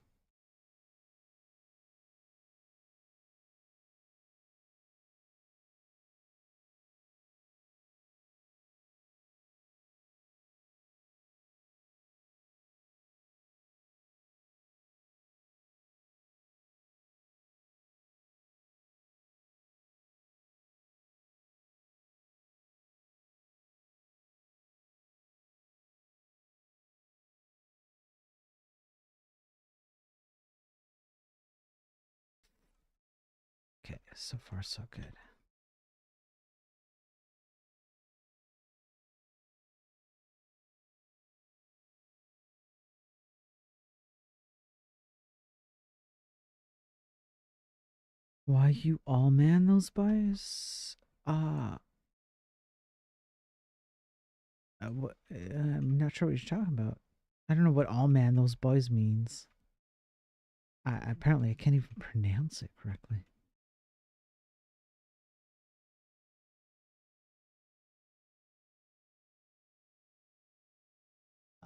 Okay, so far so good. Why you all man those buys? I'm not sure what you're talking about. I don't know what all man those boys means. Apparently I can't even pronounce it correctly.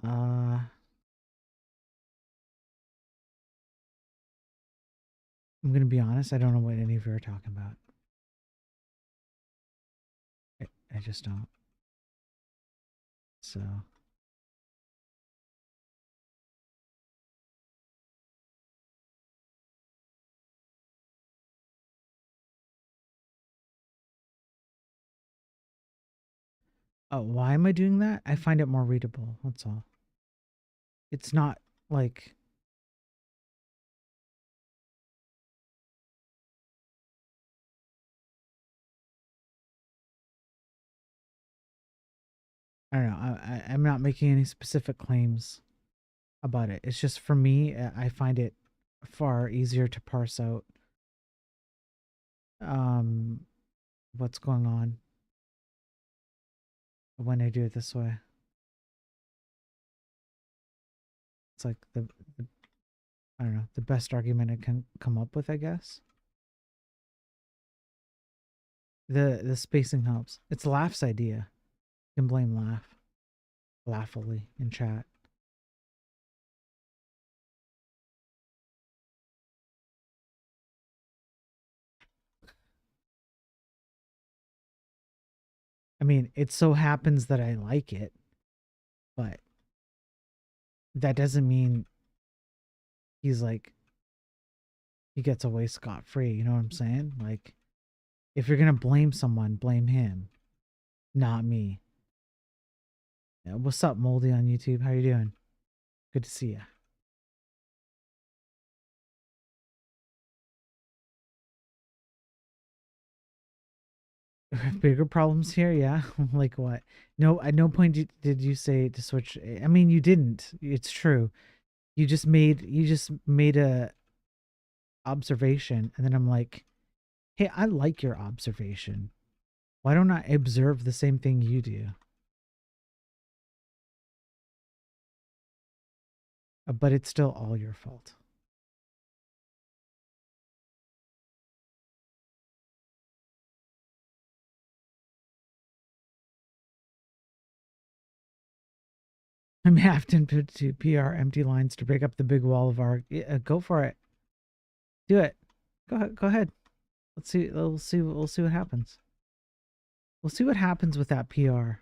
I'm gonna be honest, I don't know what any of you are talking about. I just don't. So why am I doing that? I find it more readable, that's all. It's not like I don't know. I'm not making any specific claims about it. It's just for me, I find it far easier to parse out um, what's going on when I do it this way. It's like the I don't know, the best argument I can come up with, I guess. The spacing helps. It's Laugh's idea. You can blame Laugh. Laughfully in chat. I mean, it so happens that I like it, but that doesn't mean he's like he gets away scot free. You know what I'm saying? Like, if you're gonna blame someone, blame him, not me. Yeah, what's up, Moldy on YouTube? How you doing? Good to see you. Bigger problems here, yeah. Like what? No, at no point did you say to switch. I mean, you didn't. It's true. You just made a observation, and then I'm like, hey, I like your observation. Why don't I observe the same thing you do? But it's still all your fault. I'm half tempted to PR empty lines to break up the big wall of our. Go for it. Do it. Go ahead. Go ahead. Let's see. We'll see. We'll see what happens. We'll see what happens with that PR.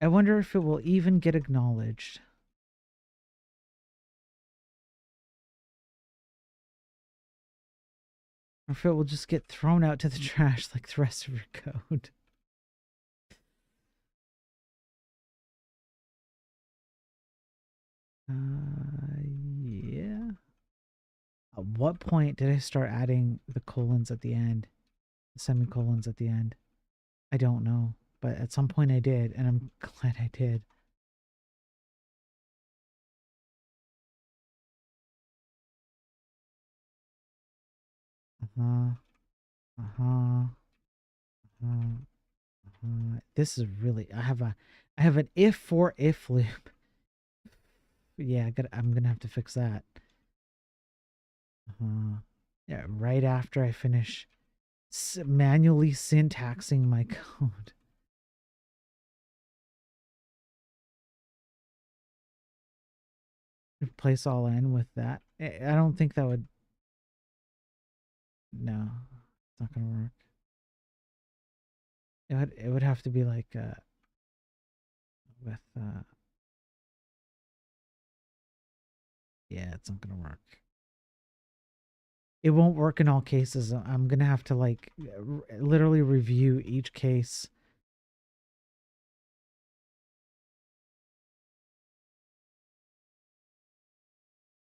I wonder if it will even get acknowledged. Or if it will just get thrown out to the trash like the rest of your code. Yeah. At what point did I start adding the colons at the end? The semicolons at the end? I don't know. But at some point I did, and I'm glad I did. Uh-huh. Uh-huh. Uh-huh. This is really I have an if for if loop. Yeah, I'm gonna have to fix that. Yeah, right after I finish manually syntaxing my code. Replace all in with that. I don't think that would. No, it's not gonna work. It would have to be like with yeah, it's not gonna work. It won't work in all cases. I'm gonna have to like literally review each case.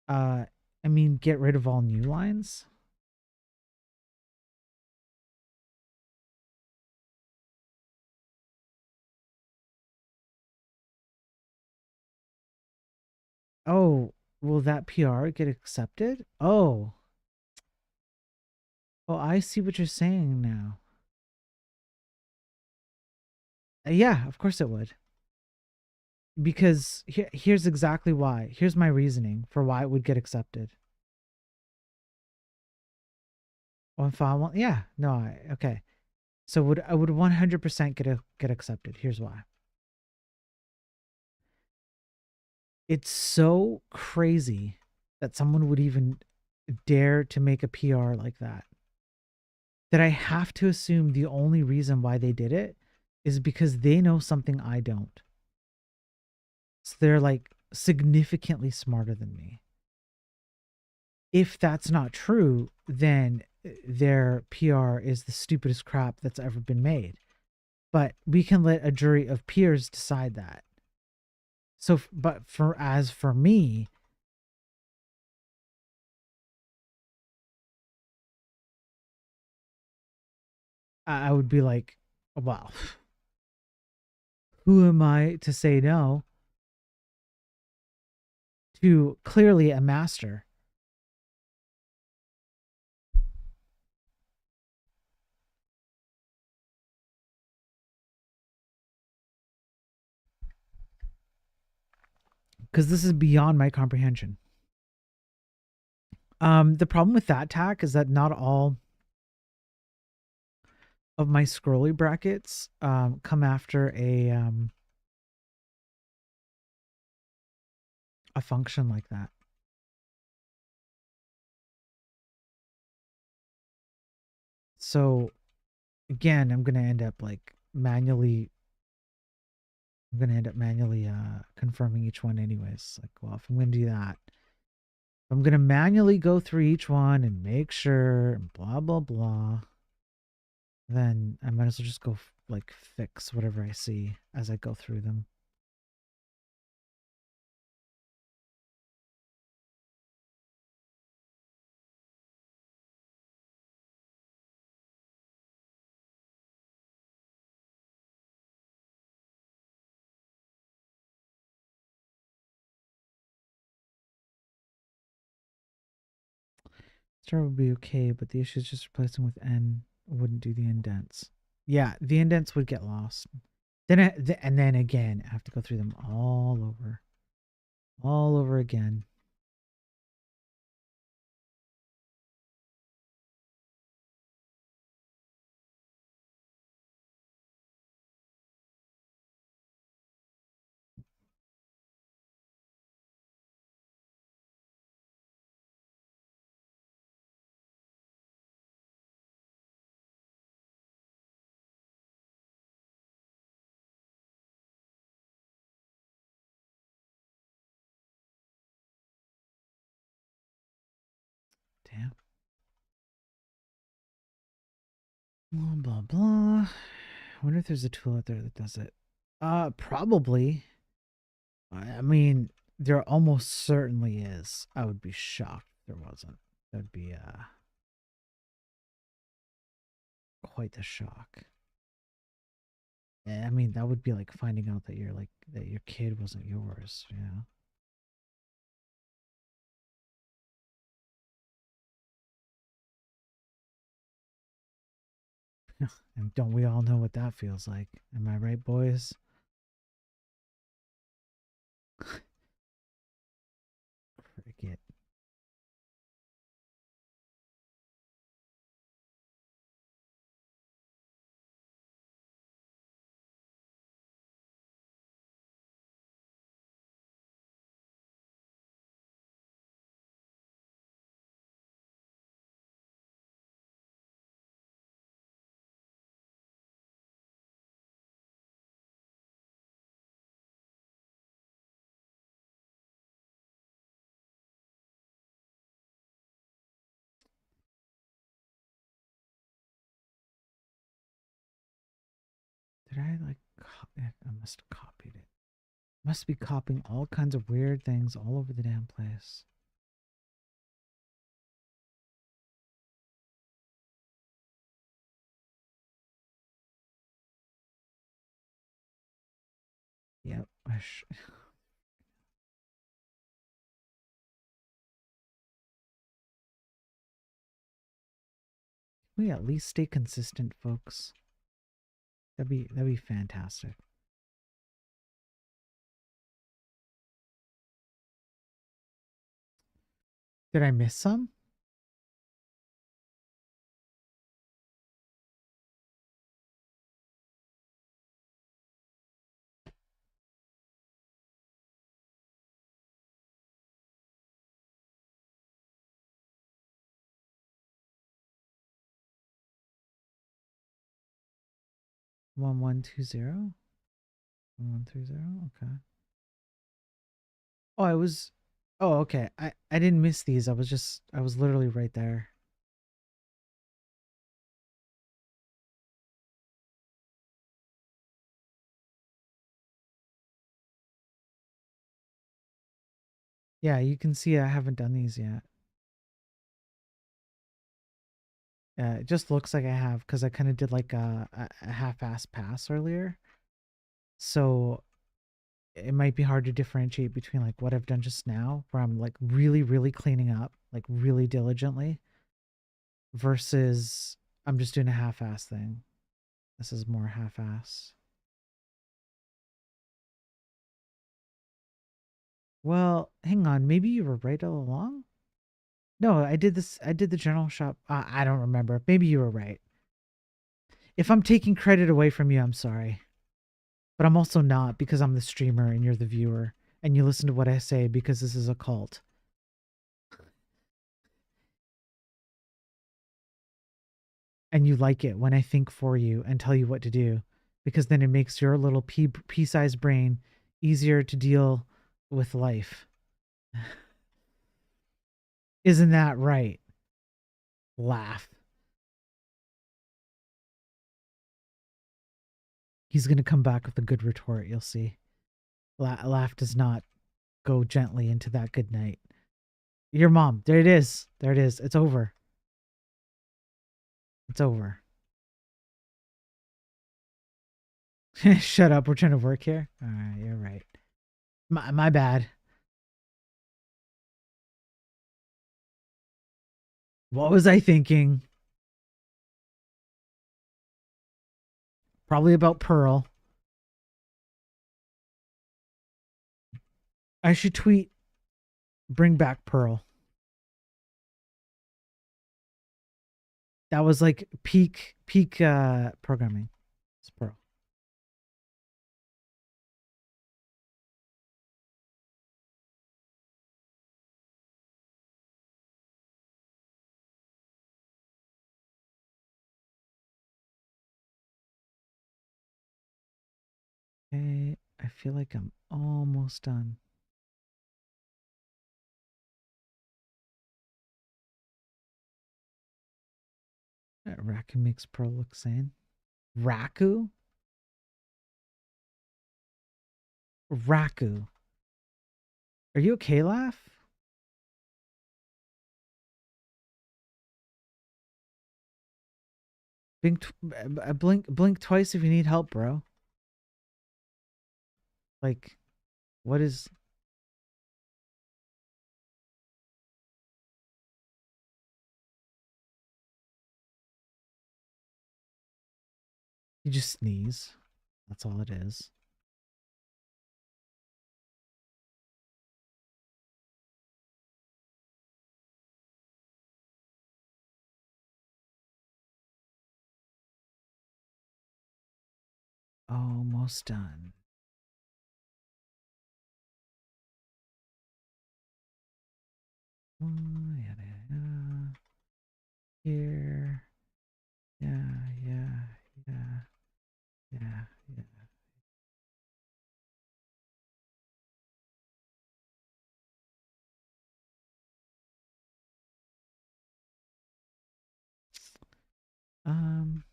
I mean, get rid of all new lines. Oh, will that PR get accepted? Oh, I see what you're saying now. Yeah, of course it would. Because here's exactly why. Here's my reasoning for why it would get accepted. On file one, yeah, no, okay. So would I would 100% get accepted. Here's why. It's so crazy that someone would even dare to make a PR like that. That I have to assume the only reason why they did it is because they know something I don't. So they're like significantly smarter than me. If that's not true, then their PR is the stupidest crap that's ever been made. But we can let a jury of peers decide that. So, but for me, I would be like, well, who am I to say no to clearly a master? Because this is beyond my comprehension. The problem with that tack is that not all of my scrolly brackets come after a function like that. So again, I'm gonna end up like manually. I'm gonna end up manually confirming each one anyways. Like, well, if I'm gonna do that, I'm gonna manually go through each one and make sure and blah blah blah. Then I might as well just go like fix whatever I see as I go through them. Star would be okay, but the issue is just replacing with N wouldn't do the indents. Yeah, the indents would get lost. And then again, I have to go through them all over again. Damn. Blah blah blah. I wonder if there's a tool out there that does it. Probably. I mean, there almost certainly is. I would be shocked if there wasn't. That'd be quite the shock. I mean, that would be like finding out that that your kid wasn't yours, you know. And don't we all know what that feels like? Am I right, boys? Cricket. Did I like? I must have copied it. Must be copying all kinds of weird things all over the damn place. Yep. We at least stay consistent, folks. That'd be fantastic. Did I miss some? One one two zero. 1130. Okay. Oh, I was. Oh, okay. I didn't miss these. I was literally right there. Yeah, you can see I haven't done these yet. It just looks like I have because I kind of did like a half-ass pass earlier. So it might be hard to differentiate between like what I've done just now, where I'm like really, really cleaning up, like really diligently, versus I'm just doing a half-ass thing. This is more half-ass. Well, hang on. Maybe you were right all along? No, I did this. I did the general shop. I don't remember. Maybe you were right. If I'm taking credit away from you, I'm sorry. But I'm also not because I'm the streamer and you're the viewer. And you listen to what I say because this is a cult. And you like it when I think for you and tell you what to do. Because then it makes your little pea-sized brain easier to deal with life. Isn't that right? Laugh. He's going to come back with a good retort, you'll see. Laugh does not go gently into that good night. Your mom. There it is. There it is. It's over. It's over. Shut up. We're trying to work here. All right. You're right. My bad. What was I thinking? Probably about Pearl. I should tweet, bring back Pearl. That was like peak programming. It's Pearl. Okay. I feel like I'm almost done. Raku makes Pearl look sane. Raku? Raku. Are you okay, Laugh? Blink twice if you need help, bro. Like, what is... You just sneeze. That's all it is. Almost done. Yada, yada. Here. Yeah, yeah, yeah, yeah, yeah. Um,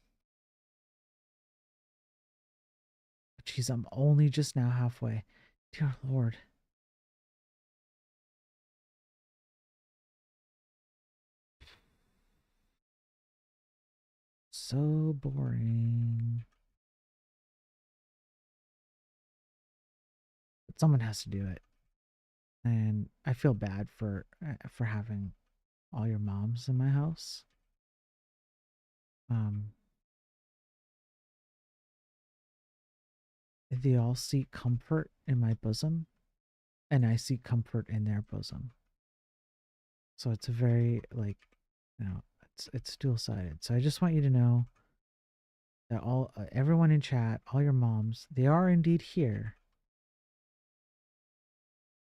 Jeez, I'm only just now halfway. Dear Lord. So boring. But someone has to do it. And I feel bad for having all your moms in my house. Um, they all seek comfort in my bosom, and I seek comfort in their bosom. So it's a very like, it's dual sided. So I just want you to know that all everyone in chat, all your moms, they are indeed here.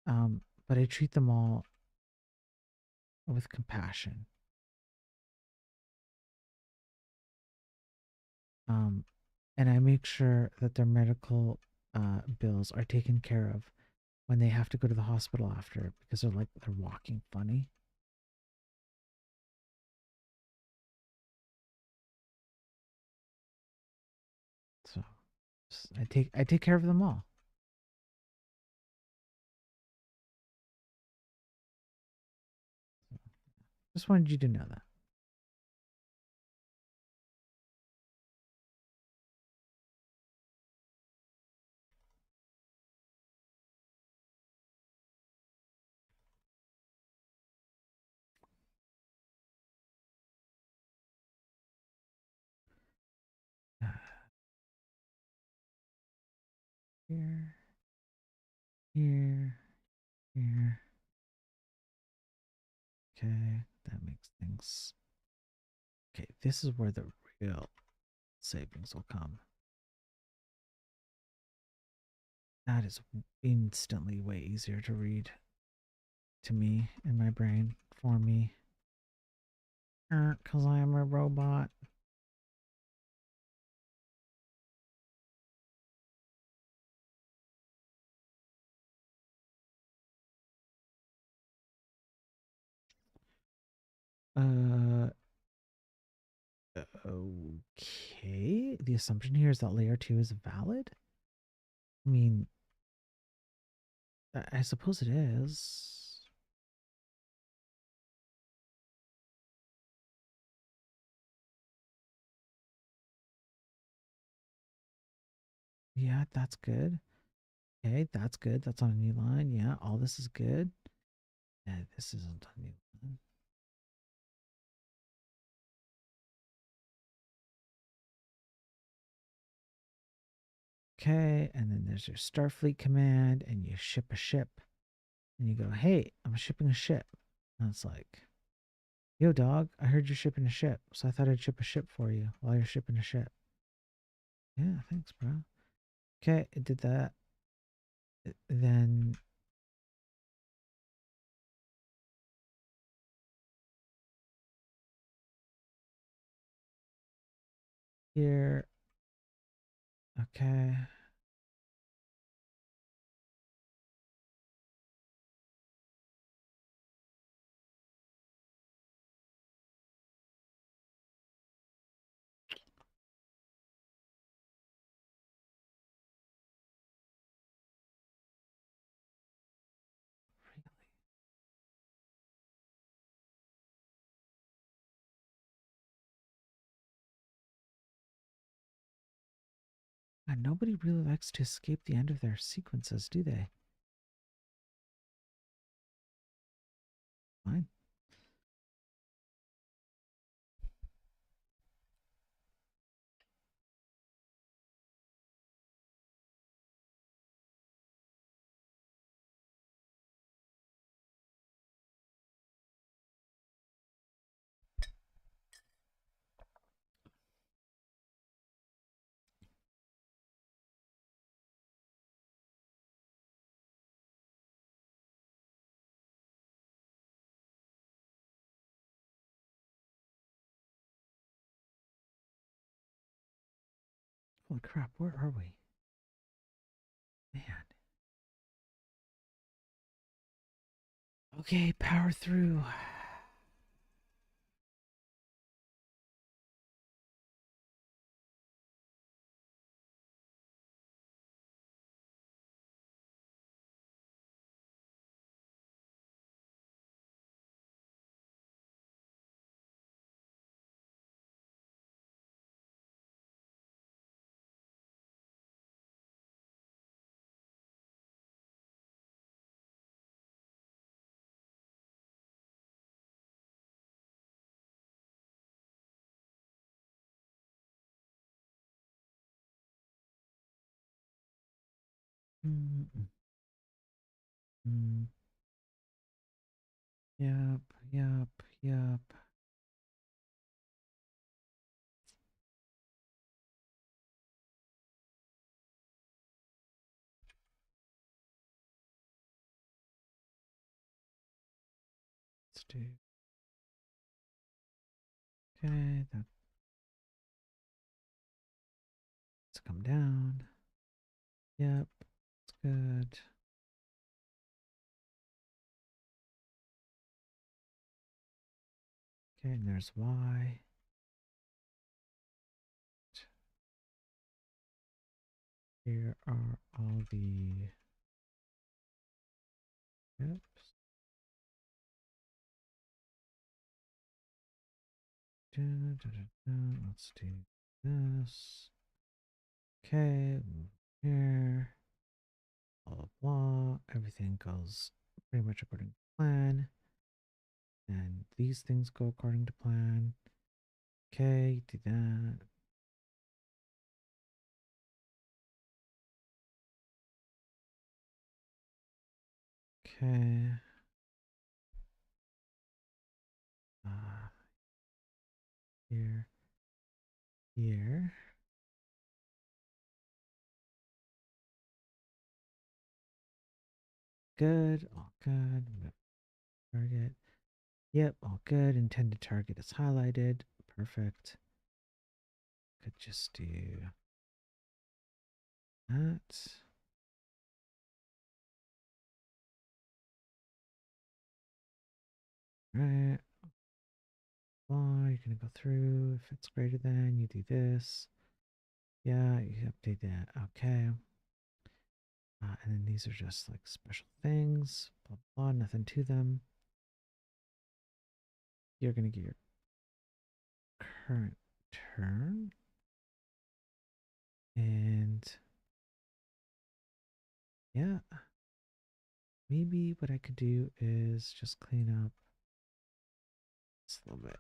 But I treat them all with compassion. And I make sure that their medical bills are taken care of when they have to go to the hospital after because they're walking funny. So I take care of them all. Just wanted you to know that. Here, here, here. Okay, that makes things. Okay, this is where the real savings will come. That is instantly way easier to read to me in my brain for me. Because I am a robot. Okay. The assumption here is that layer 2 is valid. I mean, I suppose it is. Yeah, that's good. Okay, that's good. That's on a new line. Yeah, all this is good. Yeah, this isn't on a new line. Okay, and then there's your Starfleet command, and you ship a ship. And you go, hey, I'm shipping a ship. And it's like, yo, dog, I heard you're shipping a ship. So I thought I'd ship a ship for you while you're shipping a ship. Yeah, thanks, bro. Okay, it did that. Then here, okay. And nobody really likes to escape the end of their sequences, do they? Fine. Holy crap, where are we? Man. Okay, power through. Yep, yep, yep. Let's do. Okay, that's come down. Yep, it's good. Okay, and there's Y. Here are all the steps. Let's do this. Okay, here. Blah, blah, blah. Everything goes pretty much according to plan. And these things go according to plan. Okay, do that. Okay. Here. Here. Good. All good. Target. Yep, all good. Intended target is highlighted. Perfect. Could just do that. Right. Well, you're going to go through. If it's greater than, you do this. Yeah, you update that. Okay. And then these are just like special things. Blah, blah, nothing to them. You're going to get your current turn. And yeah, maybe what I could do is just clean up this a little bit.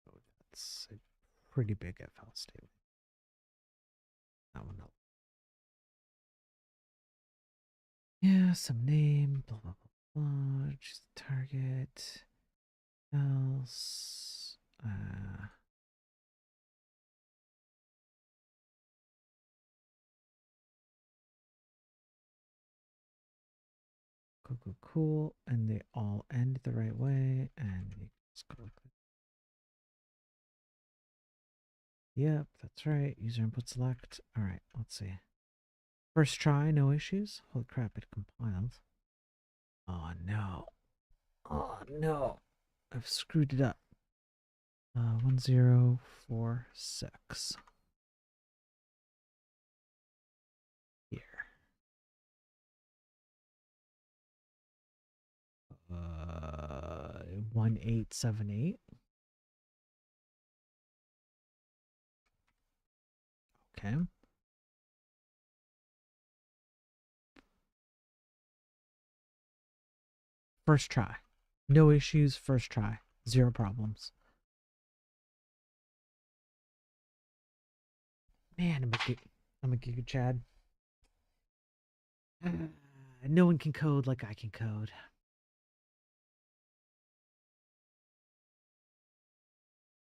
Oh, that's a pretty big FL statement. That one up. Yeah, some name, blah, blah, blah, blah. Choose the target. Else. Cool, cool, cool. And they all end the right way. And you just go like that. Yep, that's right. User input select. All right, let's see. First try, no issues. Holy crap, it compiled. Oh no. Oh no. I've screwed it up. 1046. Here. 1878. Okay. First try. No issues, first try. Zero problems. Man, I'm a Giga Chad. No one can code like I can code.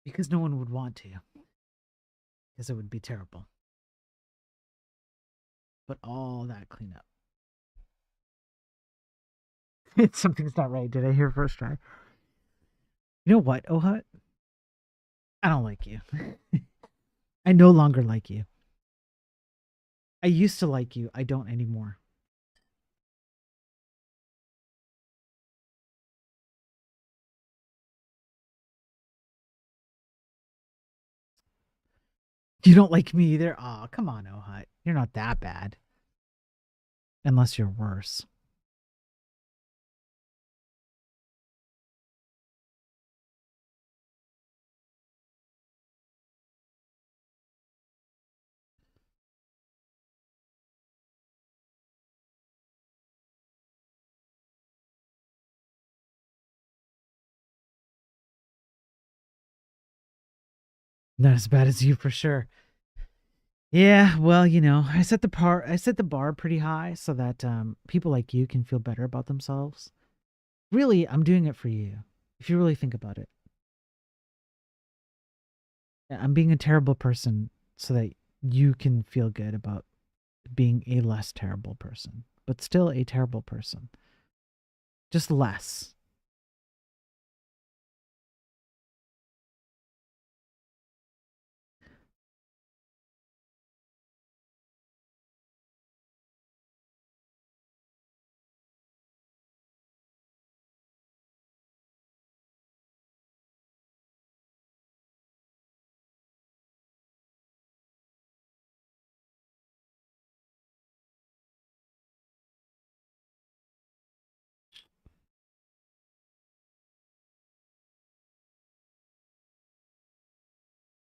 Because no one would want to. Because it would be terrible. But all that cleanup. Something's not right. Did I hear first try? You know what, Ohut? I don't like you. I no longer like you. I used to like you. I don't anymore. You don't like me either? Aw, come on, Ohut. You're not that bad. Unless you're worse. Not as bad as you for sure. Yeah, well, I set the bar pretty high so that people like you can feel better about themselves. Really, I'm doing it for you. If you really think about it. I'm being a terrible person so that you can feel good about being a less terrible person, but still a terrible person. Just less.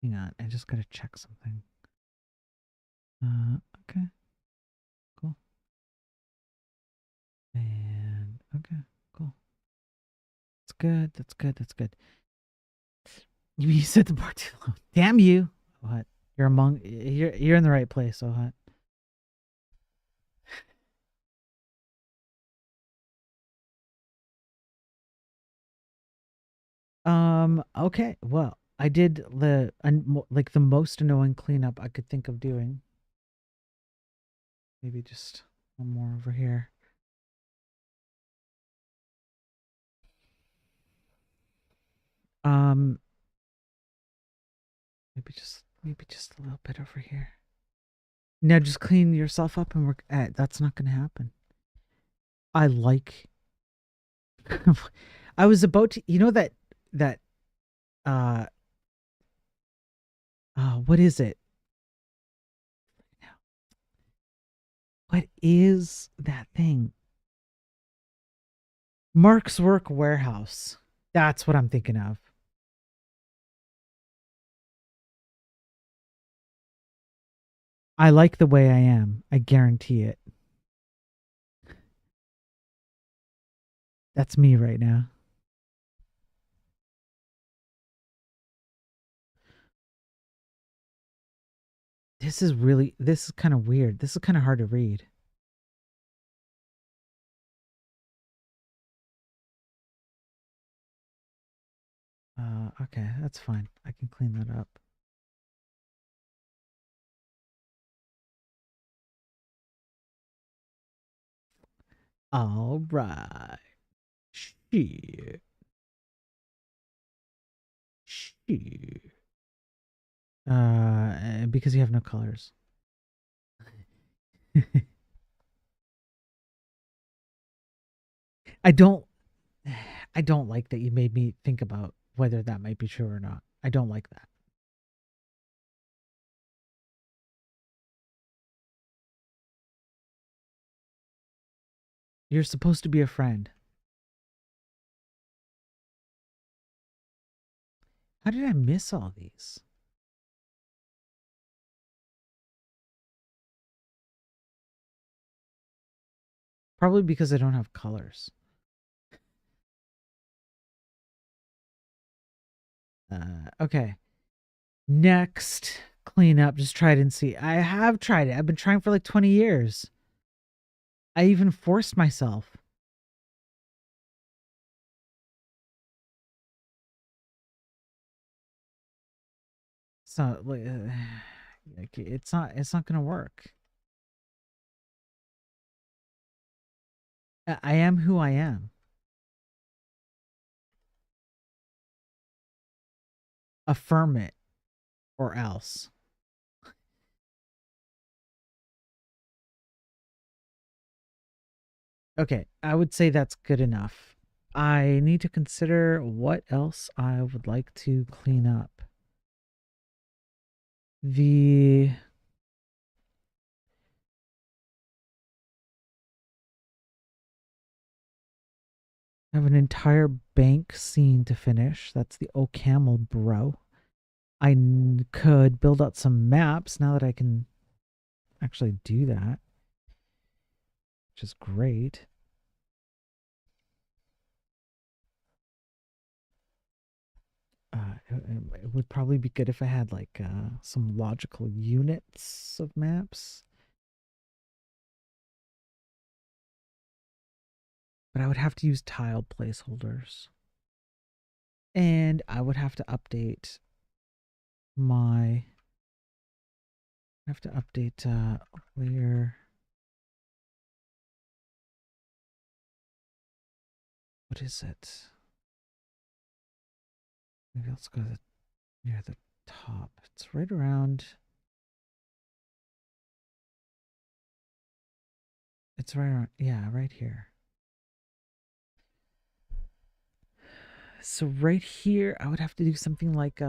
Hang on, I just gotta check something. Okay, cool. And okay, cool. That's good. That's good. That's good. You set the bar too low. Damn you! What? You're in the right place. So what? Okay. Well, I did like the most annoying cleanup I could think of doing. Maybe just one more over here. Um, maybe just a little bit over here. Now just clean yourself up and work. That's not gonna happen. I like. I was about to. That. Uh. What is it? What is that thing? Mark's Work Warehouse. That's what I'm thinking of. I like the way I am. I guarantee it. That's me right now. This is kind of weird. This is kind of hard to read. Okay, that's fine. I can clean that up. All right. Shit. Shit. Because you have no colors. I don't I don't like that you made me think about whether that might be true or not. I don't like that. You're supposed to be a friend. How did I miss all these? Probably because I don't have colors. Okay. Next, clean up. Just try it and see. I have tried it. I've been trying for like 20 years. I even forced myself. So like, it's not gonna work. I am who I am. Affirm it or else. Okay, I would say that's good enough. I need to consider what else I would like to clean up. The I have an entire bank scene to finish. That's the O Camel bro. Could build out some maps now that I can actually do that, which is great. it would probably be good if I had like some logical units of maps. But I would have to use tiled placeholders. And I would have to update my... I have to update layer... What is it? Maybe let's go near the top. It's right around... It's right around... Yeah, right here. So right here, I would have to do something like...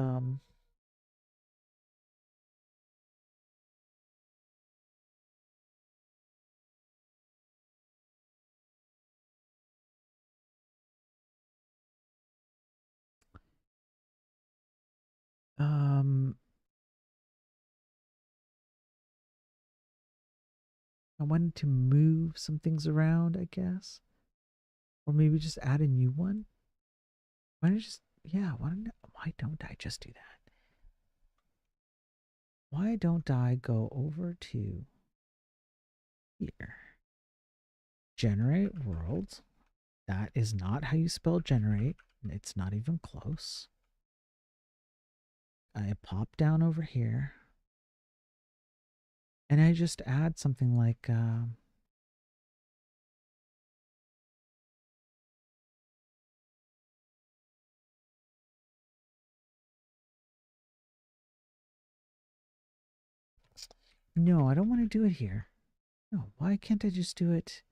I wanted to move some things around, I guess. Or maybe just add a new one. Why don't I just... Yeah, why don't I just do that? Why don't I go over to here? Generate world. That is not how you spell generate. It's not even close. I pop down over here. And I just add something like... no, I don't want to do it here. No, why can't I just do it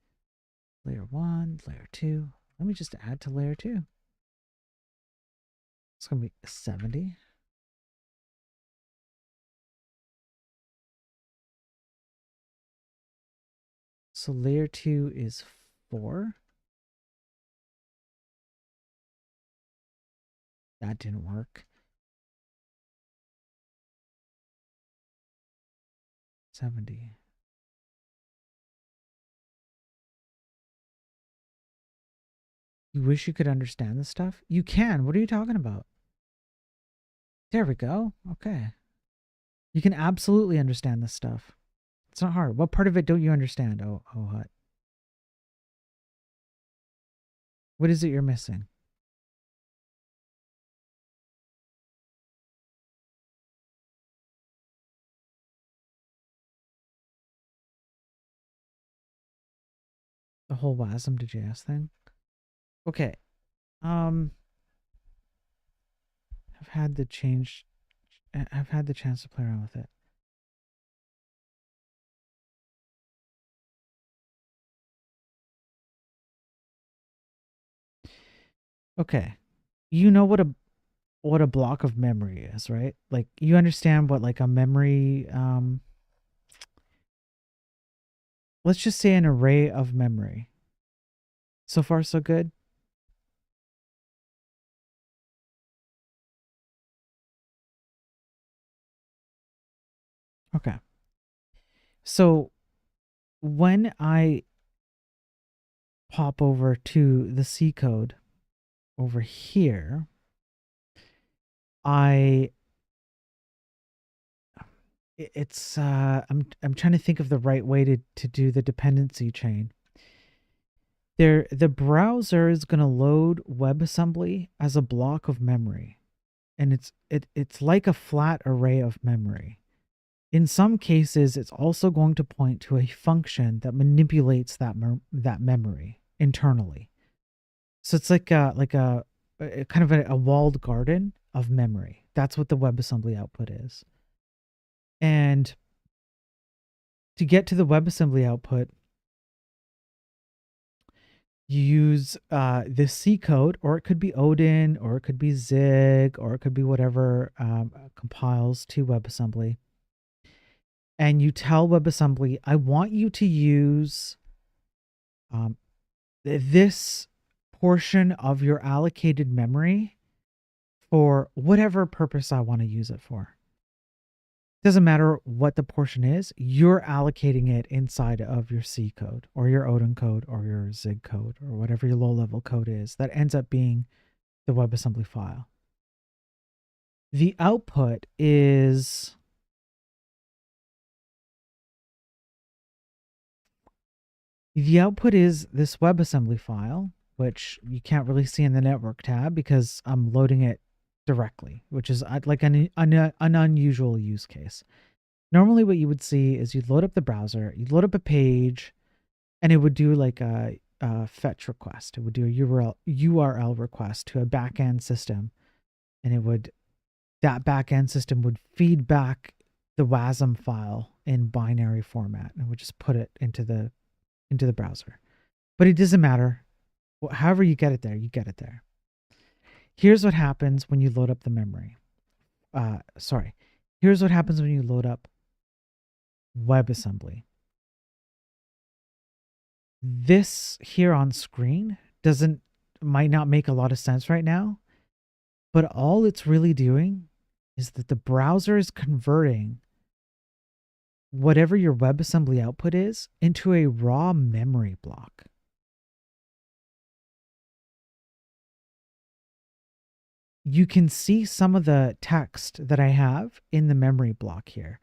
layer 1, layer 2? Let me just add to layer 2. It's going to be 70. So layer 2 is 4. That didn't work. 70. You wish you could understand this stuff? You can. What are you talking about? There we go. Okay. You can absolutely understand this stuff. It's not hard. What part of it don't you understand? Oh, Hut. What is it you're missing? The whole WASM to JS thing? Okay. I've had the change. I've had the chance to play around with it. Okay. You know what a block of memory is, right? Like you understand what like a memory let's just say an array of memory. So far so good? Okay. So when I pop over to the C code over here, I'm trying to think of the right way to do the dependency chain. The browser is going to load WebAssembly as a block of memory, and it's like a flat array of memory. In some cases, it's also going to point to a function that manipulates that memory internally. So it's like a kind of a walled garden of memory. That's what the WebAssembly output is. And to get to the WebAssembly output, you use this C code, or it could be Odin, or it could be Zig, or it could be whatever compiles to WebAssembly. And you tell WebAssembly, I want you to use this portion of your allocated memory for whatever purpose I want to use it for. Doesn't matter what the portion is, you're allocating it inside of your C code or your Odin code or your Zig code or whatever your low-level code is that ends up being the WebAssembly file. The output is this WebAssembly file, which you can't really see in the network tab because I'm loading it directly, which is like an unusual use case. Normally what you would see is you'd load up the browser, you'd load up a page, and it would do like a fetch request. It would do a URL request to a backend system, and that backend system would feed back the WASM file in binary format, and would just put it into the browser. But it doesn't matter. However you get it there, you get it there. Here's what happens when you load up the memory. Here's what happens when you load up WebAssembly. This here on screen might not make a lot of sense right now, but all it's really doing is that the browser is converting whatever your WebAssembly output is into a raw memory block. You can see some of the text that I have in the memory block here.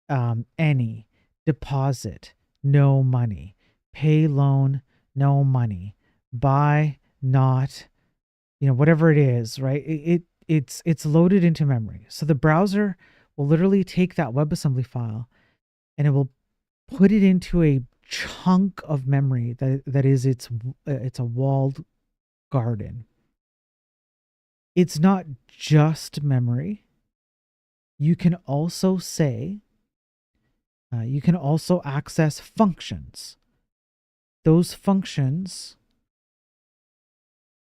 Any, deposit, no money, pay loan, no money, buy, not, whatever it is, right? It's loaded into memory. So the browser will literally take that WebAssembly file and it will put it into a chunk of memory that is it's a walled garden. It's not just memory. You can also say, you can also access functions. Those functions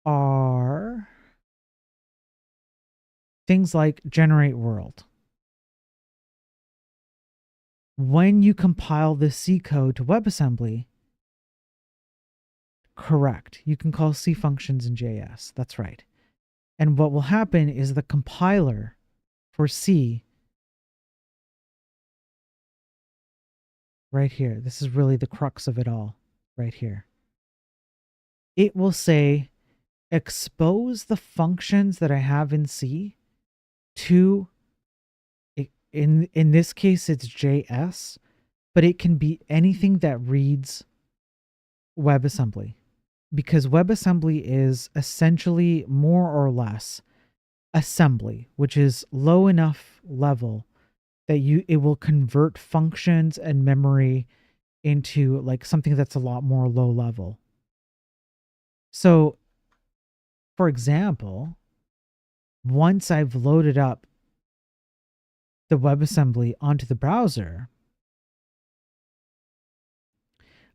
are things like generate world. When you compile the C code to WebAssembly, correct, you can call C functions in JS. That's right. And what will happen is the compiler for C, right here, this is really the crux of it all, right here. It will say, expose the functions that I have in C to, in this case, it's JS, but it can be anything that reads WebAssembly, because WebAssembly is essentially more or less assembly, which is low enough level that it will convert functions and memory into like something that's a lot more low level. So, for example, once I've loaded up the WebAssembly onto the browser,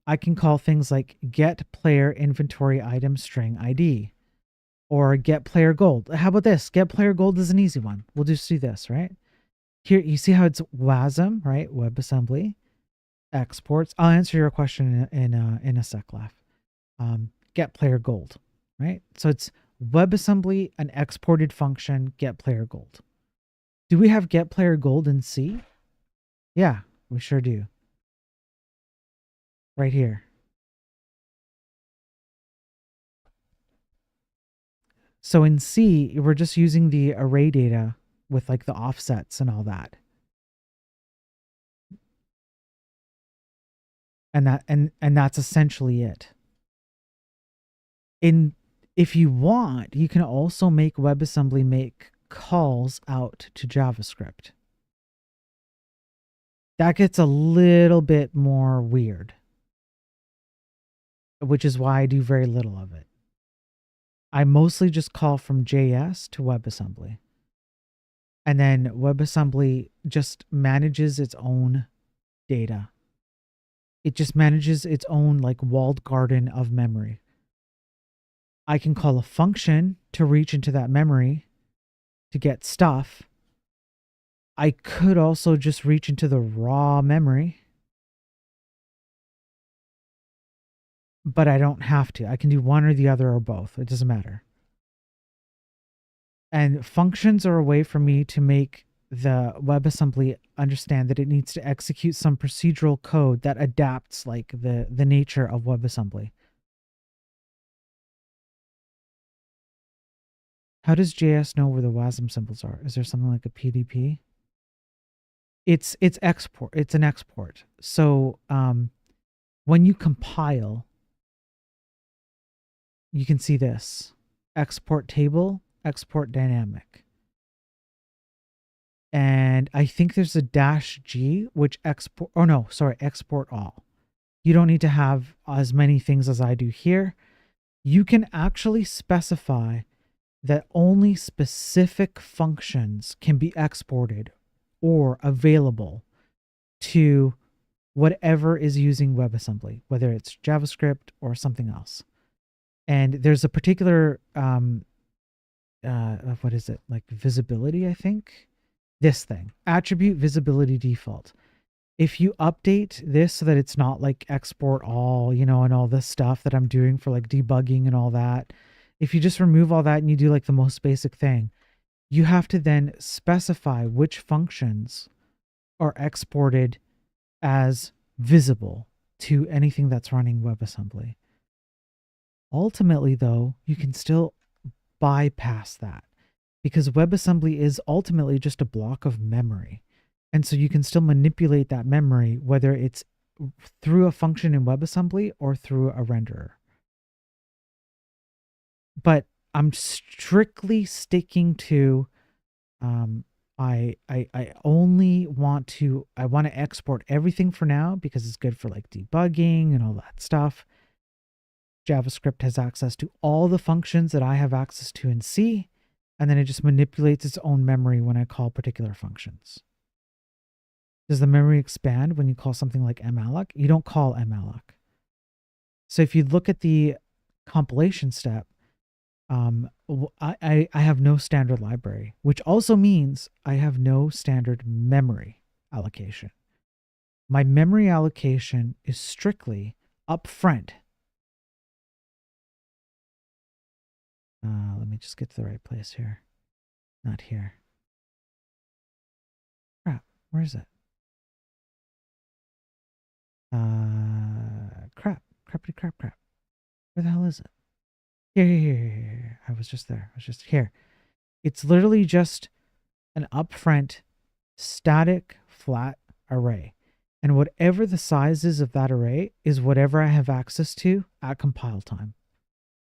I can call things like get player inventory item string ID or get player gold. How about this? Get player gold is an easy one. We'll just do this, right? Here, you see how it's WASM, right? WebAssembly exports. I'll answer your question in a sec, Laugh. Get player gold, right? So it's WebAssembly, an exported function, get player gold. Do we have get player gold in C? Yeah, we sure do. Right here. So in C, we're just using the array data with like the offsets and all that. And that's essentially it. If you want, you can also make WebAssembly make calls out to JavaScript. That gets a little bit more weird, which is why I do very little of it. I mostly just call from JS to WebAssembly. And then WebAssembly just manages its own data. It just manages its own like walled garden of memory. I can call a function to reach into that memory to get stuff. I could also just reach into the raw memory, but I don't have to. I can do one or the other or both. It doesn't matter. And functions are a way for me to make the WebAssembly understand that it needs to execute some procedural code that adapts like the nature of WebAssembly. How does JS know where the WASM symbols are? Is there something like a PDP? It's export. It's an export. So when you compile, you can see this: export table, export dynamic. And I think there's a -G, which export, oh no, sorry, export all. You don't need to have as many things as I do here. You can actually specify that only specific functions can be exported or available to whatever is using WebAssembly, whether it's JavaScript or something else. And there's a particular, what is it, like visibility, I think? This thing, attribute visibility default. If you update this so that it's not like export all, and all this stuff that I'm doing for like debugging and all that, if you just remove all that and you do like the most basic thing, you have to then specify which functions are exported as visible to anything that's running WebAssembly. Ultimately, though, you can still bypass that because WebAssembly is ultimately just a block of memory. And so you can still manipulate that memory, whether it's through a function in WebAssembly or through a renderer. But I'm strictly sticking to, I only want to export everything for now because it's good for like debugging and all that stuff. JavaScript has access to all the functions that I have access to in C, and then it just manipulates its own memory when I call particular functions. Does the memory expand when you call something like malloc? You don't call malloc. So if you look at the compilation step, I have no standard library, which also means I have no standard memory allocation. My memory allocation is strictly upfront. Let me just get to the right place here. Not here. Crap, where is it? Crappity crap. Where the hell is it? Here. I was just there. I was just here. It's literally just an upfront static flat array. And whatever the size is of that array is whatever I have access to at compile time,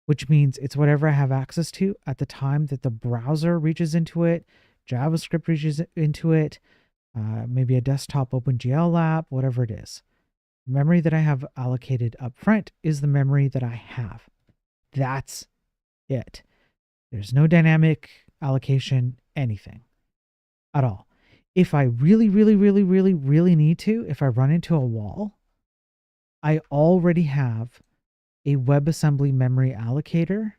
which means it's whatever I have access to at the time that the browser reaches into it, JavaScript reaches into it, maybe a desktop OpenGL app, whatever it is. Memory that I have allocated up front is the memory that I have. That's it. There's no dynamic allocation, anything at all. If I really need to, if I run into a wall, I already have a WebAssembly memory allocator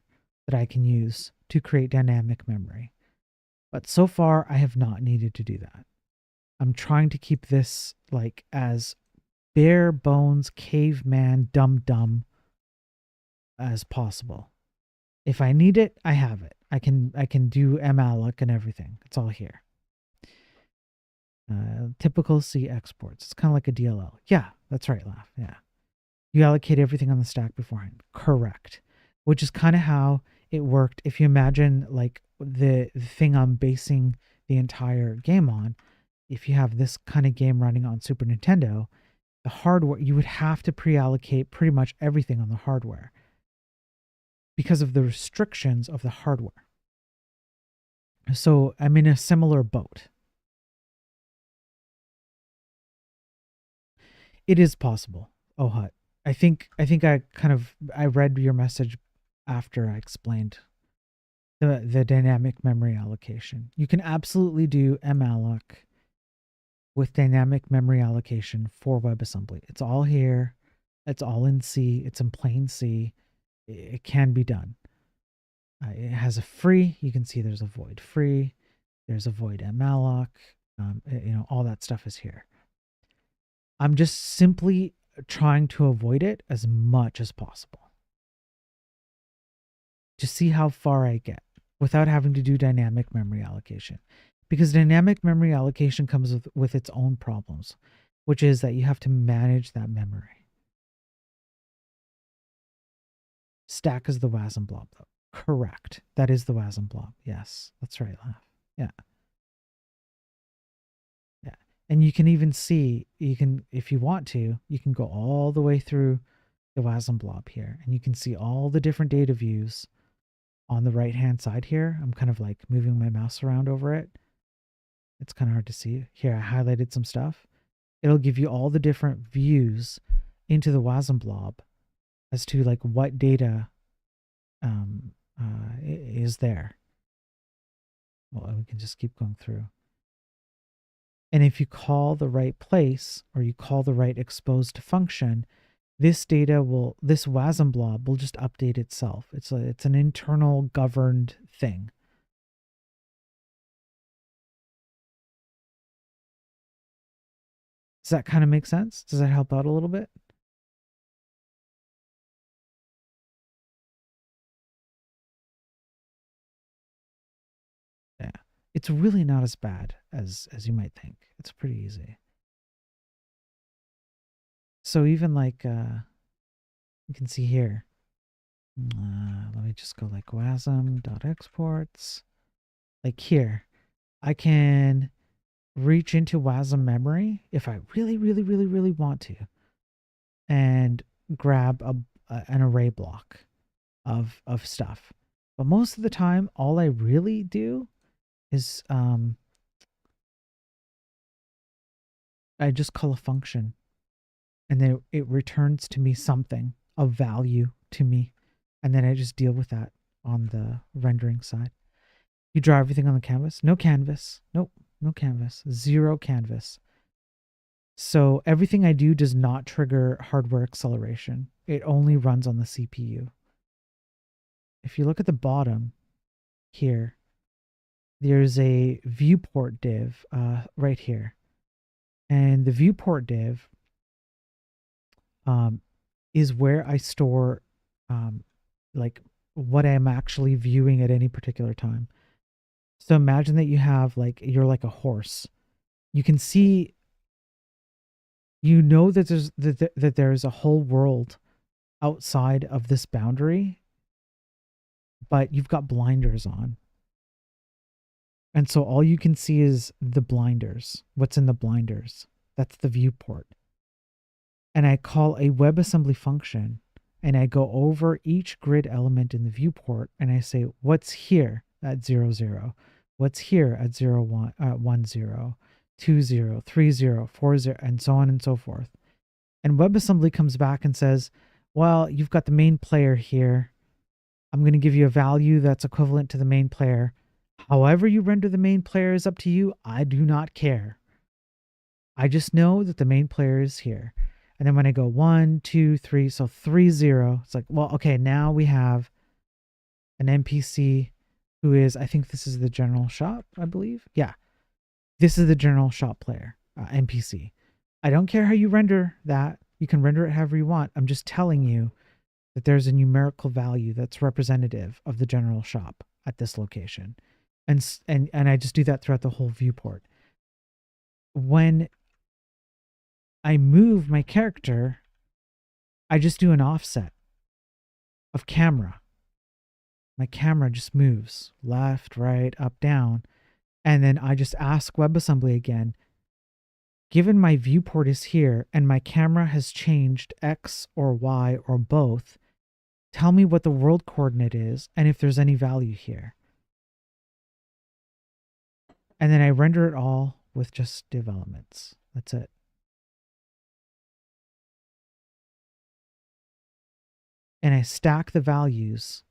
that I can use to create dynamic memory. But so far, I have not needed to do that. I'm trying to keep this like as bare bones, caveman, dumb as possible. If I need it, I have it. I can do malloc and everything. It's all here. Typical C exports. It's kind of like a DLL. Yeah, that's right, Laugh. Yeah. You allocate everything on the stack beforehand. Correct. Which is kind of how it worked. If you imagine like the thing I'm basing the entire game on, if you have this kind of game running on Super Nintendo, the hardware, you would have to pre-allocate pretty much everything on the hardware because of the restrictions of the hardware. So I'm in a similar boat. It is possible. Oh, Hut. I think I read your message after I explained the dynamic memory allocation. You can absolutely do malloc with dynamic memory allocation for WebAssembly. It's all here. It's all in C. It's in plain C. It can be done. It has a free. You can see there's a void free. There's a void malloc. All that stuff is here. I'm just simply trying to avoid it as much as possible to see how far I get without having to do dynamic memory allocation. Because dynamic memory allocation comes with its own problems, which is that you have to manage that memory. Stack is the WASM blob, though. Correct. That is the WASM blob. Yes, that's right, Laugh. Yeah. Yeah. And you can even see, you can, if you want to, you can go all the way through the WASM blob here, and you can see all the different data views on the right hand side here. I'm kind of like moving my mouse around over it. It's kind of hard to see. Here, I highlighted some stuff. It'll give you all the different views into the WASM blob as to like what data is there. Well, we can just keep going through. And if you call the right place or you call the right exposed function, this WASM blob will just update itself. It's an internal governed thing. Does that kind of make sense? Does that help out a little bit? Yeah. It's really not as bad as you might think. It's pretty easy. So even like you can see here. Let me just go like wasm.exports. Like here, I can reach into WASM memory if I really, really, really, really want to, and grab an array block of stuff. But most of the time, all I really do is I just call a function, and then it returns to me something of value to me, and then I just deal with that on the rendering side. You draw everything on the canvas. No canvas. Nope. No canvas. Zero canvas. So everything I do does not trigger hardware acceleration. It only runs on the CPU. If you look at the bottom here, there's a viewport div right here. And the viewport div is where I store like what I'm actually viewing at any particular time. So imagine that you have like, you're like a horse. You can see, you know that there's a whole world outside of this boundary, but you've got blinders on. And so all you can see is the blinders, what's in the blinders. That's the viewport. And I call a WebAssembly function, and I go over each grid element in the viewport, and I say, what's here at 0, 0? What's here at 0, 1, 0, 2, 0, 3, 0, 4, 0, and so on and so forth. And WebAssembly comes back and says, well, you've got the main player here. I'm going to give you a value that's equivalent to the main player. However you render the main player is up to you. I do not care. I just know that the main player is here. And then when I go 1, 2, 3, so 3, 0, it's like, well, okay, now we have an NPC who is, I think this is the general shop, I believe. Yeah, this is the general shop player, NPC. I don't care how you render that. You can render it however you want. I'm just telling you that there's a numerical value that's representative of the general shop at this location. And I just do that throughout the whole viewport. When I move my character, I just do an offset of camera. My camera just moves left, right, up, down. And then I just ask WebAssembly again, given my viewport is here and my camera has changed X or Y or both, tell me what the world coordinate is and if there's any value here. And then I render it all with just div elements. That's it. And I stack the values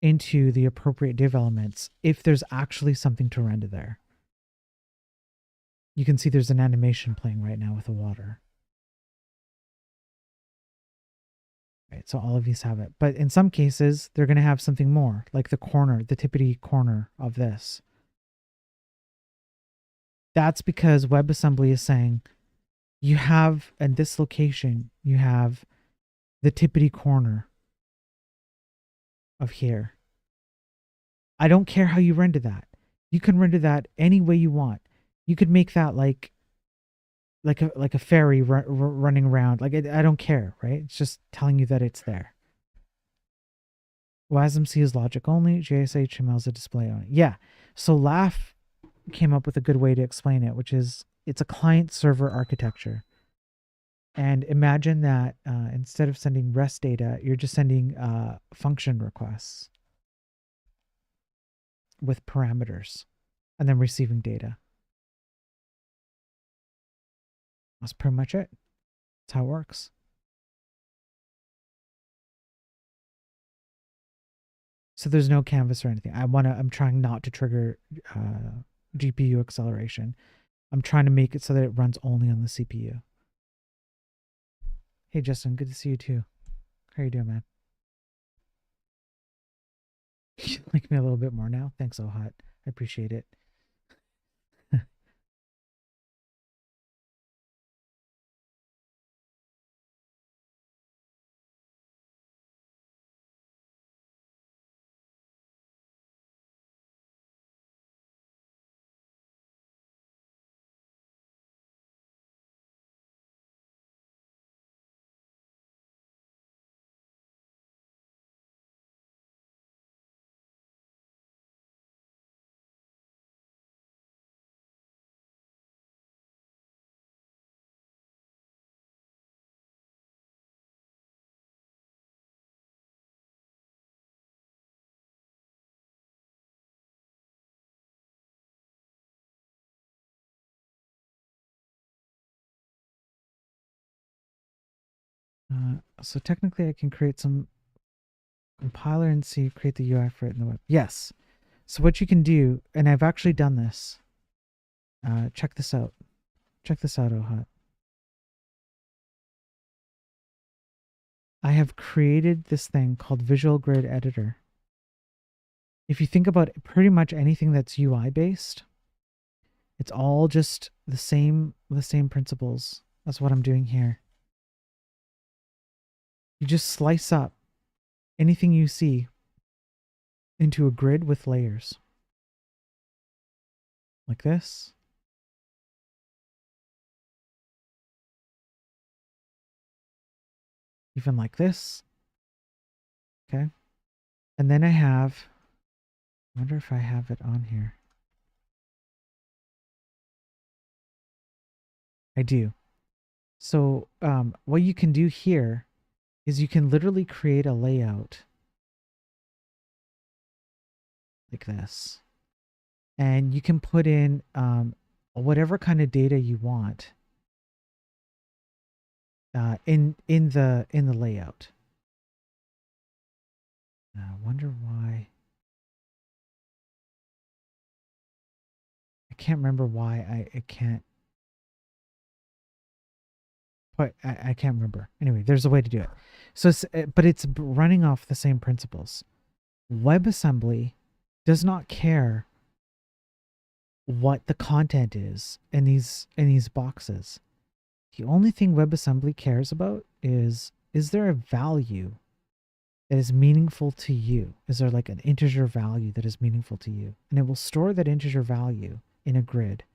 into the appropriate div elements if there's actually something to render there. You can see there's an animation playing right now with the water. Right, so all of these have it. But in some cases, they're going to have something more, like the corner, the tippity corner of this. That's because WebAssembly is saying, you have, at this location, you have the tippity corner of here. I don't care how you render that. You can render that any way you want. You could make that like a fairy running around. Like I don't care, right? It's just telling you that it's there. WASM-C is logic only. JS HTML is a display only. Yeah. So Laugh came up with a good way to explain it, which is it's a client-server architecture. And imagine that instead of sending REST data, you're just sending function requests with parameters and then receiving data. That's pretty much it. That's how it works. So there's no canvas or anything. I'm trying not to trigger GPU acceleration. I'm trying to make it so that it runs only on the CPU. Hey Justin, good to see you too. How you doing, man? You like me a little bit more now? Thanks, Oh Hot. I appreciate it. So technically I can create some compiler and see, create the UI for it in the web. Yes. So what you can do, and I've actually done this. Check this out. Check this out, Oh Hot. I have created this thing called Visual Grid Editor. If you think about pretty much anything that's UI based, it's all just the same principles. That's what I'm doing here. You just slice up anything you see into a grid with layers. Like this. Even like this. Okay. And then I wonder if I have it on here. I do. So what you can do here is you can literally create a layout like this. And you can put in whatever kind of data you want in the layout. I wonder why. I can't remember why I can't. But I can't remember. Anyway, there's a way to do it. So, but it's running off the same principles. WebAssembly does not care what the content is in these boxes. The only thing WebAssembly cares about is there a value that is meaningful to you? Is there like an integer value that is meaningful to you? And it will store that integer value in a grid.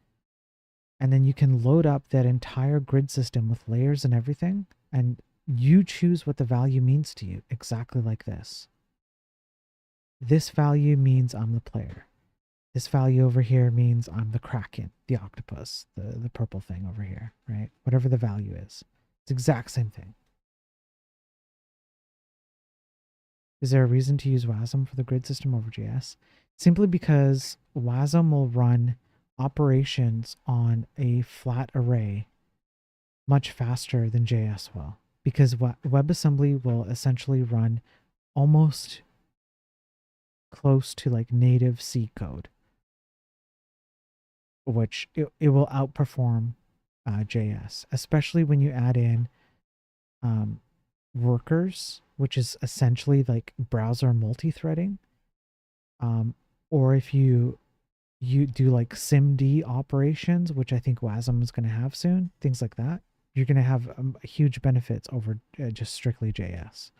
And then you can load up that entire grid system with layers and everything, and you choose what the value means to you, exactly like this. This value means I'm the player. This value over here means I'm the kraken, the octopus, the purple thing over here, right? Whatever the value is. It's the exact same thing. Is there a reason to use WASM for the grid system over JS? Simply because WASM will run operations on a flat array much faster than JS will, because WebAssembly will essentially run almost close to like native C code, which it will outperform JS, especially when you add in workers, which is essentially like browser multi-threading, or if you do like SIMD operations, which I think WASM is going to have soon, things like that. You're going to have huge benefits over just strictly JS.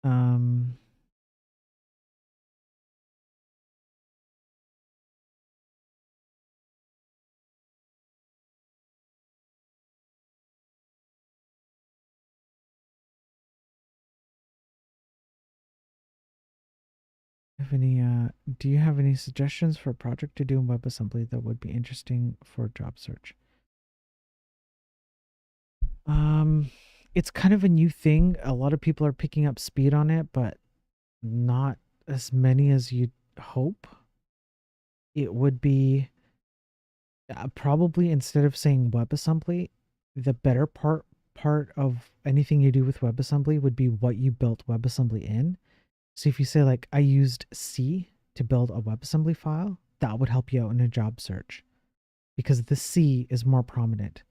Um, have any do you have any suggestions for a project to do in WebAssembly that would be interesting for job search? Um, it's kind of a new thing. A lot of people are picking up speed on it, but not as many as you'd hope. It would be probably, instead of saying WebAssembly, the better part of anything you do with WebAssembly would be what you built WebAssembly in. So if you say like I used C to build a WebAssembly file, that would help you out in a job search because the C is more prominent.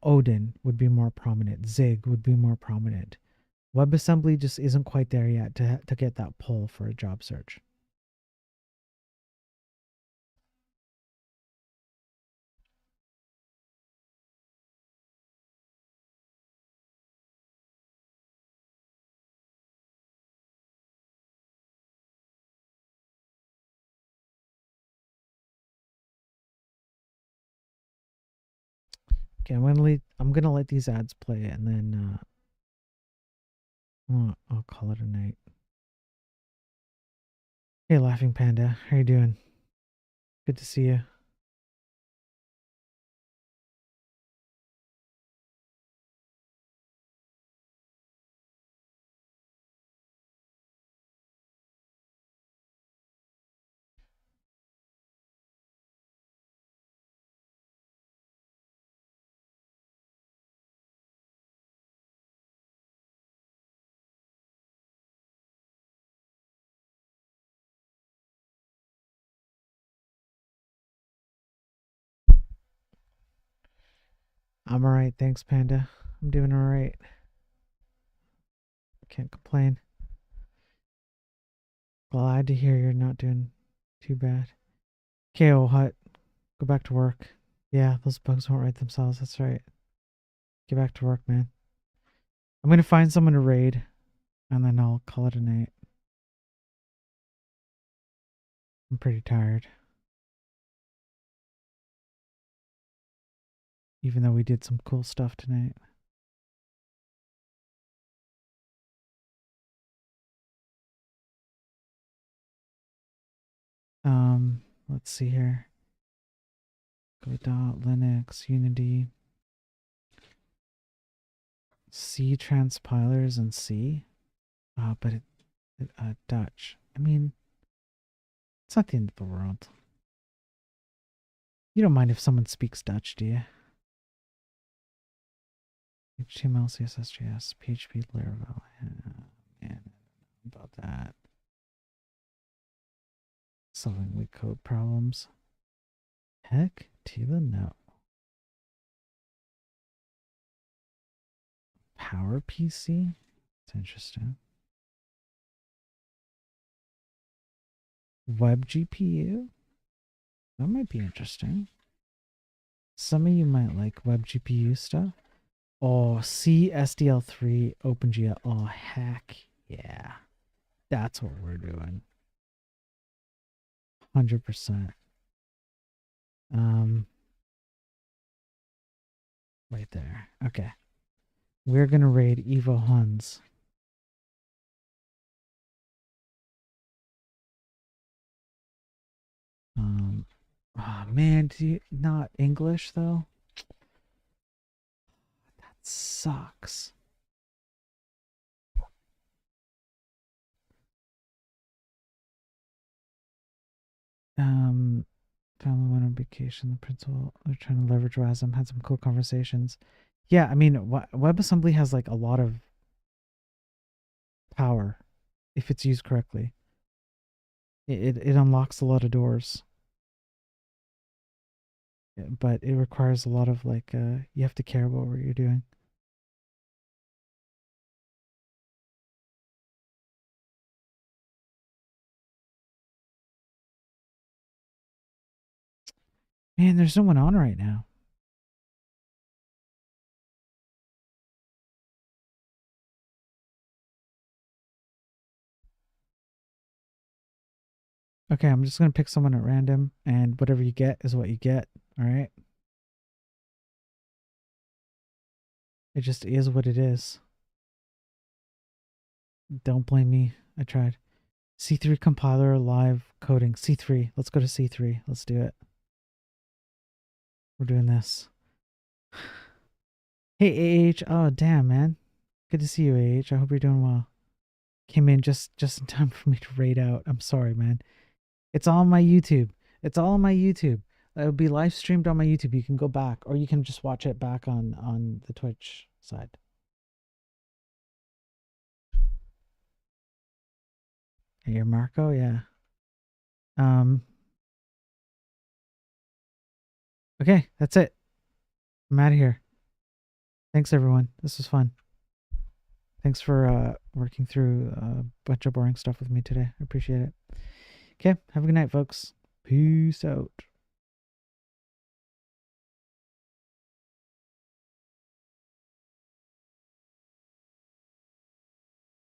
Odin would be more prominent. Zig would be more prominent. WebAssembly just isn't quite there yet to get that pull for a job search. Okay, I'm gonna let these ads play and then I'll call it a night. Hey, Laughing Panda, how you doing? Good to see you. I'm alright, thanks, Panda. I'm doing alright. Can't complain. Glad to hear you're not doing too bad. KO Hut, go back to work. Yeah, those bugs won't write themselves. That's right. Get back to work, man. I'm gonna find someone to raid, and then I'll call it a night. I'm pretty tired. Even though we did some cool stuff tonight. Let's see here. Go.Linux, Unity, C transpilers and C. But Dutch. I mean, it's not the end of the world. You don't mind if someone speaks Dutch, do you? HTML, CSS, JS, PHP, Laravel. Man, about that. Solving weak code problems. Heck to the no. PowerPC? It's interesting. Web GPU? That might be interesting. Some of you might like web GPU stuff. Oh, C, SDL3, OpenGL. Oh, heck yeah. That's what we're doing. 100%. Right there. Okay. We're gonna raid Evo Huns. Oh man, do you not English though? That sucks. Family went on vacation. The principal, they're trying to leverage WASM. Had some cool conversations. Yeah, I mean, WebAssembly has like a lot of power if it's used correctly. It unlocks a lot of doors, but it requires a lot of like you have to care about what you're doing. Man, there's no one on right now. Okay, I'm just going to pick someone at random, and whatever you get is what you get. All right. It just is what it is. Don't blame me. I tried. C3 compiler live coding. C3. Let's go to C3. Let's do it. We're doing this. Hey, AH. Oh, damn, man. Good to see you, AH. I hope you're doing well. Came in just in time for me to raid out. I'm sorry, man. It's all on my YouTube. It's all on my YouTube. It'll be live streamed on my YouTube. You can go back, or you can just watch it back on the Twitch side. Hey, you're Marco, yeah. Okay, that's it. I'm out of here. Thanks, everyone. This was fun. Thanks for working through a bunch of boring stuff with me today. I appreciate it. Okay, have a good night, folks. Peace out.